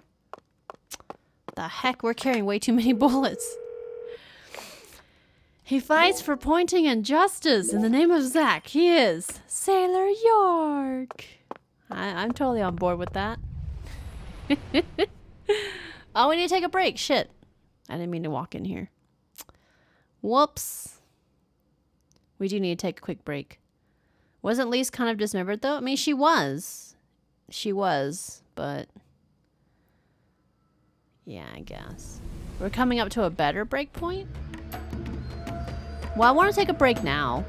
The heck, we're carrying way too many bullets. He fights for pointing and justice in the name of Zach. He is Sailor York. I'm totally on board with that. Oh, we need to take a break. Shit. I didn't mean to walk in here. Whoops. We do need to take a quick break. Wasn't Lise kind of dismembered, though? I mean, she was. She was, but... yeah, I guess. We're coming up to a better break point? Well, I want to take a break now.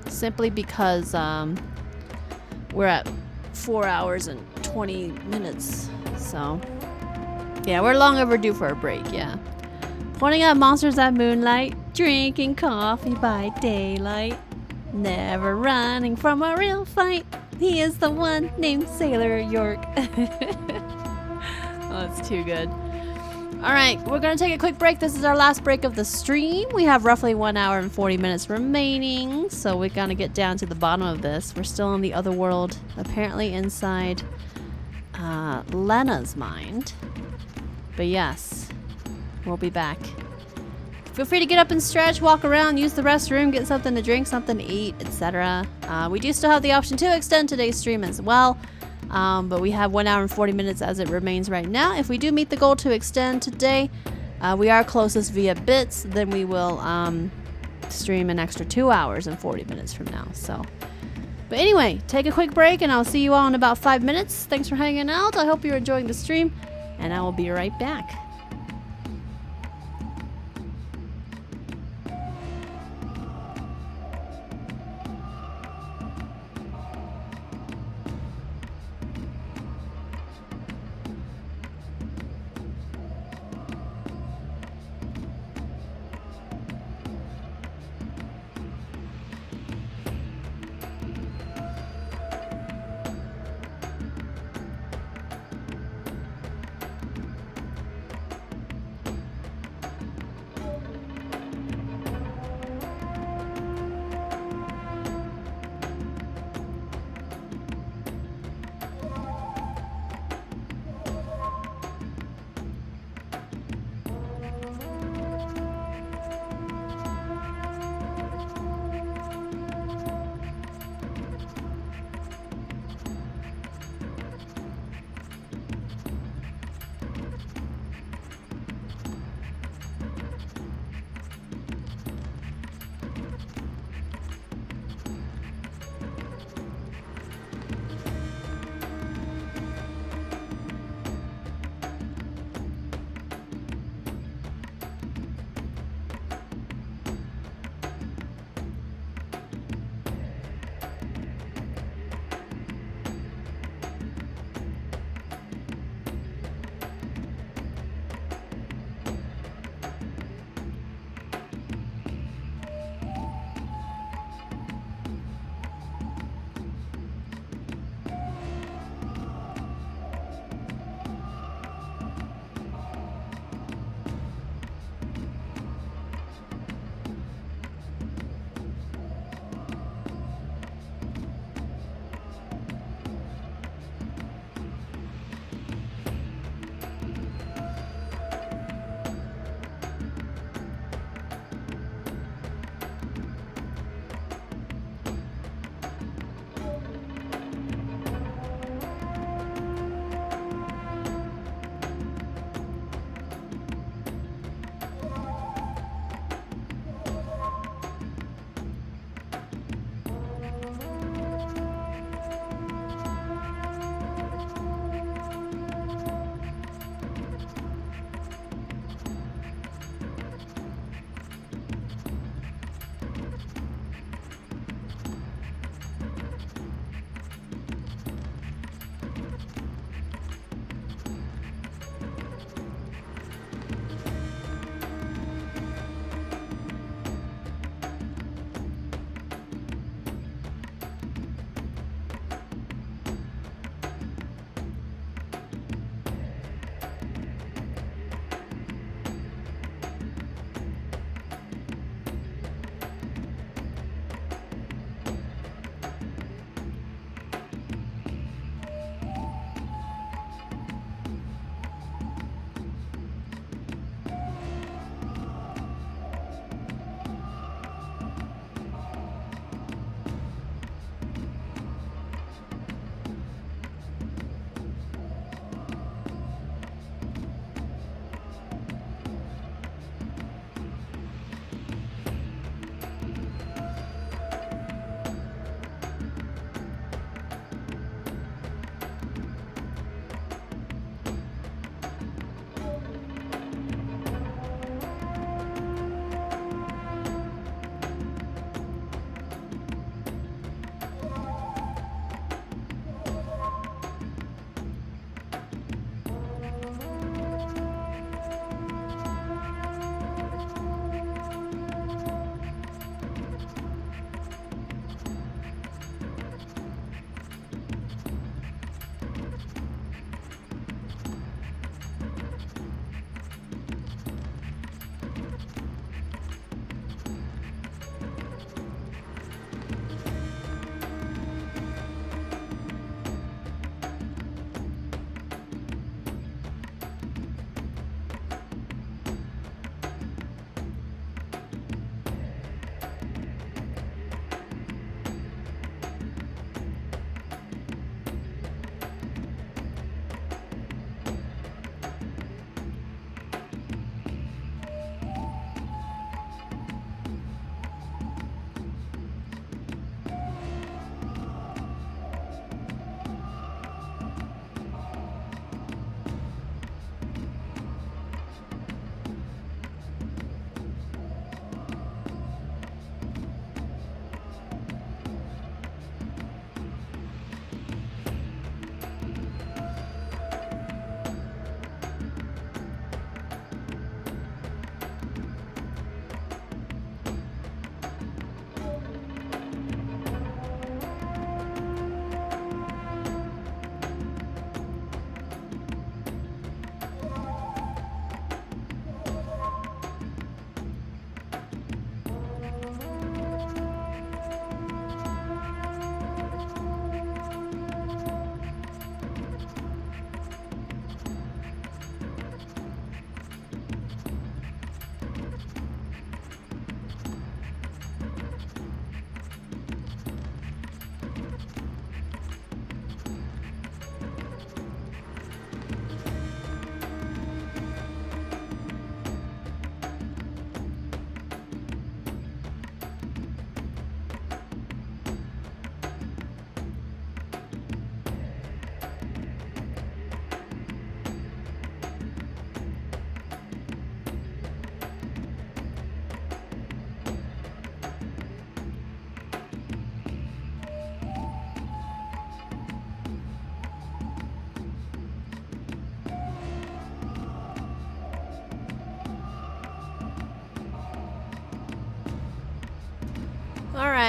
Simply because we're at 4 hours and 20 minutes. So, yeah, we're long overdue for a break, yeah. Pointing at monsters at moonlight, drinking coffee by daylight, never running from a real fight. He is the one named Sailor York. Oh, it's too good. Alright, we're going to take a quick break. This is our last break of the stream. We have roughly 1 hour and 40 minutes remaining, so we're going to get down to the bottom of this. We're still in the other world, apparently inside Lena's mind. But yes, we'll be back. Feel free to get up and stretch, walk around, use the restroom, get something to drink, something to eat, etc. We do still have the option to extend today's stream as well. But we have 1 hour and 40 minutes as it remains right now. If we do meet the goal to extend today, we are closest via bits, then we will stream an extra 2 hours and 40 minutes from now. So, but anyway, take a quick break and I'll see you all in about 5 minutes. Thanks for hanging out. I hope you're enjoying the stream and I will be right back.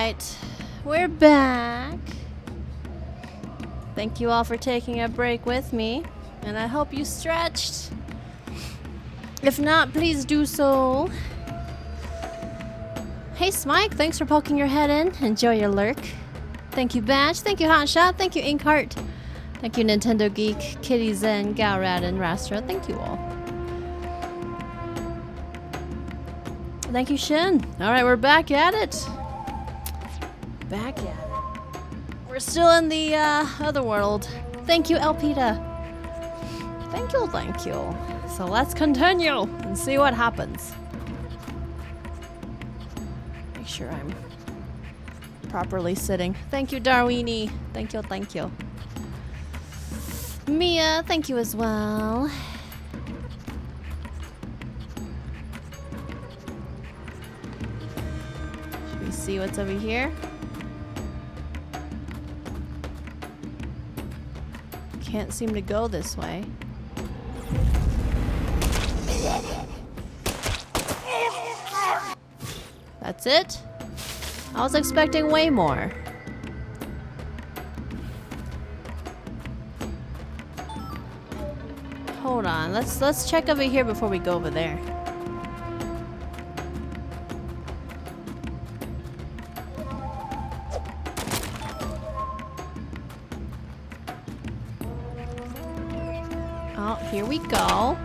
Alright, we're back. Thank you all for taking a break with me, and I hope you stretched. If not, please do so. Hey Smike, thanks for poking your head in. Enjoy your lurk. Thank you Batch, thank you Hotshot, thank you Inkheart, thank you Nintendo Geek, Kitty Zen, Galrad, and Rastra. Thank you all. Thank you Shin. Alright, we're back at it. Back at it. We're still in the other world. Thank you Elpida. Thank you, thank you. So let's continue and see what happens. Make sure I'm properly sitting. Thank you, Darwini. Thank you, thank you. Mia, thank you as well. Should we see what's over here? Can't seem to go this way. That's it? I was expecting way more. Hold on, let's check over here before we go over there. Oh, here we go.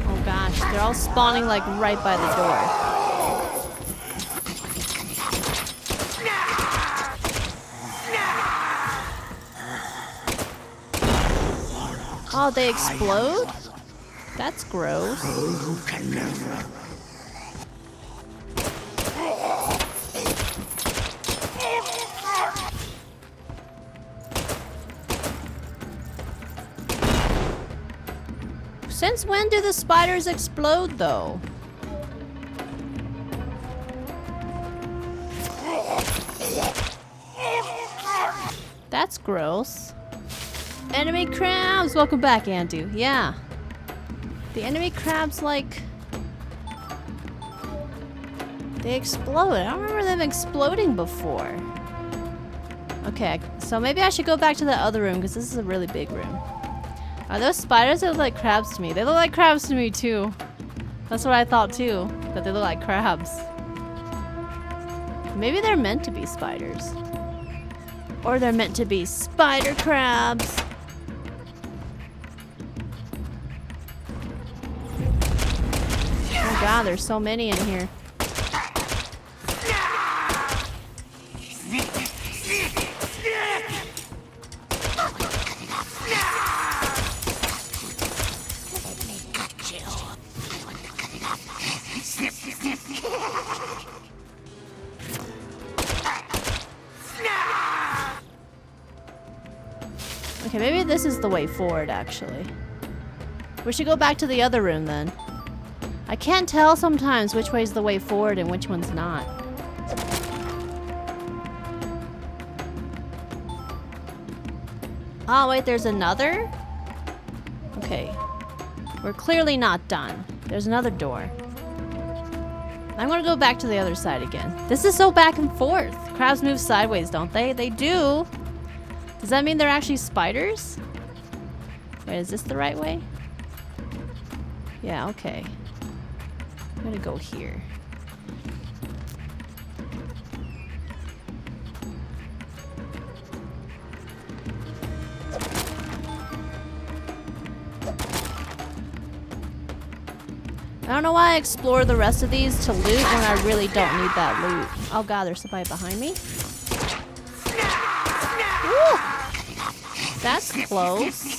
Oh gosh, they're all spawning like right by the door. Oh, they explode? That's gross. Since when do the spiders explode, though? That's gross. Enemy crabs! Welcome back, Andu. Yeah. The enemy crabs, like... they explode. I don't remember them exploding before. Okay, so maybe I should go back to the other room, because this is a really big room. Are those spiders that look like crabs to me? They look like crabs to me, too. That's what I thought, too. That they look like crabs. Maybe they're meant to be spiders. Or they're meant to be spider crabs. Oh god, there's so many in here. Okay, maybe this is the way forward, actually. We should go back to the other room, then. I can't tell sometimes which way is the way forward and which one's not. Oh, wait, there's another? Okay. We're clearly not done. There's another door. I'm gonna go back to the other side again. This is so back and forth. Crabs move sideways, don't they? They do. Does that mean they're actually spiders? Wait, is this the right way? Yeah, okay. I'm gonna go here. I don't know why I explore the rest of these to loot when I really don't need that loot. Oh god, there's somebody behind me. Woo! That's close.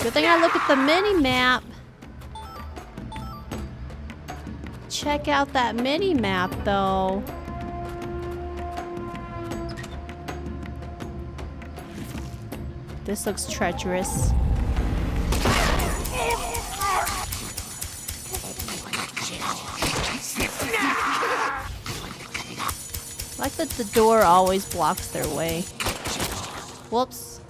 Good thing I look at the mini-map. Check out that mini-map, though. This looks treacherous. I like that the door always blocks their way. Whoops.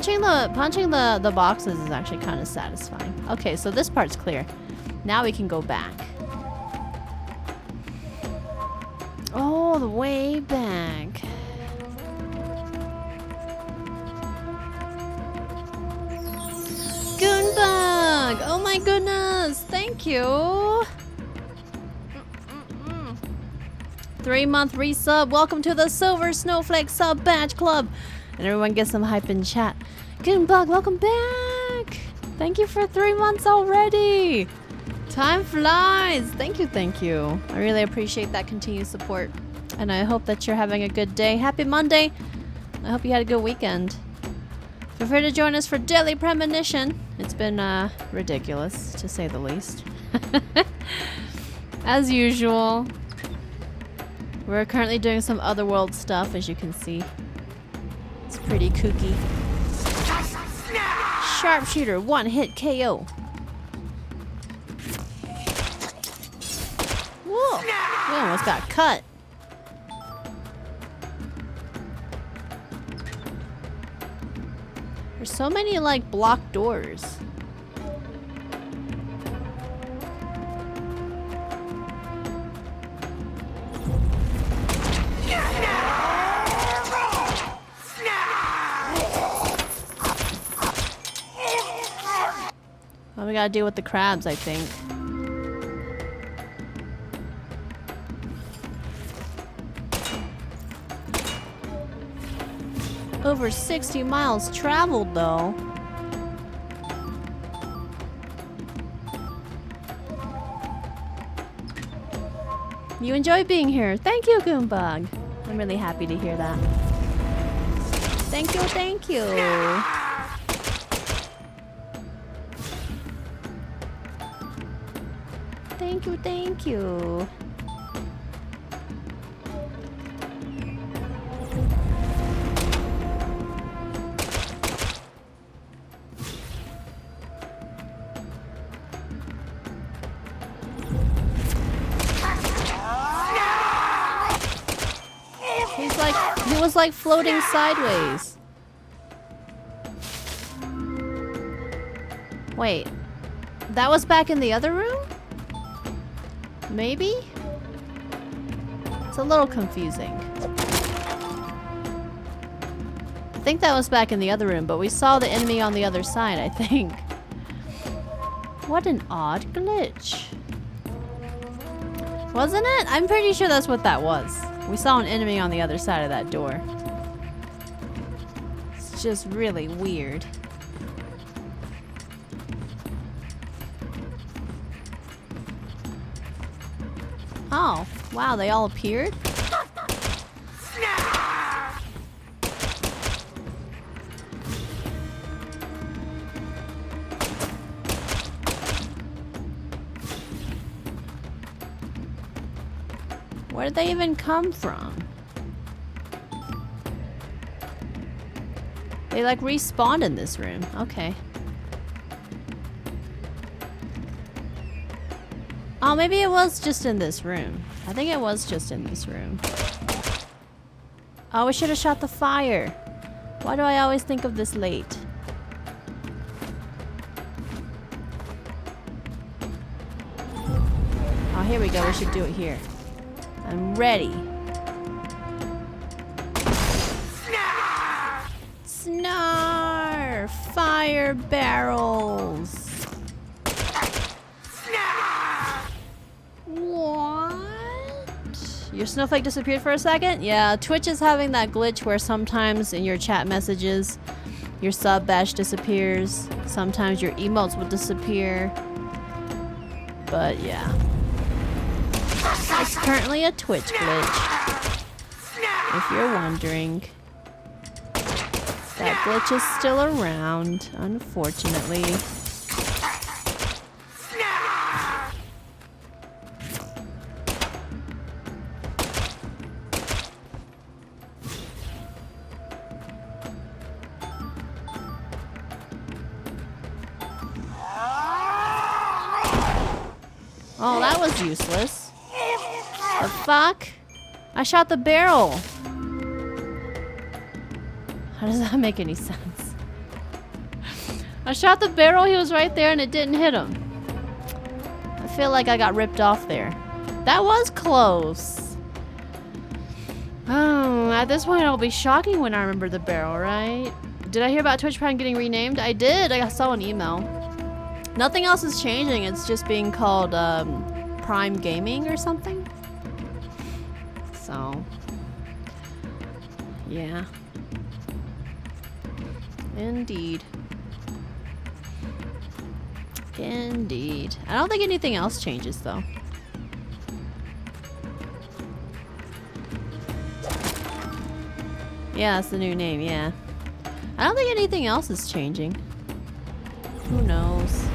Punching the boxes is actually kind of satisfying. Okay, so this part's clear. Now we can go back. Oh, the way back. Goonbug! Oh my goodness! Thank you! 3-month resub. Welcome to the Silver Snowflake Sub Badge Club. And everyone get some hype in chat. Goonbug, welcome back! Thank you for 3 months already! Time flies! Thank you, thank you. I really appreciate that continued support. And I hope that you're having a good day. Happy Monday! I hope you had a good weekend. Feel free to join us for Daily Premonition. It's been ridiculous, to say the least. As usual. We're currently doing some otherworld stuff, as you can see. It's pretty kooky. Sharpshooter, 1-hit KO. Whoa! We almost got cut. There's so many, like, blocked doors. Well, we gotta deal with the crabs, I think. Over 60 miles traveled, though. You enjoy being here. Thank you, Goombug. I'm really happy to hear that. Thank you, thank you. Thank you, thank you. He was like floating sideways. Wait, that was back in the other room? Maybe? It's a little confusing. I think that was back in the other room, but we saw the enemy on the other side, I think. What an odd glitch. Wasn't it? I'm pretty sure that's what that was. We saw an enemy on the other side of that door. It's just really weird. Oh, wow, they all appeared? Where did they even come from? They like respawned in this room. Okay. Oh, maybe it was just in this room. I think it was just in this room. Oh, we should have shot the fire. Why do I always think of this late? Oh, here we go. We should do it here. I'm ready. Snar! Fire barrels! What? Your snowflake disappeared for a second? Yeah, Twitch is having that glitch where sometimes in your chat messages, your sub badge disappears. Sometimes your emotes will disappear. But yeah. It's currently a Twitch glitch. If you're wondering. That glitch is still around, unfortunately. Oh, that was useless. The fuck? I shot the barrel. How does that make any sense? I shot the barrel, he was right there and it didn't hit him. I feel like I got ripped off there. That was close. Oh, at this point it'll be shocking when I remember the barrel, right? Did I hear about Twitch Prime getting renamed? I did. I saw an email. Nothing else is changing. It's just being called Prime Gaming or something. So, yeah. Indeed. Indeed. I don't think anything else changes though. Yeah, that's the new name, yeah. I don't think anything else is changing. Who knows?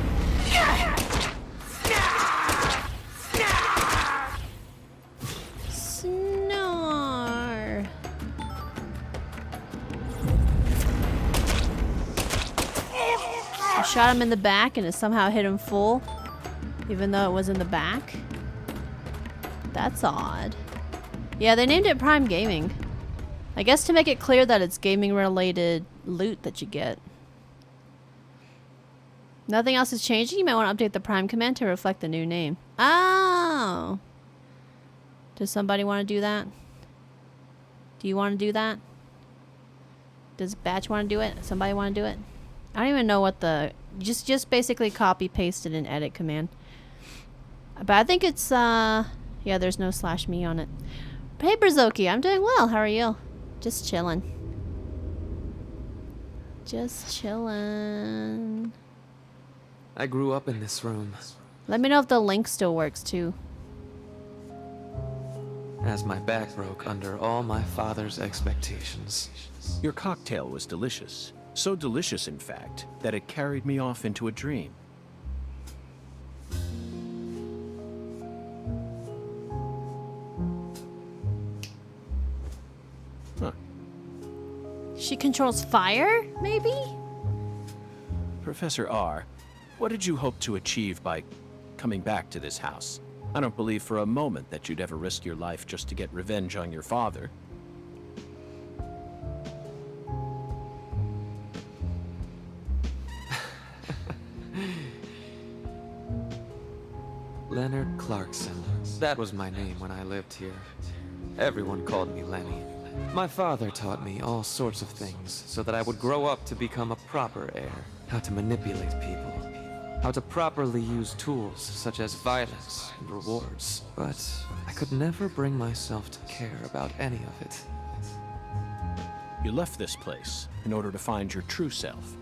Snore. I shot him in the back and it somehow hit him full, even though it was in the back. That's odd. Yeah, they named it Prime Gaming. I guess to make it clear that it's gaming related loot that you get. Nothing else is changing. You might want to update the Prime command to reflect the new name. Oh. Does somebody want to do that? Do you want to do that? Does Batch want to do it? Somebody want to do it? I don't even know what the... Just basically copy pasted an edit command. But I think it's yeah, there's no /me on it. But hey Brazoki, I'm doing well. How are you? Just chilling. Just chilling. I grew up in this room. Let me know if the link still works too. As my back broke under all my father's expectations. Your cocktail was delicious. So delicious, in fact, that it carried me off into a dream. Huh. She controls fire, maybe? Professor R, what did you hope to achieve by coming back to this house? I don't believe for a moment that you'd ever risk your life just to get revenge on your father. Leonard Clarkson. That was my name when I lived here. Everyone called me Lenny. My father taught me all sorts of things so that I would grow up to become a proper heir. How to manipulate people. How to properly use tools such as violence and rewards. But I could never bring myself to care about any of it. You left this place in order to find your true self.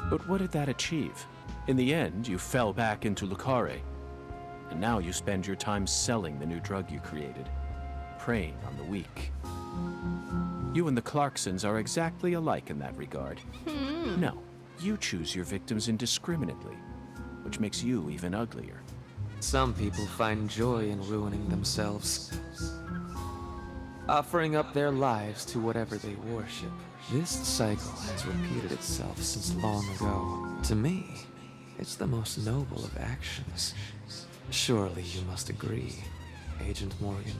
But what did that achieve? In the end, you fell back into Lucare. And now you spend your time selling the new drug you created, preying on the weak. You and the Clarksons are exactly alike in that regard. No, you choose your victims indiscriminately, which makes you even uglier. Some people find joy in ruining themselves, offering up their lives to whatever they worship. This cycle has repeated itself since long ago. To me, it's the most noble of actions. Surely you must agree, Agent Morgan.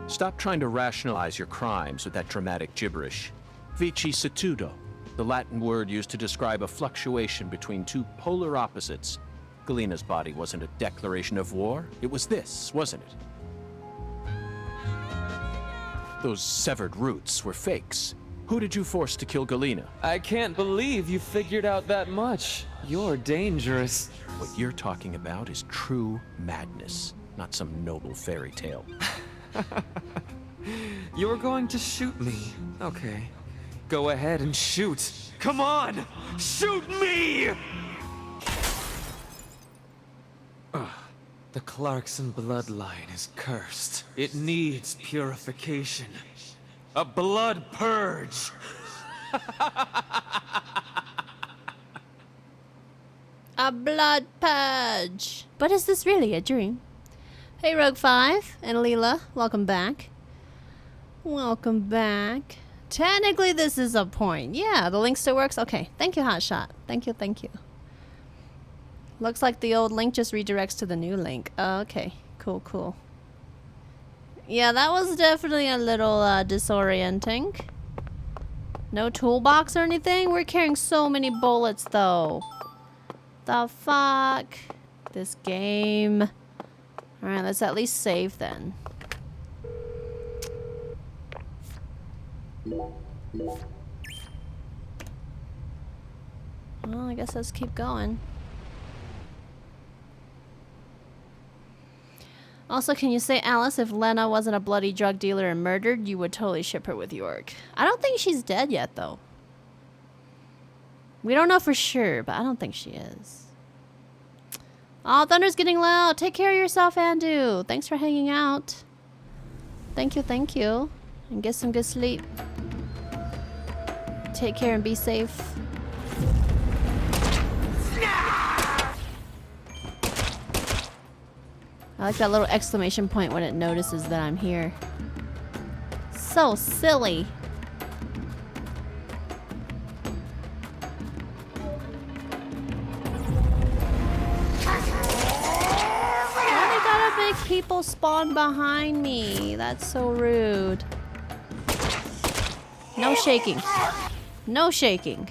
Stop trying to rationalize your crimes with that dramatic gibberish. Vicissitudo, the Latin word used to describe a fluctuation between two polar opposites. Galena's body wasn't a declaration of war. It was this, wasn't it? Those severed roots were fakes. Who did you force to kill Galena? I can't believe you figured out that much. You're dangerous. What you're talking about is true madness, not some noble fairy tale. You're going to shoot me. Okay. Go ahead and shoot. Come on! Shoot me! Ugh. The Clarkson bloodline is cursed. It needs purification. A blood purge! A blood purge. But is this really a dream? Hey Rogue5 and Leela, welcome back. Welcome back. Technically this is a point. Yeah, the link still works. Okay, thank you Hotshot. Thank you, thank you. Looks like the old link just redirects to the new link. Okay, cool, cool. Yeah, that was definitely a little disorienting. No toolbox or anything? We're carrying so many bullets though. The fuck? This game. Alright, let's at least save then. Well, I guess let's keep going. Also, can you say, Alice, if Lena wasn't a bloody drug dealer and murdered, you would totally ship her with York? I don't think she's dead yet, though. We don't know for sure, but I don't think she is. Oh, thunder's getting loud. Take care of yourself, Andu. Thanks for hanging out. Thank you, thank you. And get some good sleep. Take care and be safe. I like that little exclamation point when it notices that I'm here. So silly. Why they gotta make people spawn behind me? That's so rude. No shaking. No shaking.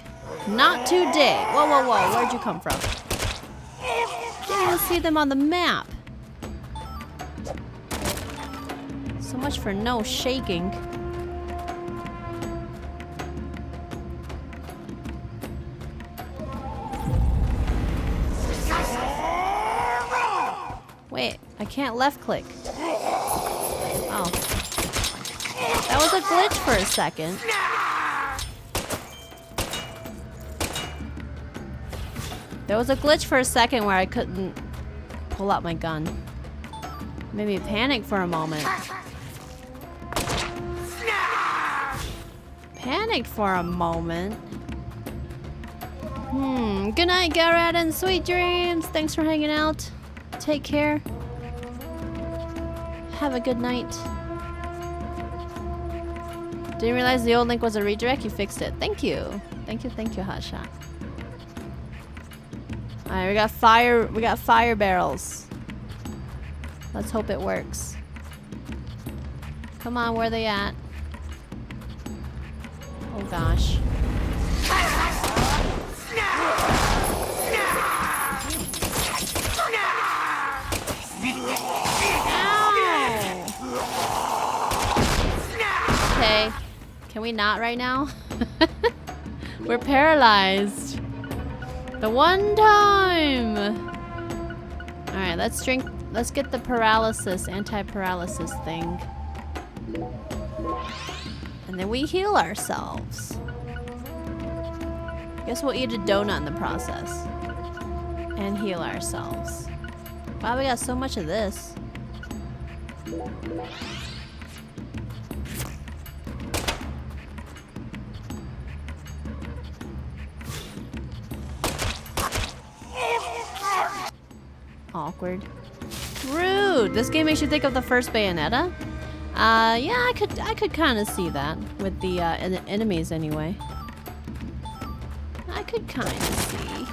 Not today. Whoa, whoa, whoa. Where'd you come from? Didn't even see them on the map. So much for no shaking. Wait, I can't left click. Oh. That was a glitch for a second. There was a glitch for a second where I couldn't pull out my gun. Made me panic for a moment. Panicked for a moment. Good night, Garrett, and sweet dreams. Thanks for hanging out. Take care. Have a good night. Didn't realize the old link was a redirect. You fixed it. Thank you. Thank you, Hotshot. Alright, we got fire barrels. Let's hope it works. Come on, where are they at? Oh gosh. Ow. Okay. Can we not right now? We're paralyzed. The one time. Alright, let's get the paralysis, anti-paralysis thing. And then we heal ourselves. Guess we'll eat a donut in the process. And heal ourselves. Wow, we got so much of this. Awkward. Rude! This game makes you think of the first Bayonetta? Yeah, I could kind of see that with the enemies anyway. I could kind of see.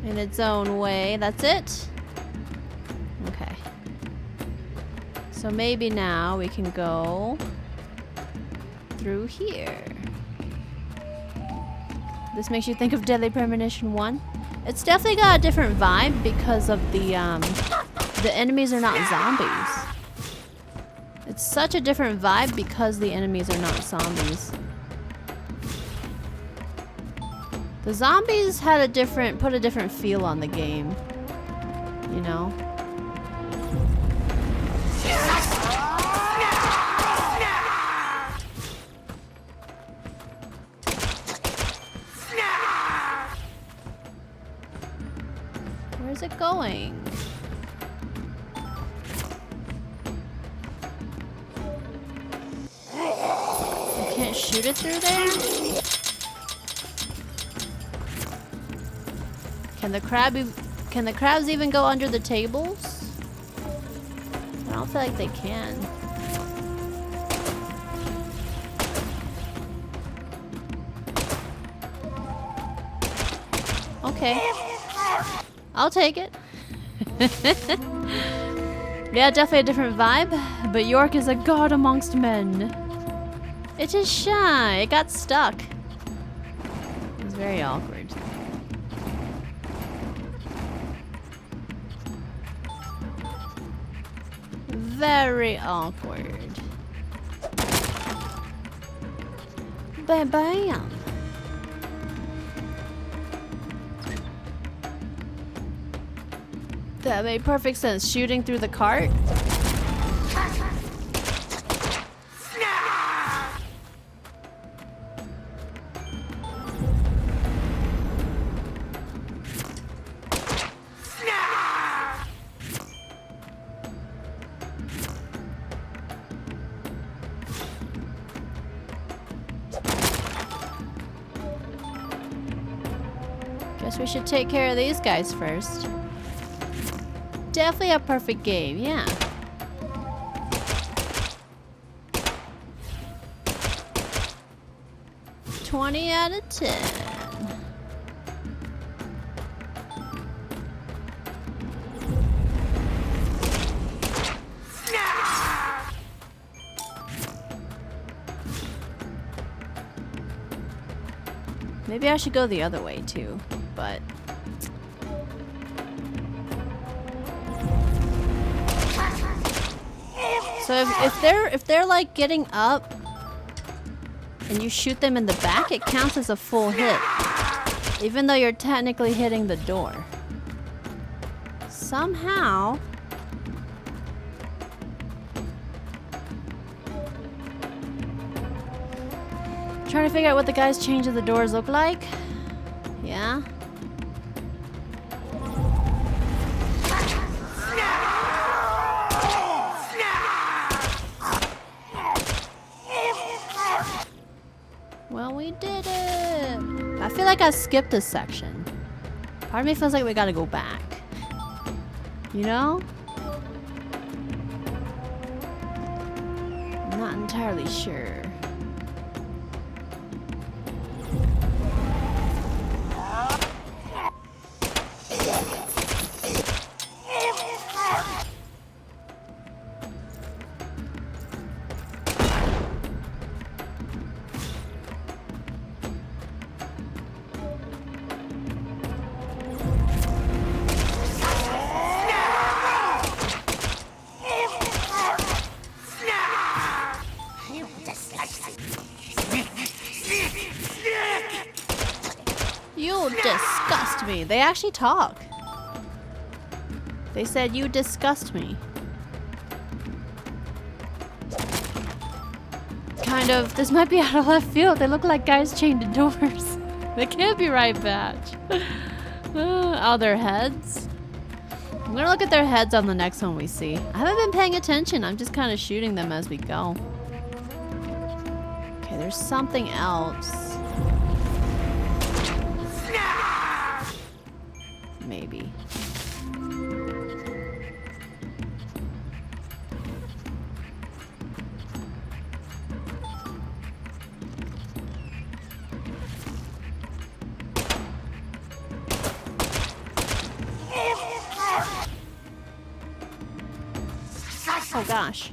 In its own way. That's it? Okay. So maybe now we can go through here. This makes you think of Deadly Premonition 1. It's definitely got a different vibe because of the enemies are not zombies. It's such a different vibe because the enemies are not zombies. The zombies had put a different feel on the game. You know? Where's it going? I can't shoot it through there? Can the crabs even go under the tables? I don't feel like they can. Okay. I'll take it. Yeah, definitely a different vibe, but York is a god amongst men. It is shy. It got stuck. It was very awkward. Very awkward. Bam bam. That made perfect sense. Shooting through the cart. Guess we should take care of these guys first. Definitely a perfect game, yeah. $20 out of 10. Maybe I should go the other way too, but so if they're like getting up and you shoot them in the back, it counts as a full hit, even though you're technically hitting the door. Somehow. Trying to figure out what the guys changing the doors look like. Yeah. Well, we did it. I feel like I skipped a section. Part of me feels like we gotta go back. You know? I'm not entirely sure. You disgust me. They actually talk. They said, you disgust me. Kind of. This might be out of left field. They look like guys chained to doors. They can't be right back. Oh, their heads. I'm gonna look at their heads on the next one we see. I haven't been paying attention. I'm just kind of shooting them as we go. Okay, there's something else. Maybe. Oh gosh.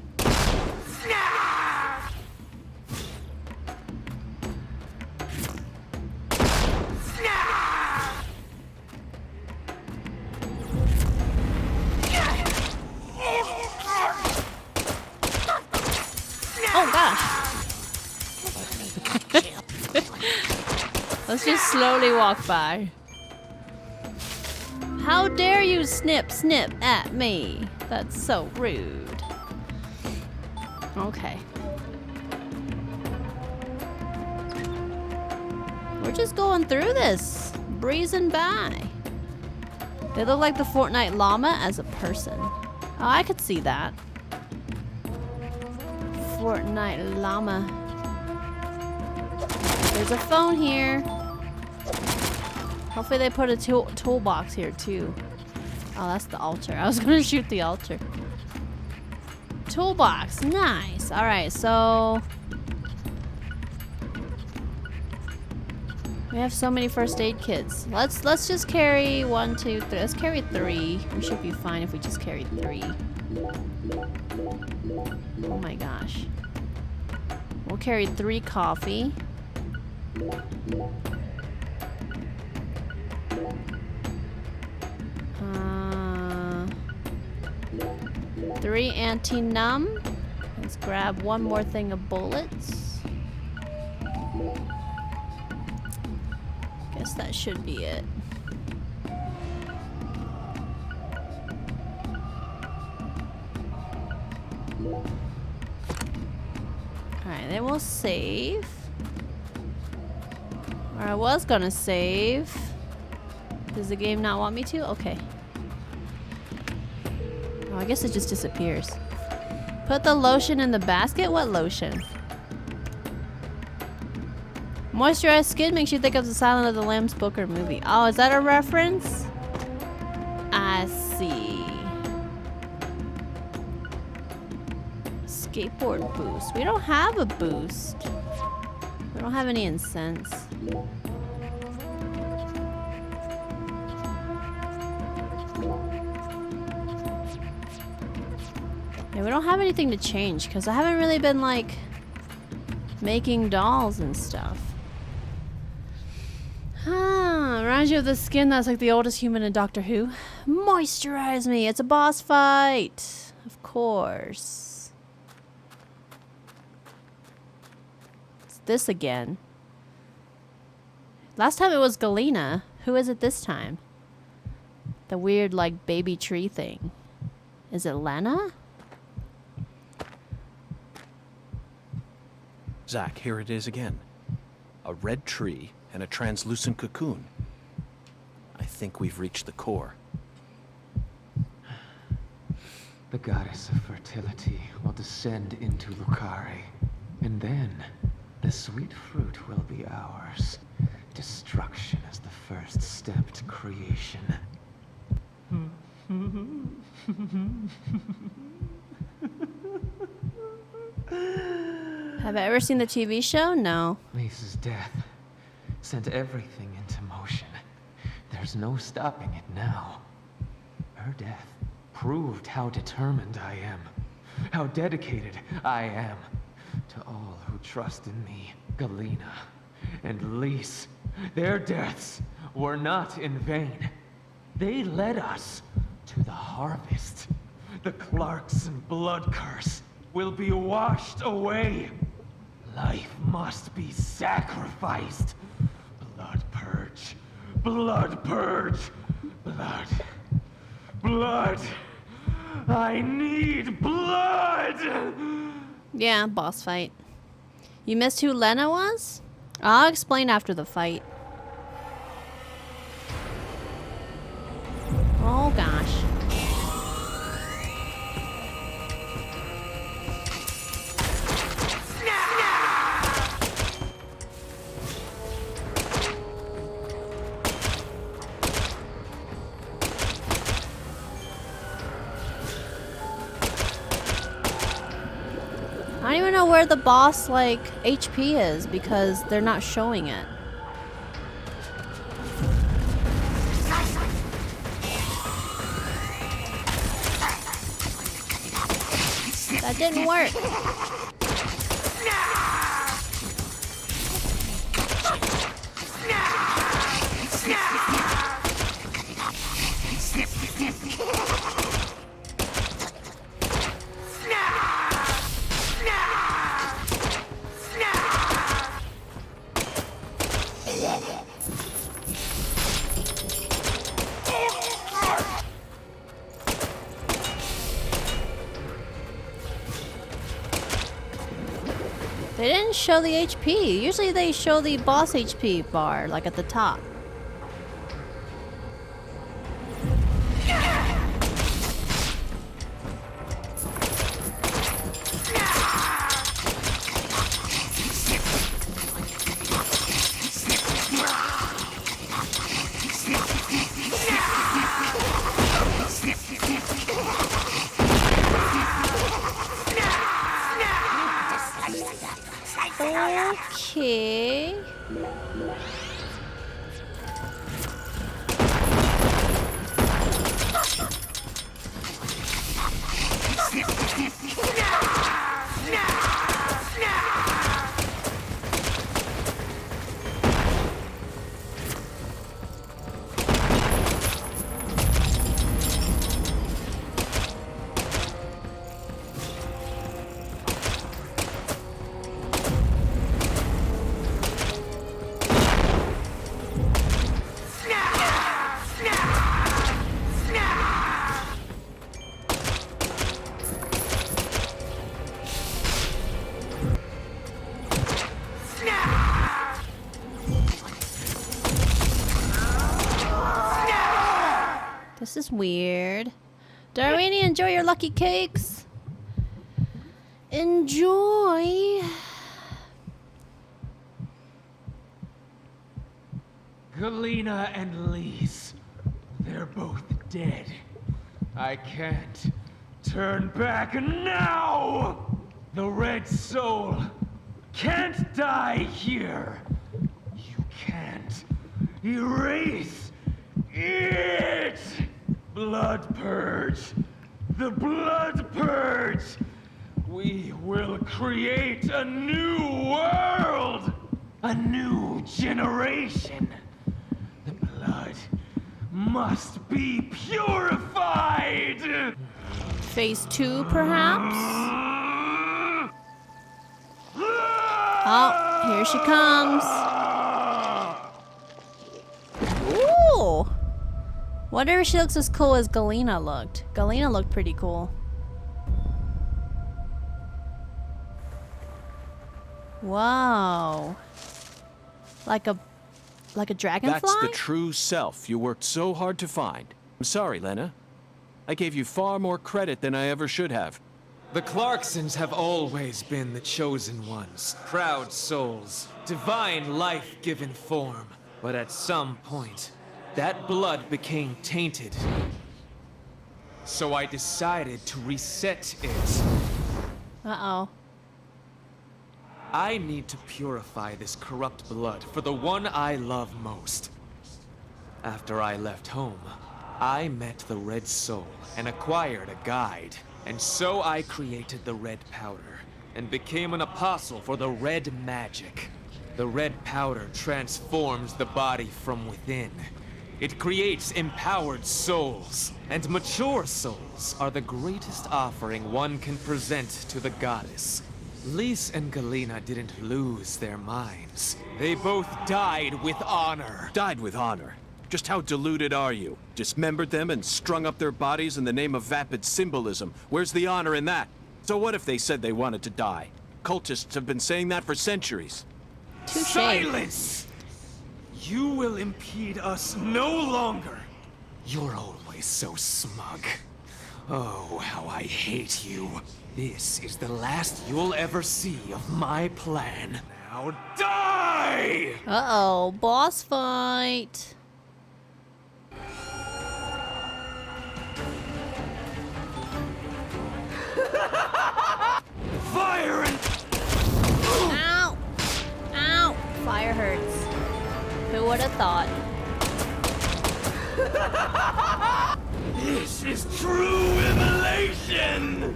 Oh gosh. Let's just slowly walk by. How dare you snip at me? That's so rude. Okay. We're just going through this, breezing by. They look like the Fortnite llama as a person. Oh, I could see that. Fortnite llama. There's a phone here. Hopefully they put a toolbox here too. Oh, that's the altar. I was gonna shoot the altar. Toolbox, nice. All right, so we have so many first aid kits. Let's just carry 1, 2, 3. Let's carry 3. We should be fine if we just carry 3. Oh my gosh. We'll carry 3 coffee. 3 anti-numb. Let's grab 1 more thing of bullets. Guess that should be it. Alright, then we'll save. Or I was gonna save. Does the game not want me to? Okay. Oh, I guess it just disappears. Put the lotion in the basket? What lotion? Moisturized skin makes you think of the Silence of the Lambs book or movie. Oh, is that a reference? I see. Skateboard boost. We don't have a boost. We don't have any incense. Yeah, we don't have anything to change because I haven't really been like making dolls and stuff. Reminds you of the skin that's like the oldest human in Doctor Who. Moisturize me. It's a boss fight. Of course. It's this again. Last time it was Galena. Who is it this time? The weird like baby tree thing. Is it Lena? Zach, here it is again. A red tree and a translucent cocoon. I think we've reached the core. The goddess of fertility will descend into Lucare, and then the sweet fruit will be ours. Destruction is the first step to creation. Have I ever seen the TV show? No. Lisa's death sent everything into motion. There's no stopping it now. Her death proved how determined I am, how dedicated I am to all who trust in me. Galena and Lise, their deaths were not in vain. They led us to the harvest. The Clarkson blood curse will be washed away. Life must be sacrificed. Blood purge. Blood purge. Blood. Blood. I need blood! Yeah, boss fight. You missed who Lena was? I'll explain after the fight. Oh gosh. I don't even know where the boss, like, HP is because they're not showing it. That didn't work. They didn't show the HP. Usually they show the boss HP bar, like at the top. Okay. This is weird. Darwini, enjoy your lucky cakes. Enjoy. Galena and Lise. They're both dead. I can't turn back now! The Red Soul can't die here. You can't erase it! Blood Purge. The Blood Purge. We will create a new world. A new generation. The blood must be purified! Phase 2, perhaps? Oh, here she comes. Ooh! Wonder if she looks as cool as Galena looked. Galena looked pretty cool. Whoa. Like a dragonfly? That's the true self you worked so hard to find. I'm sorry, Lena. I gave you far more credit than I ever should have. The Clarksons have always been the chosen ones, proud souls, divine life-given form. But at some point, that blood became tainted. So I decided to reset it. Uh-oh. I need to purify this corrupt blood for the one I love most. After I left home, I met the Red Soul and acquired a guide. And so I created the red powder and became an apostle for the red magic. The red powder transforms the body from within. It creates empowered souls, and mature souls are the greatest offering one can present to the goddess. Lise and Galena didn't lose their minds. They both died with honor. Died with honor? Just how deluded are you? Dismembered them and strung up their bodies in the name of vapid symbolism. Where's the honor in that? So what if they said they wanted to die? Cultists have been saying that for centuries. Touché. Silence! You will impede us no longer. You're always so smug. Oh, how I hate you. This is the last you'll ever see of my plan. Now die! Uh-oh, boss fight. Fire and... Ow! Ow! Fire hurts. Who would have thought? This is true immolation!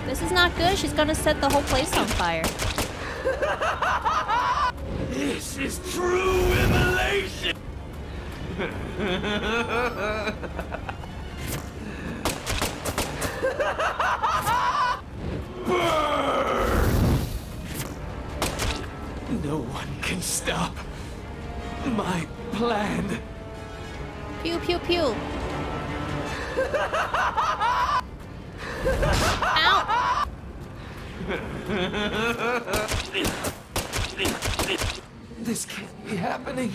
This is not good. She's gonna set the whole place on fire. This is true immolation! Burn! No one can stop my plan. Pew pew pew. Ow! This can't be happening.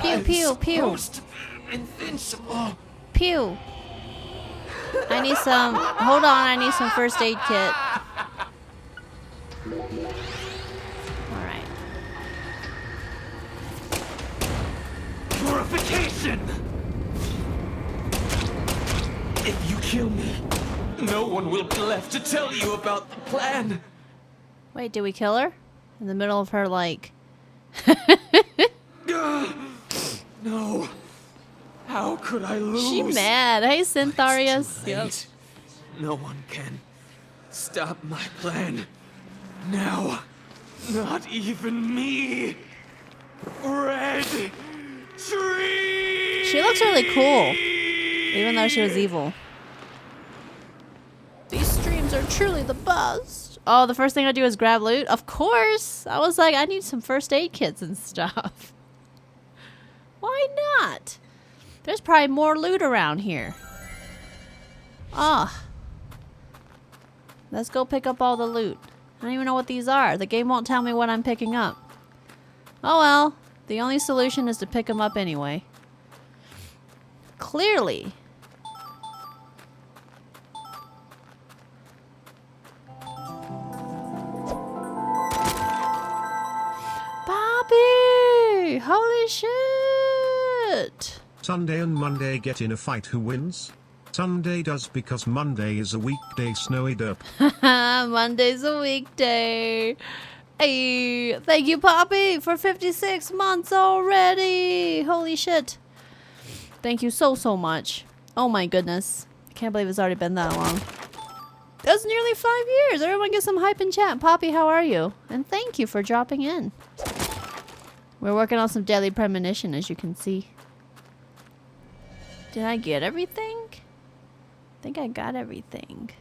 Pew pew pew. Supposed to be invincible. Pew. I need some. Hold on, I need some first aid kit. Alright. Purification! If you kill me, no one will be left to tell you about the plan. Wait, did we kill her? In the middle of her, like. No. How could I lose? She mad. Hey, Syntharius. Too late. No one can stop my plan. Now, not even me. Red tree. She looks really cool, even though she was evil. These streams are truly the best. Oh, the first thing I do is grab loot? Of course! I was like, I need some first aid kits and stuff. Why not? There's probably more loot around here. Ah. Let's go pick up all the loot. I don't even know what these are. The game won't tell me what I'm picking up. Oh well. The only solution is to pick them up anyway. clearly. Bobby! Holy shit! Sunday and Monday get in a fight. Who wins? Sunday does, because Monday is a weekday. Snowy derp. Monday's a weekday. Hey, thank you, Poppy, for 56 months already. Holy shit. Thank you so much. Oh my goodness. I can't believe it's already been that long. That's nearly 5 years. Everyone get some hype in chat. Poppy, how are you? And thank you for dropping in. We're working on some daily premonition, as you can see. Did I get everything? I think I got everything.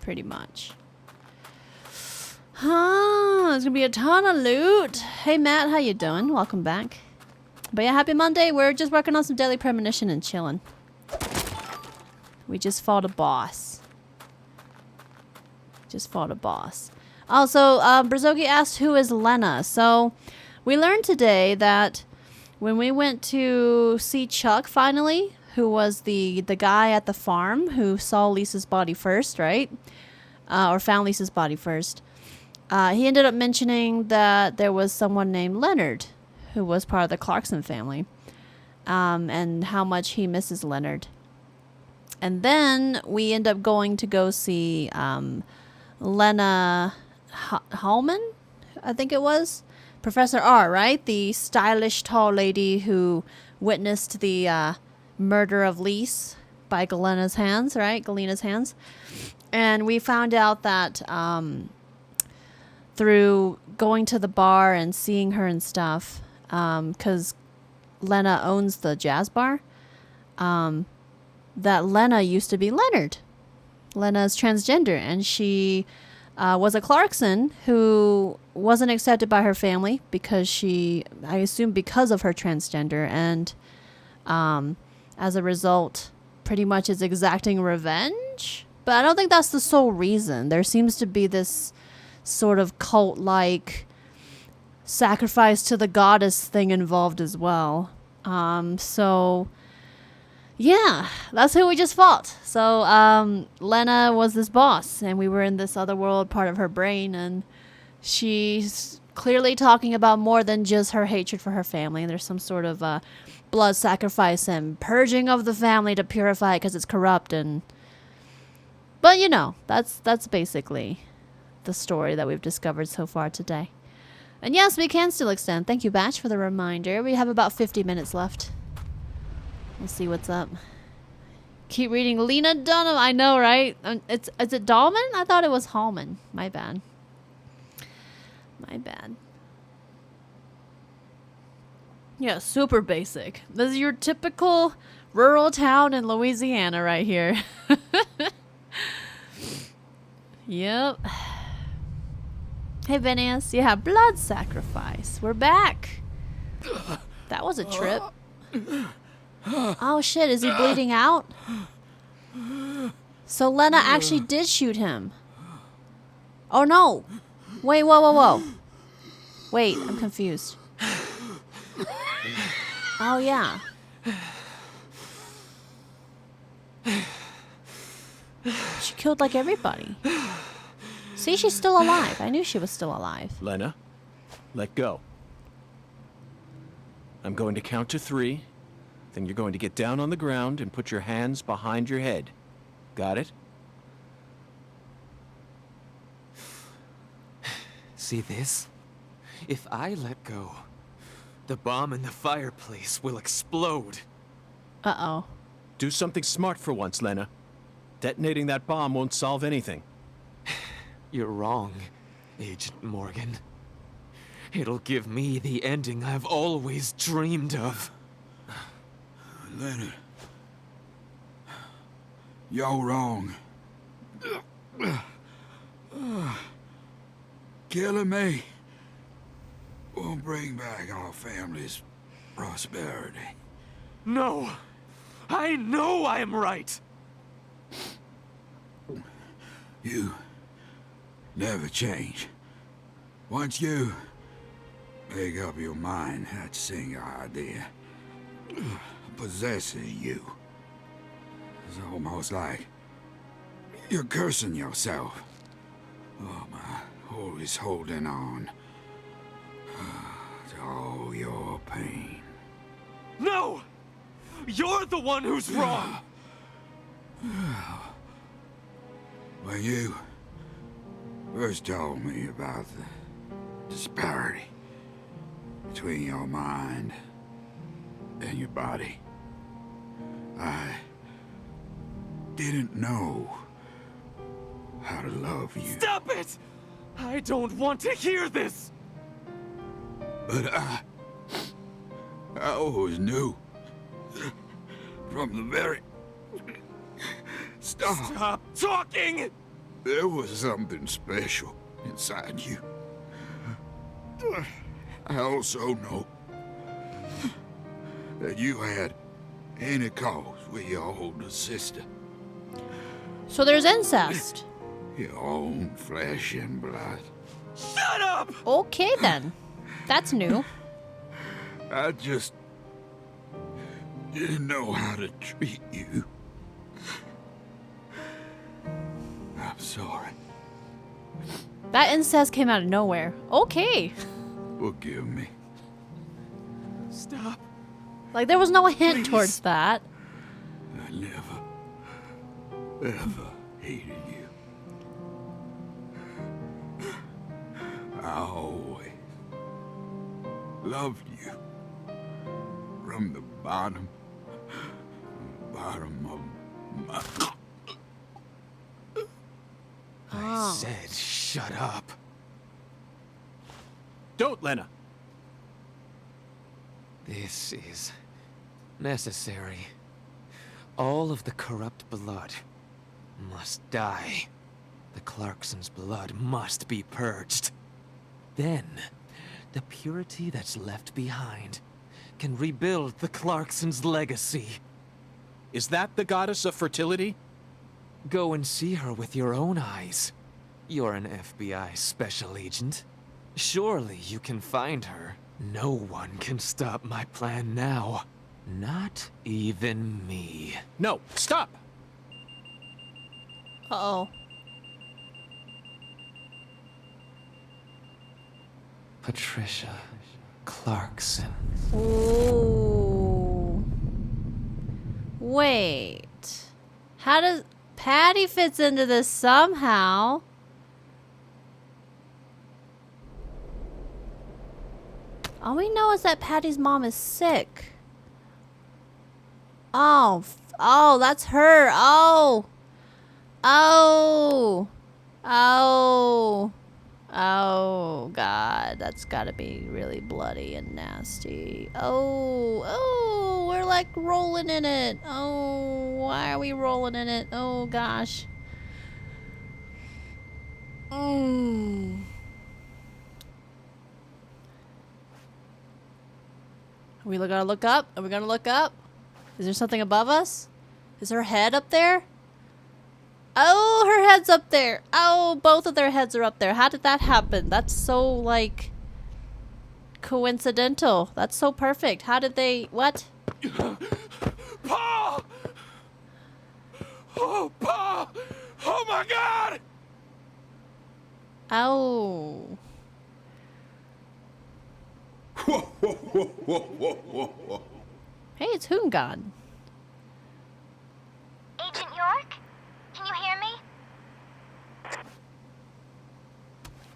Pretty much. There's gonna be a ton of loot. Hey Matt, how you doing? Welcome back. But yeah, happy Monday. We're just working on some daily premonition and chilling. We just fought a boss. Also, Brazoki asked who is Lena. So we learned today that when we went to see Chuck finally, who was the guy at the farm who saw Lisa's body first, right? Or found Lisa's body first. He ended up mentioning that there was someone named Leonard who was part of the Clarkson family, and how much he misses Leonard. And then we end up going to go see Lena Hallman, I think it was. Professor R, right? The stylish tall lady who witnessed the murder of Lise by Galena's hands, right? Galena's hands. And we found out that through going to the bar and seeing her and stuff, because Lena owns the jazz bar, that Lena used to be Leonard. Lena's transgender, and she was a Clarkson who wasn't accepted by her family because I assume because of her transgender, and as a result, pretty much is exacting revenge. But I don't think that's the sole reason. There seems to be this sort of cult-like sacrifice to the goddess thing involved as well. So yeah, that's who we just fought. So Lena was this boss, and we were in this other world part of her brain, and she's clearly talking about more than just her hatred for her family. There's some sort of blood sacrifice and purging of the family to purify it because it's corrupt. But you know, that's basically the story that we've discovered so far today. And yes, we can still extend. Thank you, Batch, for the reminder. We have about 50 minutes left. We'll see what's up. Keep reading Lena Dunham. I know, right? Is it Dahlman? I thought it was Hallman. My bad. Yeah, super basic. This is your typical rural town in Louisiana right here. Yep. Hey, Venice. Yeah, blood sacrifice. We're back. That was a trip. Oh, shit. Is he bleeding out? So Lena actually did shoot him. Oh, no. Wait, whoa. Wait, I'm confused. Oh, yeah. She killed like everybody. See, she's still alive. I knew she was still alive. Lena, let go. I'm going to count to 3. Then you're going to get down on the ground and put your hands behind your head. Got it? See this? If I let go, the bomb in the fireplace will explode. Uh-oh. Do something smart for once, Lena. Detonating that bomb won't solve anything. You're wrong, Agent Morgan. It'll give me the ending I've always dreamed of. Leonard, you're wrong. Killing me won't bring back our family's prosperity. No! I know I'm right! You never change. Once you Make up your mind, that single idea possesses you. It's almost like you're cursing yourself. Oh my, always holding on to all your pain. No! You're the one who's wrong! When you first told me about the disparity between your mind and your body, I didn't know how to love you. Stop it! I don't want to hear this! But I always knew from the very start. Stop talking! There was something special inside you. I also know that you had any cause with your older sister. So there's incest. Your own flesh and blood. Shut up! Okay then. That's new. I just didn't know how to treat you. I'm sorry. That incest came out of nowhere. Okay. Forgive me. Stop. Like there was no hint towards that. I never, ever hated you. I always loved you. From the bottom of my... I said shut up. Don't, Lena. This is necessary. All of the corrupt blood must die. The Clarksons' blood must be purged. Then, the purity that's left behind can rebuild the Clarksons' legacy. Is that the goddess of fertility? Go and see her with your own eyes. You're an FBI special agent. Surely you can find her. No one can stop my plan now. Not even me. No, stop! Uh-oh. Patricia Clarkson. Ooh. Wait. How does... Patty fits into this somehow. All we know is that Patty's mom is sick. Oh, oh, that's her. Oh. Oh. Oh. Oh, God. That's gotta be really bloody and nasty. Oh. Oh, we're like rolling in it. Oh, why are we rolling in it? Oh, gosh. Are we gonna look up? Are we gonna look up? Is there something above us? Is her head up there? Oh, her head's up there. Oh, both of their heads are up there. How did that happen? That's so, like, coincidental. That's so perfect. How did they... What? Paul! Oh, Paul! Oh, my God! Oh. Hey, it's Hoongan. Agent York? Can you hear me?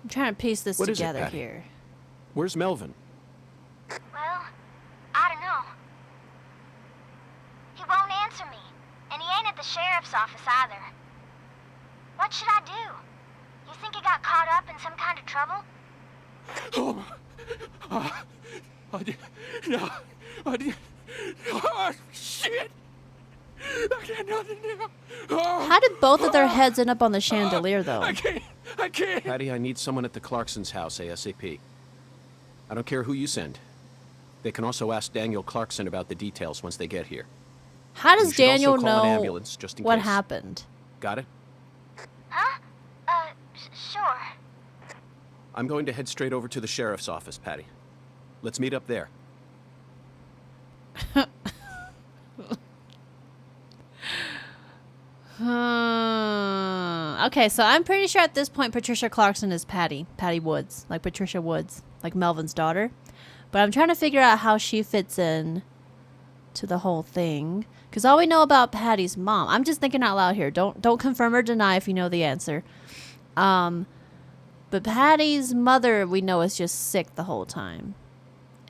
I'm trying to piece this What is it, together Patty? here. Where's Melvin? Well, I don't know. He won't answer me, and he ain't at the sheriff's office either. What should I do? You think he got caught up in some kind of trouble? No, oh, shit! I got nothing now. Oh, How did both of their heads end up on the chandelier, though? I can't. Patty, I need someone at the Clarksons' house ASAP. I don't care who you send. They can also ask Daniel Clarkson about the details once they get here. How You does should also Daniel call an know ambulance just in what case. happened? Got it? Huh? Sure. I'm going to head straight over to the sheriff's office, Patty. Let's meet up there. Okay, so I'm pretty sure at this point Patricia Clarkson is Patty Woods, like Patricia Woods, like Melvin's daughter. But I'm trying to figure out how she fits in to the whole thing, because all we know about Patty's mom, I'm just thinking out loud here. Don't confirm or deny if you know the answer. But Patty's mother, we know, is just sick the whole time,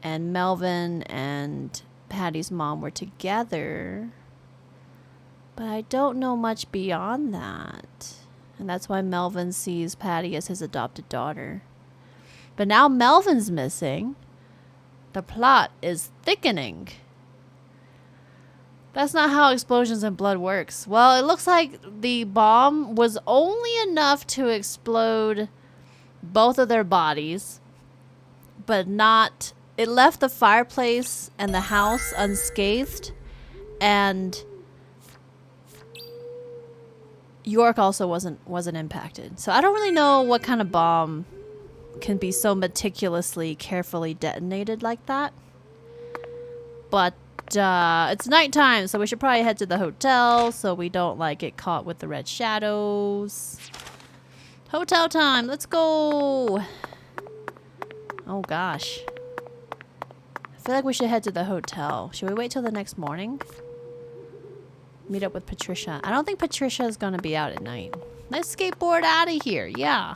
and Melvin and Patty's mom were together. But I don't know much beyond that. And that's why Melvin sees Patty as his adopted daughter. But now Melvin's missing. The plot is thickening. That's not how explosions and blood works. Well, it looks like the bomb was only enough to explode both of their bodies. But not... It left the fireplace and the house unscathed. And... York also wasn't impacted. So I don't really know what kind of bomb can be so meticulously, carefully detonated like that. But it's nighttime, so we should probably head to the hotel so we don't like get caught with the red shadows. Hotel time, let's go. Oh gosh. I feel like we should head to the hotel. Should we wait till the next morning? Meet up with Patricia. I don't think Patricia is gonna be out at night. Let's skateboard out of here. Yeah.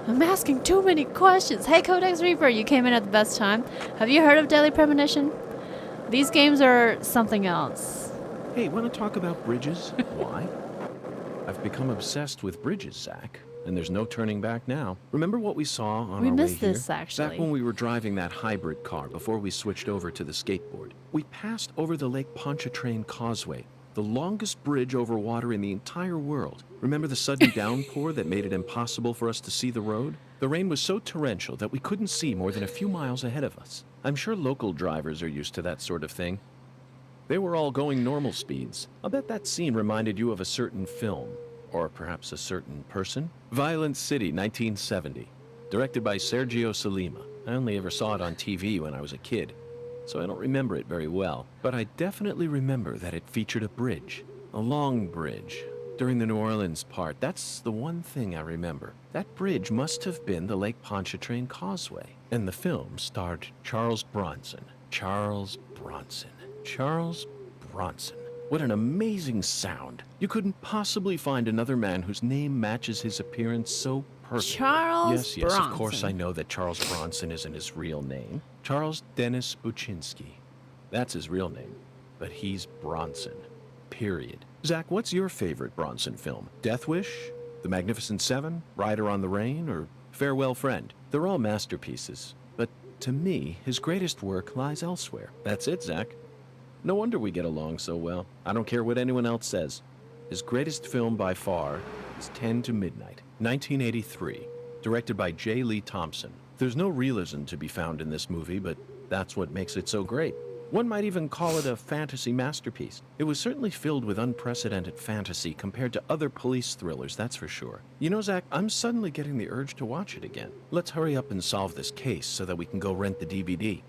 I'm asking too many questions. Hey, Codex Reaper, you came in at the best time. Have you heard of Daily Premonition? These games are something else. Hey, want to talk about bridges? Why? I've become obsessed with bridges, Zach. And there's no turning back now. Remember what we saw on our way here? We missed this, actually. Back when we were driving that hybrid car before we switched over to the skateboard. We passed over the Lake Pontchartrain Causeway, the longest bridge over water in the entire world. Remember the sudden downpour that made it impossible for us to see the road? The rain was so torrential that we couldn't see more than a few miles ahead of us. I'm sure local drivers are used to that sort of thing. They were all going normal speeds. I'll bet that scene reminded you of a certain film. Or perhaps a certain person? Violent City, 1970. Directed by Sergio Solima. I only ever saw it on TV when I was a kid, so I don't remember it very well. But I definitely remember that it featured a bridge. A long bridge. During the New Orleans part, that's the one thing I remember. That bridge must have been the Lake Pontchartrain Causeway. And the film starred Charles Bronson. Charles Bronson. Charles Bronson. What an amazing sound. You couldn't possibly find another man whose name matches his appearance so perfectly. Charles Yes, Bronson. of course I know that Charles Bronson isn't his real name. Charles Dennis Buczynski. That's his real name. But he's Bronson. Period. Zach, what's your favorite Bronson film? Death Wish? The Magnificent Seven? Rider on the Rain? Or Farewell Friend? They're all masterpieces. But to me, his greatest work lies elsewhere. That's it, Zach. No wonder we get along so well. I don't care what anyone else says. His greatest film by far is 10 to Midnight, 1983, directed by J. Lee Thompson. There's no realism to be found in this movie, but that's what makes it so great. One might even call it a fantasy masterpiece. It was certainly filled with unprecedented fantasy compared to other police thrillers, that's for sure. You know, Zach, I'm suddenly getting the urge to watch it again. Let's hurry up and solve this case so that we can go rent the DVD.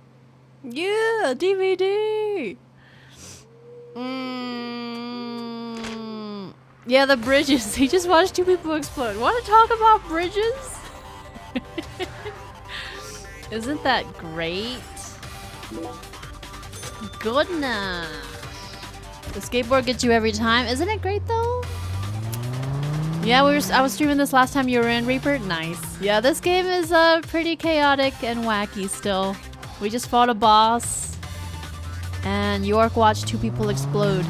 Yeah, DVD. Yeah, the bridges. He just watched two people explode. Want to talk about bridges? Isn't that great? Goodness. The skateboard gets you every time. Isn't it great though? Yeah, I was streaming this last time you were in, Reaper. Nice. Yeah, this game is pretty chaotic and wacky still. We just fought a boss. And York watched two people explode.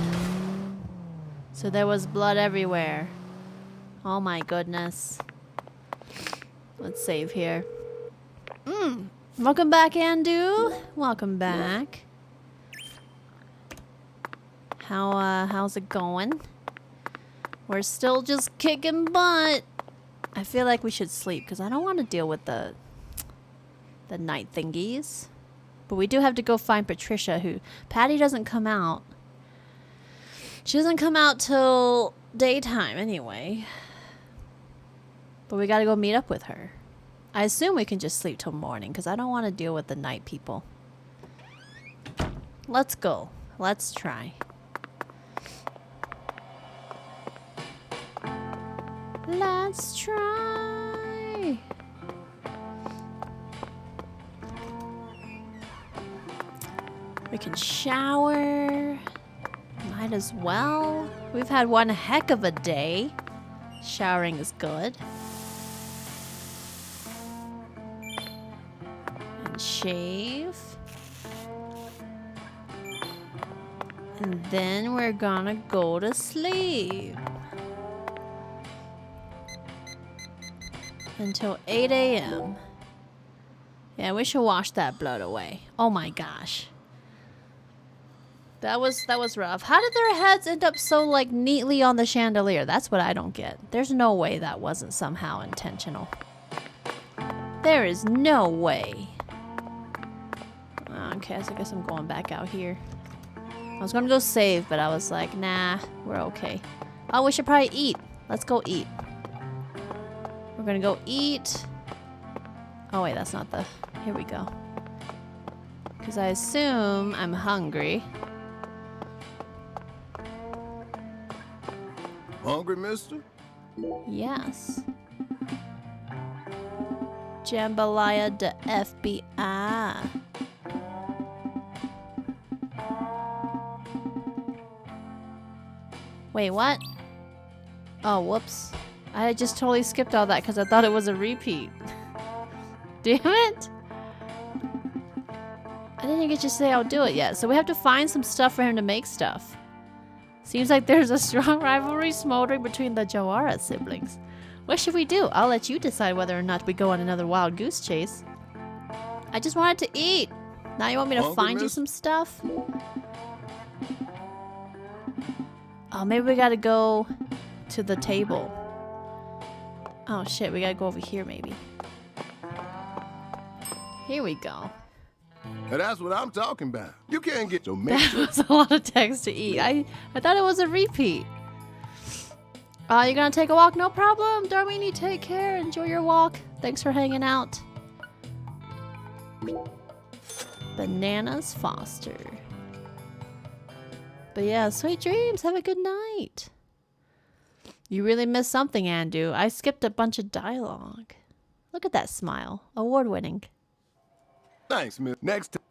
So there was blood everywhere. Oh my goodness. Let's save here. Welcome back, Andu. Welcome back. How's it going? We're still just kicking butt. I feel like we should sleep because I don't want to deal with the night thingies. But we do have to go find Patricia, who... Patty doesn't come out. She doesn't come out till daytime anyway. But we gotta go meet up with her. I assume we can just sleep till morning because I don't want to deal with the night people. Let's go. Let's try. Let's try. We can shower. Might as well. We've had one heck of a day. Showering is good. And shave. And then we're gonna go to sleep. Until 8 a.m. Yeah, we should wash that blood away. Oh my gosh. That was rough. How did their heads end up so like neatly on the chandelier? That's what I don't get. There's no way that wasn't somehow intentional. There is no way. Okay, so I guess I'm going back out here. I was gonna go save, but I was like, nah, we're okay. Oh, we should probably eat. Let's go eat. We're gonna go eat. Oh wait, that's not the... Here we go. Because I assume I'm hungry. Hungry, mister? Yes. Jambalaya de FBI. Wait, what? Oh, whoops. I just totally skipped all that because I thought it was a repeat. Damn it! I didn't get you to say I'll do it yet, so we have to find some stuff for him to make stuff. Seems like there's a strong rivalry smoldering between the Jawara siblings. What should we do? I'll let you decide whether or not we go on another wild goose chase. I just wanted to eat. Now you want me to find you some stuff? Oh, maybe we gotta go to the table. Oh shit, we gotta go over here maybe. Here we go. And that's what I'm talking about. You can't get your That was a lot of text to eat. I thought it was a repeat. You're gonna take a walk? No problem. Darwini, take care. Enjoy your walk. Thanks for hanging out. Bananas Foster. But yeah, sweet dreams. Have a good night. You really missed something, Andu. I skipped a bunch of dialogue. Look at that smile. Award-winning. Thanks, miss. Next time.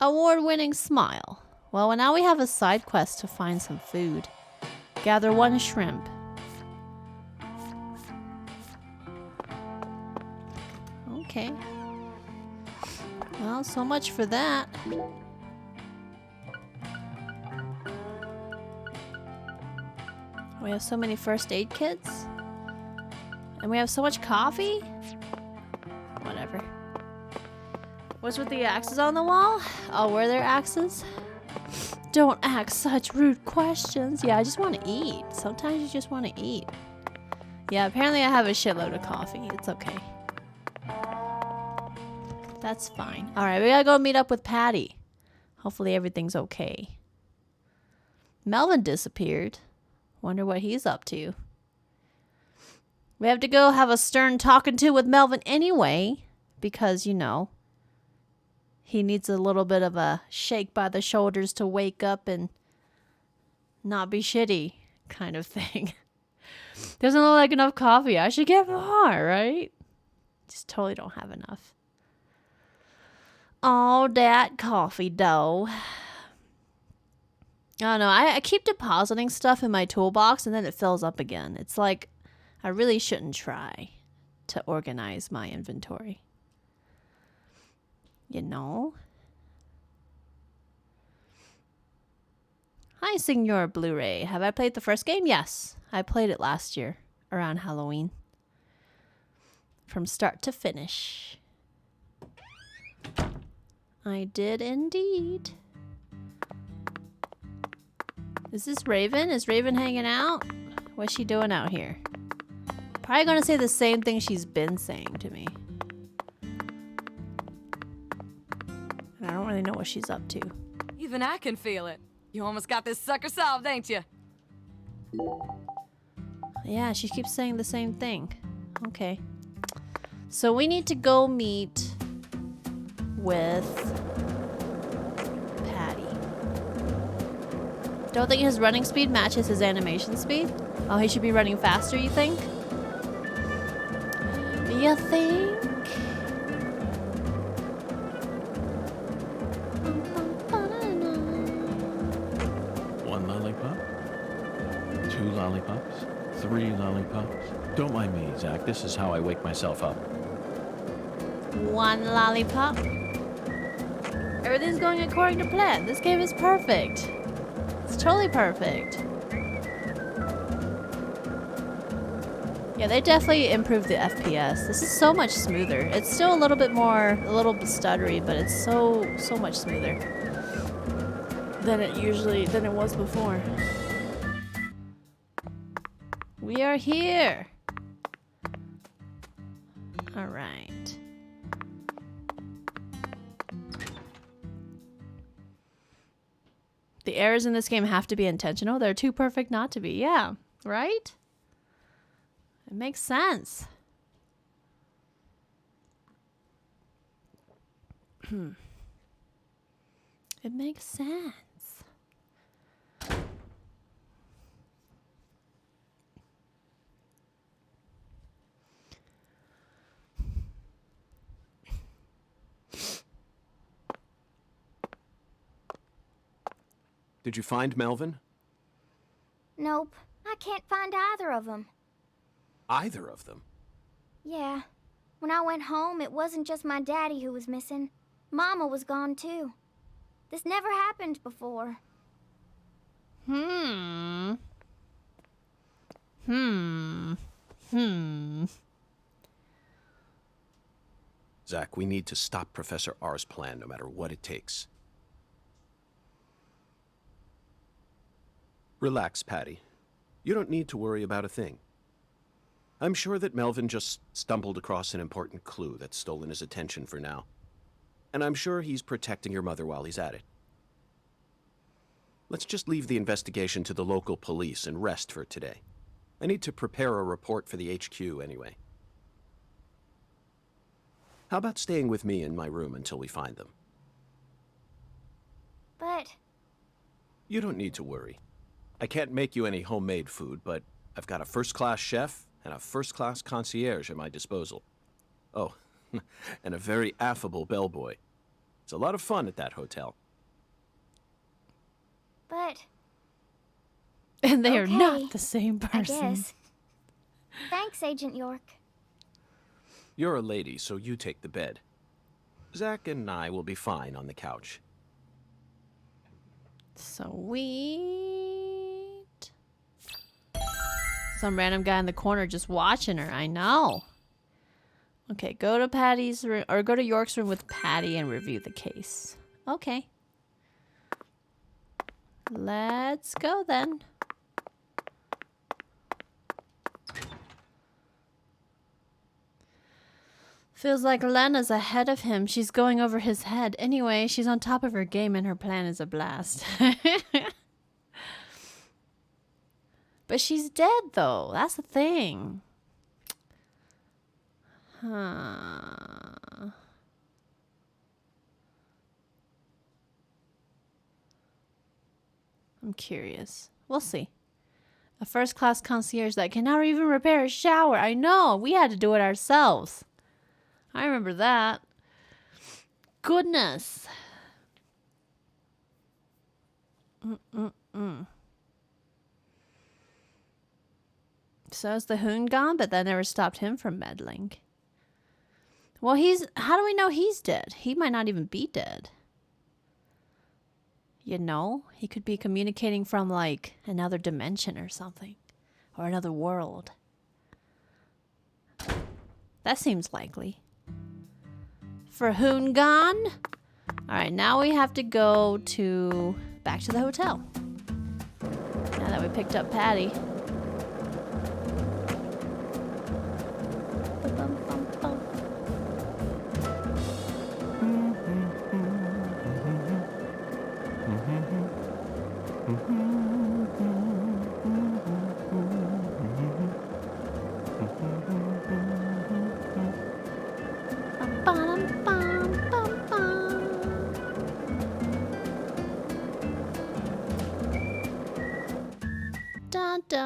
Award-winning smile. Well, now we have a side quest to find some food. Gather one shrimp. Okay. Well, so much for that. We have so many first aid kits. And we have so much coffee. Whatever. What's with the axes on the wall? Oh, were there axes? Don't ask such rude questions. Yeah, I just want to eat. Sometimes you just want to eat. Yeah, apparently I have a shitload of coffee. It's okay. That's fine. Alright, we gotta go meet up with Patty. Hopefully everything's okay. Melvin disappeared. Wonder what he's up to. We have to go have a stern talking to with Melvin anyway. Because, you know, he needs a little bit of a shake by the shoulders to wake up and not be shitty kind of thing. Doesn't look like enough coffee. I should get more, right? Just totally don't have enough. All that coffee dough. I don't know. I keep depositing stuff in my toolbox and then it fills up again. It's like I really shouldn't try to organize my inventory. You know? Hi, Signor Blu-ray. Have I played the first game? Yes. I played it last year around Halloween. From start to finish. I did indeed. Is this Raven? Is Raven hanging out? What's she doing out here? Probably gonna say the same thing she's been saying to me. And I don't really know what she's up to. Even I can feel it. You almost got this sucker solved, ain't you? Yeah, she keeps saying the same thing. Okay. So we need to go meet with Patty. Don't think his running speed matches his animation speed? Oh, he should be running faster, you think? You think? One lollipop? 2 lollipops? 3 lollipops? Don't mind me, Zach. This is how I wake myself up. 1 lollipop. Everything's going according to plan. This game is perfect. It's totally perfect. Yeah, they definitely improved the FPS. This is so much smoother. It's still a little bit stuttery, but it's so much smoother than it was before. We are here. All right. The errors in this game have to be intentional. They're too perfect not to be. Yeah, right? It makes sense. It makes sense. Did you find Melvin? Nope, I can't find either of them. Either of them? Yeah. When I went home, it wasn't just my daddy who was missing. Mama was gone too. This never happened before. Zach, we need to stop Professor R's plan no matter what it takes. Relax, Patty. You don't need to worry about a thing. I'm sure that Melvin just stumbled across an important clue that's stolen his attention for now. And I'm sure he's protecting your mother while he's at it. Let's just leave the investigation to the local police and rest for today. I need to prepare a report for the HQ anyway. How about staying with me in my room until we find them? But... You don't need to worry. I can't make you any homemade food, but I've got a first-class chef and a first-class concierge at my disposal. Oh, and a very affable bellboy. It's a lot of fun at that hotel. But... And they are okay, not the same person. I guess. Thanks, Agent York. You're a lady, so you take the bed. Zach and I will be fine on the couch. Sweet. Some random guy in the corner just watching her. I know. Okay, go to Patty's room, or go to York's room with Patty and review the case. Okay. Let's go then. Feels like Lena's ahead of him. She's going over his head. Anyway, she's on top of her game and her plan is a blast. But she's dead, though. That's the thing. Huh. I'm curious. We'll see. A first-class concierge that can now even repair a shower. I know. We had to do it ourselves. I remember that. Goodness. So is the Hoon gone? But that never stopped him from meddling. Well, how do we know he's dead? He might not even be dead. You know? He could be communicating from, like, another dimension or something. Or another world. That seems likely. For Hoon gone? Alright, now we have to go back to the hotel. Now that we picked up Patty.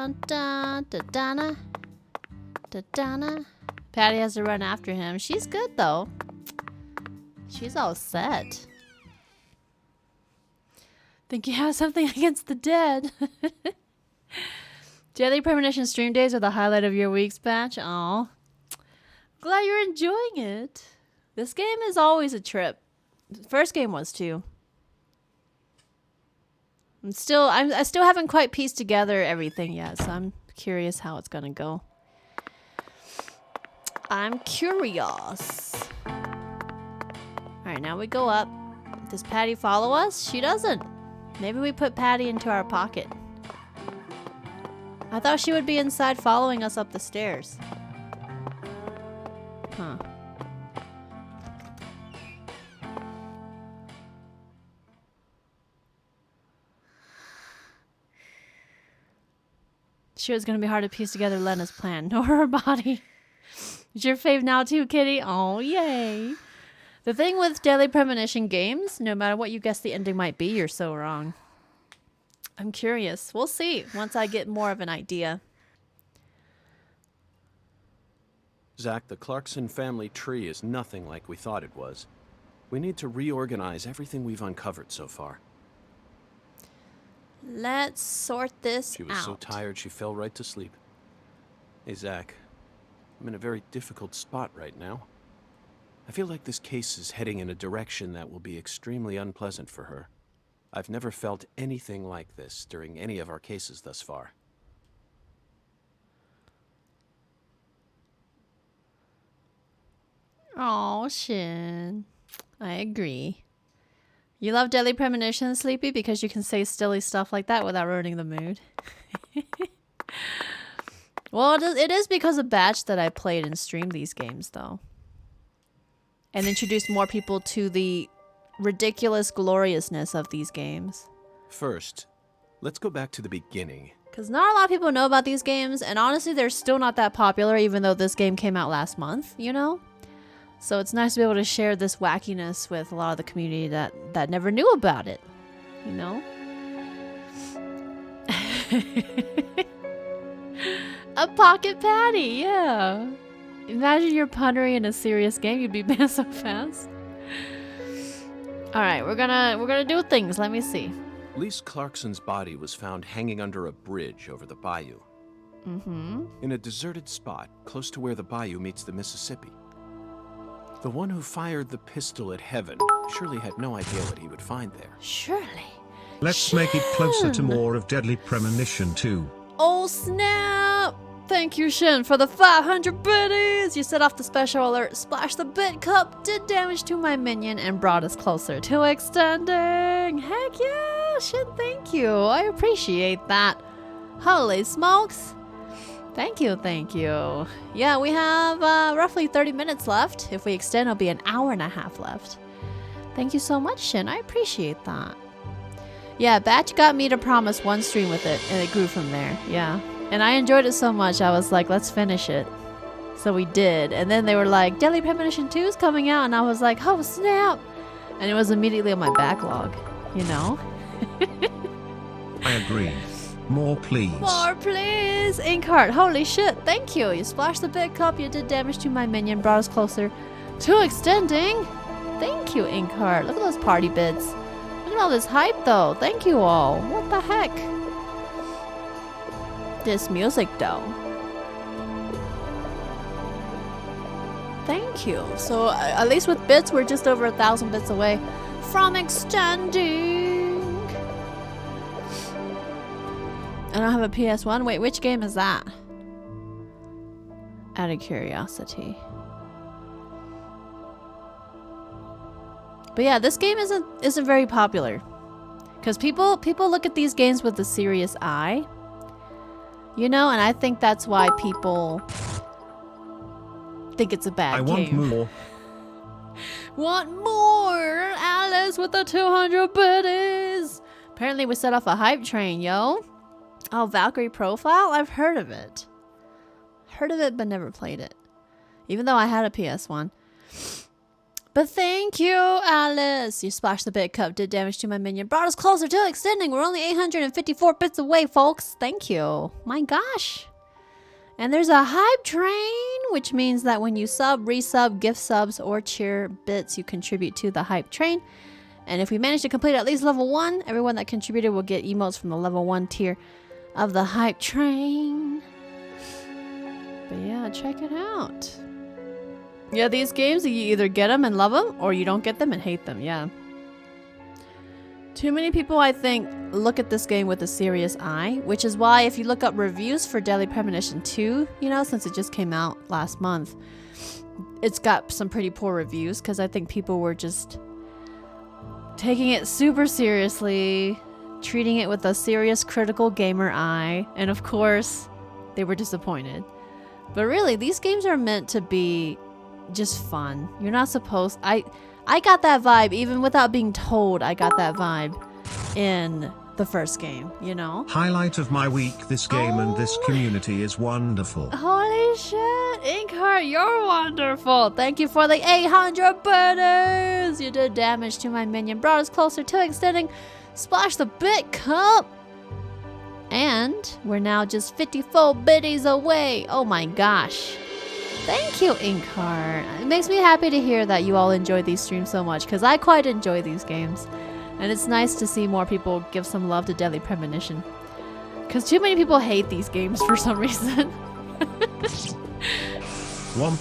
dun dun da dana da dana. Patty has to run after him. She's good though. She's all set. Think you have something against the dead? Daily Premonition stream days are the highlight of your week's batch. Aw. Glad you're enjoying it. This game is always a trip. The first game was too. I still haven't quite pieced together everything yet, so I'm curious how it's gonna go. I'm curious. Alright, now we go up. Does Patty follow us? She doesn't. Maybe we put Patty into our pocket. I thought she would be inside following us up the stairs. Huh. Sure, it's gonna be hard to piece together Lena's plan, nor her body. Is your fave now too, kitty? Oh, yay. The thing with Daily Premonition games, no matter what you guess the ending might be, you're so wrong. I'm curious. We'll see once I get more of an idea. Zach, the Clarkson family tree is nothing like we thought it was. We need to reorganize everything we've uncovered so far. Let's sort this out. She was so tired she fell right to sleep. Hey, Zach. I'm in a very difficult spot right now. I feel like this case is heading in a direction that will be extremely unpleasant for her. I've never felt anything like this during any of our cases thus far. Oh, Shin. I agree. You love Daily Premonition, Sleepy, because you can say silly stuff like that without ruining the mood. Well, it is because of Batch that I played and streamed these games, though. And introduced more people to the ridiculous gloriousness of these games. First, let's go back to the beginning. Because not a lot of people know about these games, and honestly, they're still not that popular, even though this game came out last month, you know? So it's nice to be able to share this wackiness with a lot of the community that never knew about it, you know? A pocket patty, yeah. Imagine you're pondering in a serious game, you'd be banned so fast. Alright, we're gonna do things, let me see. Lise Clarkson's body was found hanging under a bridge over the bayou. Mm-hmm. In a deserted spot, close to where the bayou meets the Mississippi. The one who fired the pistol at Heaven surely had no idea what he would find there. Surely. Let's make it closer to more of Deadly Premonition 2. Oh snap! Thank you, Shin, for the 500 biddies! You set off the special alert, splashed the bit cup, did damage to my minion, and brought us closer to extending! Heck yeah! Shin, thank you! I appreciate that. Holy smokes! Thank you, thank you. Yeah, we have roughly 30 minutes left. If we extend, it'll be an hour and a half left. Thank you so much, Shin. I appreciate that. Yeah, Batch got me to promise one stream with it, and it grew from there. Yeah. And I enjoyed it so much, I was like, let's finish it. So we did. And then they were like, Deadly Premonition 2 is coming out. And I was like, oh, snap. And it was immediately on my backlog, you know? I agree. More, please. More, please. Inkheart, holy shit. Thank you. You splashed the big cup. You did damage to my minion. Brought us closer to extending. Thank you, Inkheart. Look at those party bits. Look at all this hype, though. Thank you all. What the heck? This music, though. Thank you. So, at least with bits, we're just over 1,000 bits away from extending. I don't have a PS1. Wait, which game is that? Out of curiosity. But yeah, this game isn't very popular. Because people look at these games with a serious eye. You know, and I think that's why people think it's a bad game. I want more. Want more! Alice with the 200 biddies! Apparently we set off a hype train, yo. Oh, Valkyrie Profile? I've heard of it. Heard of it, but never played it. Even though I had a PS1. But thank you, Alice. You splashed the bit cup, did damage to my minion, brought us closer to extending. We're only 854 bits away, folks. Thank you. My gosh. And there's a hype train, which means that when you sub, resub, gift subs, or cheer bits, you contribute to the hype train. And if we manage to complete at least level 1, everyone that contributed will get emotes from the level 1 tier of the hype train. But yeah, check it out. Yeah, these games, you either get them and love them, or you don't get them and hate them, yeah. Too many people, I think, look at this game with a serious eye, which is why if you look up reviews for Deadly Premonition 2, you know, since it just came out last month, it's got some pretty poor reviews, because I think people were just taking it super seriously, treating it with a serious critical gamer eye, and of course, they were disappointed. But really, these games are meant to be just fun. You're not supposed... I got that vibe, even without being told I got that vibe in the first game, you know? Highlight of my week, this game and this community is wonderful. Holy shit, Inkheart, you're wonderful. Thank you for the 800 birdies. You did damage to my minion, brought us closer to extending. Splash the bit cup. And we're now just 54 biddies away. Oh my gosh. Thank you, Inkheart. It makes me happy to hear that you all enjoy these streams so much, because I quite enjoy these games. And it's nice to see more people give some love to Deadly Premonition. Because too many people hate these games for some reason.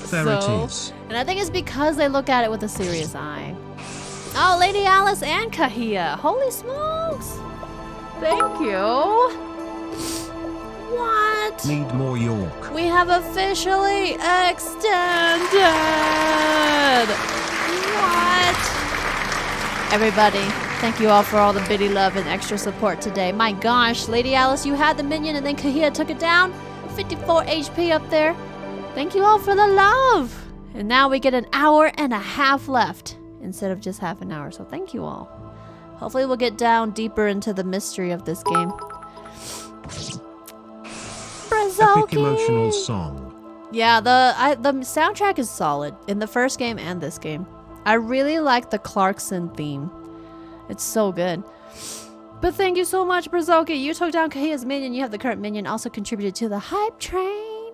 There it is. And I think it's because they look at it with a serious eye. Oh, Lady Alice and Kahia. Holy smokes. Thank you. What? Need more York. We have officially extended. What? Everybody, thank you all for all the biddy love and extra support today. My gosh, Lady Alice, you had the minion and then Kahia took it down. 54 HP up there. Thank you all for the love. And now we get an hour and a half left instead of just half an hour. So thank you all. Hopefully we'll get down deeper into the mystery of this game. Epic emotional song. Yeah, the soundtrack is solid in the first game and this game. I really like the Clarkson theme. It's so good. But thank you so much, Brazoki. You took down Kahia's minion. You have the current minion also contributed to the hype train.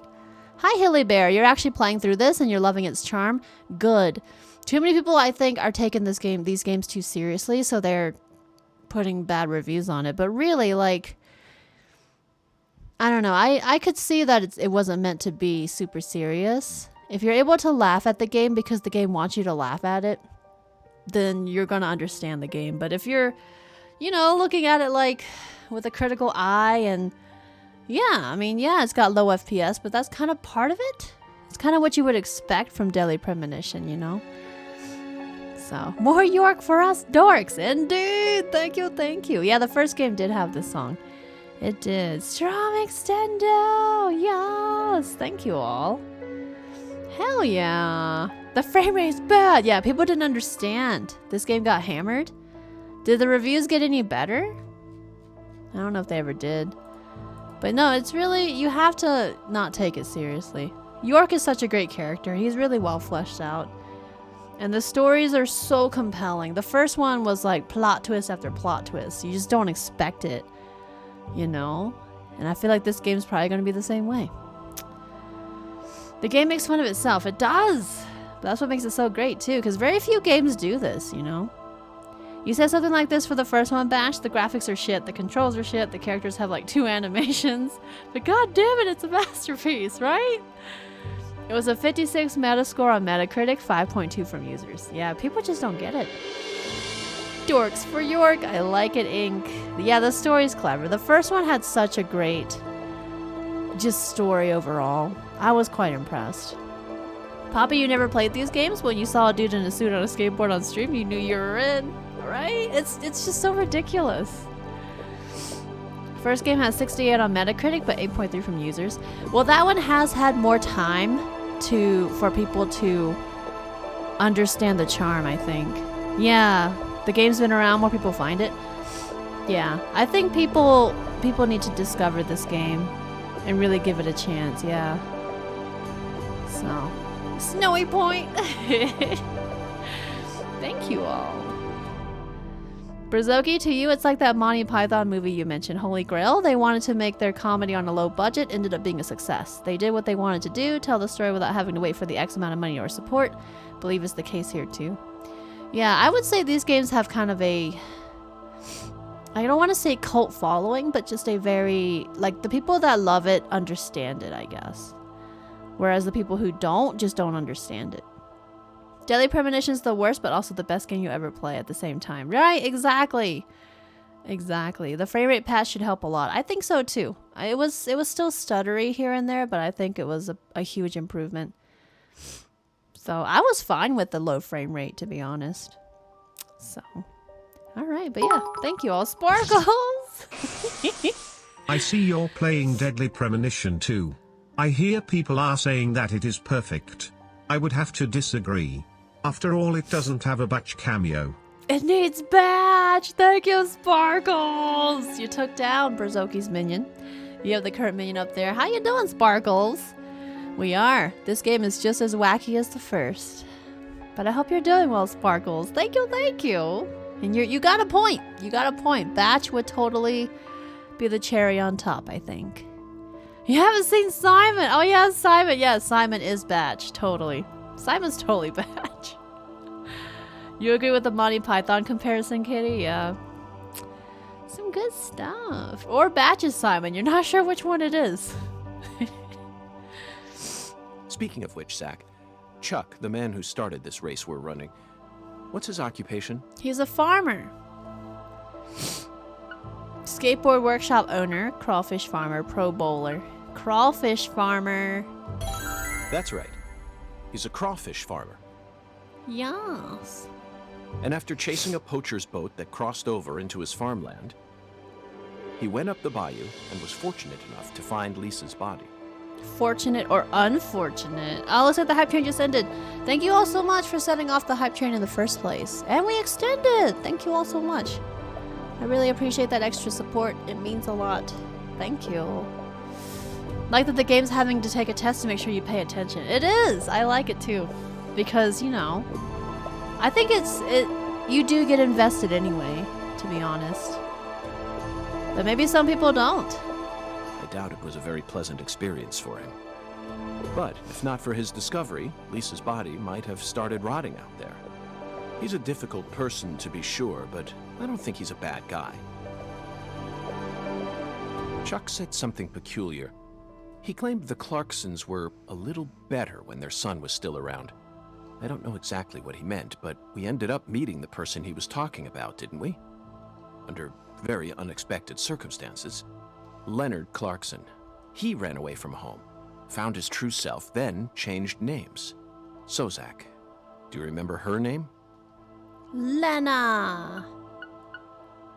Hi, Hilly Bear. You're actually playing through this and you're loving its charm. Good. Too many people, I think, are taking these games too seriously, so they're putting bad reviews on it. But really, like, I don't know. I could see that it wasn't meant to be super serious. If you're able to laugh at the game because the game wants you to laugh at it, then you're going to understand the game. But if you're, you know, looking at it like with a critical eye and yeah, I mean, yeah, it's got low FPS, but that's kind of part of it. It's kind of what you would expect from Deadly Premonition, you know? So, more York for us dorks. Indeed. Thank you, thank you. Yeah, the first game did have this song. It did. Strong Extendo. Yes. Thank you all. Hell yeah. The frame rate's bad. Yeah, people didn't understand. This game got hammered. Did the reviews get any better? I don't know if they ever did. But no, it's really, you have to not take it seriously. York is such a great character. He's really well fleshed out. And the stories are so compelling. The first one was like plot twist after plot twist. You just don't expect it, you know? And I feel like this game's probably going to be the same way. The game makes fun of itself. It does. But that's what makes it so great too, because very few games do this, you know? You said something like this for the first one, Bash. The graphics are shit, the controls are shit, the characters have like 2 animations. But god damn it, it's a masterpiece, right? It was a 56 Metascore on Metacritic, 5.2 from users. Yeah, people just don't get it. Dorks for York, I like it, Inc. Yeah, the story's clever. The first one had such a great just story overall. I was quite impressed. Poppy, you never played these games? When you saw a dude in a suit on a skateboard on stream, you knew you were in, right? It's just so ridiculous. First game has 68 on Metacritic, but 8.3 from users. Well, that one has had more time for people to understand the charm, I think. Yeah, the game's been around, more people find it. Yeah, I think people need to discover this game and really give it a chance, yeah. So, Snowy Point. Thank you all. Brazoki, to you, it's like that Monty Python movie you mentioned, Holy Grail. They wanted to make their comedy on a low budget, ended up being a success. They did what they wanted to do, tell the story without having to wait for the X amount of money or support. Believe it's the case here too. Yeah, I would say these games have kind of a, I don't want to say cult following, but just a very, like, the people that love it understand it, I guess. Whereas the people who don't just don't understand it. Deadly Premonition is the worst, but also the best game you ever play at the same time. Right? Exactly. Exactly. The frame rate patch should help a lot. I think so too. It was still stuttery here and there, but I think it was a huge improvement. So I was fine with the low frame rate, to be honest. So, all right. But yeah, thank you all. Sparkles! I see you're playing Deadly Premonition too. I hear people are saying that it is perfect. I would have to disagree. After all, it doesn't have a batch cameo. It needs batch! Thank you, Sparkles! You took down Brazoki's minion. You have the current minion up there. How you doing, Sparkles? We are. This game is just as wacky as the first. But I hope you're doing well, Sparkles. Thank you, thank you. And you got a point. You got a point. Batch would totally be the cherry on top, I think. You haven't seen Simon! Oh yeah, Simon. Yeah, Simon is batch. Totally. Simon's totally batch. You agree with the Monty Python comparison, Kitty? Yeah. Some good stuff. Or batch is Simon. You're not sure which one it is. Speaking of which, Zach, Chuck, the man who started this race we're running, what's his occupation? He's a farmer. Skateboard workshop owner, crawfish farmer, pro bowler. Crawfish farmer. That's right. He's a crawfish farmer. Yes. And after chasing a poacher's boat that crossed over into his farmland, he went up the bayou and was fortunate enough to find Lisa's body. Fortunate or unfortunate? Oh, looks like the hype train just ended. Thank you all so much for setting off the hype train in the first place. And we extended! Thank you all so much. I really appreciate that extra support. It means a lot. Thank you. Like that the game's having to take a test to make sure you pay attention. It is! I like it too. Because, you know, I think you do get invested anyway, to be honest. But maybe some people don't. I doubt it was a very pleasant experience for him. But if not for his discovery, Lisa's body might have started rotting out there. He's a difficult person to be sure, but I don't think he's a bad guy. Chuck said something peculiar. He claimed the Clarksons were a little better when their son was still around. I don't know exactly what he meant, but we ended up meeting the person he was talking about, didn't we? Under very unexpected circumstances. Leonard Clarkson. He ran away from home, found his true self, then changed names. So, Zach, do you remember her name? Lena.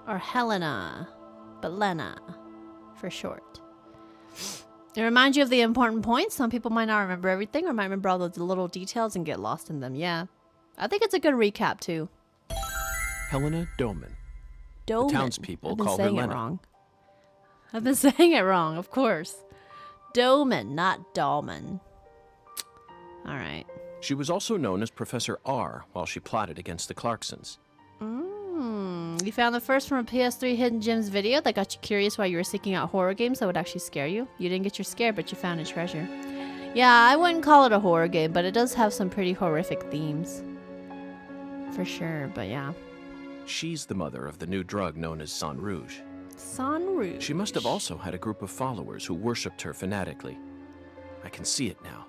Or Helena. But Lena, for short. It reminds you of the important points. Some people might not remember everything or might remember all the little details and get lost in them. Yeah. I think it's a good recap, too. Helena Doman. Doman. The townspeople call her Lena. Wrong. I've been saying it wrong, of course. Doman, not Dolman. All right. She was also known as Professor R while she plotted against the Clarksons. You found the first from a PS3 Hidden Gems video that got you curious while you were seeking out horror games that would actually scare you. You didn't get your scare, but you found a treasure. Yeah, I wouldn't call it a horror game, but it does have some pretty horrific themes. For sure, but yeah. She's the mother of the new drug known as Sang Rouge. Sang Rouge. She must have also had a group of followers who worshipped her fanatically. I can see it now.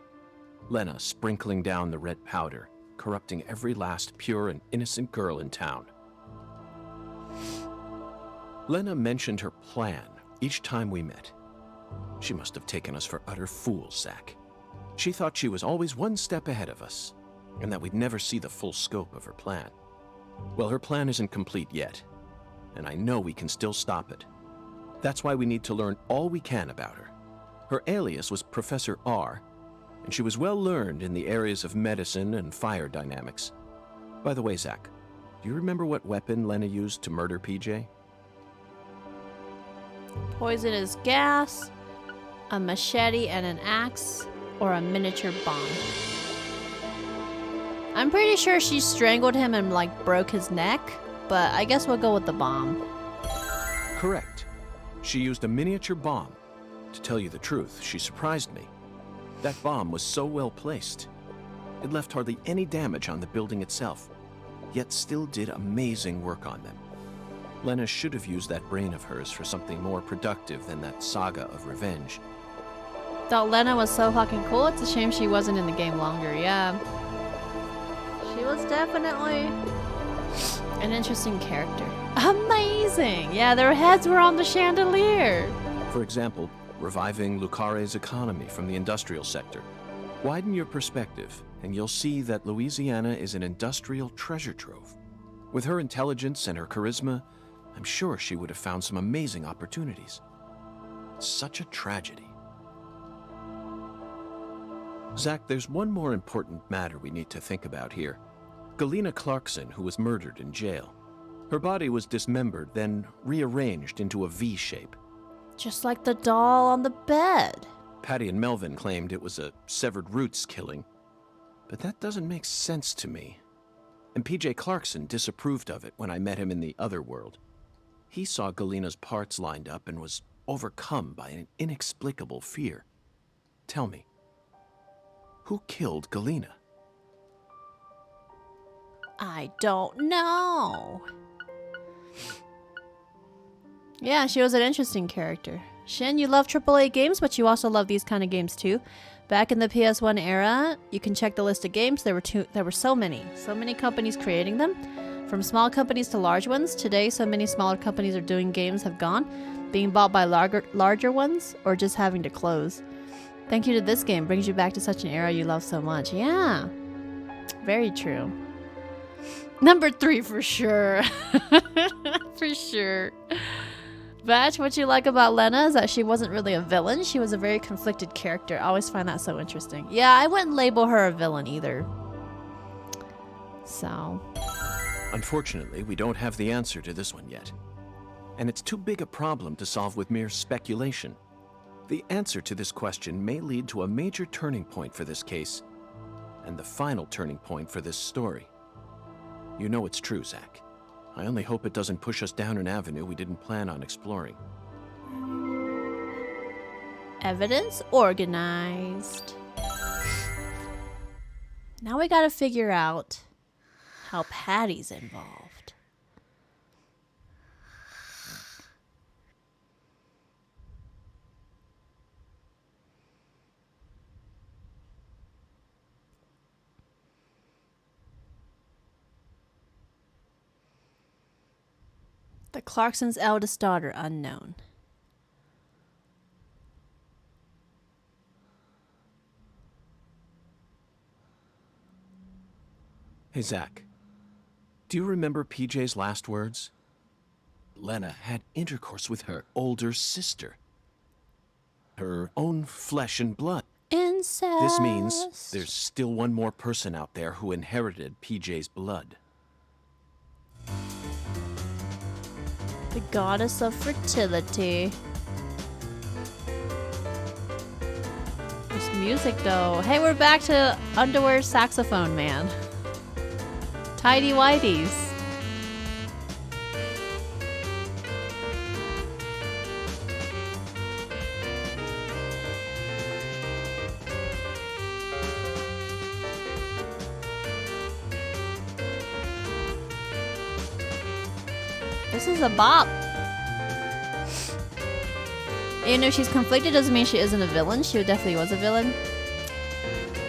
Lena sprinkling down the red powder, corrupting every last pure and innocent girl in town. Lena mentioned her plan each time we met. She must have taken us for utter fools, Zach. She thought she was always one step ahead of us, and that we'd never see the full scope of her plan. Well, her plan isn't complete yet, and I know we can still stop it. That's why we need to learn all we can about her. Her alias was Professor R, and she was well learned in the areas of medicine and fire dynamics. By the way, Zach, do you remember what weapon Lena used to murder PJ? Poisonous gas, a machete and an axe, or a miniature bomb. I'm pretty sure she strangled him and like broke his neck, but I guess we'll go with the bomb. Correct. She used a miniature bomb. To tell you the truth, she surprised me. That bomb was so well placed. It left hardly any damage on the building itself, yet still did amazing work on them. Lena should have used that brain of hers for something more productive than that saga of revenge. Thought Lena was so fucking cool. It's a shame she wasn't in the game longer, yeah. She was definitely an interesting character. Amazing! Yeah, their heads were on the chandelier. For example, reviving Lucare's economy from the industrial sector. Widen your perspective, and you'll see that Louisiana is an industrial treasure trove. With her intelligence and her charisma, I'm sure she would have found some amazing opportunities. Such a tragedy. Zach, there's one more important matter we need to think about here. Galena Clarkson, who was murdered in jail. Her body was dismembered, then rearranged into a V shape. Just like the doll on the bed. Patty and Melvin claimed it was a severed roots killing, but that doesn't make sense to me. And PJ Clarkson disapproved of it when I met him in the other world. He saw Galena's parts lined up and was overcome by an inexplicable fear. Tell me, who killed Galena? I don't know. Yeah, she was an interesting character. Shin, you love AAA games, but you also love these kind of games too. Back in the PS1 era, you can check the list of games. There were so many companies creating them, from small companies to large ones. Today, so many smaller companies are doing games have gone, being bought by larger ones, or just having to close. Thank you to this game, brings you back to such an era you love so much. Yeah, very true. Number 3 for sure. For sure. Batch, what you like about Lena is that she wasn't really a villain. She was a very conflicted character. I always find that so interesting. Yeah, I wouldn't label her a villain either. So. Unfortunately, we don't have the answer to this one yet. And it's too big a problem to solve with mere speculation. The answer to this question may lead to a major turning point for this case, and the final turning point for this story. You know it's true, Zach. I only hope it doesn't push us down an avenue we didn't plan on exploring. Evidence organized. Now we gotta figure out how Patty's involved. The Clarkson's eldest daughter, unknown. Hey, Zach. Do you remember PJ's last words? Lena had intercourse with her older sister. Her own flesh and blood. Incest. This means there's still one more person out there who inherited PJ's blood. The goddess of fertility. This music though. Hey, we're back to underwear saxophone man. Tidy whities. This is a bop. You know, she's conflicted doesn't mean she isn't a villain. She definitely was a villain.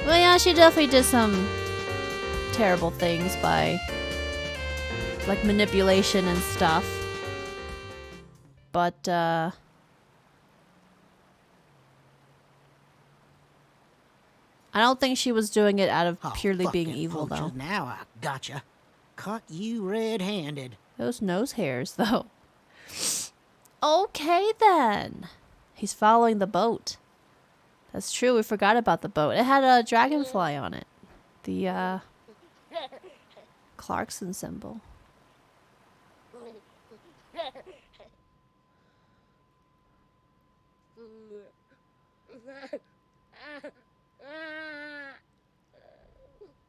Well, yeah, she definitely did some terrible things by, like, manipulation and stuff. But, I don't think she was doing it out of purely being evil, though. Now I gotcha. Caught you red-handed. Those nose hairs, though. Okay, then. He's following the boat. That's true, we forgot about the boat. It had a dragonfly on it. The, Clarkson symbol.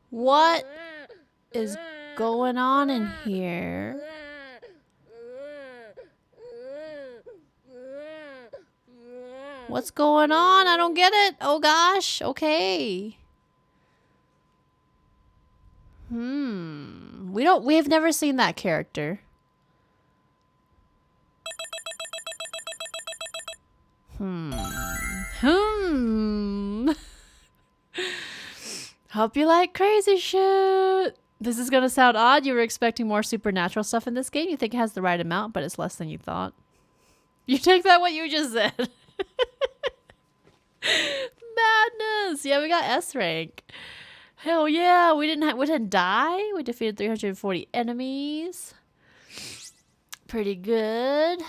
What is going on in here? What's going on? I don't get it. Oh gosh. Okay. We've never seen that character. Hope you like crazy shit. This is gonna sound odd. You were expecting more supernatural stuff in this game. You think it has the right amount, but it's less than you thought. You take that what you just said. Madness. Yeah, we got S rank. Hell yeah, we didn't die. We defeated 340 enemies. Pretty good.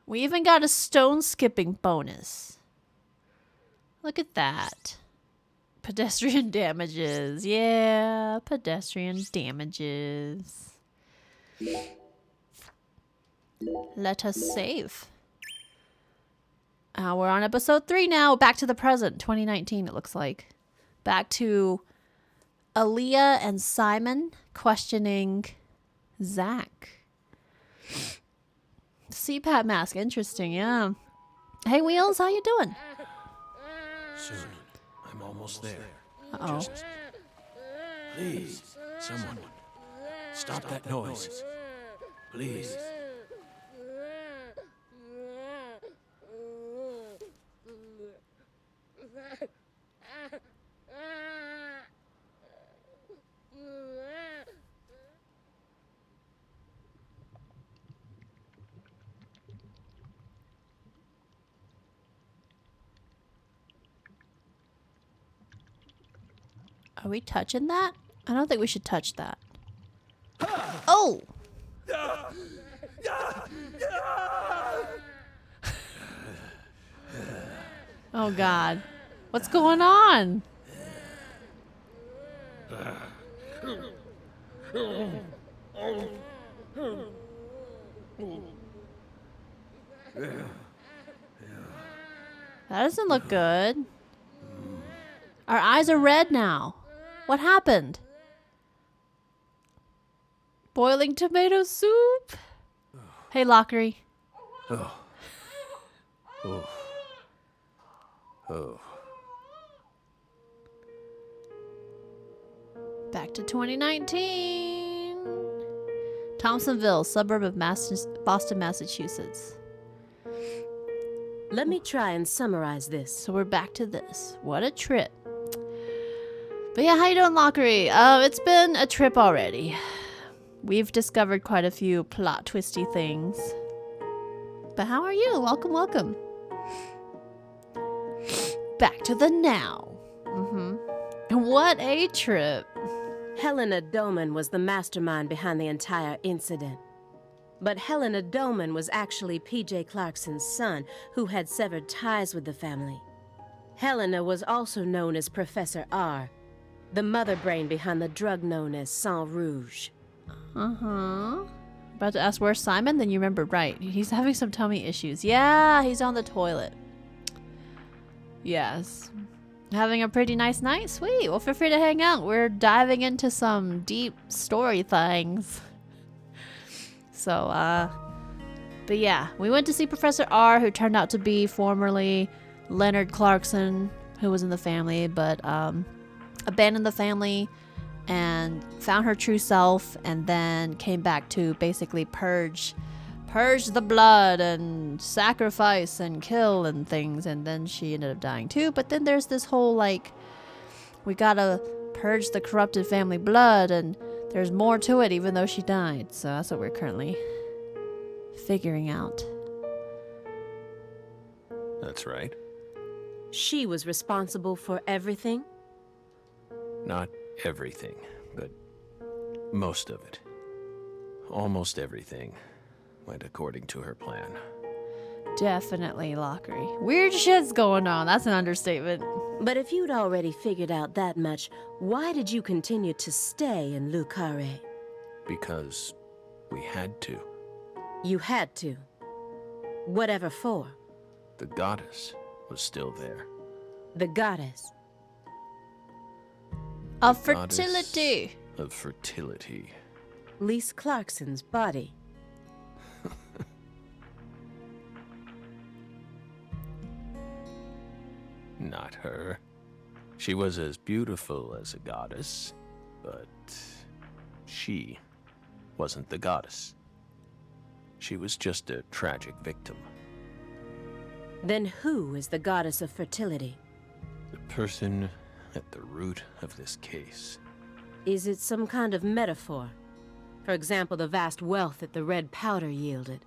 We even got a stone skipping bonus. Look at that. Pedestrian damages. Yeah, pedestrian damages. Let us save. We're on episode 3 now. Back to the present. 2019, it looks like. Back to Aaliyah and Simon questioning Zach. CPAP mask. Interesting, yeah. Hey, Wheels, how you doing? Soon. I'm almost there. Uh-oh. Just... Please, someone. Stop that noise. Please. Are we touching that? I don't think we should touch that. Oh! Oh God. What's going on? That doesn't look good. Our eyes are red now. What happened? Boiling tomato soup? Hey, Lockery. Oh. Oh. Oh. Back to 2019. Thompsonville, suburb of Boston, Massachusetts. Let me try and summarize this. So we're back to this. What a trip. But yeah, how you doing, Lockery? It's been a trip already. We've discovered quite a few plot twisty things. But how are you? Welcome, welcome. Back to the now. What a trip. Helena Doman was the mastermind behind the entire incident. But Helena Doman was actually P.J. Clarkson's son, who had severed ties with the family. Helena was also known as Professor R, the mother brain behind the drug known as Sang Rouge. About to ask where's Simon? Then you remembered right. He's having some tummy issues. Yeah, he's on the toilet. Yes. Having a pretty nice night? Sweet. Well, feel free to hang out. We're diving into some deep story things. So, but yeah, we went to see Professor R, who turned out to be formerly Leonard Clarkson, who was in the family, but abandoned the family and found her true self, and then came back to basically purge the blood and sacrifice and kill and things, and then she ended up dying too. But then there's this whole like, we gotta purge the corrupted family blood, and there's more to it even though she died. So that's what we're currently figuring out. That's right. She was responsible for everything? Not everything, but most of it. Almost everything went according to her plan. Definitely, Lockery. Weird shit's going on. That's an understatement. But if you'd already figured out that much, why did you continue to stay in Le Carré? Because we had to. You had to? Whatever for? The goddess was still there. The goddess? Of The goddess fertility. Of fertility. Lise Clarkson's body. Not her. She was as beautiful as a goddess, but she wasn't the goddess. She was just a tragic victim. Then who is the goddess of fertility? The person at the root of this case. Is it some kind of metaphor? For example, the vast wealth that the red powder yielded.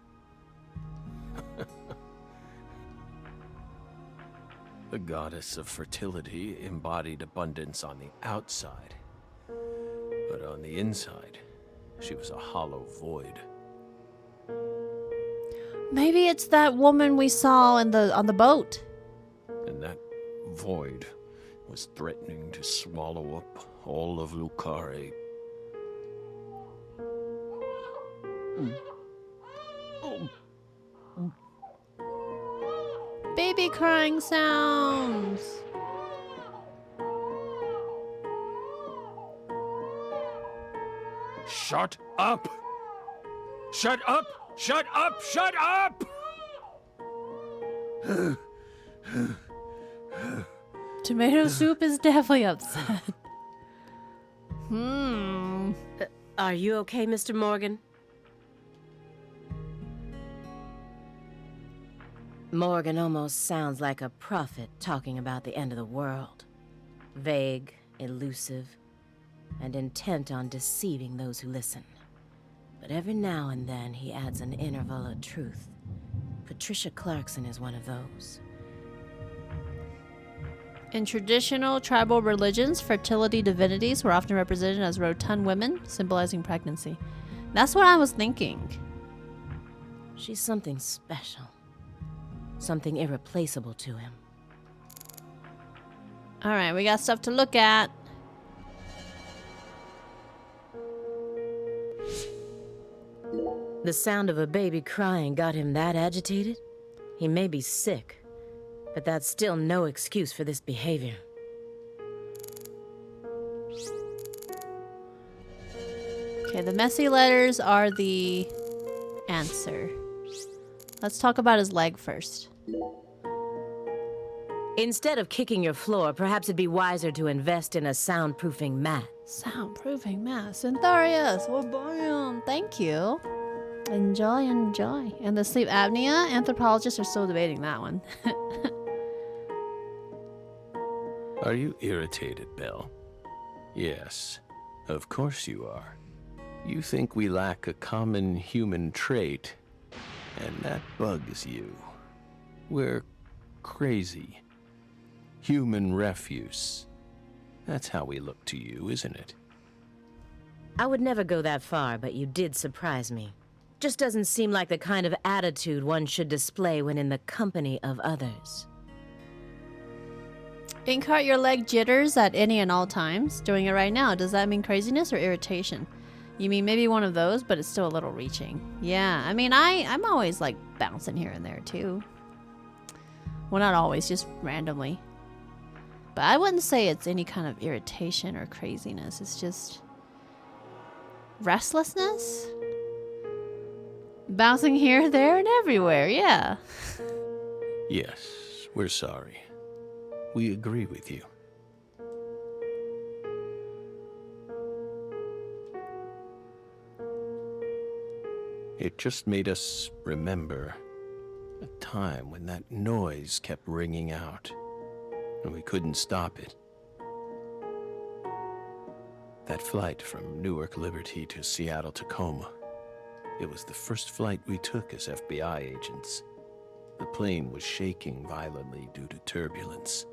The goddess of fertility embodied abundance on the outside. But on the inside, she was a hollow void. Maybe it's that woman we saw on the boat. And that void was threatening to swallow up all of Lucare. Baby crying sounds. Shut up! Shut up! Shut up! Shut up! Tomato soup is definitely upset. Are you okay, Mr. Morgan? Morgan almost sounds like a prophet talking about the end of the world. Vague, elusive, and intent on deceiving those who listen. But every now and then he adds an interval of truth. Patricia Clarkson is one of those. In traditional tribal religions, fertility divinities were often represented as rotund women, symbolizing pregnancy. That's what I was thinking. She's something special. Something irreplaceable to him. Alright, we got stuff to look at. The sound of a baby crying got him that agitated? He may be sick, but that's still no excuse for this behavior. Okay, the messy letters are the answer. Let's talk about his leg first. Instead of kicking your floor, perhaps it'd be wiser to invest in a soundproofing mat. Soundproofing mat. Syntharius. Well, bam. Thank you. Enjoy, enjoy. And the sleep apnea? Anthropologists are still debating that one. Are you irritated, Belle? Yes, of course you are. You think we lack a common human trait, and that bugs you. We're crazy. Human refuse. That's how we look to you, isn't it? I would never go that far, but you did surprise me. Just doesn't seem like the kind of attitude one should display when in the company of others. Inkheart, your leg jitters at any and all times. Doing it right now. Does that mean craziness or irritation? You mean maybe one of those, but it's still a little reaching. Yeah, I mean, I'm always like bouncing here and there too. Well, not always, just randomly. But I wouldn't say it's any kind of irritation or craziness. It's just restlessness. Bouncing here, there, and everywhere, yeah. Yes, we're sorry. We agree with you. It just made us remember a time when that noise kept ringing out, and we couldn't stop it. That flight from Newark Liberty to Seattle Tacoma. It was the first flight we took as FBI agents. The plane was shaking violently due to turbulence.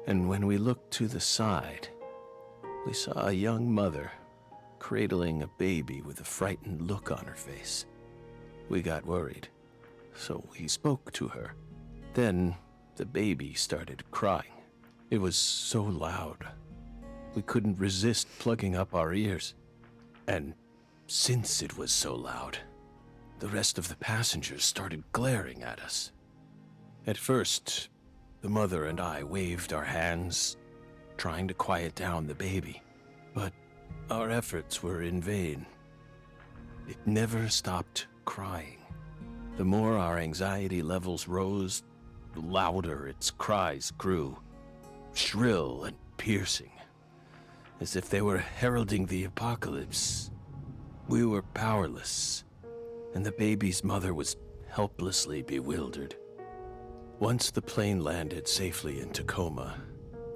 And when we looked to the side, we saw a young mother cradling a baby with a frightened look on her face. We got worried, so we spoke to her. Then the baby started crying. It was so loud. We couldn't resist plugging up our ears. And since it was so loud, the rest of the passengers started glaring at us. At first, the mother and I waved our hands, trying to quiet down the baby. But our efforts were in vain. It never stopped crying. The more our anxiety levels rose, the louder its cries grew, shrill and piercing, as if they were heralding the apocalypse. We were powerless, and the baby's mother was helplessly bewildered. Once the plane landed safely in Tacoma,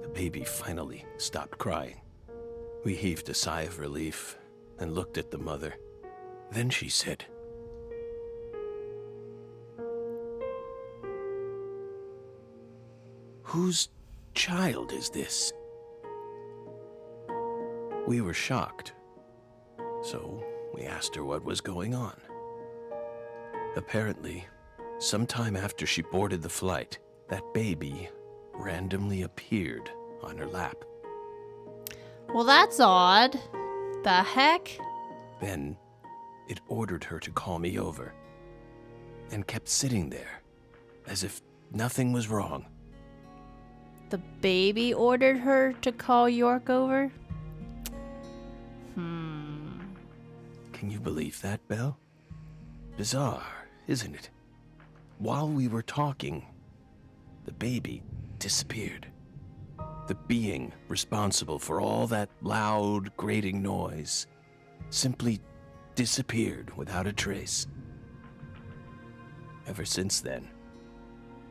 the baby finally stopped crying. We heaved a sigh of relief and looked at the mother. Then she said, "Whose child is this?" We were shocked, so we asked her what was going on. Apparently, sometime after she boarded the flight, that baby randomly appeared on her lap. Well, that's odd. The heck? Then, it ordered her to call me over, and kept sitting there, as if nothing was wrong. The baby ordered her to call York over? Can you believe that, Belle? Bizarre, isn't it? While we were talking, the baby disappeared. The being responsible for all that loud, grating noise simply disappeared without a trace. Ever since then,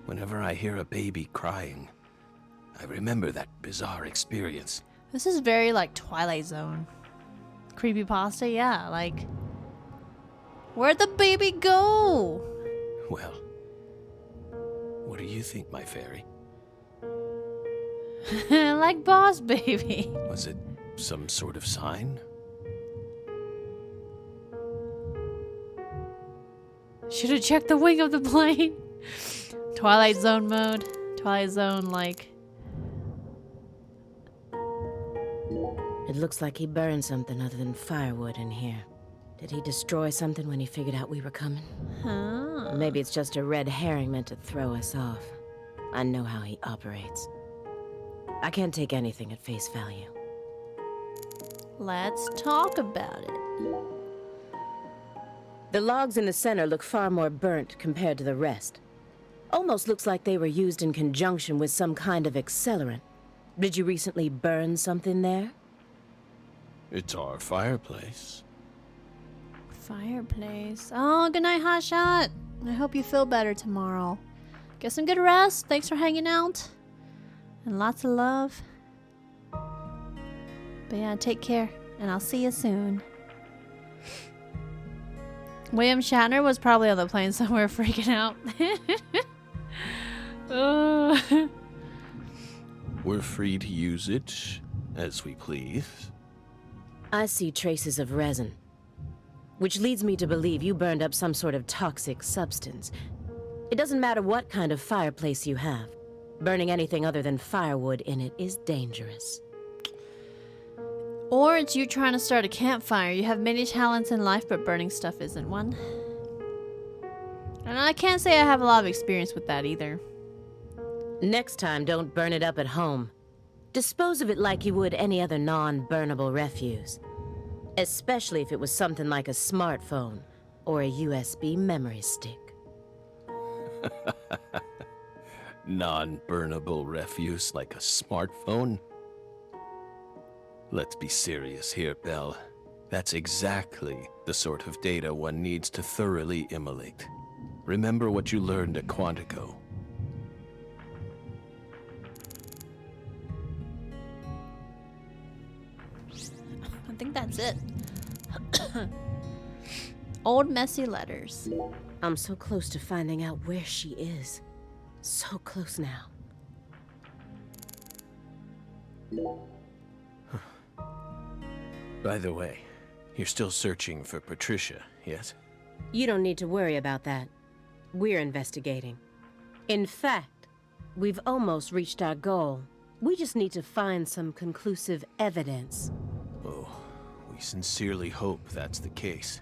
whenever I hear a baby crying, I remember that bizarre experience. This is very like Twilight Zone. Creepypasta, yeah, like... Where'd the baby go? Well, what do you think, my fairy? Like Boss Baby. Was it some sort of sign? Should have checked the wing of the plane. Twilight Zone mode. Twilight Zone, like... It looks like he burned something other than firewood in here. Did he destroy something when he figured out we were coming? Huh. Maybe it's just a red herring meant to throw us off. I know how he operates. I can't take anything at face value. Let's talk about it. The logs in the center look far more burnt compared to the rest. Almost looks like they were used in conjunction with some kind of accelerant. Did you recently burn something there? It's our fireplace. Fireplace. Oh, good night, Hotshot. I hope you feel better tomorrow. Get some good rest. Thanks for hanging out. And lots of love. But yeah, take care. And I'll see you soon. William Shatner was probably on the plane somewhere freaking out. We're free to use it as we please. I see traces of resin, which leads me to believe you burned up some sort of toxic substance. It doesn't matter what kind of fireplace you have. Burning anything other than firewood in it is dangerous. Or it's you trying to start a campfire. You have many talents in life, but burning stuff isn't one. And I can't say I have a lot of experience with that either. Next time, don't burn it up at home. Dispose of it like you would any other non-burnable refuse. Especially if it was something like a smartphone or a USB memory stick. Non-burnable refuse like a smartphone? Let's be serious here, Belle. That's exactly the sort of data one needs to thoroughly immolate. Remember what you learned at Quantico. I think that's it. Old messy letters. I'm so close to finding out where she is. So close now. By the way, you're still searching for Patricia, yes? You don't need to worry about that. We're investigating. In fact, we've almost reached our goal. We just need to find some conclusive evidence. Oh, we sincerely hope that's the case.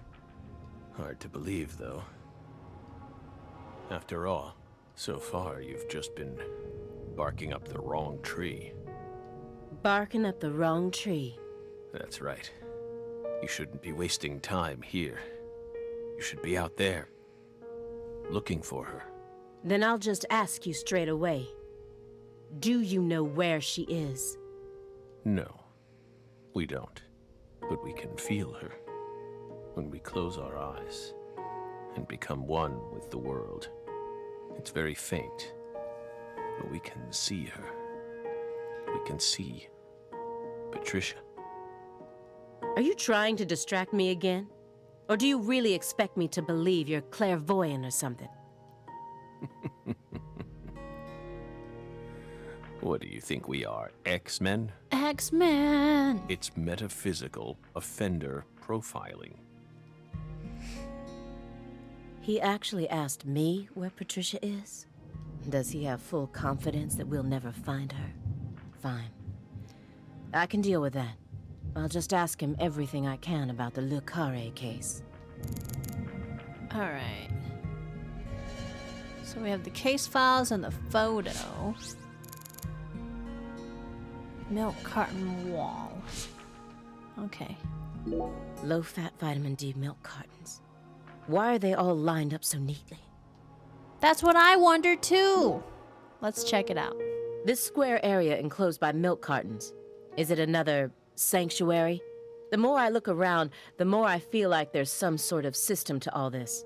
Hard to believe, though. After all, so far you've just been barking up the wrong tree. Barking up the wrong tree. That's right. You shouldn't be wasting time here. You should be out there, looking for her. Then I'll just ask you straight away. Do you know where she is? No, we don't. But we can feel her when we close our eyes and become one with the world. It's very faint, but we can see her. We can see Patricia. Are you trying to distract me again? Or do you really expect me to believe you're clairvoyant or something? What do you think we are, X-Men? X-Men! It's metaphysical offender profiling. He actually asked me where Patricia is? Does he have full confidence that we'll never find her? Fine. I can deal with that. I'll just ask him everything I can about the Le Carré case. Alright. So we have the case files and the photo. Milk carton wall. Okay. Low-fat vitamin D milk cartons. Why are they all lined up so neatly? That's what I wondered too. Let's check it out. This square area enclosed by milk cartons. Is it another sanctuary? The more I look around, the more I feel like there's some sort of system to all this.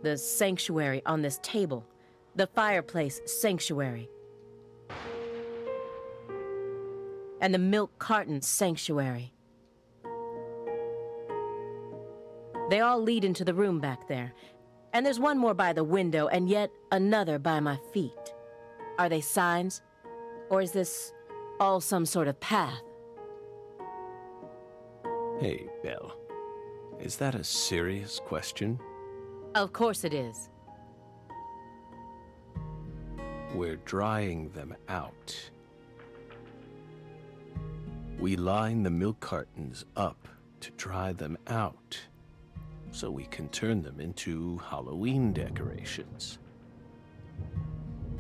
The sanctuary on this table. The fireplace sanctuary. And the milk carton sanctuary. They all lead into the room back there. And there's one more by the window, and yet another by my feet. Are they signs? Or is this all some sort of path? Hey, Belle. Is that a serious question? Of course it is. We're drying them out. We line the milk cartons up to dry them out, so we can turn them into Halloween decorations.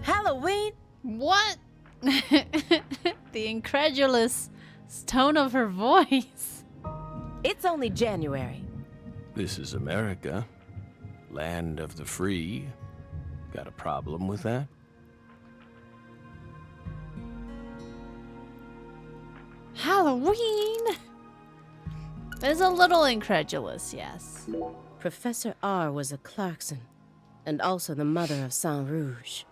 Halloween? What? The incredulous tone of her voice. It's only January. This is America, land of the free. Got a problem with that? Halloween? Is a little incredulous, yes. Professor R was a Clarkson, and also the mother of Saint Rouge.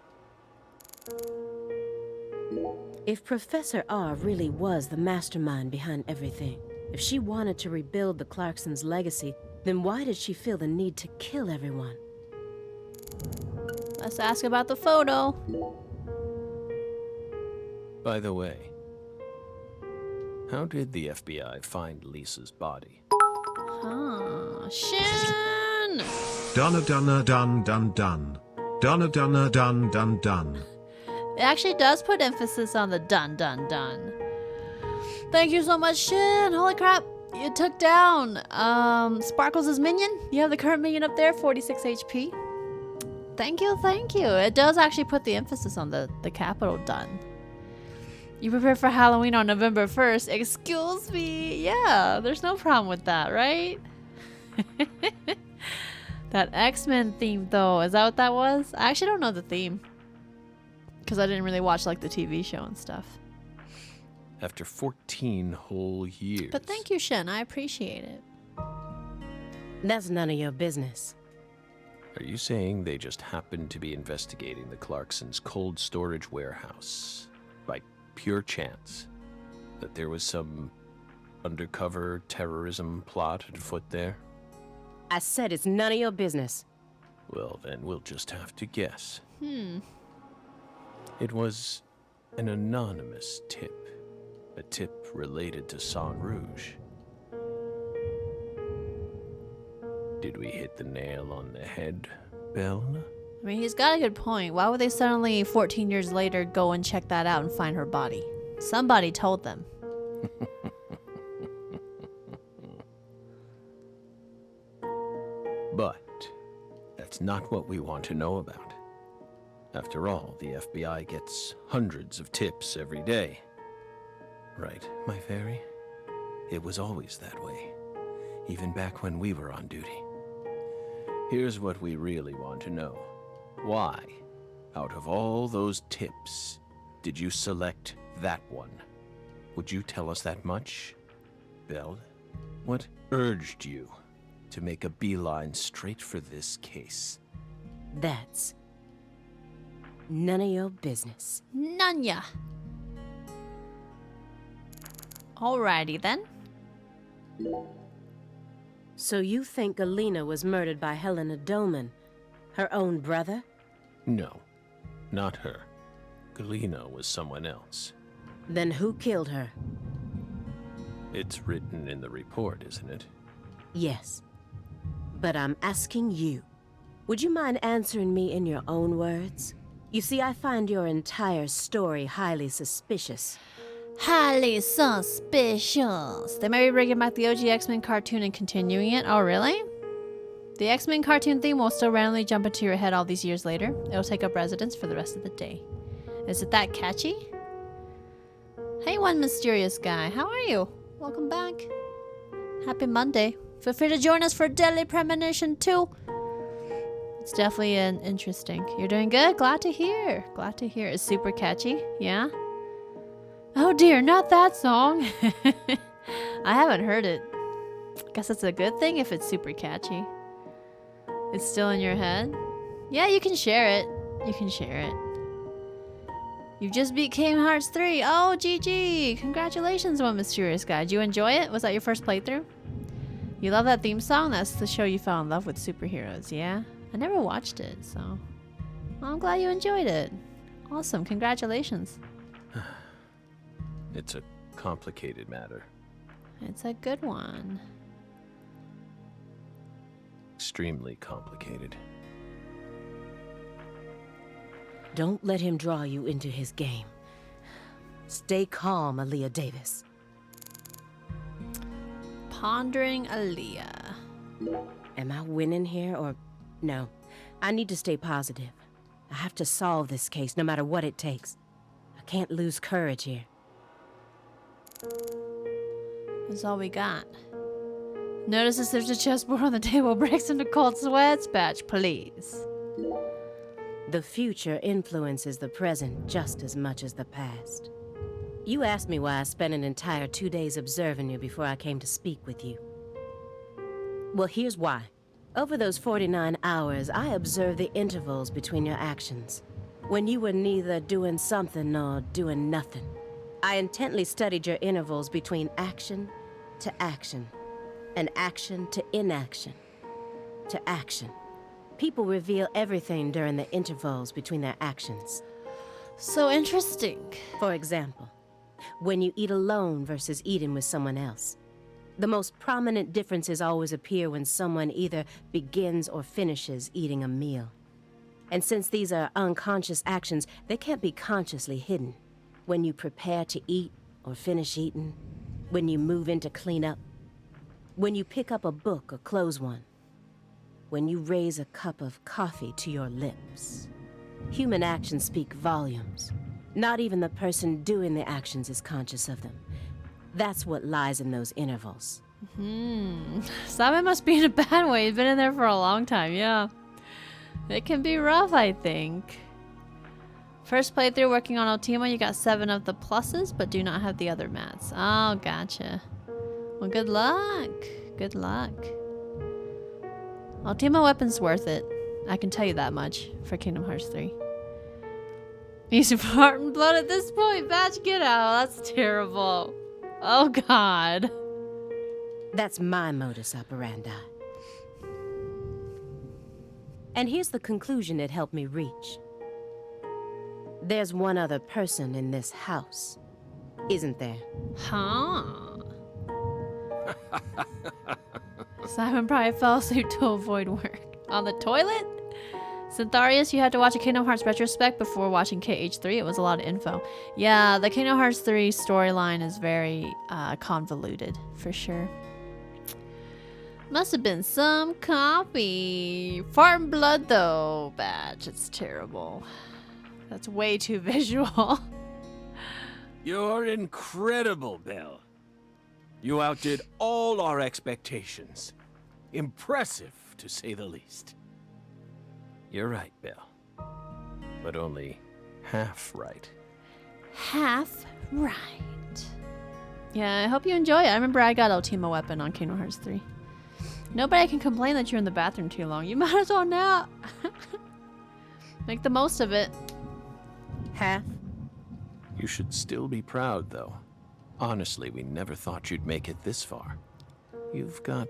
If Professor R really was the mastermind behind everything, if she wanted to rebuild the Clarksons' legacy, then why did she feel the need to kill everyone? Let's ask about the photo. By the way, how did the FBI find Lisa's body? Huh. Shin! Donna dun dun dun. Donna dun dun dun dun. It actually does put emphasis on the dun dun dun. Thank you so much, Shin. Holy crap. You took down Sparkles' minion. You have the current minion up there, 46 HP. Thank you, thank you. It does actually put the emphasis on the capital done. You prepare for Halloween on November 1st. Excuse me. Yeah, there's no problem with that, right? That X-Men theme, though, is that what that was? I actually don't know the theme. Because I didn't really watch, like, the TV show and stuff. After 14 whole years. But thank you, Shen. I appreciate it. That's none of your business. Are you saying they just happened to be investigating the Clarksons' cold storage warehouse by pure chance? That there was some undercover terrorism plot afoot there? I said it's none of your business. Well, then we'll just have to guess. It was an anonymous tip. A tip related to Saint Rouge. Did we hit the nail on the head, Belle? I mean, he's got a good point. Why would they suddenly, 14 years later, go and check that out and find her body? Somebody told them. But that's not what we want to know about. After all, the FBI gets hundreds of tips every day. Right, my fairy? It was always that way, even back when we were on duty. Here's what we really want to know. Why, out of all those tips, did you select that one? Would you tell us that much, Belle? What urged you to make a beeline straight for this case? That's none of your business. None ya. Alrighty then. So you think Galena was murdered by Helena Doman, her own brother? No, not her. Galena was someone else. Then who killed her? It's written in the report, isn't it? Yes. But I'm asking you, would you mind answering me in your own words? You see, I find your entire story highly suspicious. Highly suspicious. They may be bringing back the OG X-Men cartoon and continuing it. Oh, really? The X-Men cartoon theme will still randomly jump into your head all these years later. It'll take up residence for the rest of the day. Is it that catchy? Hey, one mysterious guy. How are you? Welcome back. Happy Monday. Feel free to join us for Deadly Premonition 2. It's definitely interesting. You're doing good? Glad to hear. Glad to hear. It's super catchy. Yeah? Oh dear, not that song. I haven't heard it. Guess that's a good thing if it's super catchy. It's still in your head? Yeah, you can share it. You can share it. You just beat Kingdom Hearts 3. Oh, GG. Congratulations, one mysterious guy. Did you enjoy it? Was that your first playthrough? You love that theme song? That's the show you fell in love with superheroes, yeah? I never watched it, so... Well, I'm glad you enjoyed it. Awesome, congratulations. It's a complicated matter. It's a good one. Extremely complicated. Don't let him draw you into his game. Stay calm, Aaliyah Davis. Pondering Aaliyah. Am I winning here or... No. I need to stay positive. I have to solve this case no matter what it takes. I can't lose courage here. That's all we got. Notices there's a chessboard on the table. Breaks into cold sweats. Batch, please. The future influences the present just as much as the past. You asked me why I spent an entire 2 days observing you before I came to speak with you. Well, here's why. Over those 49 hours, I observed the intervals between your actions. When you were neither doing something nor doing nothing. I intently studied your intervals between action to action, and action to inaction, to action. People reveal everything during the intervals between their actions. So interesting. For example, when you eat alone versus eating with someone else. The most prominent differences always appear when someone either begins or finishes eating a meal. And since these are unconscious actions, they can't be consciously hidden. When you prepare to eat or finish eating, when you move in to clean up, when you pick up a book or close one, when you raise a cup of coffee to your lips. Human actions speak volumes. Not even the person doing the actions is conscious of them. That's what lies in those intervals. Simon must be in a bad way. He's been in there for a long time, yeah. It can be rough, I think. First playthrough working on Ultima, you got 7 of the pluses, but do not have the other mats. Oh, gotcha. Well, good luck. Good luck. Ultima weapon's worth it. I can tell you that much for Kingdom Hearts 3. He's fart and blood at this point. Batch, get out. That's terrible. Oh, God. That's my modus operandi. And here's the conclusion it helped me reach. There's one other person in this house, isn't there? Huh? Simon probably fell asleep to avoid work. On the toilet? Syntharius, you had to watch a Kingdom Hearts retrospect before watching KH3. It was a lot of info. Yeah, the Kingdom Hearts 3 storyline is very convoluted, for sure. Must have been some coffee. Fart and blood, though, Batch. It's terrible. That's way too visual. You're incredible, Belle. You outdid all our expectations. Impressive, to say the least. You're right, Belle. But only half right. Half right. Yeah, I hope you enjoy it. I remember I got Ultima Weapon on Kingdom Hearts 3. Nobody can complain that you're in the bathroom too long. You might as well nap. Make the most of it. Half? You should still be proud, though. Honestly, we never thought you'd make it this far. You've got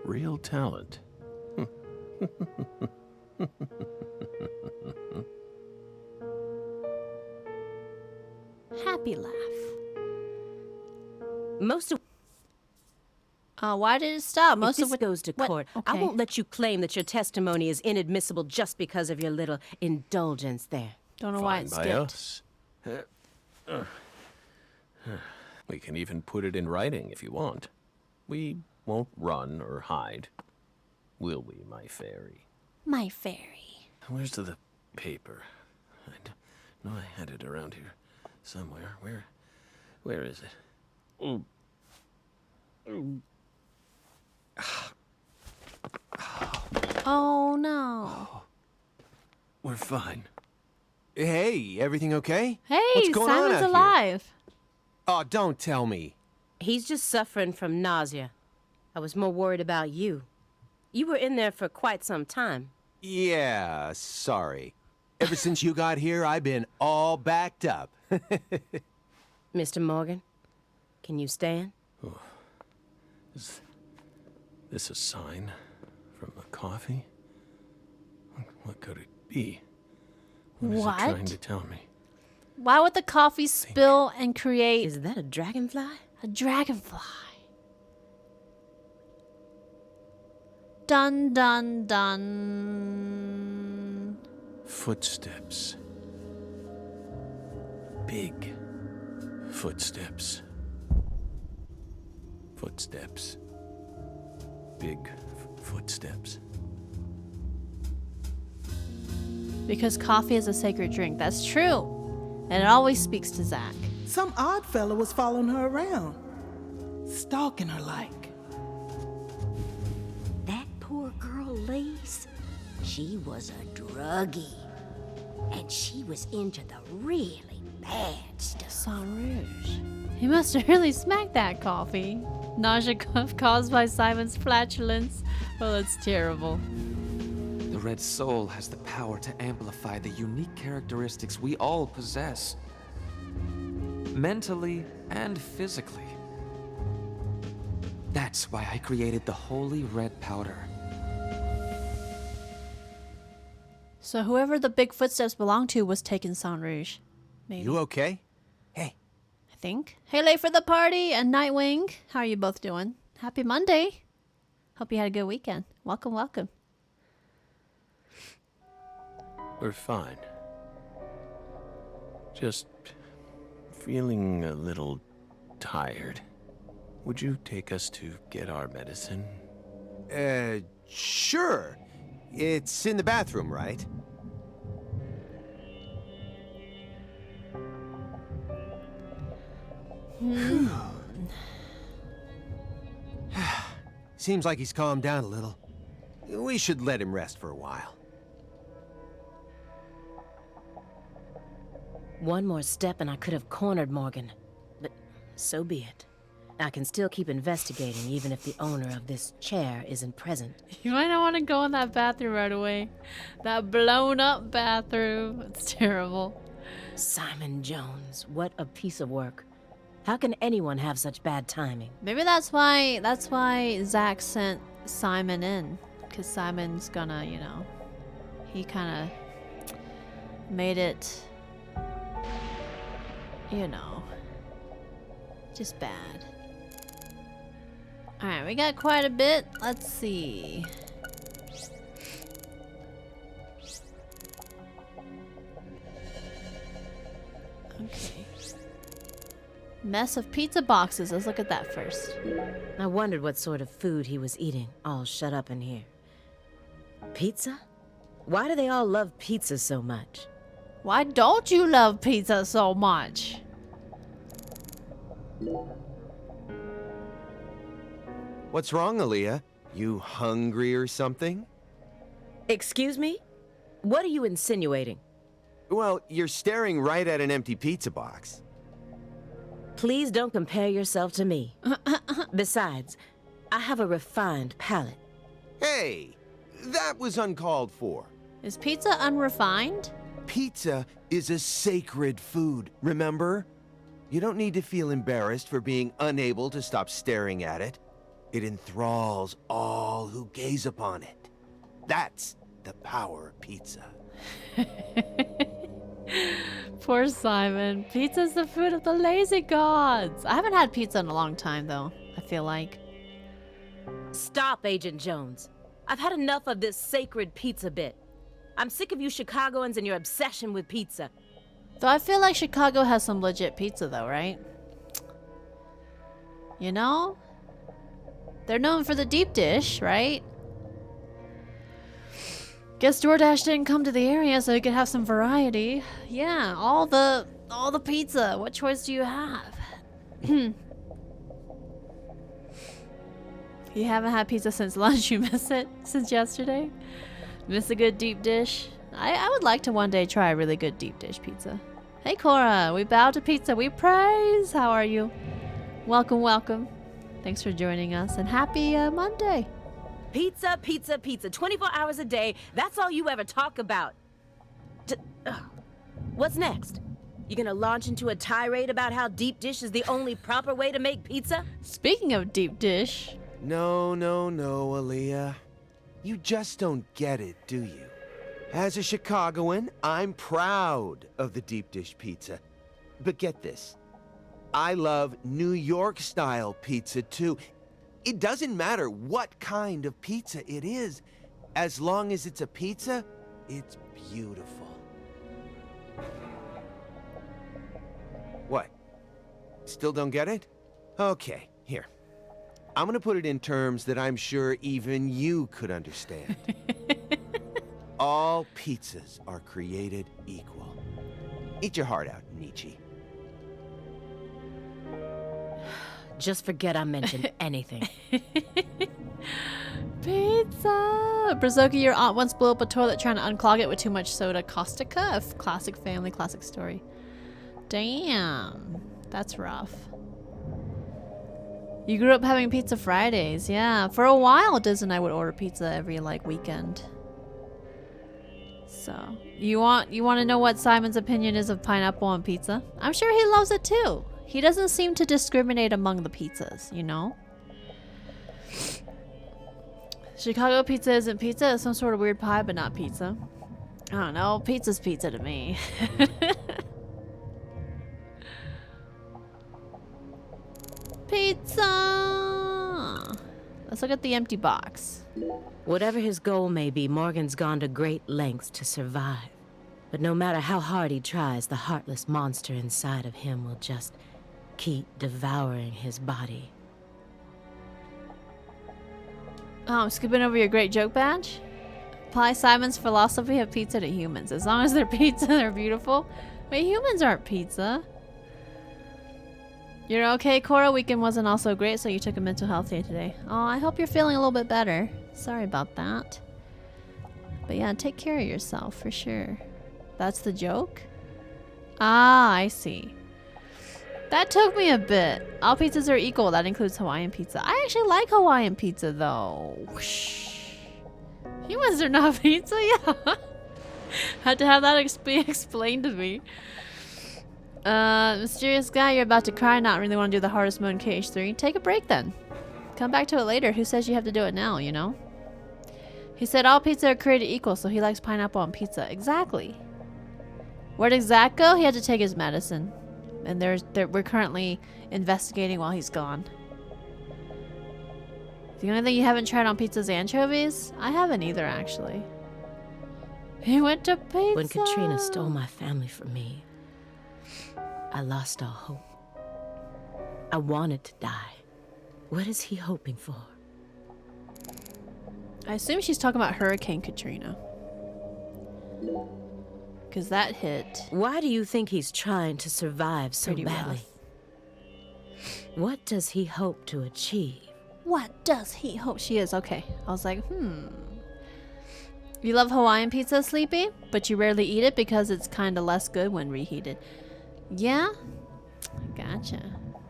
real talent. Happy laugh. Most of why did it stop? Most if of this what goes to court, I Okay. won't let you claim that your testimony is inadmissible just because of your little indulgence there. Don't know why it Fine by us. We can even put it in writing if you want. We won't run or hide. Will we, my fairy? My fairy. Where's the paper? I know I had it around here somewhere. Where is it? Ooh. Oh no. We're fine. Hey, everything okay? Hey, What's going on Simon's out here? alive. Oh, don't tell me. He's just suffering from nausea. I was more worried about you. You were in there for quite some time. Yeah, sorry. Ever since you got here, I've been all backed up. Mr. Morgan, can you stand? Oh. Is this a sign from the coffee? What could it be? What is it trying to tell me? Why would the coffee spill and create... Is that a dragonfly? A dragonfly. Dun dun dun. Footsteps. Big footsteps. Footsteps. Big footsteps. Because coffee is a sacred drink. That's true. And it always speaks to Zack. Some odd fella was following her around, stalking her like. That poor girl, Lise, she was a druggie. And she was into the really bad stuff. Saint Rouge. He must have really smacked that coffee. Nausea caused by Simon's flatulence. Oh, that's terrible. The Red Soul has the power to amplify the unique characteristics we all possess. Mentally and physically. That's why I created the holy red powder. So whoever the big footsteps belonged to was taking Saint Rouge. Maybe. You okay? Hey. I think. Hey, late for the party and Nightwing. How are you both doing? Happy Monday. Hope you had a good weekend. Welcome, welcome. We're fine. Just feeling a little tired. Would you take us to get our medicine? Sure. It's in the bathroom, right? Seems like he's calmed down a little. We should let him rest for a while. One more step and I could have cornered Morgan. But so be it. I can still keep investigating even if the owner of this chair isn't present. You might not want to go in that bathroom right away. That blown up bathroom. It's terrible. Simon Jones, what a piece of work. How can anyone have such bad timing? Maybe that's why Zack sent Simon in. Because Simon's gonna, you know, he kind of made it, you know, just bad. Alright, we got quite a bit. Let's see. Okay. Mess of pizza boxes. Let's look at that first. I wondered what sort of food he was eating, all shut up in here. Pizza? Why do they all love pizza so much? Why don't you love pizza so much? What's wrong, Aaliyah? You hungry or something? Excuse me? What are you insinuating? Well, you're staring right at an empty pizza box. Please don't compare yourself to me. Besides, I have a refined palate. Hey, that was uncalled for. Is pizza unrefined? Pizza is a sacred food, remember? You don't need to feel embarrassed for being unable to stop staring at it. It enthralls all who gaze upon it. That's the power of pizza. Poor Simon. Pizza's the food of the lazy gods. I haven't had pizza in a long time, though, I feel like. Stop, Agent Jones. I've had enough of this sacred pizza bit. I'm sick of you Chicagoans and your obsession with pizza. Though I feel like Chicago has some legit pizza, though, right? You know? They're known for the deep dish, right? Guess DoorDash didn't come to the area so we could have some variety. Yeah, all the pizza. What choice do you have? You haven't had pizza since lunch. You miss it since yesterday? Miss a good deep dish? I would like to one day try a really good deep dish pizza. Hey Cora, we bow to pizza, we praise. How are you? Welcome, welcome. Thanks for joining us and happy Monday. Pizza, pizza, pizza. 24 hours a day. That's all you ever talk about. What's next? You gonna launch into a tirade about how deep dish is the only proper way to make pizza? Speaking of deep dish. No, Aaliyah. You just don't get it, do you? As a Chicagoan, I'm proud of the deep dish pizza. But get this. I love New York-style pizza, too. It doesn't matter what kind of pizza it is. As long as it's a pizza, it's beautiful. What? Still don't get it? Okay, here. I'm gonna put it in terms that I'm sure even you could understand. All pizzas are created equal. Eat your heart out, Nietzsche. Just forget I mentioned anything. Pizza! Brazoka, your aunt once blew up a toilet trying to unclog it with too much soda caustica. A classic family, classic story. Damn. That's rough. You grew up having pizza Fridays. Yeah. For a while, Diz and I would order pizza every, weekend. So, you want to know what Simon's opinion is of pineapple on pizza? I'm sure he loves it too. He doesn't seem to discriminate among the pizzas, you know? Chicago pizza isn't pizza. It's some sort of weird pie, but not pizza. I don't know. Pizza's pizza to me. Pizza! Let's look at the empty box. Whatever his goal may be, Morgan's gone to great lengths to survive. But no matter how hard he tries, the heartless monster inside of him will just keep devouring his body. Oh, I'm skipping over your great joke badge. Apply Simon's philosophy of pizza to humans. As long as they're pizza, they're beautiful. Wait, humans aren't pizza. You're okay, Cora? Weekend wasn't also great, so you took a mental health day today. Oh, I hope you're feeling a little bit better. Sorry about that. But yeah, take care of yourself, for sure. That's the joke? Ah, I see. That took me a bit. All pizzas are equal. That includes Hawaiian pizza. I actually like Hawaiian pizza, though. Whoosh. Humans are not pizza? Yeah. Had to have that explained to me. Mysterious guy, you're about to cry. Not really want to do the hardest mode in KH3. Take a break then. Come back to it later. Who says you have to do it now, you know? He said all pizza are created equal, so he likes pineapple on pizza. Exactly. Where did Zach go? He had to take his medicine. And we're currently investigating while he's gone. The only thing you haven't tried on pizza is anchovies? I haven't either, actually. He went to pizza. When Katrina stole my family from me, I lost all hope. I wanted to die. What is he hoping for? I assume she's talking about Hurricane Katrina. Because that hit. Why do you think he's trying to survive so pretty badly? rough. What does he hope to achieve? What does he hope she is? Okay. I was like, You love Hawaiian pizza, Sleepy? But you rarely eat it because it's kind of less good when reheated. Yeah? Gotcha.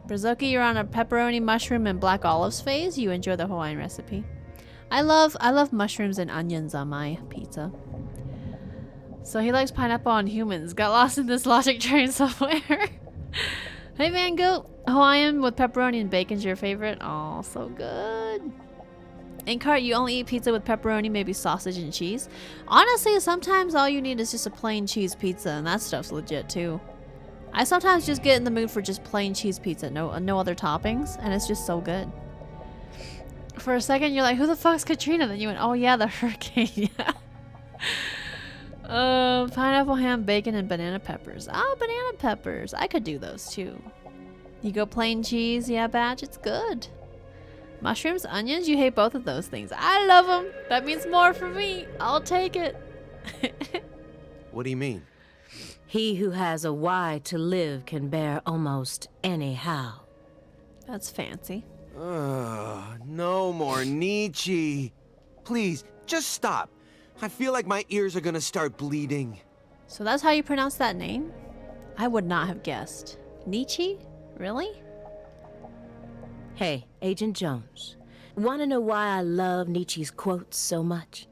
Brazoki, you're on a pepperoni, mushroom, and black olives phase. You enjoy the Hawaiian recipe. I love mushrooms and onions on my pizza. So he likes pineapple on humans. Got lost in this logic train somewhere. Hey man, Goat. Hawaiian with pepperoni and bacon's your favorite? Oh, so good. Inkheart, you only eat pizza with pepperoni, maybe sausage and cheese. Honestly, sometimes all you need is just a plain cheese pizza, and that stuff's legit too. I sometimes just get in the mood for just plain cheese pizza, no other toppings, and it's just so good. For a second, you're like, who the fuck's Katrina? Then you went, oh yeah, the hurricane. Yeah. Pineapple, ham, bacon, and banana peppers. Oh, banana peppers. I could do those too. You go plain cheese, yeah, Batch, it's good. Mushrooms, onions, you hate both of those things. I love them. That means more for me. I'll take it. What do you mean? He who has a why to live can bear almost any how. That's fancy. No more Nietzsche. Please, just stop. I feel like my ears are gonna start bleeding. So that's how you pronounce that name? I would not have guessed. Nietzsche? Really? Hey, Agent Jones. Want to know why I love Nietzsche's quotes so much?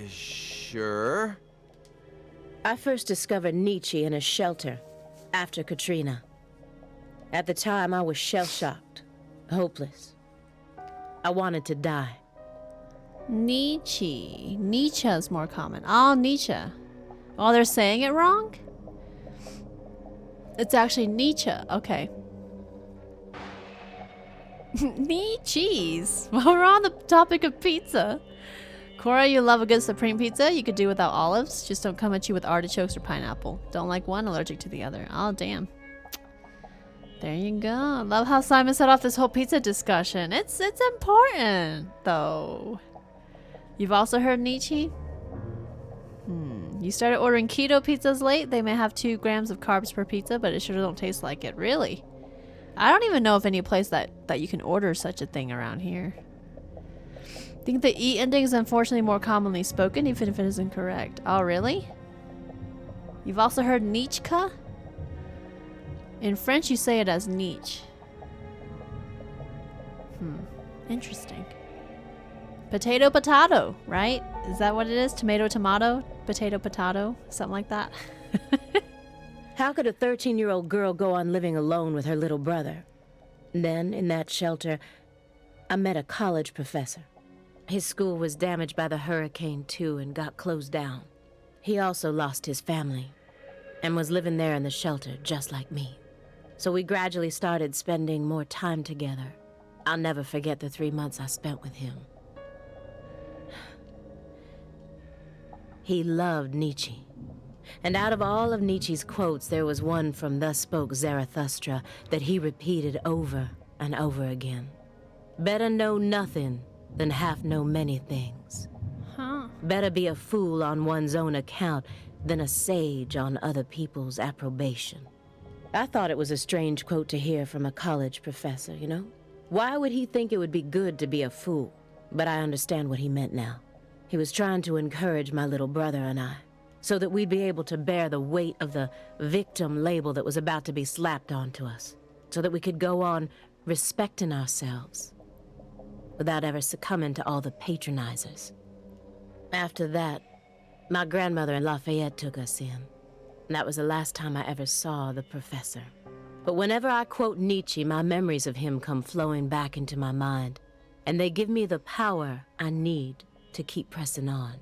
Sure. I first discovered Nietzsche in a shelter after Katrina. At the time, I was shell-shocked, hopeless. I wanted to die. Nietzsche. Nietzsche's more common. Oh, Nietzsche. Oh, they're saying it wrong? It's actually Nietzsche. Okay. Nietzsche's. Well, we're on the topic of pizza. Cora, you love a good supreme pizza. You could do without olives. Just don't come at you with artichokes or pineapple. Don't like one, allergic to the other. Oh, damn. There you go. Love how Simon set off this whole pizza discussion. It's important, though. You've also heard Nietzsche? You started ordering keto pizzas late. They may have 2 grams of carbs per pizza, but it sure don't taste like it. Really? I don't even know of any place that you can order such a thing around here. I think the E ending is unfortunately more commonly spoken, even if it is incorrect. Oh, really? You've also heard Nietzsche? In French, you say it as Nietzsche. Interesting. Potato, potato, right? Is that what it is? Tomato, tomato? Potato, potato? Something like that? How could a 13-year-old girl go on living alone with her little brother? Then, in that shelter, I met a college professor. His school was damaged by the hurricane, too, and got closed down. He also lost his family and was living there in the shelter, just like me. So we gradually started spending more time together. I'll never forget the 3 months I spent with him. He loved Nietzsche. And out of all of Nietzsche's quotes, there was one from Thus Spoke Zarathustra that he repeated over and over again. Better know nothing than half know many things. Better be a fool on one's own account than a sage on other people's approbation. I thought it was a strange quote to hear from a college professor, you know? Why would he think it would be good to be a fool? But I understand what he meant now. He was trying to encourage my little brother and I, so that we'd be able to bear the weight of the victim label that was about to be slapped onto us, so that we could go on respecting ourselves without ever succumbing to all the patronizers. After that, my grandmother in Lafayette took us in, and that was the last time I ever saw the professor. But whenever I quote Nietzsche, my memories of him come flowing back into my mind, and they give me the power I need to keep pressing on.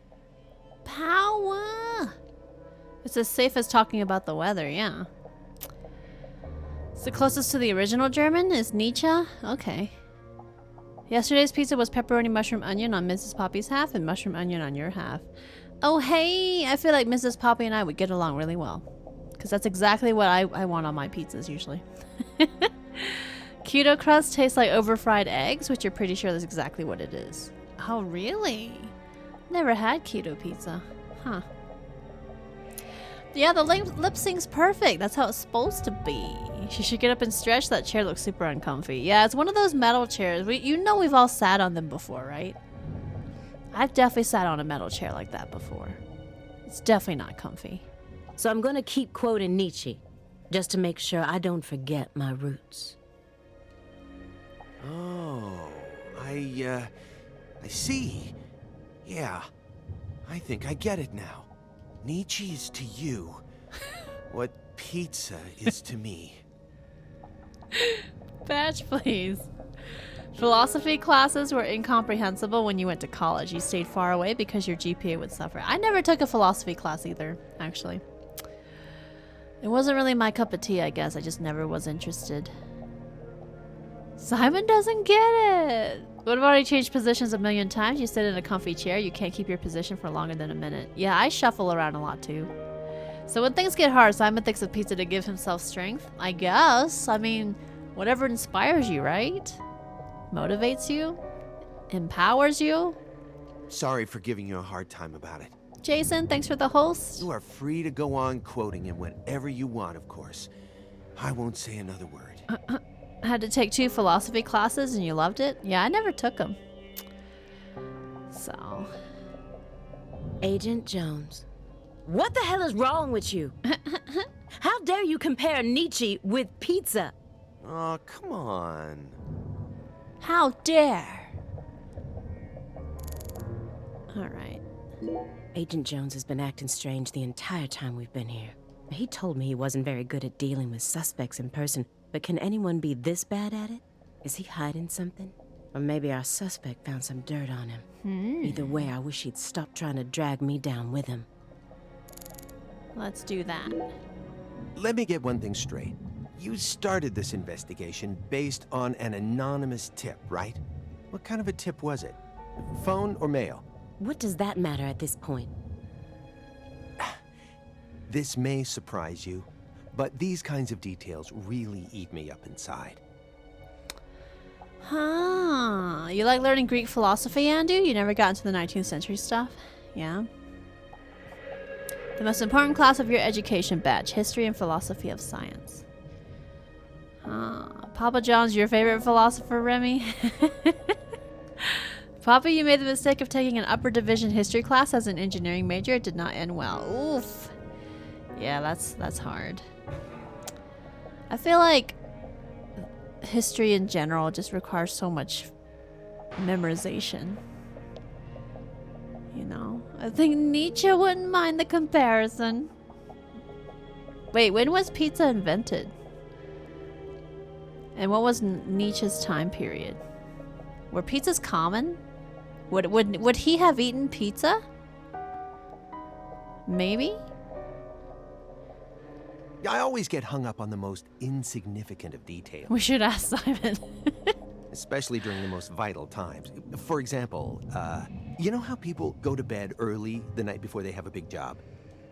Power! It's as safe as talking about the weather, yeah. It's the closest to the original German is Nietzsche? Okay. Yesterday's pizza was pepperoni, mushroom, onion on Mrs. Poppy's half and mushroom, onion on your half. Oh, hey! I feel like Mrs. Poppy and I would get along really well. Because that's exactly what I want on my pizzas, usually. Keto crust tastes like over-fried eggs, which you're pretty sure that's exactly what it is. Oh, really? Never had keto pizza. Huh. Yeah, the lip sync's perfect. That's how it's supposed to be. She should get up and stretch. That chair looks super uncomfy. Yeah, it's one of those metal chairs. We've all sat on them before, right? I've definitely sat on a metal chair like that before. It's definitely not comfy. So I'm gonna keep quoting Nietzsche, just to make sure I don't forget my roots. Oh, I see. Yeah, I think I get it now. Nietzsche is to you what pizza is to me. Badge, please. Philosophy classes were incomprehensible when you went to college. You stayed far away because your GPA would suffer. I never took a philosophy class either, actually. It wasn't really my cup of tea, I guess. I just never was interested. Simon doesn't get it. What about he changed positions a million times? You sit in a comfy chair. You can't keep your position for longer than a minute. Yeah, I shuffle around a lot too. So when things get hard, Simon thinks of pizza to give himself strength. I guess. I mean, whatever inspires you, right? Motivates you? Empowers you? Sorry for giving you a hard time about it. Jason, thanks for the host. You are free to go on quoting him whenever you want, of course. I won't say another word. Had to take 2 philosophy classes and you loved it? Yeah, I never took them. So. Agent Jones, what the hell is wrong with you? How dare you compare Nietzsche with pizza? Oh, come on. How dare? Alright. Agent Jones has been acting strange the entire time we've been here. He told me he wasn't very good at dealing with suspects in person, but can anyone be this bad at it? Is he hiding something? Or maybe our suspect found some dirt on him. Either way, I wish he'd stop trying to drag me down with him. Let's do that. Let me get one thing straight. You started this investigation based on an anonymous tip, right? What kind of a tip was it? Phone or mail? What does that matter at this point? This may surprise you, but these kinds of details really eat me up inside. Huh. You like learning Greek philosophy, Andu? You never got into the 19th century stuff? Yeah. The most important class of your education badge, history and philosophy of science. Papa John's your favorite philosopher, Remy? Papa, you made the mistake of taking an upper division history class as an engineering major. It did not end well. Oof. Yeah, that's hard. I feel like history in general just requires so much memorization. You know? I think Nietzsche wouldn't mind the comparison. Wait, when was pizza invented? And what was Nietzsche's time period? Were pizzas common? Would he have eaten pizza? Maybe? I always get hung up on the most insignificant of details. We should ask Simon. Especially during the most vital times. For example, you know how people go to bed early the night before they have a big job?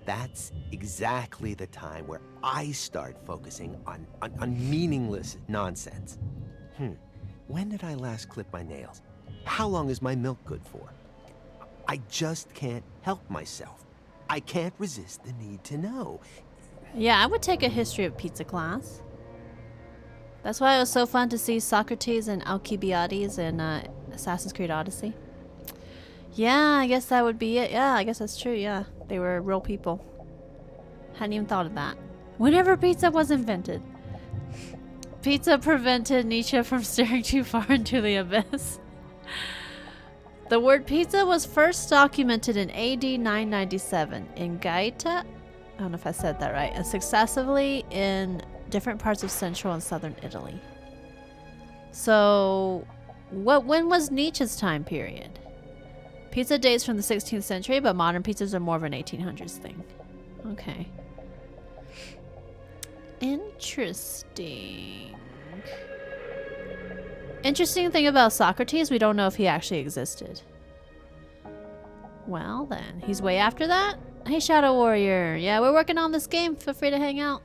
That's exactly the time where I start focusing on meaningless nonsense. When did I last clip my nails? How long is my milk good for? I just can't help myself. I can't resist the need to know. Yeah, I would take a history of pizza class. That's why it was so fun to see Socrates and Alcibiades in Assassin's Creed Odyssey. Yeah, I guess that would be it. Yeah, I guess that's true, yeah. They were real people. Hadn't even thought of that. Whenever pizza was invented. Pizza prevented Nietzsche from staring too far into the abyss. The word pizza was first documented in AD 997 in Gaeta. I don't know if I said that right. And successively in different parts of central and southern Italy. So, when was Nietzsche's time period? Pizza dates from the 16th century, but modern pizzas are more of an 1800s thing. Okay. Interesting. Interesting thing about Socrates, we don't know if he actually existed. Well then, he's way after that? Hey Shadow Warrior, yeah, we're working on this game, feel free to hang out.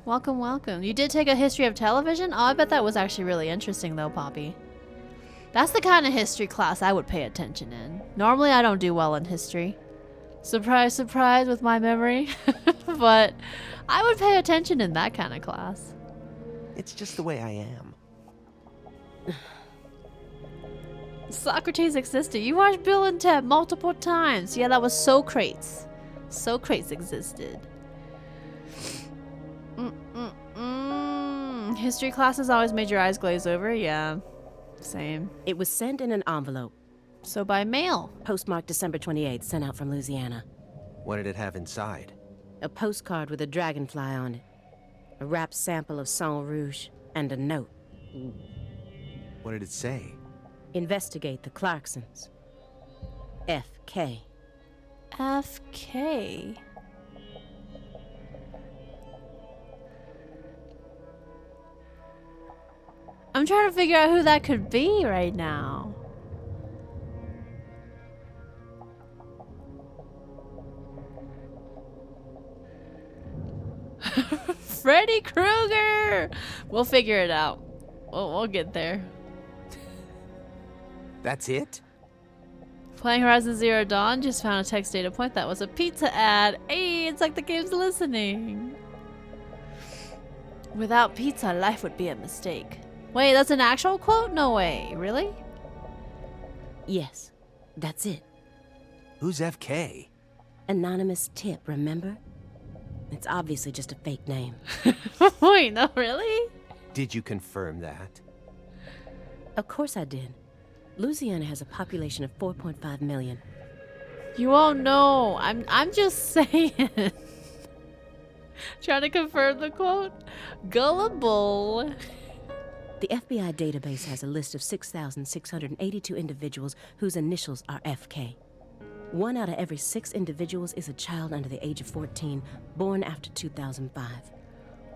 Welcome, welcome. You did take a history of television? Oh, I bet that was actually really interesting though, Poppy. That's the kind of history class I would pay attention in. Normally I don't do well in history. Surprise, surprise with my memory. But I would pay attention in that kind of class. It's just the way I am. Socrates existed. You watched Bill and Ted multiple times. Yeah, that was Socrates. Socrates existed. History classes always made your eyes glaze over. Yeah, same. It was sent in an envelope. So by mail. Postmarked December 28th, sent out from Louisiana. What did it have inside? A postcard with a dragonfly on it. A wrapped sample of Sang Rouge. And a note. What did it say? Investigate the Clarksons. FK. FK. I'm trying to figure out who that could be right now. Freddy Krueger! We'll figure it out. We'll get there. That's it? Playing Horizon Zero Dawn, just found a text data point that was a pizza ad. Hey, it's like the game's listening. Without pizza, life would be a mistake. Wait, that's an actual quote? No way. Really? Yes, that's it. Who's FK? Anonymous tip, remember? It's obviously just a fake name. Wait, no, really? Did you confirm that? Of course I did. Louisiana has a population of 4.5 million. You won't know. I'm just saying. Trying to confirm the quote. Gullible. The FBI database has a list of 6,682 individuals whose initials are FK. 1 out of every 6 individuals is a child under the age of 14, born after 2005.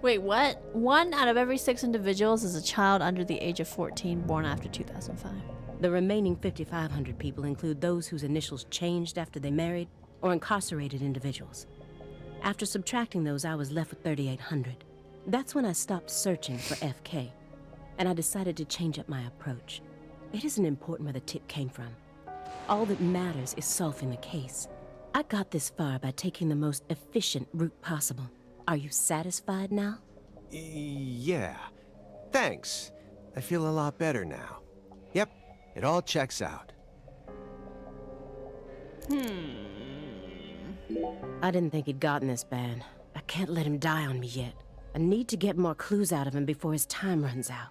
Wait, what? 1 out of every 6 individuals is a child under the age of 14, born after 2005. The remaining 5,500 people include those whose initials changed after they married or incarcerated individuals. After subtracting those, I was left with 3,800. That's when I stopped searching for FK, and I decided to change up my approach. It isn't important where the tip came from. All that matters is solving the case. I got this far by taking the most efficient route possible. Are you satisfied now? Yeah. Thanks. I feel a lot better now. Yep, it all checks out. I didn't think he'd gotten this bad. I can't let him die on me yet. I need to get more clues out of him before his time runs out.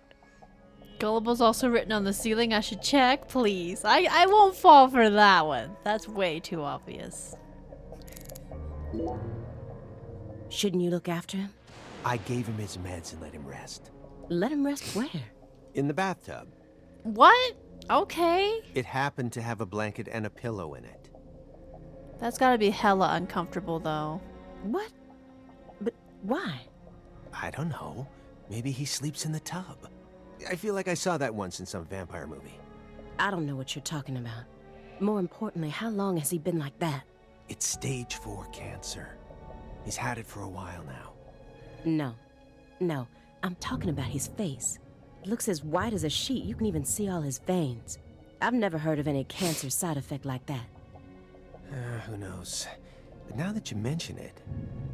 Gullible's also written on the ceiling. I should check, please. I won't fall for that one. That's way too obvious. Shouldn't you look after him? I gave him his meds and let him rest. Let him rest where? In the bathtub. What? Okay. It happened to have a blanket and a pillow in it. That's gotta be hella uncomfortable, though. What? But why? I don't know. Maybe he sleeps in the tub. I feel like I saw that once in some vampire movie. I don't know what you're talking about. More importantly, how long has he been like that? It's stage 4 cancer. He's had it for a while now. No, I'm talking about his face. It looks as white as a sheet. You can even see all his veins. I've never heard of any cancer side effect like that. Who knows? But now that you mention it,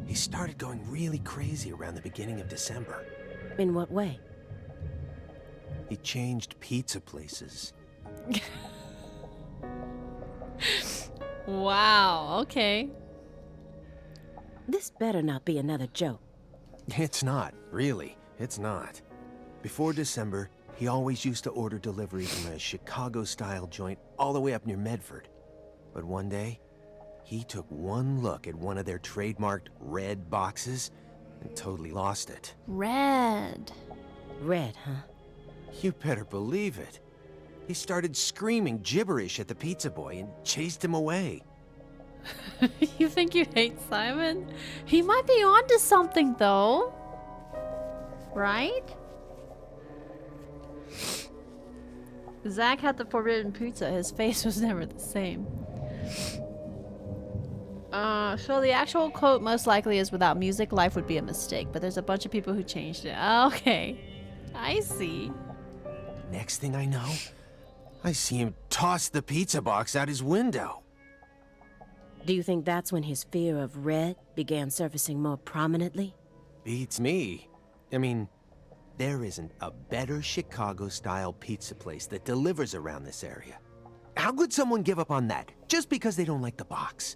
he started going really crazy around the beginning of December. In what way? He changed pizza places. Wow, okay. This better not be another joke. It's not, really. It's not. Before December, he always used to order delivery from a Chicago-style joint all the way up near Medford. But one day, he took one look at one of their trademarked red boxes and totally lost it. Red. Red, huh? You better believe it. He started screaming gibberish at the pizza boy and chased him away. You think you hate Simon? He might be onto something, though. Right? Zach had the forbidden pizza. His face was never the same. So the actual quote most likely is, without music, life would be a mistake. But there's a bunch of people who changed it. Okay. I see. Next thing I know, I see him toss the pizza box out his window. Do you think that's when his fear of red began surfacing more prominently? Beats me. I mean, There isn't a better Chicago-style pizza place that delivers around this area. How could someone give up on that just because they don't like the box?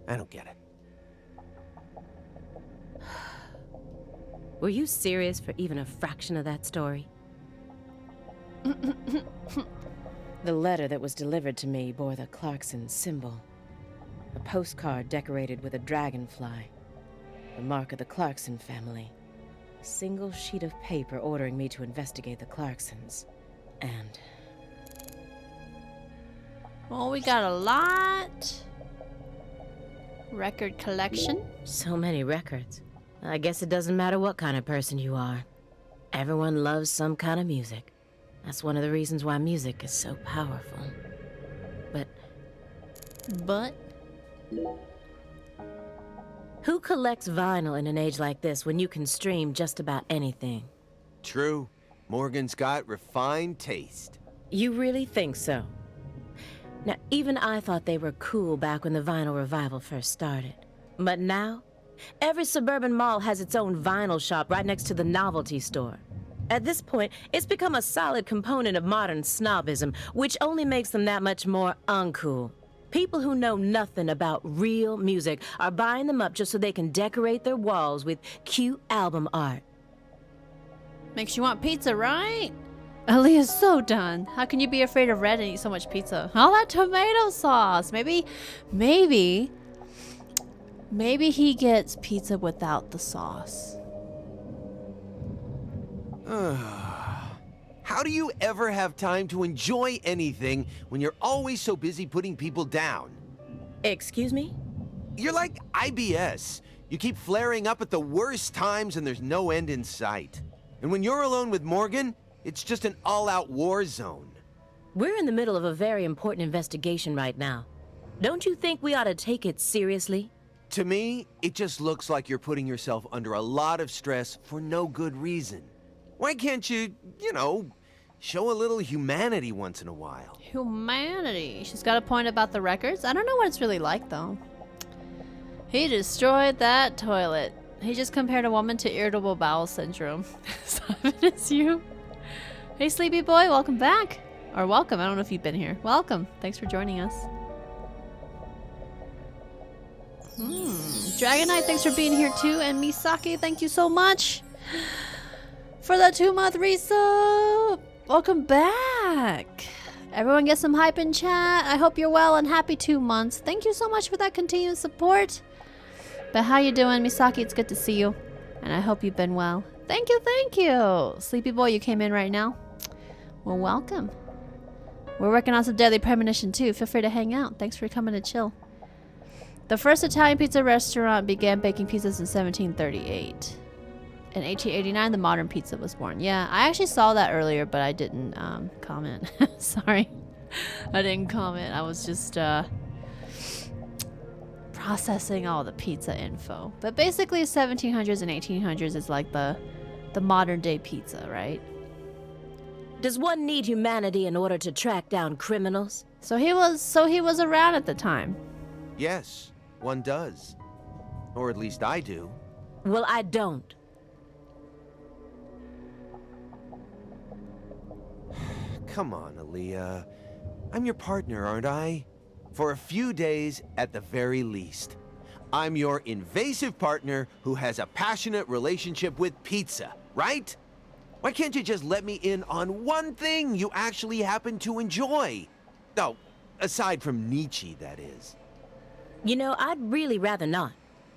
I don't get it. Were you serious for even a fraction of that story? The letter that was delivered to me bore the Clarkson symbol. A postcard decorated with a dragonfly. The mark of the Clarkson family. A single sheet of paper ordering me to investigate the Clarksons. And... well, we got a lot. Record collection. so many records. I guess it doesn't matter what kind of person you are. Everyone loves some kind of music. That's one of the reasons why music is so powerful. But... who collects vinyl in an age like this when you can stream just about anything? True. Morgan's got refined taste. You really think so? Now, even I thought they were cool back when the vinyl revival first started. But now, every suburban mall has its own vinyl shop right next to the novelty store. At this point, it's become a solid component of modern snobism, which only makes them that much more uncool. People who know nothing about real music are buying them up just so they can decorate their walls with cute album art. Makes you want pizza, right? Aaliyah's so done. How can you be afraid of red and eat so much pizza? All that tomato sauce. Maybe he gets pizza without the sauce. How do you ever have time to enjoy anything when you're always so busy putting people down? Excuse me? You're like IBS. You keep flaring up at the worst times and there's no end in sight. And when you're alone with Morgan, it's just an all-out war zone. We're in the middle of a very important investigation right now. Don't you think we ought to take it seriously? To me, it just looks like you're putting yourself under a lot of stress for no good reason. Why can't you, show a little humanity once in a while? Humanity. She's got a point about the records. I don't know what it's really like, though. He destroyed that toilet. He just compared a woman to irritable bowel syndrome. Simon, it's you. Hey, sleepy boy, welcome back. Or welcome. I don't know if you've been here. Welcome. Thanks for joining us. Dragonite, thanks for being here too. And Misaki, thank you so much for the 2-month resub. Welcome back. Everyone get some hype in chat. I hope you're well and happy 2 months. Thank you so much for that continued support. But how you doing, Misaki? It's good to see you. And I hope you've been well. Thank you, thank you. Sleepy boy, you came in right now. Well, welcome. We're working on some Deadly Premonition too. Feel free to hang out. Thanks for coming to chill. The first Italian pizza restaurant began baking pizzas in 1738. In 1889, the modern pizza was born. Yeah, I actually saw that earlier, but I didn't comment. Sorry. I didn't comment. I was just processing all the pizza info. But basically, 1700s and 1800s is like the modern day pizza, right? Does one need humanity in order to track down criminals? So he was around at the time. Yes, one does. Or at least I do. Well, I don't. Come on, Aaliyah. I'm your partner, aren't I? For a few days, at the very least. I'm your invasive partner who has a passionate relationship with pizza, right? Why can't you just let me in on one thing you actually happen to enjoy? Oh, aside from Nietzsche, that is. I'd really rather not.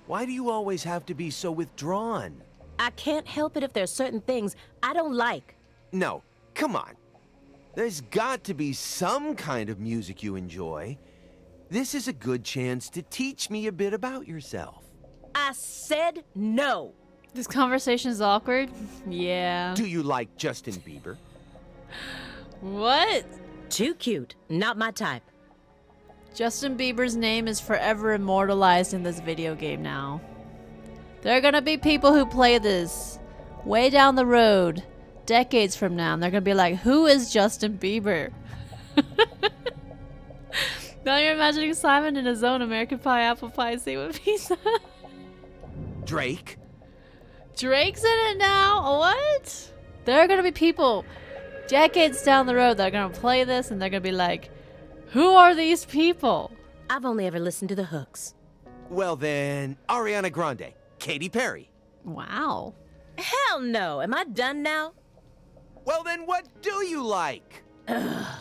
Why do you always have to be so withdrawn? I can't help it if there's certain things I don't like. No, come on. There's got to be some kind of music you enjoy. This is a good chance to teach me a bit about yourself. I said no. This conversation is awkward. Yeah. Do you like Justin Bieber? What? Too cute. Not my type. Justin Bieber's name is forever immortalized in this video game now. There are gonna be people who play this way down the road, decades from now, and they're gonna be like, who is Justin Bieber? Now you're imagining Simon in his own American Pie, Apple Pie, same with pizza. Drake? Drake's in it now? What? There are gonna be people decades down the road that are gonna play this and they're gonna be like, who are these people? I've only ever listened to the hooks. Well then, Ariana Grande, Katy Perry. Wow. Hell no. Am I done now? Well then, what do you like? I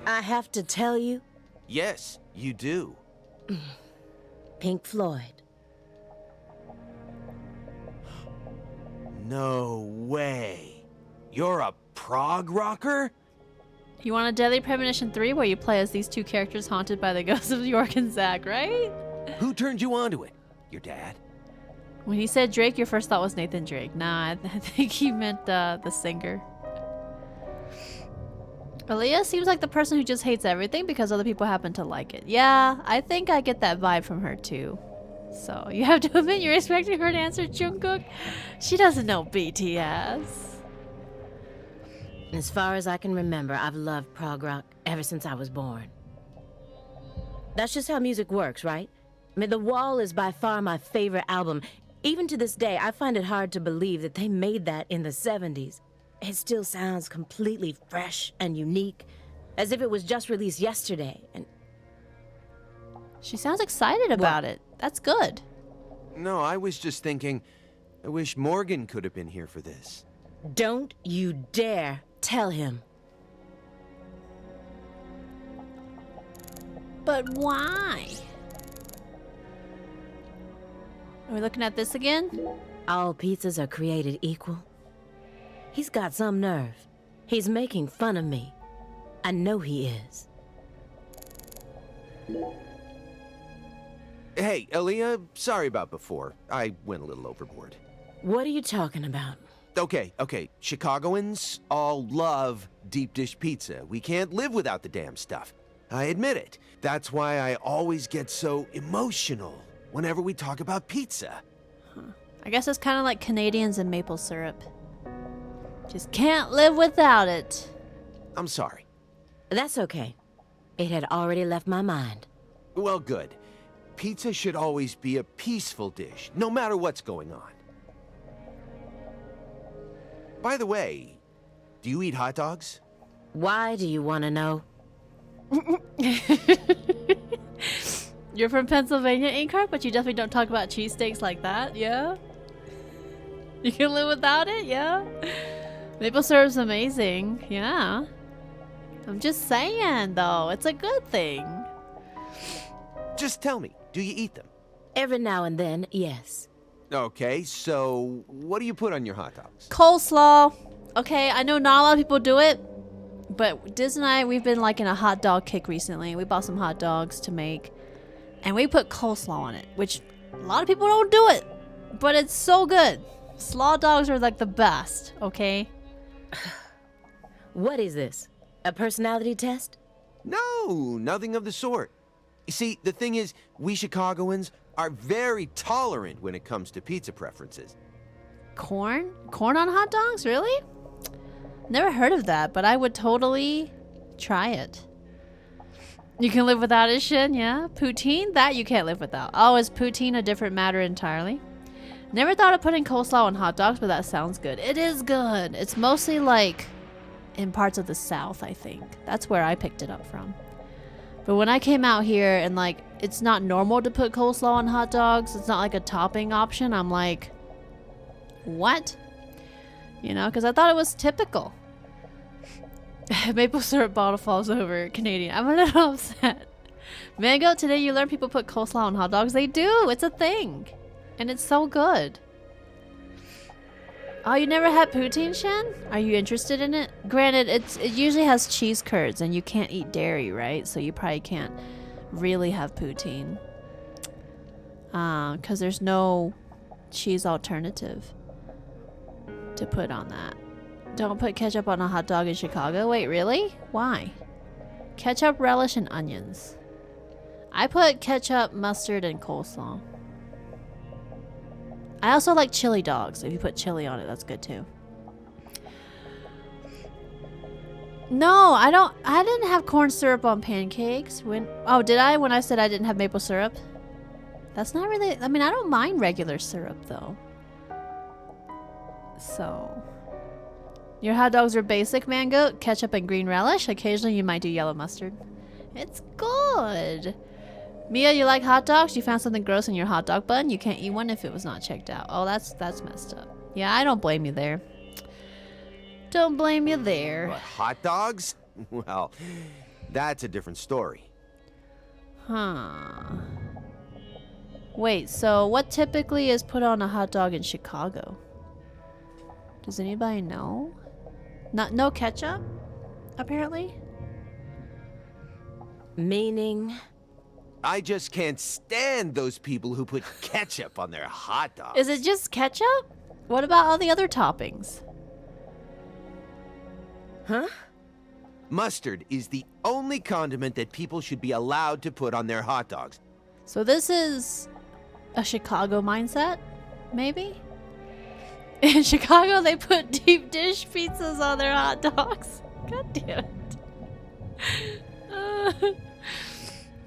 have to tell you. Yes, you do. Pink Floyd. No way. You're a prog rocker? You want a Deadly Premonition 3 where you play as these two characters haunted by the ghosts of York and Zach, right? Who turned you onto it? Your dad? When he said Drake, your first thought was Nathan Drake. Nah, I think he meant the singer. Aaliyah seems like the person who just hates everything because other people happen to like it. Yeah, I think I get that vibe from her too. So, you have to admit you're expecting her to answer Jungkook? She doesn't know BTS. As far as I can remember, I've loved prog rock ever since I was born. That's just how music works, right? I mean, The Wall is by far my favorite album. Even to this day, I find it hard to believe that they made that in the 70s. It still sounds completely fresh and unique, as if it was just released yesterday. And she sounds excited about it. That's good. No, I was just thinking, I wish Morgan could have been here for this. Don't you dare tell him. But why? Are we looking at this again? All pizzas are created equal. He's got some nerve. He's making fun of me. I know he is. Hey, Aaliyah, sorry about before. I went a little overboard. What are you talking about? Okay. Chicagoans all love deep dish pizza. We can't live without the damn stuff. I admit it. That's why I always get so emotional whenever we talk about pizza. I guess it's kind of like Canadians and maple syrup. Just can't live without it. I'm sorry. That's okay. It had already left my mind. Well, good. Pizza should always be a peaceful dish, no matter what's going on. By the way, do you eat hot dogs? Why do you want to know? You're from Pennsylvania, Inkheart, but you definitely don't talk about cheesesteaks like that, yeah? You can live without it, yeah? Maple syrup's amazing, yeah. I'm just saying, though, it's a good thing. Just tell me, do you eat them? Every now and then, yes. Okay, so what do you put on your hot dogs? Coleslaw. Okay, I know not a lot of people do it, but Diz and I, we've been like in a hot dog kick recently. We bought some hot dogs to make, and we put coleslaw on it, which a lot of people don't do it, but it's so good. Slaw dogs are like the best, okay? What is this? A personality test? No, nothing of the sort. You see, the thing is, we Chicagoans are very tolerant when it comes to pizza preferences. Corn? Corn on hot dogs? Really? Never heard of that, but I would totally try it. You can live without it, Shin, yeah? Poutine? That you can't live without. Oh, is poutine a different matter entirely? Never thought of putting coleslaw on hot dogs, but that sounds good. It is good. It's mostly like in parts of the South, I think. That's where I picked it up from. But when I came out here and like, it's not normal to put coleslaw on hot dogs. It's not like a topping option. I'm like, what? You know, because I thought it was typical. Maple syrup bottle falls over. Canadian. I'm a little upset. Mango, today you learn people put coleslaw on hot dogs. They do. It's a thing. And it's so good. Oh, you never had poutine, Shen? Are you interested in it? Granted, it usually has cheese curds and you can't eat dairy, right? So you probably can't really have poutine. Because there's no cheese alternative to put on that. Don't put ketchup on a hot dog in Chicago? Wait, really? Why? Ketchup, relish, and onions. I put ketchup, mustard, and coleslaw. I also like chili dogs. If you put chili on it, that's good too. No, I didn't have corn syrup on pancakes. Oh, did I? When I said I didn't have maple syrup? That's not really, I mean, I don't mind regular syrup though. So, your hot dogs are basic mango, ketchup, and green relish. Occasionally, you might do yellow mustard. It's good. Mia, you like hot dogs? You found something gross in your hot dog bun? You can't eat one if it was not checked out. Oh, that's messed up. Yeah, I don't blame you there. Don't blame you there. But hot dogs? Well, that's a different story. Huh. Wait, so what typically is put on a hot dog in Chicago? Does anybody know? No ketchup, apparently? Meaning? I just can't stand those people who put ketchup on their hot dogs. Is it just ketchup? What about all the other toppings? Huh? Mustard is the only condiment that people should be allowed to put on their hot dogs. So this is a Chicago mindset, maybe? In Chicago, they put deep dish pizzas on their hot dogs. God damn it.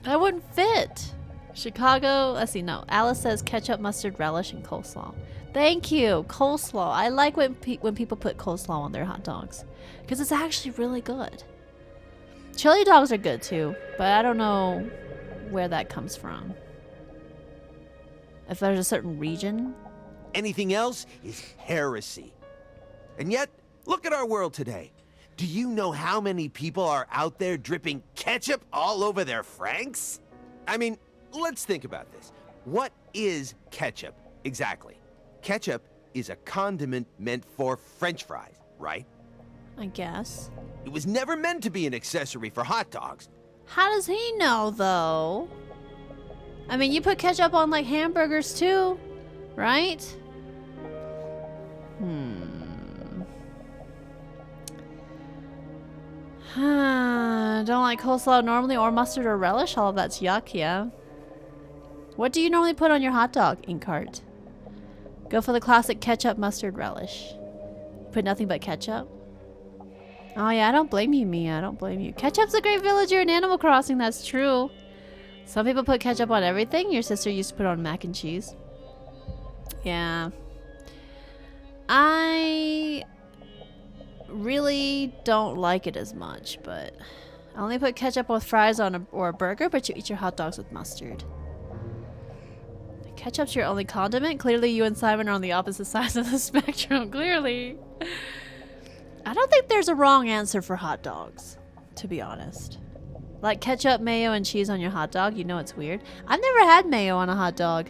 That wouldn't fit. Chicago, let's see, no. Alice says ketchup, mustard, relish, and coleslaw. Thank you, coleslaw. I like when people put coleslaw on their hot dogs because it's actually really good. Chili dogs are good too, but I don't know where that comes from. If there's a certain region. Anything else is heresy. And yet, look at our world today. Do you know how many people are out there dripping ketchup all over their franks? I mean, let's think about this. What is ketchup exactly? Ketchup is a condiment meant for French fries, right? I guess. It was never meant to be an accessory for hot dogs. How does he know, though? I mean, you put ketchup on, like, hamburgers, too, right? Don't like coleslaw normally, or mustard or relish? All of that's yuck, yeah. What do you normally put on your hot dog, Inkheart? Go for the classic ketchup, mustard, relish. Put nothing but ketchup? Oh yeah, I don't blame you, Mia. I don't blame you. Ketchup's a great villager in Animal Crossing, that's true. Some people put ketchup on everything. Your sister used to put on mac and cheese. Yeah. I really don't like it as much, but I only put ketchup with fries on or a burger, but you eat your hot dogs with mustard. Ketchup's your only condiment? Clearly you and Simon are on the opposite sides of the spectrum. Clearly. I don't think there's a wrong answer for hot dogs, to be honest. Like ketchup, mayo, and cheese on your hot dog, you know it's weird. I've never had mayo on a hot dog.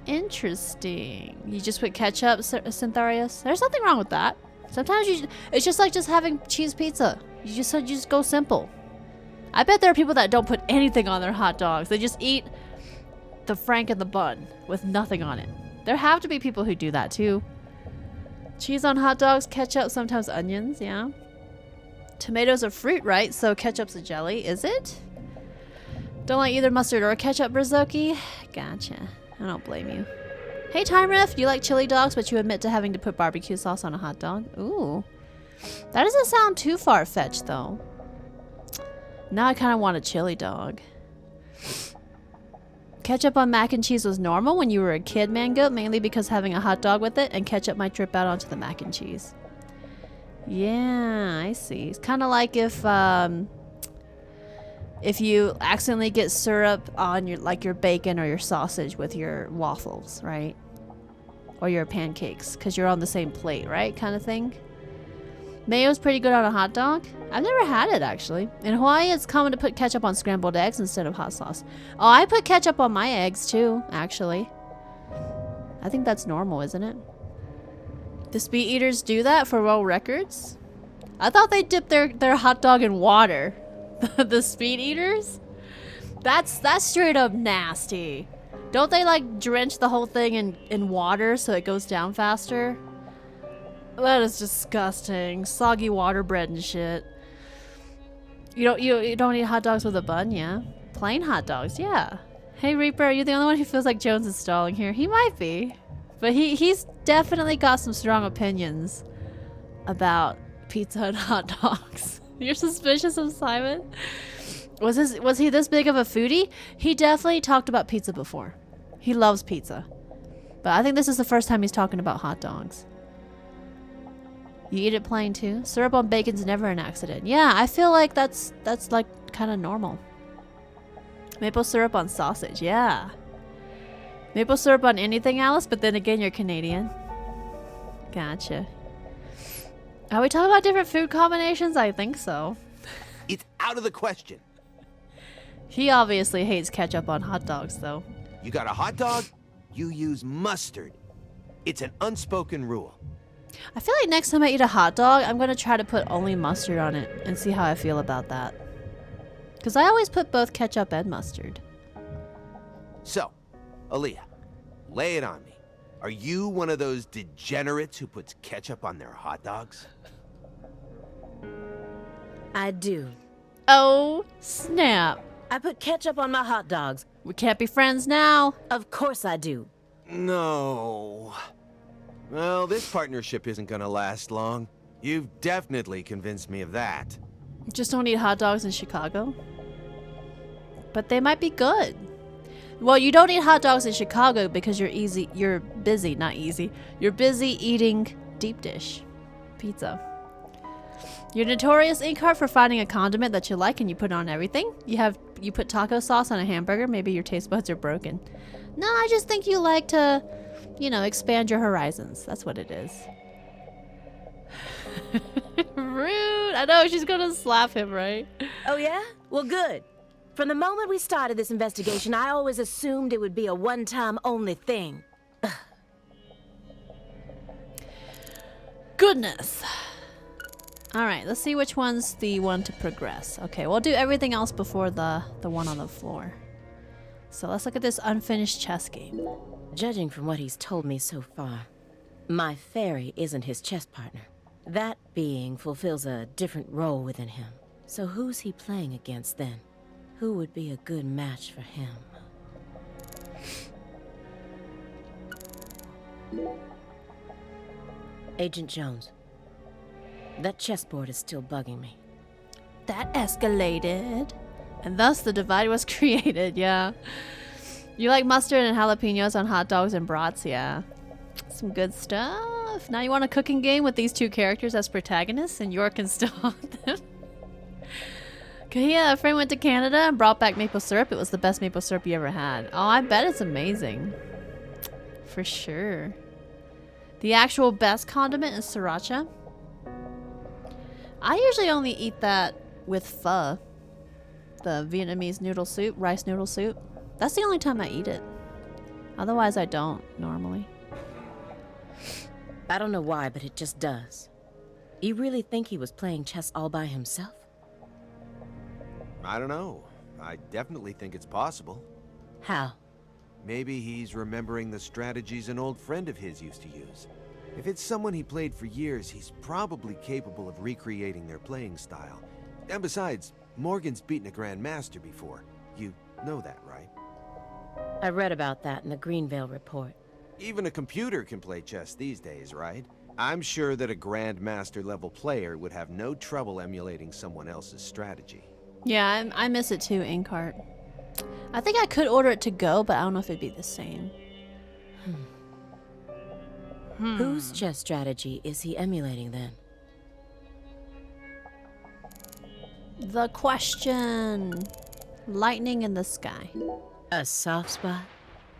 Interesting. You just put ketchup, Syntharius? There's nothing wrong with that. Sometimes it's just like just having cheese pizza. You just go simple. I bet there are people that don't put anything on their hot dogs. They just eat the frank and the bun with nothing on it. There have to be people who do that too. Cheese on hot dogs, ketchup, sometimes onions, yeah. Tomatoes are fruit, right? So ketchup's a jelly, is it? Don't like either mustard or ketchup, Brazoki? Gotcha. I don't blame you. Hey, Time Ref, you like chili dogs, but you admit to having to put barbecue sauce on a hot dog? Ooh. That doesn't sound too far-fetched, though. Now I kind of want a chili dog. Ketchup on mac and cheese was normal when you were a kid, Mango, mainly because having a hot dog with it and ketchup might drip out onto the mac and cheese. Yeah, I see. It's kind of like if you accidentally get syrup on your bacon or your sausage with your waffles, right? Or your pancakes, because you're on the same plate, right? Kind of thing. Mayo's pretty good on a hot dog. I've never had it, actually. In Hawaii, it's common to put ketchup on scrambled eggs instead of hot sauce. Oh, I put ketchup on my eggs, too, actually. I think that's normal, isn't it? The Speed Eaters do that for world records? I thought they dipped their hot dog in water. The Speed Eaters? That's straight up nasty. Don't they like drench the whole thing in water so it goes down faster? That is disgusting. Soggy water bread and shit. You don't eat hot dogs with a bun, yeah? Plain hot dogs, yeah. Hey Reaper, are you the only one who feels like Jones is stalling here? He might be. But he's definitely got some strong opinions about pizza and hot dogs. You're suspicious of Simon? Was he this big of a foodie? He definitely talked about pizza before. He loves pizza. But I think this is the first time he's talking about hot dogs. You eat it plain too? Syrup on bacon's never an accident. Yeah, I feel like that's like kind of normal. Maple syrup on sausage, yeah. Maple syrup on anything, Alice, but then again, you're Canadian. Gotcha. Are we talking about different food combinations? I think so. It's out of the question. He obviously hates ketchup on hot dogs, though. You got a hot dog, you use mustard. It's an unspoken rule. I feel like next time I eat a hot dog, I'm going to try to put only mustard on it and see how I feel about that. Because I always put both ketchup and mustard. So, Aaliyah, lay it on me. Are you one of those degenerates who puts ketchup on their hot dogs? I do. Oh, snap. I put ketchup on my hot dogs. We can't be friends now. Of course I do. No. Well, this partnership isn't gonna last long. You've definitely convinced me of that. Just don't eat hot dogs in Chicago. But they might be good. Well, you don't eat hot dogs in Chicago because you're busy eating deep dish pizza. You're notorious, Inkheart, for finding a condiment that you like and you put it on everything. You put taco sauce on a hamburger, maybe your taste buds are broken. No, I just think you like to, expand your horizons. That's what it is. Rude. I know, she's gonna slap him, right? Oh yeah? Well, good. From the moment we started this investigation, I always assumed it would be a one-time only thing. Goodness. Alright, let's see which one's the one to progress. Okay, we'll do everything else before the one on the floor. So let's look at this unfinished chess game. Judging from what he's told me so far, my fairy isn't his chess partner. That being fulfills a different role within him. So who's he playing against then? Who would be a good match for him? Agent Jones. That chessboard is still bugging me. That escalated. And thus the divide was created, yeah. You like mustard and jalapenos on hot dogs and brats, yeah. Some good stuff. Now you want a cooking game with these two characters as protagonists and York can still haunt them. Okay, yeah, a friend went to Canada and brought back maple syrup. It was the best maple syrup you ever had. Oh, I bet it's amazing. For sure. The actual best condiment is sriracha. I usually only eat that with pho. The Vietnamese noodle soup, rice noodle soup. That's the only time I eat it. Otherwise, I don't normally. I don't know why, but it just does. You really think he was playing chess all by himself? I don't know. I definitely think it's possible. How? Maybe he's remembering the strategies an old friend of his used to use. If it's someone he played for years, he's probably capable of recreating their playing style. And besides, Morgan's beaten a Grandmaster before. You know that, right? I read about that in the Greenvale report. Even a computer can play chess these days, right? I'm sure that a Grandmaster level player would have no trouble emulating someone else's strategy. Yeah, I miss it too, Inkheart. I think I could order it to go, but I don't know if it'd be the same. Whose chess strategy is he emulating then? The question. Lightning in the sky. A soft spot?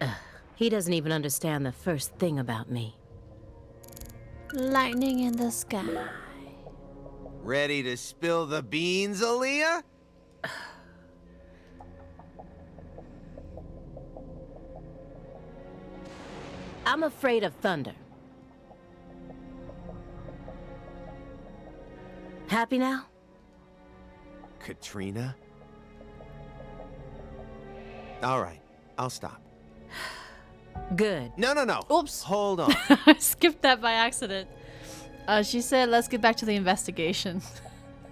Ugh, he doesn't even understand the first thing about me. Lightning in the sky. Ready to spill the beans, Aaliyah? I'm afraid of thunder. Happy now? Katrina? All right, I'll stop. Good. No. Oops. Hold on. I skipped that by accident. She said, let's get back to the investigation.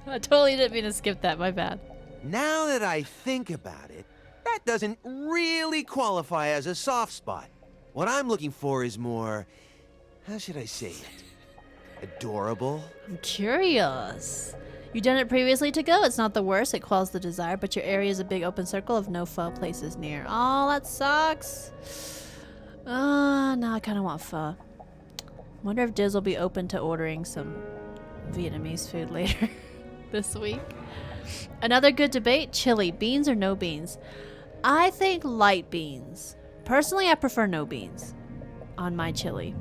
I totally didn't mean to skip that, my bad. Now that I think about it, that doesn't really qualify as a soft spot. What I'm looking for is more, how should I say it? Adorable? I'm curious. You done it previously to go? It's not the worst. It quells the desire, but your area is a big open circle of no pho places near. Oh, that sucks. Now I kind of want pho. Wonder if Diz will be open to ordering some Vietnamese food later this week. Another good debate, chili, beans or no beans? I think light beans. Personally, I prefer no beans on my chili.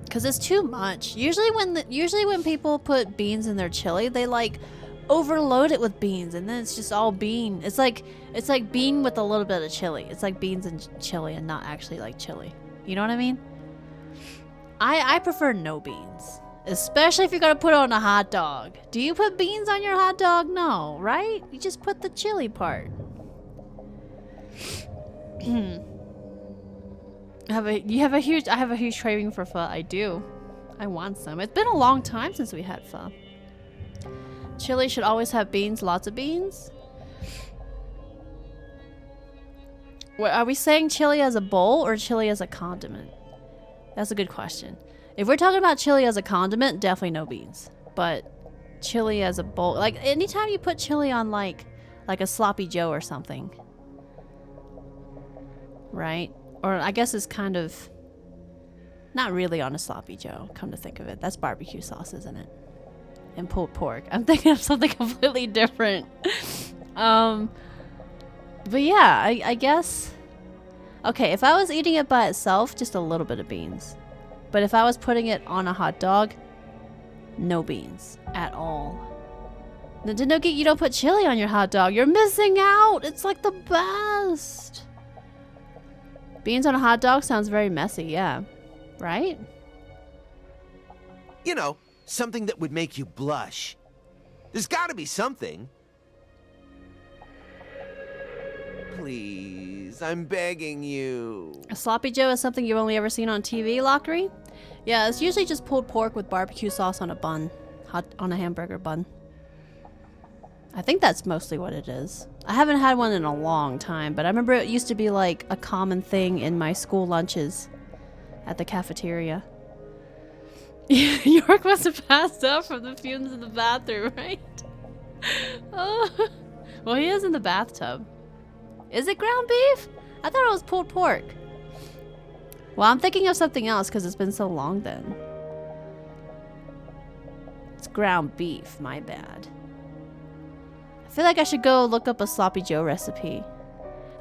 Cause it's too much. Usually when people put beans in their chili, they like overload it with beans, and then it's just all bean. It's like bean with a little bit of chili. It's like beans and chili, and not actually like chili. You know what I mean? I prefer no beans, especially if you're gonna put it on a hot dog. Do you put beans on your hot dog? No, right? You just put the chili part. I have a huge craving for pho. I do. I want some. It's been a long time since we had pho. Chili should always have beans, lots of beans. What, are we saying chili as a bowl or chili as a condiment? That's a good question. If we're talking about chili as a condiment, definitely no beans. But chili as a bowl, like anytime you put chili on like a sloppy joe or something, right? Or I guess it's kind of not really on a sloppy joe, come to think of it. That's barbecue sauce, isn't it? And pulled pork. I'm thinking of something completely different. But yeah, I guess. Okay, if I was eating it by itself, just a little bit of beans. But if I was putting it on a hot dog, no beans at all. Nintendo, you don't put chili on your hot dog. You're missing out. It's like the best. Beans on a hot dog sounds very messy, yeah. Right? You know, something that would make you blush. There's gotta be something. Please, I'm begging you. A sloppy joe is something you've only ever seen on TV, Lockery? Yeah, it's usually just pulled pork with barbecue sauce on a bun. On a hamburger bun. I think that's mostly what it is. I haven't had one in a long time, but I remember it used to be like a common thing in my school lunches at the cafeteria. York must have passed out from the fumes in the bathroom, right? Oh. Well, he is in the bathtub. Is it ground beef? I thought it was pulled pork. Well, I'm thinking of something else because it's been so long then. It's ground beef, my bad. I feel like I should go look up a sloppy joe recipe.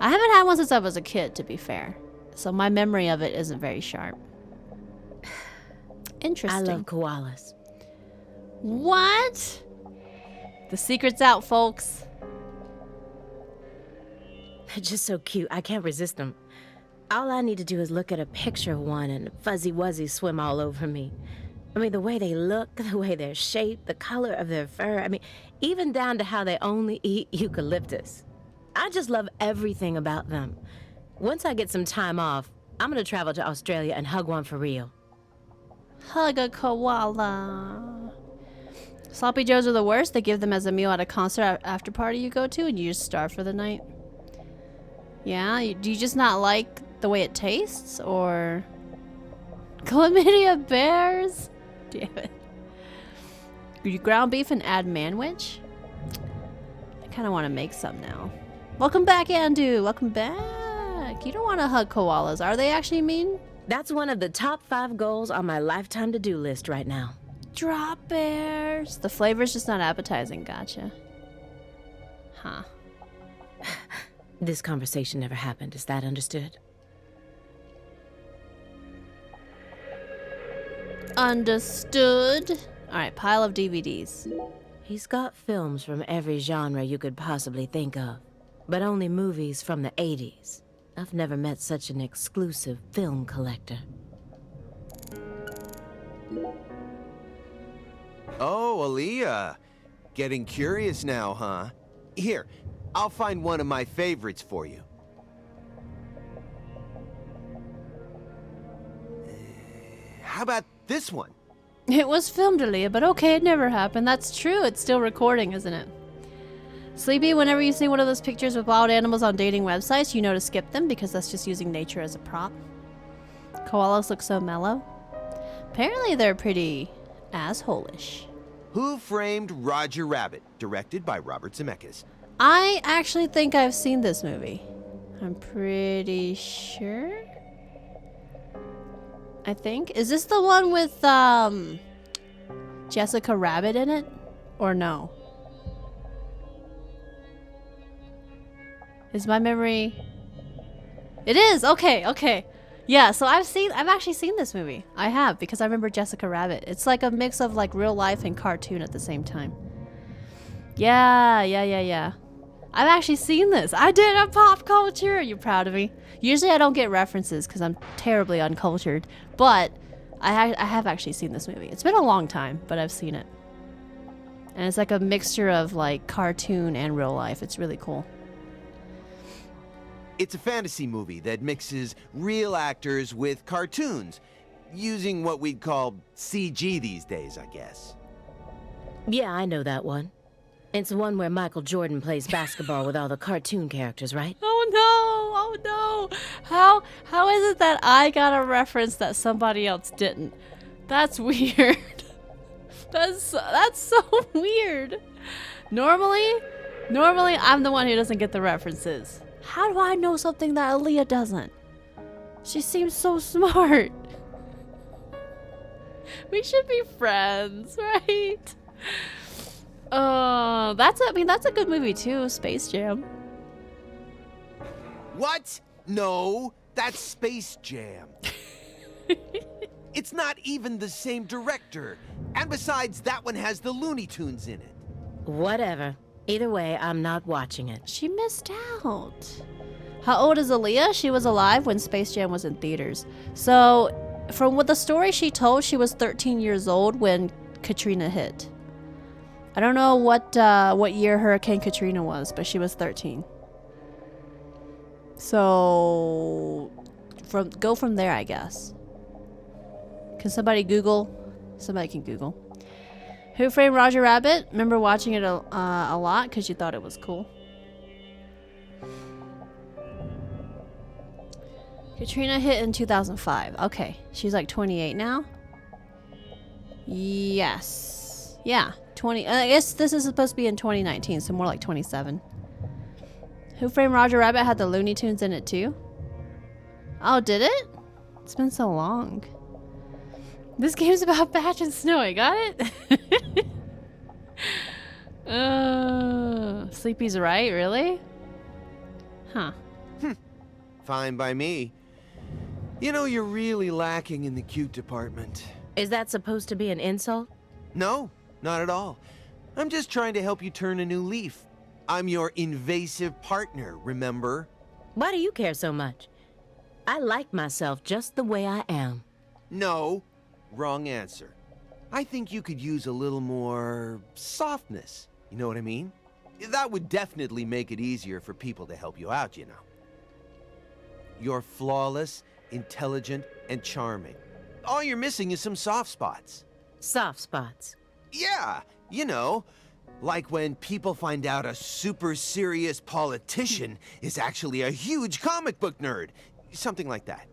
I haven't had one since I was a kid, to be fair. So my memory of it isn't very sharp. Interesting. I love koalas. What? The secret's out, folks. They're just so cute. I can't resist them. All I need to do is look at a picture of one and fuzzy wuzzies swim all over me. I mean, the way they look, the way they're shaped, the color of their fur. I mean, even down to how they only eat eucalyptus. I just love everything about them. Once I get some time off, I'm gonna travel to Australia and hug one for real. Hug a koala. Sloppy joes are the worst. They give them as a meal at a concert after party you go to and you just starve for the night. Yeah? Do you just not like the way it tastes? Or... Chlamydia bears? Damn it. You ground beef and add manwich? I kind of want to make some now. Welcome back, Andu. Welcome back. You don't want to hug koalas. Are they actually mean? That's one of the top 5 goals on my lifetime to-do list right now. Drop bears. The flavor's just not appetizing. Gotcha. Huh. This conversation never happened. Is that understood? Understood. Alright, pile of DVDs. He's got films from every genre you could possibly think of, but only movies from the 80s. I've never met such an exclusive film collector. Oh, Aaliyah. Getting curious now, huh? Here, I'll find one of my favorites for you. How about this one? It was filmed, Aaliyah, but okay, it never happened. That's true. It's still recording, isn't it? Sleepy, whenever you see one of those pictures with wild animals on dating websites, you know to skip them because that's just using nature as a prop. Koalas look so mellow. Apparently they're pretty asshole-ish. Who Framed Roger Rabbit? Directed by Robert Zemeckis. I actually think I've seen this movie. I'm pretty sure. I think. Is this the one with Jessica Rabbit in it? Or no? Is my memory... It is! Okay, okay. Yeah, so I've actually seen this movie. I have, because I remember Jessica Rabbit. It's like a mix of like real life and cartoon at the same time. Yeah. I've actually seen this. I did a pop culture. Are you proud of me? Usually I don't get references because I'm terribly uncultured. But I have actually seen this movie. It's been a long time, but I've seen it. And it's like a mixture of like cartoon and real life. It's really cool. It's a fantasy movie that mixes real actors with cartoons, using what we'd call CG these days, I guess. Yeah, I know that one. It's the one where Michael Jordan plays basketball with all the cartoon characters, right? Oh no! How is it that I got a reference that somebody else didn't? That's weird. That's so weird. Normally I'm the one who doesn't get the references. How do I know something that Aaliyah doesn't? She seems so smart. We should be friends, right? That's a good movie too, Space Jam. What? No, that's Space Jam. It's not even the same director. And besides, that one has the Looney Tunes in it. Whatever. Either way, I'm not watching it. She missed out. How old is Aaliyah? She was alive when Space Jam was in theaters. So, from what the story she told, she was 13 years old when Katrina hit. I don't know what year Hurricane Katrina was, but she was 13. So, go from there, I guess. Can somebody Google? Somebody can Google. Who Framed Roger Rabbit? Remember watching it a lot because you thought it was cool. Katrina hit in 2005. Okay, she's like 28 now. Yes. Yeah, 20. I guess this is supposed to be in 2019, so more like 27. Who Framed Roger Rabbit had the Looney Tunes in it too? Oh, did it? It's been so long. This game's about Batch and Snowy. Got it? Sleepy's right, really? Huh. Fine by me. You know, you're really lacking in the cute department. Is that supposed to be an insult? No, not at all. I'm just trying to help you turn a new leaf. I'm your invasive partner, remember? Why do you care so much? I like myself just the way I am. No. Wrong answer. I think you could use a little more softness. You know what I mean? That would definitely make it easier for people to help you out, you know. You're flawless, intelligent, and charming. All you're missing is some soft spots. Soft spots? Yeah, you know, like when people find out a super serious politician is actually a huge comic book nerd. Something like that.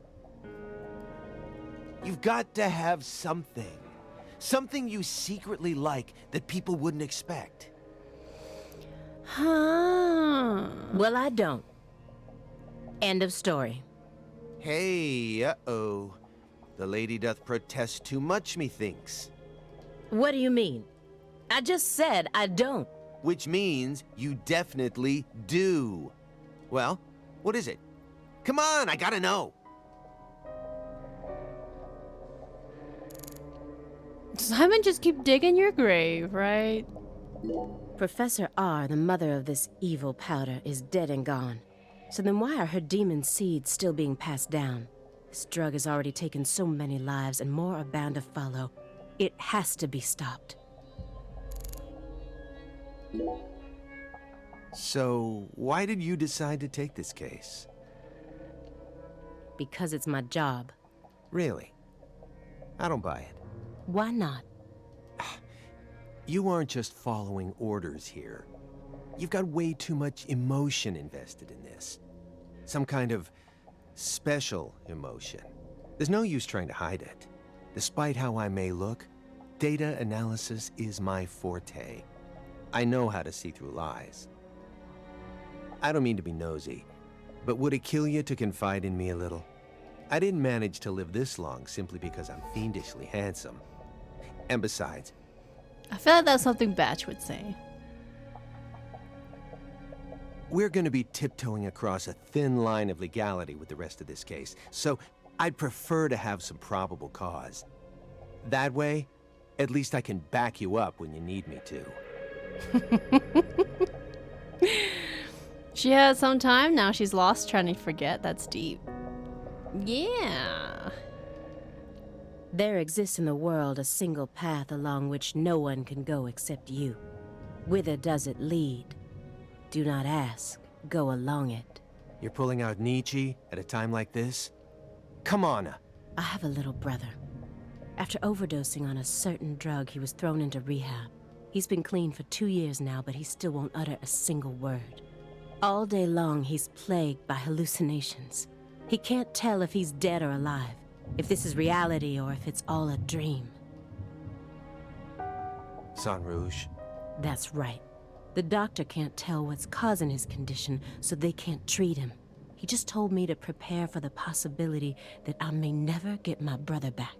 You've got to have something. Something you secretly like that people wouldn't expect. Huh. Well, I don't. End of story. Hey, uh-oh. The lady doth protest too much, methinks. What do you mean? I just said I don't. Which means you definitely do. Well, what is it? Come on, I gotta know. Simon, just keep digging your grave, right? Professor R, the mother of this evil powder, is dead and gone. So then why are her demon seeds still being passed down? This drug has already taken so many lives and more are bound to follow. It has to be stopped. So, why did you decide to take this case? Because it's my job. Really? I don't buy it. Why not? You aren't just following orders here. You've got way too much emotion invested in this. Some kind of special emotion. There's no use trying to hide it. Despite how I may look, data analysis is my forte. I know how to see through lies. I don't mean to be nosy, but would it kill you to confide in me a little? I didn't manage to live this long simply because I'm fiendishly handsome. And besides, I feel like that's something Batch would say. we're gonna be tiptoeing across a thin line of legality with the rest of this case, so I'd prefer to have some probable cause. That way, at least I can back you up when you need me to. She had some time, now she's lost trying to forget. That's deep. Yeah. There exists in the world a single path along which no one can go except you. Whither does it lead? Do not ask, go along it. You're pulling out Nietzsche at a time like this? Come on. I have a little brother. After overdosing on a certain drug, he was thrown into rehab. He's been clean for 2 years now, but he still won't utter a single word. All day long, he's plagued by hallucinations. He can't tell if he's dead or alive, if this is reality or if it's all a dream. Sang Rouge. That's right. The doctor can't tell what's causing his condition, so they can't treat him. He just told me to prepare for the possibility that I may never get my brother back.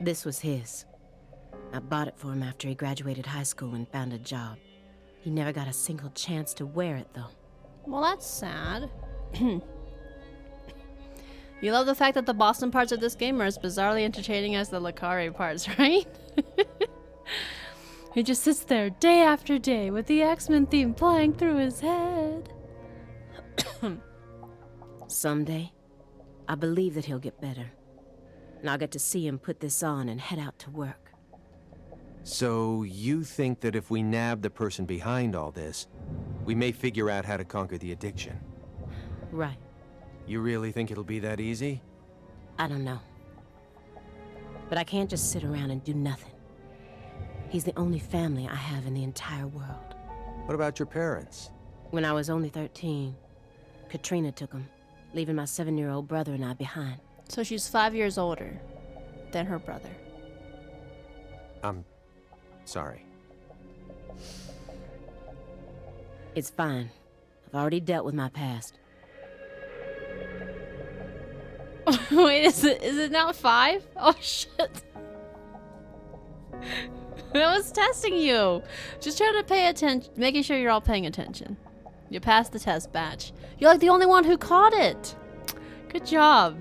This was his. I bought it for him after he graduated high school and found a job. He never got a single chance to wear it, though. Well, that's sad. You love the fact that the Boston parts of this game are as bizarrely entertaining as the Le Carre parts, right? He just sits there day after day with the X-Men theme playing through his head. Someday, I believe that he'll get better. And I'll get to see him put this on and head out to work. So you think that if we nab the person behind all this, we may figure out how to conquer the addiction? Right. You really think it'll be that easy? I don't know. But I can't just sit around and do nothing. He's the only family I have in the entire world. What about your parents? When I was only 13, Katrina took him, leaving my 7-year-old brother and I behind. So she's 5 years older than her brother. I'm sorry. It's fine. I've already dealt with my past. Wait, is it not 5? Oh shit. I was testing you. Just trying to pay attention, making sure you're all paying attention. You passed the test, Batch. You're like the only one who caught it. Good job.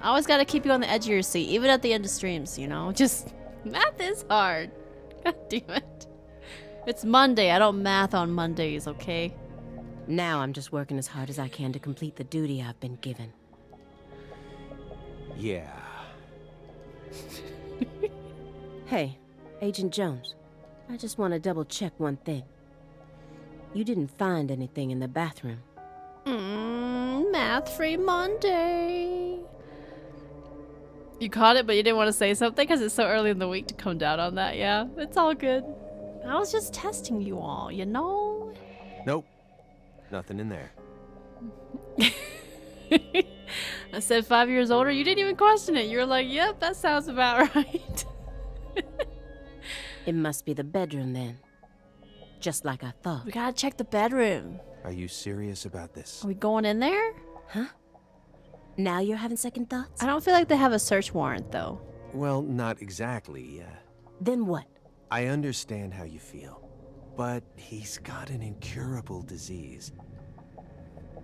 I always gotta keep you on the edge of your seat, even at the end of streams, you know? Just, math is hard. God damn it. It's Monday, I don't math on Mondays, okay? Now I'm just working as hard as I can to complete the duty I've been given. Yeah. Hey, Agent Jones, I just want to double check one thing. You didn't find anything in the bathroom. Math-free Monday. You caught it, but you didn't want to say something because it's so early in the week to come down on that, yeah? It's all good. I was just testing you all, you know? Nope. Nothing in there. I said 5 years older, you didn't even question it. You were like, yep, that sounds about right. It must be the bedroom then. Just like I thought. We gotta check the bedroom. Are you serious about this? Are we going in there? Huh? Now you're having second thoughts? I don't feel like they have a search warrant, though. Well, not exactly. Then what? I understand how you feel, but he's got an incurable disease.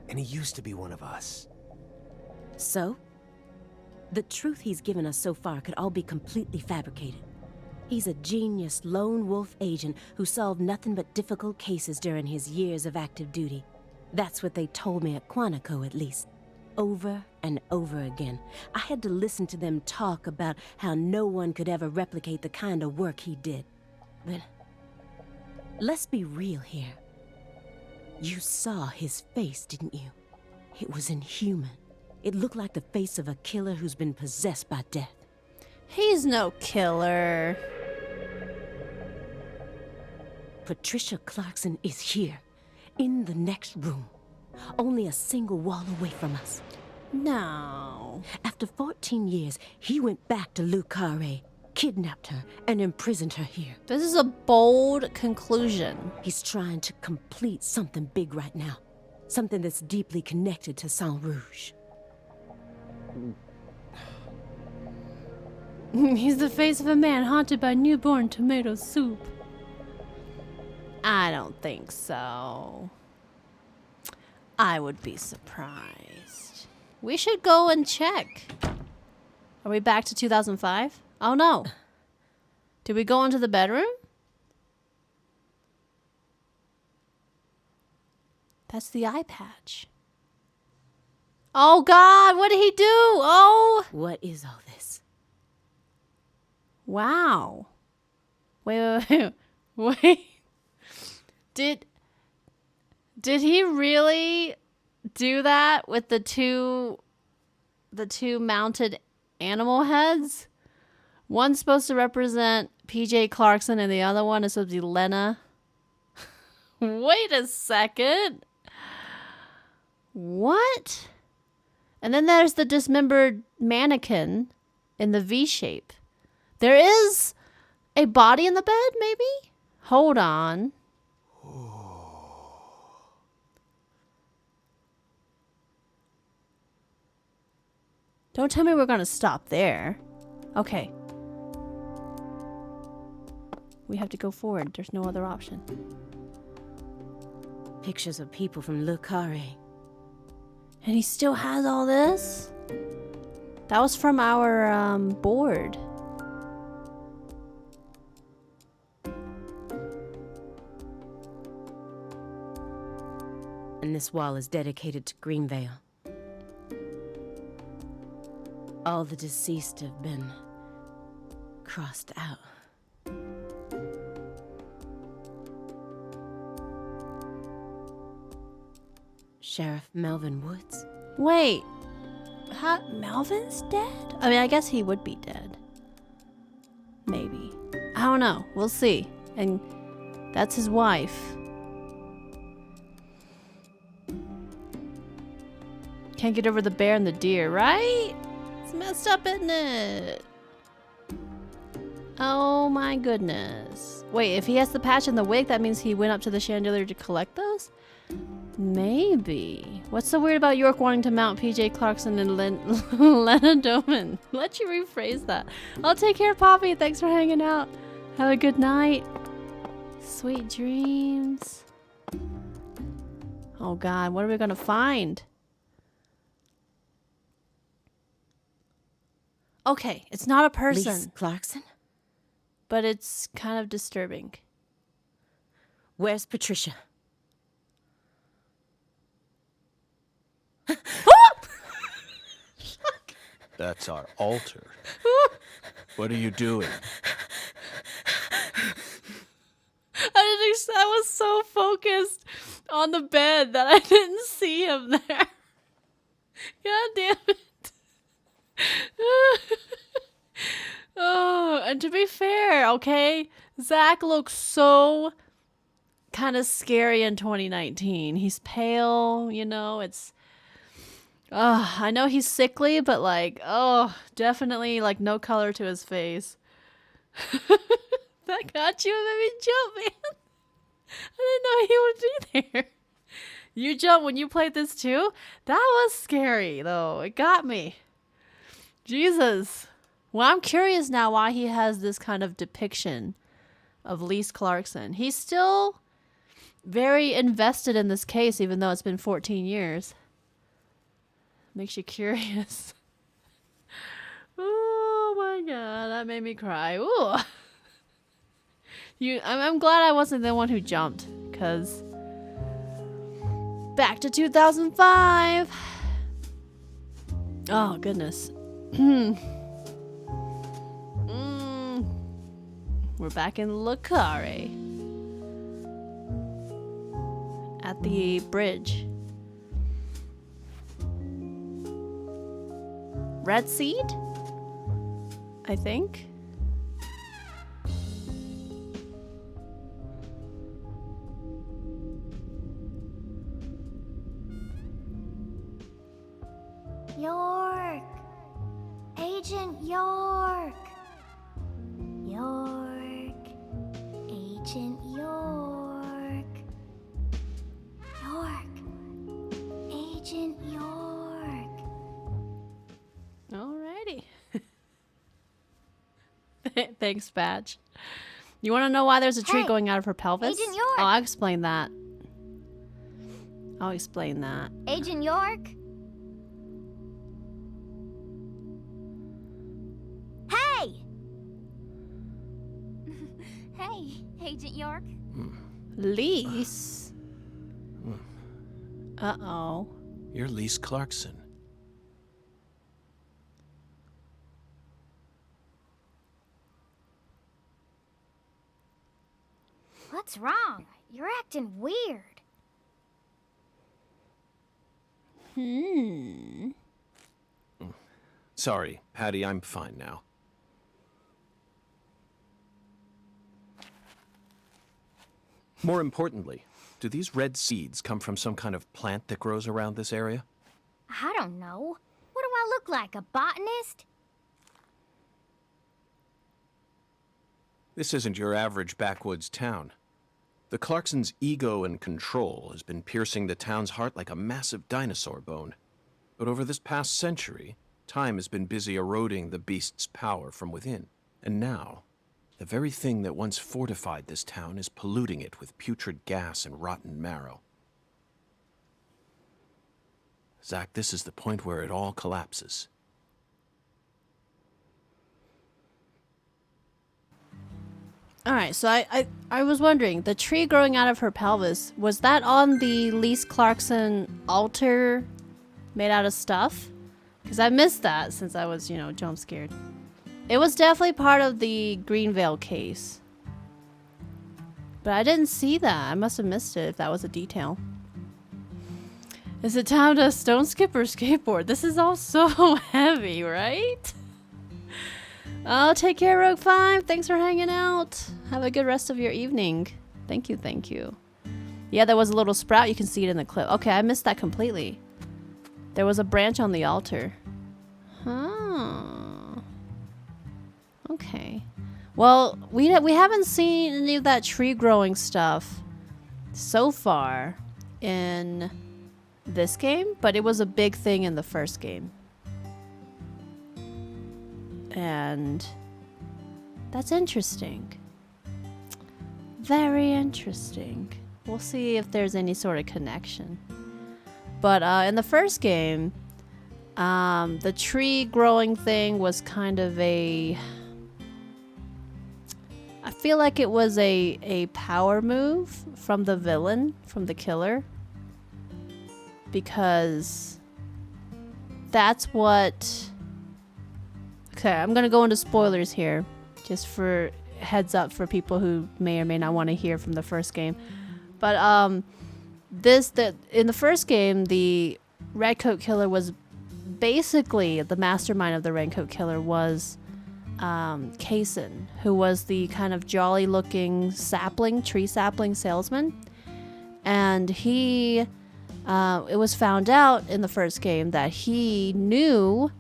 And he used to be one of us. So? The truth he's given us so far could all be completely fabricated. He's a genius lone wolf agent who solved nothing but difficult cases during his years of active duty. That's what they told me at Quantico, at least. Over and over again. I had to listen to them talk about how no one could ever replicate the kind of work he did. But let's be real here. You saw his face, didn't you? It was inhuman. It looked like the face of a killer who's been possessed by death. He's no killer. Patricia Clarkson is here, in the next room, only a single wall away from us. No. After 14 years, he went back to Le Carre, kidnapped her, and imprisoned her here. This is a bold conclusion. He's trying to complete something big right now, something that's deeply connected to Sang Rouge. He's the face of a man haunted by newborn tomato soup. I don't think so. I would be surprised. We should go and check. Are we back to 2005? Oh no. Did we go into the bedroom? That's the eye patch. Oh God, what did he do? Oh! What is all this? Wow. Wait. Did he really do that with the two mounted animal heads? One's supposed to represent PJ Clarkson and the other one is supposed to be Lena. Wait a second. What? And then there's the dismembered mannequin in the V shape. There is a body in the bed, maybe? Hold on. Don't tell me we're gonna stop there. Okay. We have to go forward. There's no other option. Pictures of people from Le Carré. And he still has all this? That was from our board. And this wall is dedicated to Greenvale. All the deceased have been crossed out. Sheriff Melvin Woods? Wait. Melvin's dead? I mean, I guess he would be dead. Maybe. I don't know. We'll see. And that's his wife. Can't get over the bear and the deer, right? It's messed up, isn't it? Oh my goodness. Wait, if he has the patch and the wig, that means he went up to the chandelier to collect those? Maybe. What's so weird about York wanting to mount PJ Clarkson and Lena Doman? Let you rephrase that. I'll take care, Poppy. Thanks for hanging out. Have a good night. Sweet dreams. Oh God, what are we gonna find? Okay, it's not a person. Lise Clarkson? But it's kind of disturbing. Where's Patricia? That's our altar. What are you doing? I was so focused on the bed that I didn't see him there. God damn it. Oh, and to be fair, okay, Zach looks so kind of scary in 2019. He's pale, you know, it's I know he's sickly, but like, definitely like no color to his face. That got you, made me jump, man. I didn't know he would be there. You jumped when you played this too? That was scary though. It got me. Jesus. Well, I'm curious now why he has this kind of depiction of Lise Clarkson. He's still very invested in this case, even though it's been 14 years. Makes you curious. Oh my God, that made me cry. Ooh. I'm glad I wasn't the one who jumped, because back to 2005. Oh goodness. We're back in Le Carré. At the bridge. Red Seed? I think. York! Agent York! York! Agent York! York! Agent York! Alrighty. Thanks, Badge. You want to know why there's a tree Hey, going out of her pelvis? Agent York. Oh, I'll explain that. I'll explain that. Agent York? Hey! Hey, Agent York. Lise? Uh-oh. You're Lise Clarkson. What's wrong? You're acting weird. Sorry, Patty, I'm fine now. More importantly, do these red seeds come from some kind of plant that grows around this area? I don't know. What do I look like, a botanist? This isn't your average backwoods town. The Clarksons' ego and control has been piercing the town's heart like a massive dinosaur bone. But over this past century, time has been busy eroding the beast's power from within. And now, the very thing that once fortified this town is polluting it with putrid gas and rotten marrow. Zach, this is the point where it all collapses. All right, so I was wondering, the tree growing out of her pelvis, was that on the Lise Clarkson altar made out of stuff? Because I missed that since I was, jump scared. It was definitely part of the Greenvale case. But I didn't see that. I must have missed it if that was a detail. Is it time to stone skip or skateboard? This is all so heavy, right? Oh, take care, Rogue 5. Thanks for hanging out. Have a good rest of your evening. Thank you, thank you. Yeah, there was a little sprout. You can see it in the clip. Okay, I missed that completely. There was a branch on the altar. Huh. Okay. Well, we haven't seen any of that tree growing stuff so far in this game, but it was a big thing in the first game. And that's interesting. Very interesting. We'll see if there's any sort of connection. But in the first game, the tree growing thing was kind of I feel like it was a power move from the villain, from the killer. Because that's what... Okay, I'm going to go into spoilers here. Just for heads up for people who may or may not want to hear from the first game. But in the first game, the Redcoat Killer was basically... The mastermind of the Redcoat Killer was Kaysen, who was the kind of jolly-looking tree sapling salesman. And he... it was found out in the first game that he knew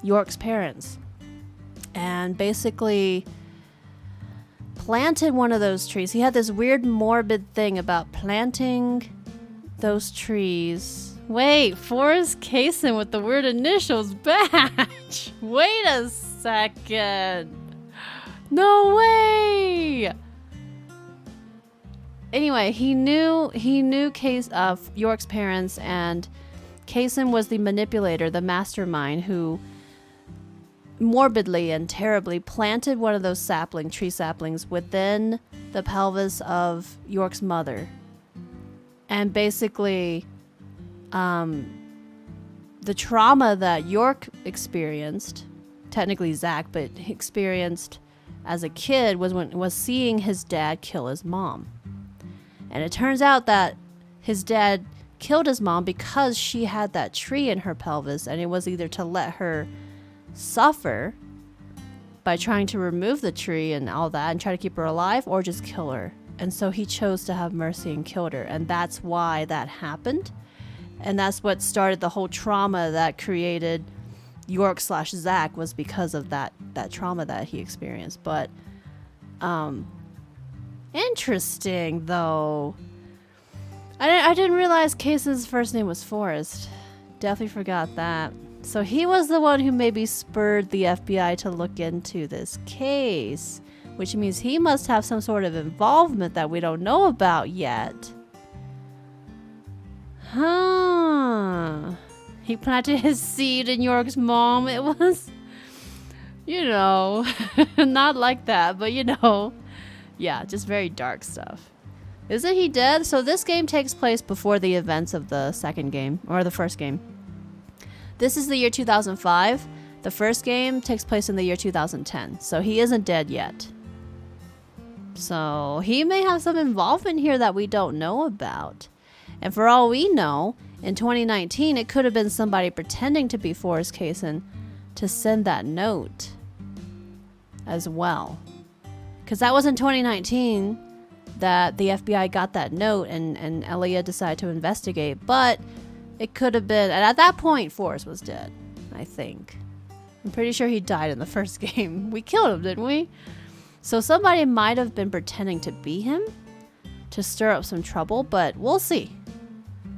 York's parents, and basically planted one of those trees. He had this weird morbid thing about planting those trees. Wait, Forrest Kaysen with the weird initials Batch. Wait a second. No way. Anyway, he knew York's parents, and Kaysen was the manipulator, the mastermind, who morbidly and terribly planted one of those tree saplings within the pelvis of York's mother. And basically, the trauma that York experienced, technically Zach, but experienced as a kid was seeing his dad kill his mom. And it turns out that his dad killed his mom because she had that tree in her pelvis, and it was either to let her suffer by trying to remove the tree and all that and try to keep her alive, or just kill her. And so he chose to have mercy and killed her, and that's why that happened. And that's what started the whole trauma that created York/Zach, was because of that trauma that he experienced. But interesting, though. I didn't realize Kaysen's first name was Forrest. Definitely forgot that. So he was the one who maybe spurred the FBI to look into this case, which means he must have some sort of involvement that we don't know about yet. Huh. He planted his seed in York's mom. It was, you know, not like that, but you know. Yeah, just very dark stuff. Isn't he dead? So this game takes place before the events of the second game, or the first game. This is the year 2005. The first game takes place in the year 2010. So he isn't dead yet. So he may have some involvement here that we don't know about. And for all we know, in 2019, it could have been somebody pretending to be Forrest Kaysen to send that note as well. Because that was in 2019 that the FBI got that note and Elia decided to investigate. But it could have been, and at that point, Forrest was dead, I think. I'm pretty sure he died in the first game. We killed him, didn't we? So somebody might have been pretending to be him to stir up some trouble, but we'll see.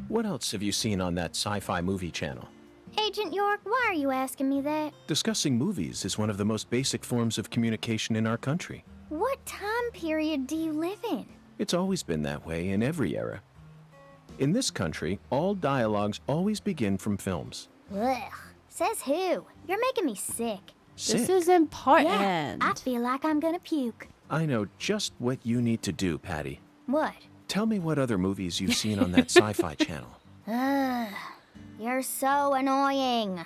What else have you seen on that sci-fi movie channel? Agent York, why are you asking me that? Discussing movies is one of the most basic forms of communication in our country. What time period do you live in? It's always been that way in every era. In this country, all dialogues always begin from films. Ugh. Says who? You're making me sick. Sick? This is important. Yeah, I feel like I'm gonna puke. I know just what you need to do, Patty. What? Tell me what other movies you've seen on that sci-fi channel. Ugh. You're so annoying.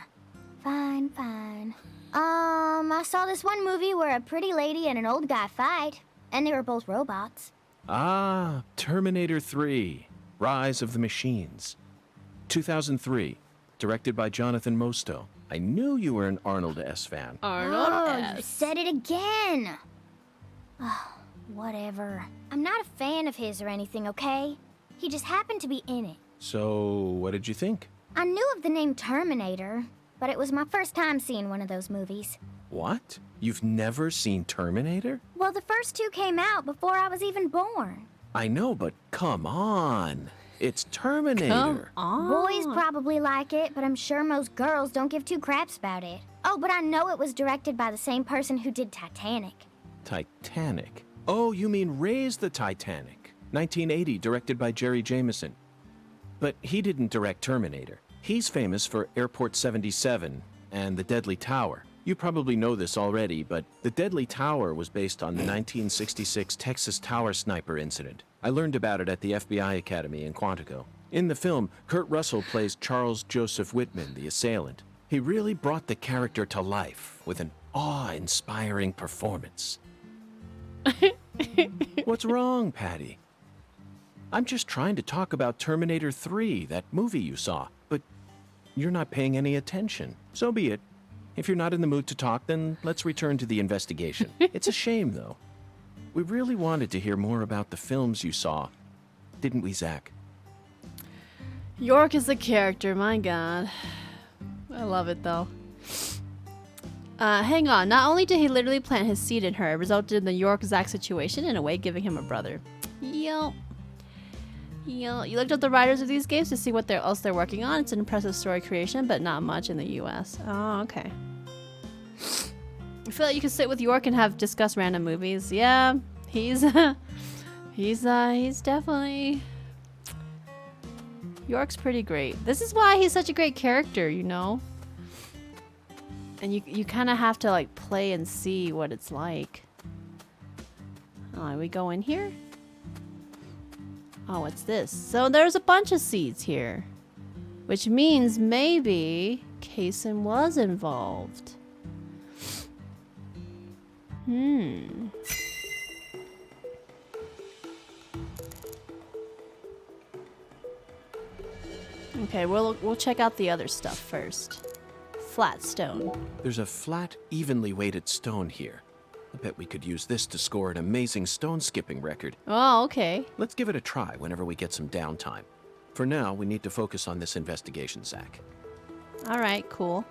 Fine, fine. I saw this one movie where a pretty lady and an old guy fight, and they were both robots. Ah, Terminator 3, Rise of the Machines. 2003, directed by Jonathan Mostow. I knew you were an Arnold S. fan. You said it again. Oh, whatever. I'm not a fan of his or anything, okay? He just happened to be in it. So, what did you think? I knew of the name Terminator, but it was my first time seeing one of those movies. What? You've never seen Terminator? Well, the first two came out before I was even born. I know, but come on. It's Terminator. Boys probably like it, but I'm sure most girls don't give two craps about it. Oh, but I know it was directed by the same person who did Titanic. Titanic? Oh, you mean Raise the Titanic. 1980, directed by Jerry Jameson. But he didn't direct Terminator. He's famous for Airport 77 and The Deadly Tower. You probably know this already, but The Deadly Tower was based on the 1966 Texas Tower Sniper incident. I learned about it at the FBI Academy in Quantico. In the film, Kurt Russell plays Charles Joseph Whitman, the assailant. He really brought the character to life with an awe-inspiring performance. What's wrong, Patty? I'm just trying to talk about Terminator 3, that movie you saw, but you're not paying any attention. So be it. If you're not in the mood to talk, then let's return to the investigation. It's a shame, though. We really wanted to hear more about the films you saw, didn't we, Zach? York is the character, my god. I love it, though. Hang on. Not only did he literally plant his seed in her, it resulted in the York-Zach situation, in a way giving him a brother. Yo. You looked up the writers of these games to see what else they're working on. It's an impressive story creation, but not much in the U.S. Oh, okay. I feel like you could sit with York and discuss random movies. Yeah, he's definitely... York's pretty great. This is why he's such a great character, you know? And you kind of have to, like, play and see what it's like. Oh, we go in here? Oh, what's this? So there's a bunch of seeds here. Which means maybe Kaysen was involved. Okay, we'll check out the other stuff first. Flat stone. There's a flat, evenly weighted stone here. I bet we could use this to score an amazing stone skipping record. Oh, okay. Let's give it a try whenever we get some downtime. For now, we need to focus on this investigation, Zach. All right, cool.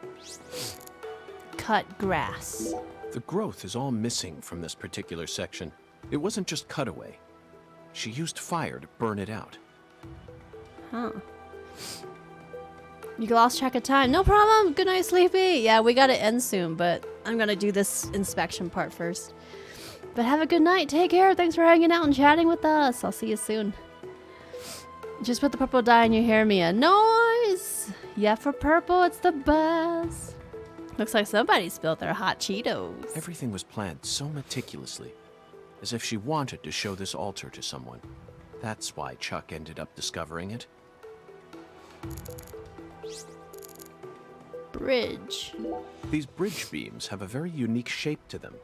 Cut grass. The growth is all missing from this particular section. It wasn't just cut away. She used fire to burn it out. Huh. You lost track of time. No problem. Good night, Sleepy. Yeah, we gotta end soon, but I'm gonna do this inspection part first. But have a good night. Take care. Thanks for hanging out and chatting with us. I'll see you soon. Just put the purple dye in your hair, Mia. Nice! Yeah, for purple, it's the best. Looks like somebody spilled their hot Cheetos. Everything was planned so meticulously, as if she wanted to show this altar to someone. That's why Chuck ended up discovering it. Bridge. These bridge beams have a very unique shape to them.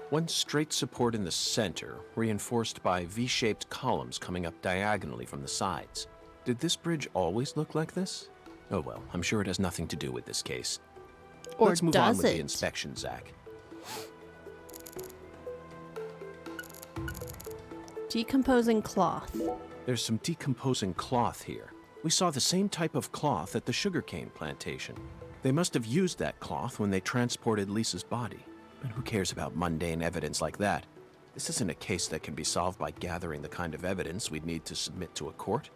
One straight support in the center, reinforced by V-shaped columns coming up diagonally from the sides. Did this bridge always look like this? Oh well, I'm sure it has nothing to do with this case. Or Let's move on does with it? the inspection, Zach. Decomposing cloth. There's some decomposing cloth here. We saw the same type of cloth at the sugarcane plantation. They must have used that cloth when they transported Lisa's body. But who cares about mundane evidence like that? This isn't a case that can be solved by gathering the kind of evidence we'd need to submit to a court.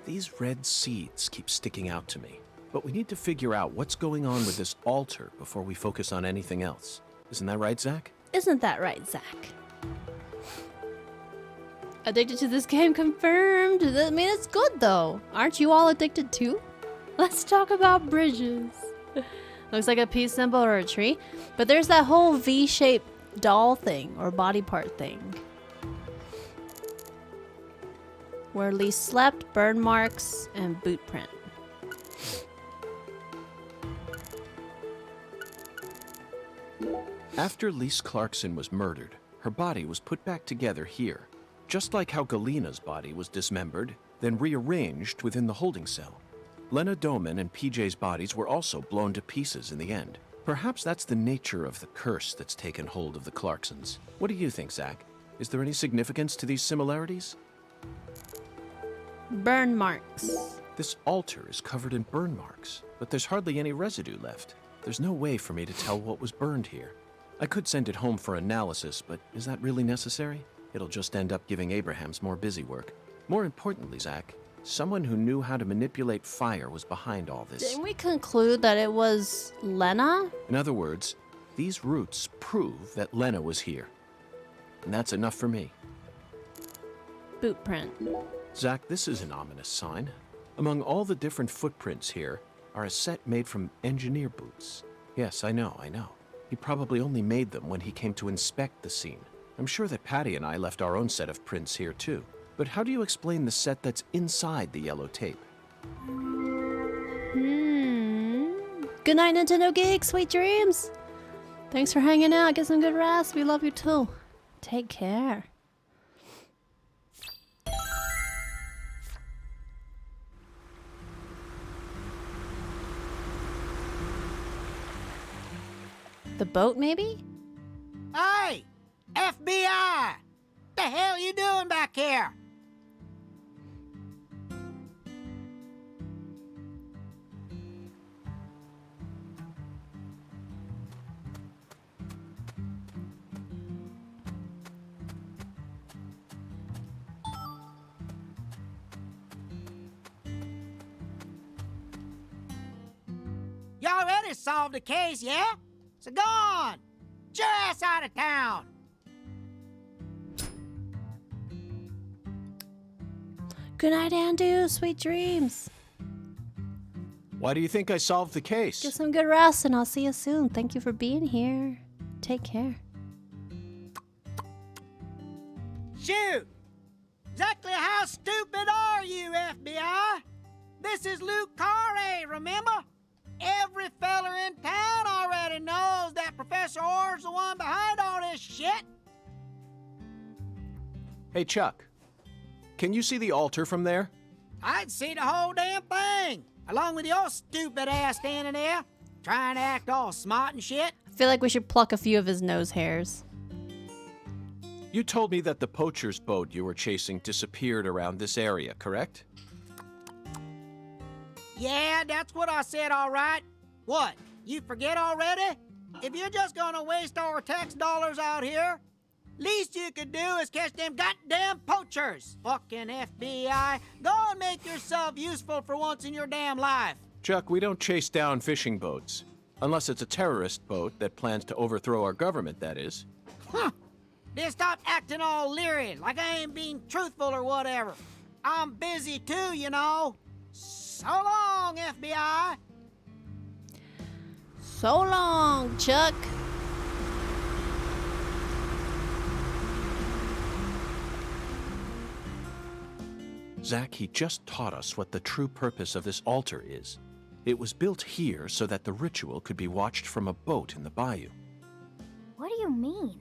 These red seeds keep sticking out to me, but we need to figure out what's going on with this altar before we focus on anything else. Isn't that right, Zach? Isn't that right, Zach? Addicted to this game confirmed. I mean, it's good though. Aren't you all addicted too? Let's talk about bridges. Looks like a peace symbol or a tree. But there's that whole V-shaped doll thing or body part thing. Where Lee slept, burn marks, and boot print. After Lise Clarkson was murdered, her body was put back together here. Just like how Galena's body was dismembered, then rearranged within the holding cell. Lena Doman and PJ's bodies were also blown to pieces in the end. Perhaps that's the nature of the curse that's taken hold of the Clarksons. What do you think, Zach? Is there any significance to these similarities? Burn marks. This altar is covered in burn marks, but there's hardly any residue left. There's no way for me to tell what was burned here. I could send it home for analysis, but is that really necessary? It'll just end up giving Abrahams more busy work. More importantly, Zach, someone who knew how to manipulate fire was behind all this. Didn't we conclude that it was Lena? In other words, these roots prove that Lena was here. And that's enough for me. Boot print. Zach, this is an ominous sign. Among all the different footprints here are a set made from engineer boots. Yes, I know. He probably only made them when he came to inspect the scene. I'm sure that Patty and I left our own set of prints here too. But how do you explain the set that's inside the yellow tape? Good night, Nintendo Geek. Sweet dreams. Thanks for hanging out. Get some good rest. We love you too. Take care. The boat, maybe? Hey! FBI! The hell you doing back here? You already solved the case, yeah? So go on! Get your ass out of town! Good night, Andu. Sweet dreams. Why do you think I solved the case? Get some good rest, and I'll see you soon. Thank you for being here. Take care. Shoot! Exactly how stupid are you, FBI? This is Luke Carre, remember? Every feller in town already knows that Professor Orr's the one behind all this shit. Hey, Chuck. Can you see the altar from there? I'd see the whole damn thing, along with your stupid ass standing there, trying to act all smart and shit. I feel like we should pluck a few of his nose hairs. You told me that the poacher's boat you were chasing disappeared around this area, correct? Yeah, that's what I said, all right. What, you forget already? If you're just gonna waste our tax dollars out here, Least you could do is catch them goddamn poachers. Fucking FBI, go and make yourself useful for once in your damn life. Chuck, we don't chase down fishing boats. Unless it's a terrorist boat that plans to overthrow our government, that is. Huh. Then stop acting all leery, like I ain't being truthful or whatever. I'm busy too, you know. So long, FBI. So long, Chuck. Zach, he just taught us what the true purpose of this altar is. It was built here so that the ritual could be watched from a boat in the bayou. What do you mean?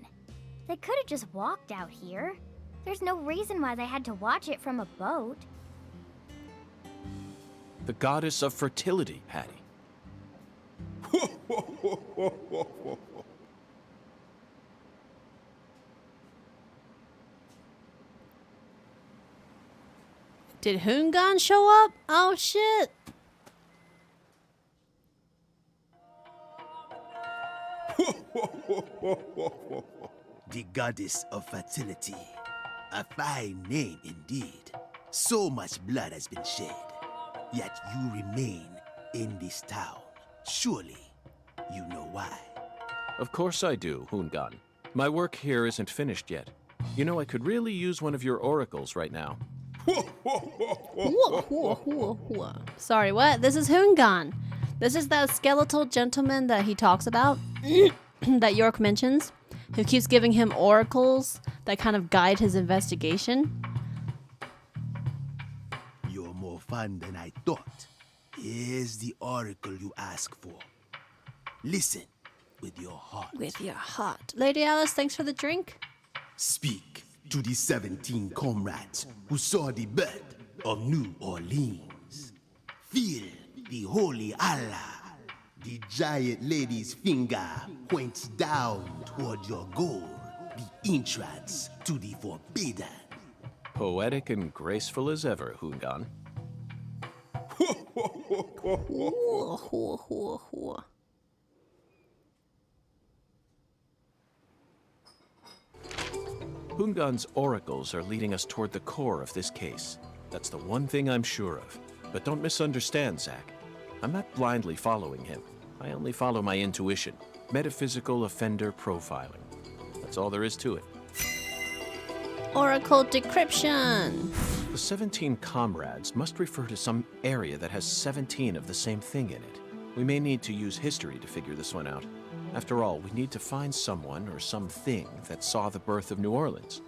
They could have just walked out here. There's no reason why they had to watch it from a boat. The goddess of fertility, Patty. Did Hoongan show up? Oh shit. The goddess of fertility. A fine name indeed. So much blood has been shed, yet you remain in this town. Surely, you know why. Of course I do, Hoongan. My work here isn't finished yet. You know, I could really use one of your oracles right now. Sorry, what? This is Hoongan. This is that skeletal gentleman that he talks about, that York mentions, who keeps giving him oracles that kind of guide his investigation. You're more fun than I thought. Here's the oracle you ask for. Listen with your heart. With your heart. Lady Alice, thanks for the drink. Speak to the 17 comrades who saw the birth of New Orleans. Feel the holy Allah. The giant lady's finger points down toward your goal, the entrance to the forbidden. Poetic and graceful as ever, Hoongan. Hoongan's oracles are leading us toward the core of this case. That's the one thing I'm sure of. But don't misunderstand, Zach. I'm not blindly following him. I only follow my intuition. Metaphysical offender profiling. That's all there is to it. Oracle decryption. The 17 comrades must refer to some area that has 17 of the same thing in it. We may need to use history to figure this one out. After all, we need to find someone or something that saw the birth of New Orleans.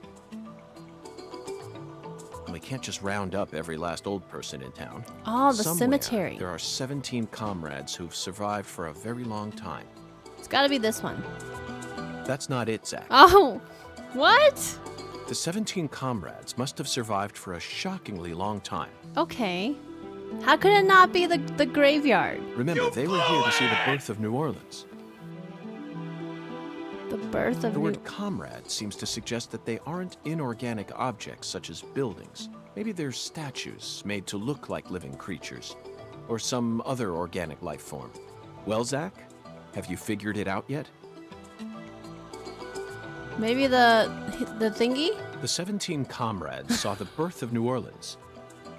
And we can't just round up every last old person in town. Oh, the Somewhere, cemetery. There are 17 comrades who've survived for a very long time. It's gotta be this one. That's not it, Zach. Oh, what? The 17 comrades must have survived for a shockingly long time. Okay. How could it not be the graveyard? Remember, they were here to see the birth of New Orleans. The birth of The word comrade seems to suggest that they aren't inorganic objects such as buildings. Maybe they're statues made to look like living creatures, or some other organic life form. Well, Zach, have you figured it out yet? Maybe the thingy? The 17 comrades saw the birth of New Orleans,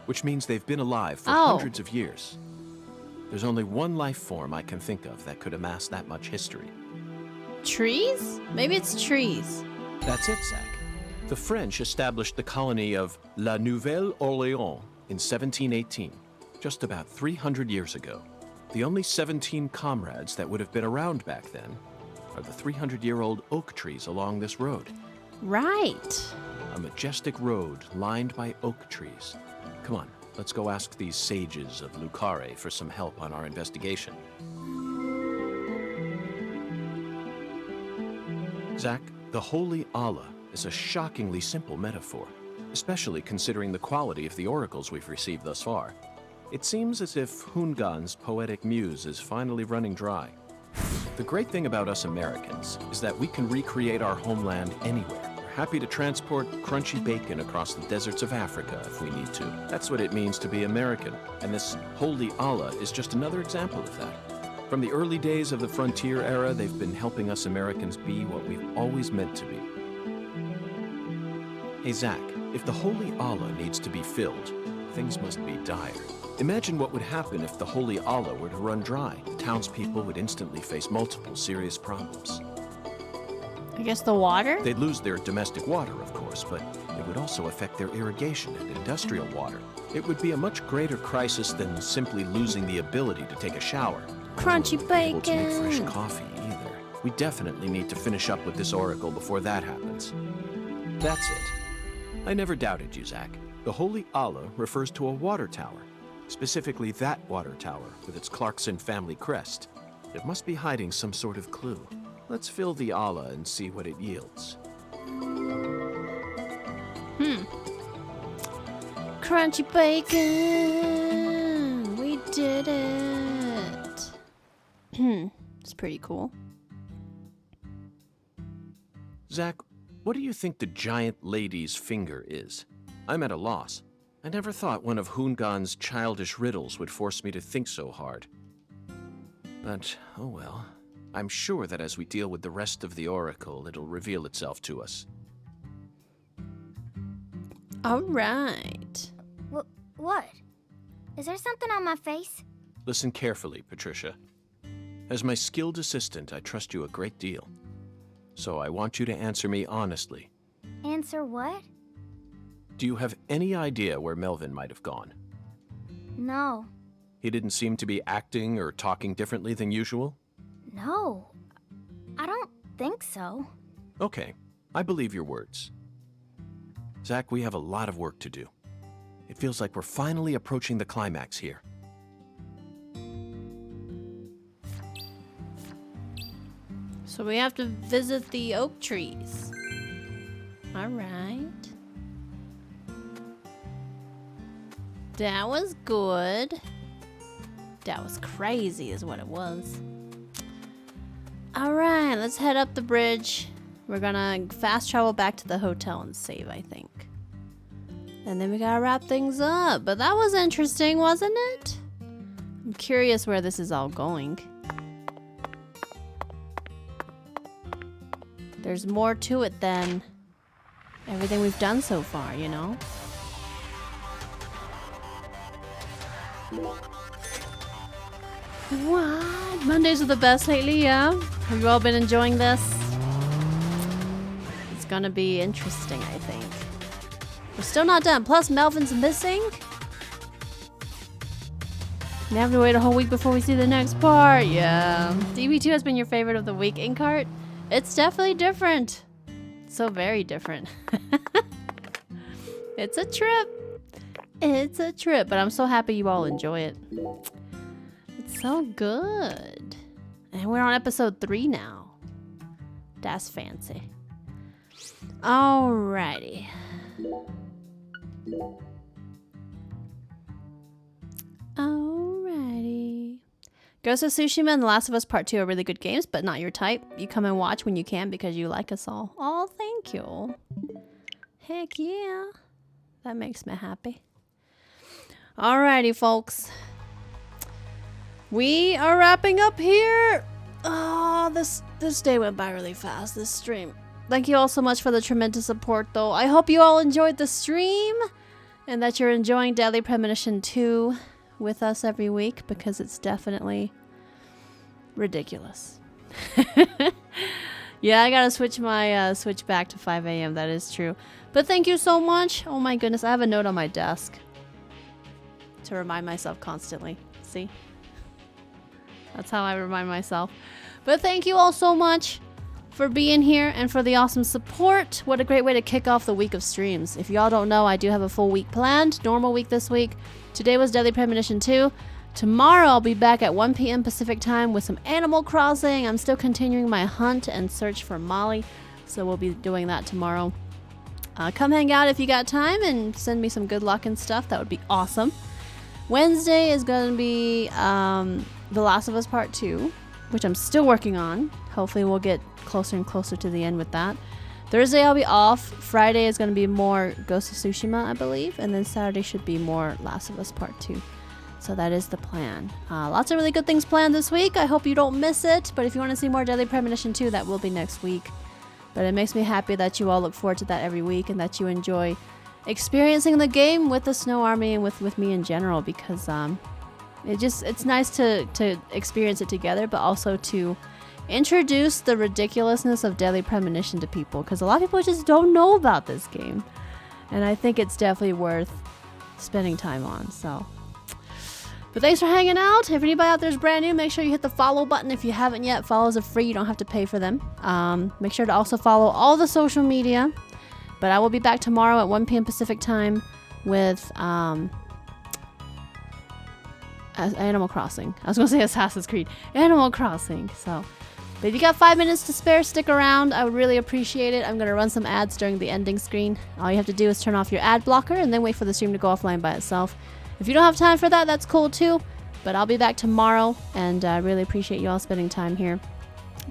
which means they've been alive for Oh. hundreds of years. There's only one life form I can think of that could amass that much history. Trees? Maybe it's trees. That's it, Zach. The French established the colony of La Nouvelle-Orléans in 1718, just about 300 years ago. The only 17 comrades that would have been around back then are the 300-year-old oak trees along this road. Right. A majestic road lined by oak trees. Come on, let's go ask these sages of Lucare for some help on our investigation. Zach, the Holy Allah is a shockingly simple metaphor, especially considering the quality of the oracles we've received thus far. It seems as if Hoongan's poetic muse is finally running dry. The great thing about us Americans is that we can recreate our homeland anywhere. We're happy to transport crunchy bacon across the deserts of Africa if we need to. That's what it means to be American, and this Holy Allah is just another example of that. From the early days of the frontier era, they've been helping us Americans be what we've always meant to be. Hey, Zach, if the Holy Allah needs to be filled, things must be dire. Imagine what would happen if the Holy Allah were to run dry. The townspeople would instantly face multiple serious problems. I guess the water? They'd lose their domestic water, of course, but it would also affect their irrigation and industrial water. It would be a much greater crisis than simply losing the ability to take a shower. Crunchy bacon. Able to make fresh coffee either. We definitely need to finish up with this oracle before that happens. That's it. I never doubted you, Zach. The Holy Allah refers to a water tower. Specifically that water tower with its Clarkson family crest. It must be hiding some sort of clue. Let's fill the Allah and see what it yields. Crunchy bacon! We did it! It's pretty cool. Zach, what do you think the giant lady's finger is? I'm at a loss. I never thought one of Hoongan's childish riddles would force me to think so hard. But, oh well. I'm sure that as we deal with the rest of the oracle, it'll reveal itself to us. All right. What? Is there something on my face? Listen carefully, Patricia. As my skilled assistant, I trust you a great deal. So I want you to answer me honestly. Answer what? Do you have any idea where Melvin might have gone? No. He didn't seem to be acting or talking differently than usual? No. I don't think so. Okay, I believe your words. Zach, we have a lot of work to do. It feels like we're finally approaching the climax here. So we have to visit the oak trees. All right. That was good. That was crazy is what it was. All right, let's head up the bridge. We're gonna fast travel back to the hotel and save, I think. And then we gotta wrap things up. But that was interesting, wasn't it? I'm curious where this is all going. There's more to it than everything we've done so far, you know? What? Mondays are the best lately, yeah? Have you all been enjoying this? It's gonna be interesting, I think. We're still not done. Plus, Melvin's missing. We have to wait a whole week before we see the next part. Yeah. DB2 has been your favorite of the week, Inkart. It's definitely different. So very different. It's a trip. It's a trip, but I'm so happy you all enjoy it. It's so good. And we're on episode 3 now. That's fancy. Alrighty. Alrighty. Ghost of Tsushima and The Last of Us Part 2 are really good games, but not your type. You come and watch when you can because you like us all. Oh, thank you. Heck yeah. That makes me happy. Alrighty, folks. We are wrapping up here. Oh, this day went by really fast, this stream. Thank you all so much for the tremendous support, though. I hope you all enjoyed the stream and that you're enjoying Deadly Premonition 2 with us every week, because it's definitely ridiculous. Yeah, I gotta switch my switch back to 5 a.m. That is true. But thank you so much. Oh my goodness, I have a note on my desk to remind myself constantly. See? That's how I remind myself. But thank you all so much for being here and for the awesome support. What a great way to kick off the week of streams. If y'all don't know, I do have a full week planned. Normal week this week. Today was Deadly Premonition 2. Tomorrow I'll be back at 1 p.m. Pacific time with some Animal Crossing. I'm still continuing my hunt and search for Molly, so we'll be doing that tomorrow. Come hang out if you got time and send me some good luck and stuff. That would be awesome. Wednesday is going to be The Last of Us Part 2, which I'm still working on. Hopefully we'll get closer and closer to the end with that. Thursday I'll be off. Friday is going to be more Ghost of Tsushima, I believe. And then Saturday should be more Last of Us Part 2. So that is the plan. Lots of really good things planned this week. I hope you don't miss it. But if you want to see more Deadly Premonition 2, that will be next week. But it makes me happy that you all look forward to that every week and that you enjoy experiencing the game with the Snow Army and with me in general, because it's nice to experience it together, but also to introduce the ridiculousness of Deadly Premonition to people, because a lot of people just don't know about this game, and I think it's definitely worth spending time on. So, but thanks for hanging out. If anybody out there is brand new, make sure you hit the follow button if you haven't yet. Follows are free, you don't have to pay for them. Make sure to also follow all the social media. But I will be back tomorrow at 1 p.m. Pacific time with Animal Crossing. I was going to say Assassin's Creed. Animal Crossing. So, but if you got 5 minutes to spare, stick around. I would really appreciate it. I'm going to run some ads during the ending screen. All you have to do is turn off your ad blocker and then wait for the stream to go offline by itself. If you don't have time for that, that's cool too. But I'll be back tomorrow, and I really appreciate you all spending time here.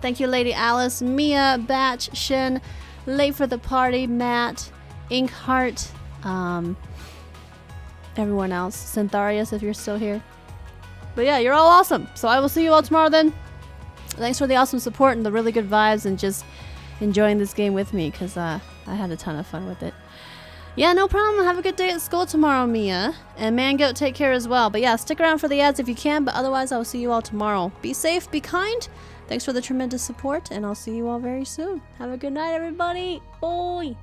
Thank you, Lady Alice, Mia, Batch, Shin, Late for the Party, Matt, Inkheart, everyone else, Syntharius if you're still here. But yeah, you're all awesome. So I will see you all tomorrow then. Thanks for the awesome support and the really good vibes and just enjoying this game with me, because I had a ton of fun with it. Yeah, no problem. Have a good day at school tomorrow, Mia. And Mangoat, take care as well. But yeah, stick around for the ads if you can, but otherwise I'll see you all tomorrow. Be safe, be kind. Thanks for the tremendous support, and I'll see you all very soon. Have a good night, everybody. Bye.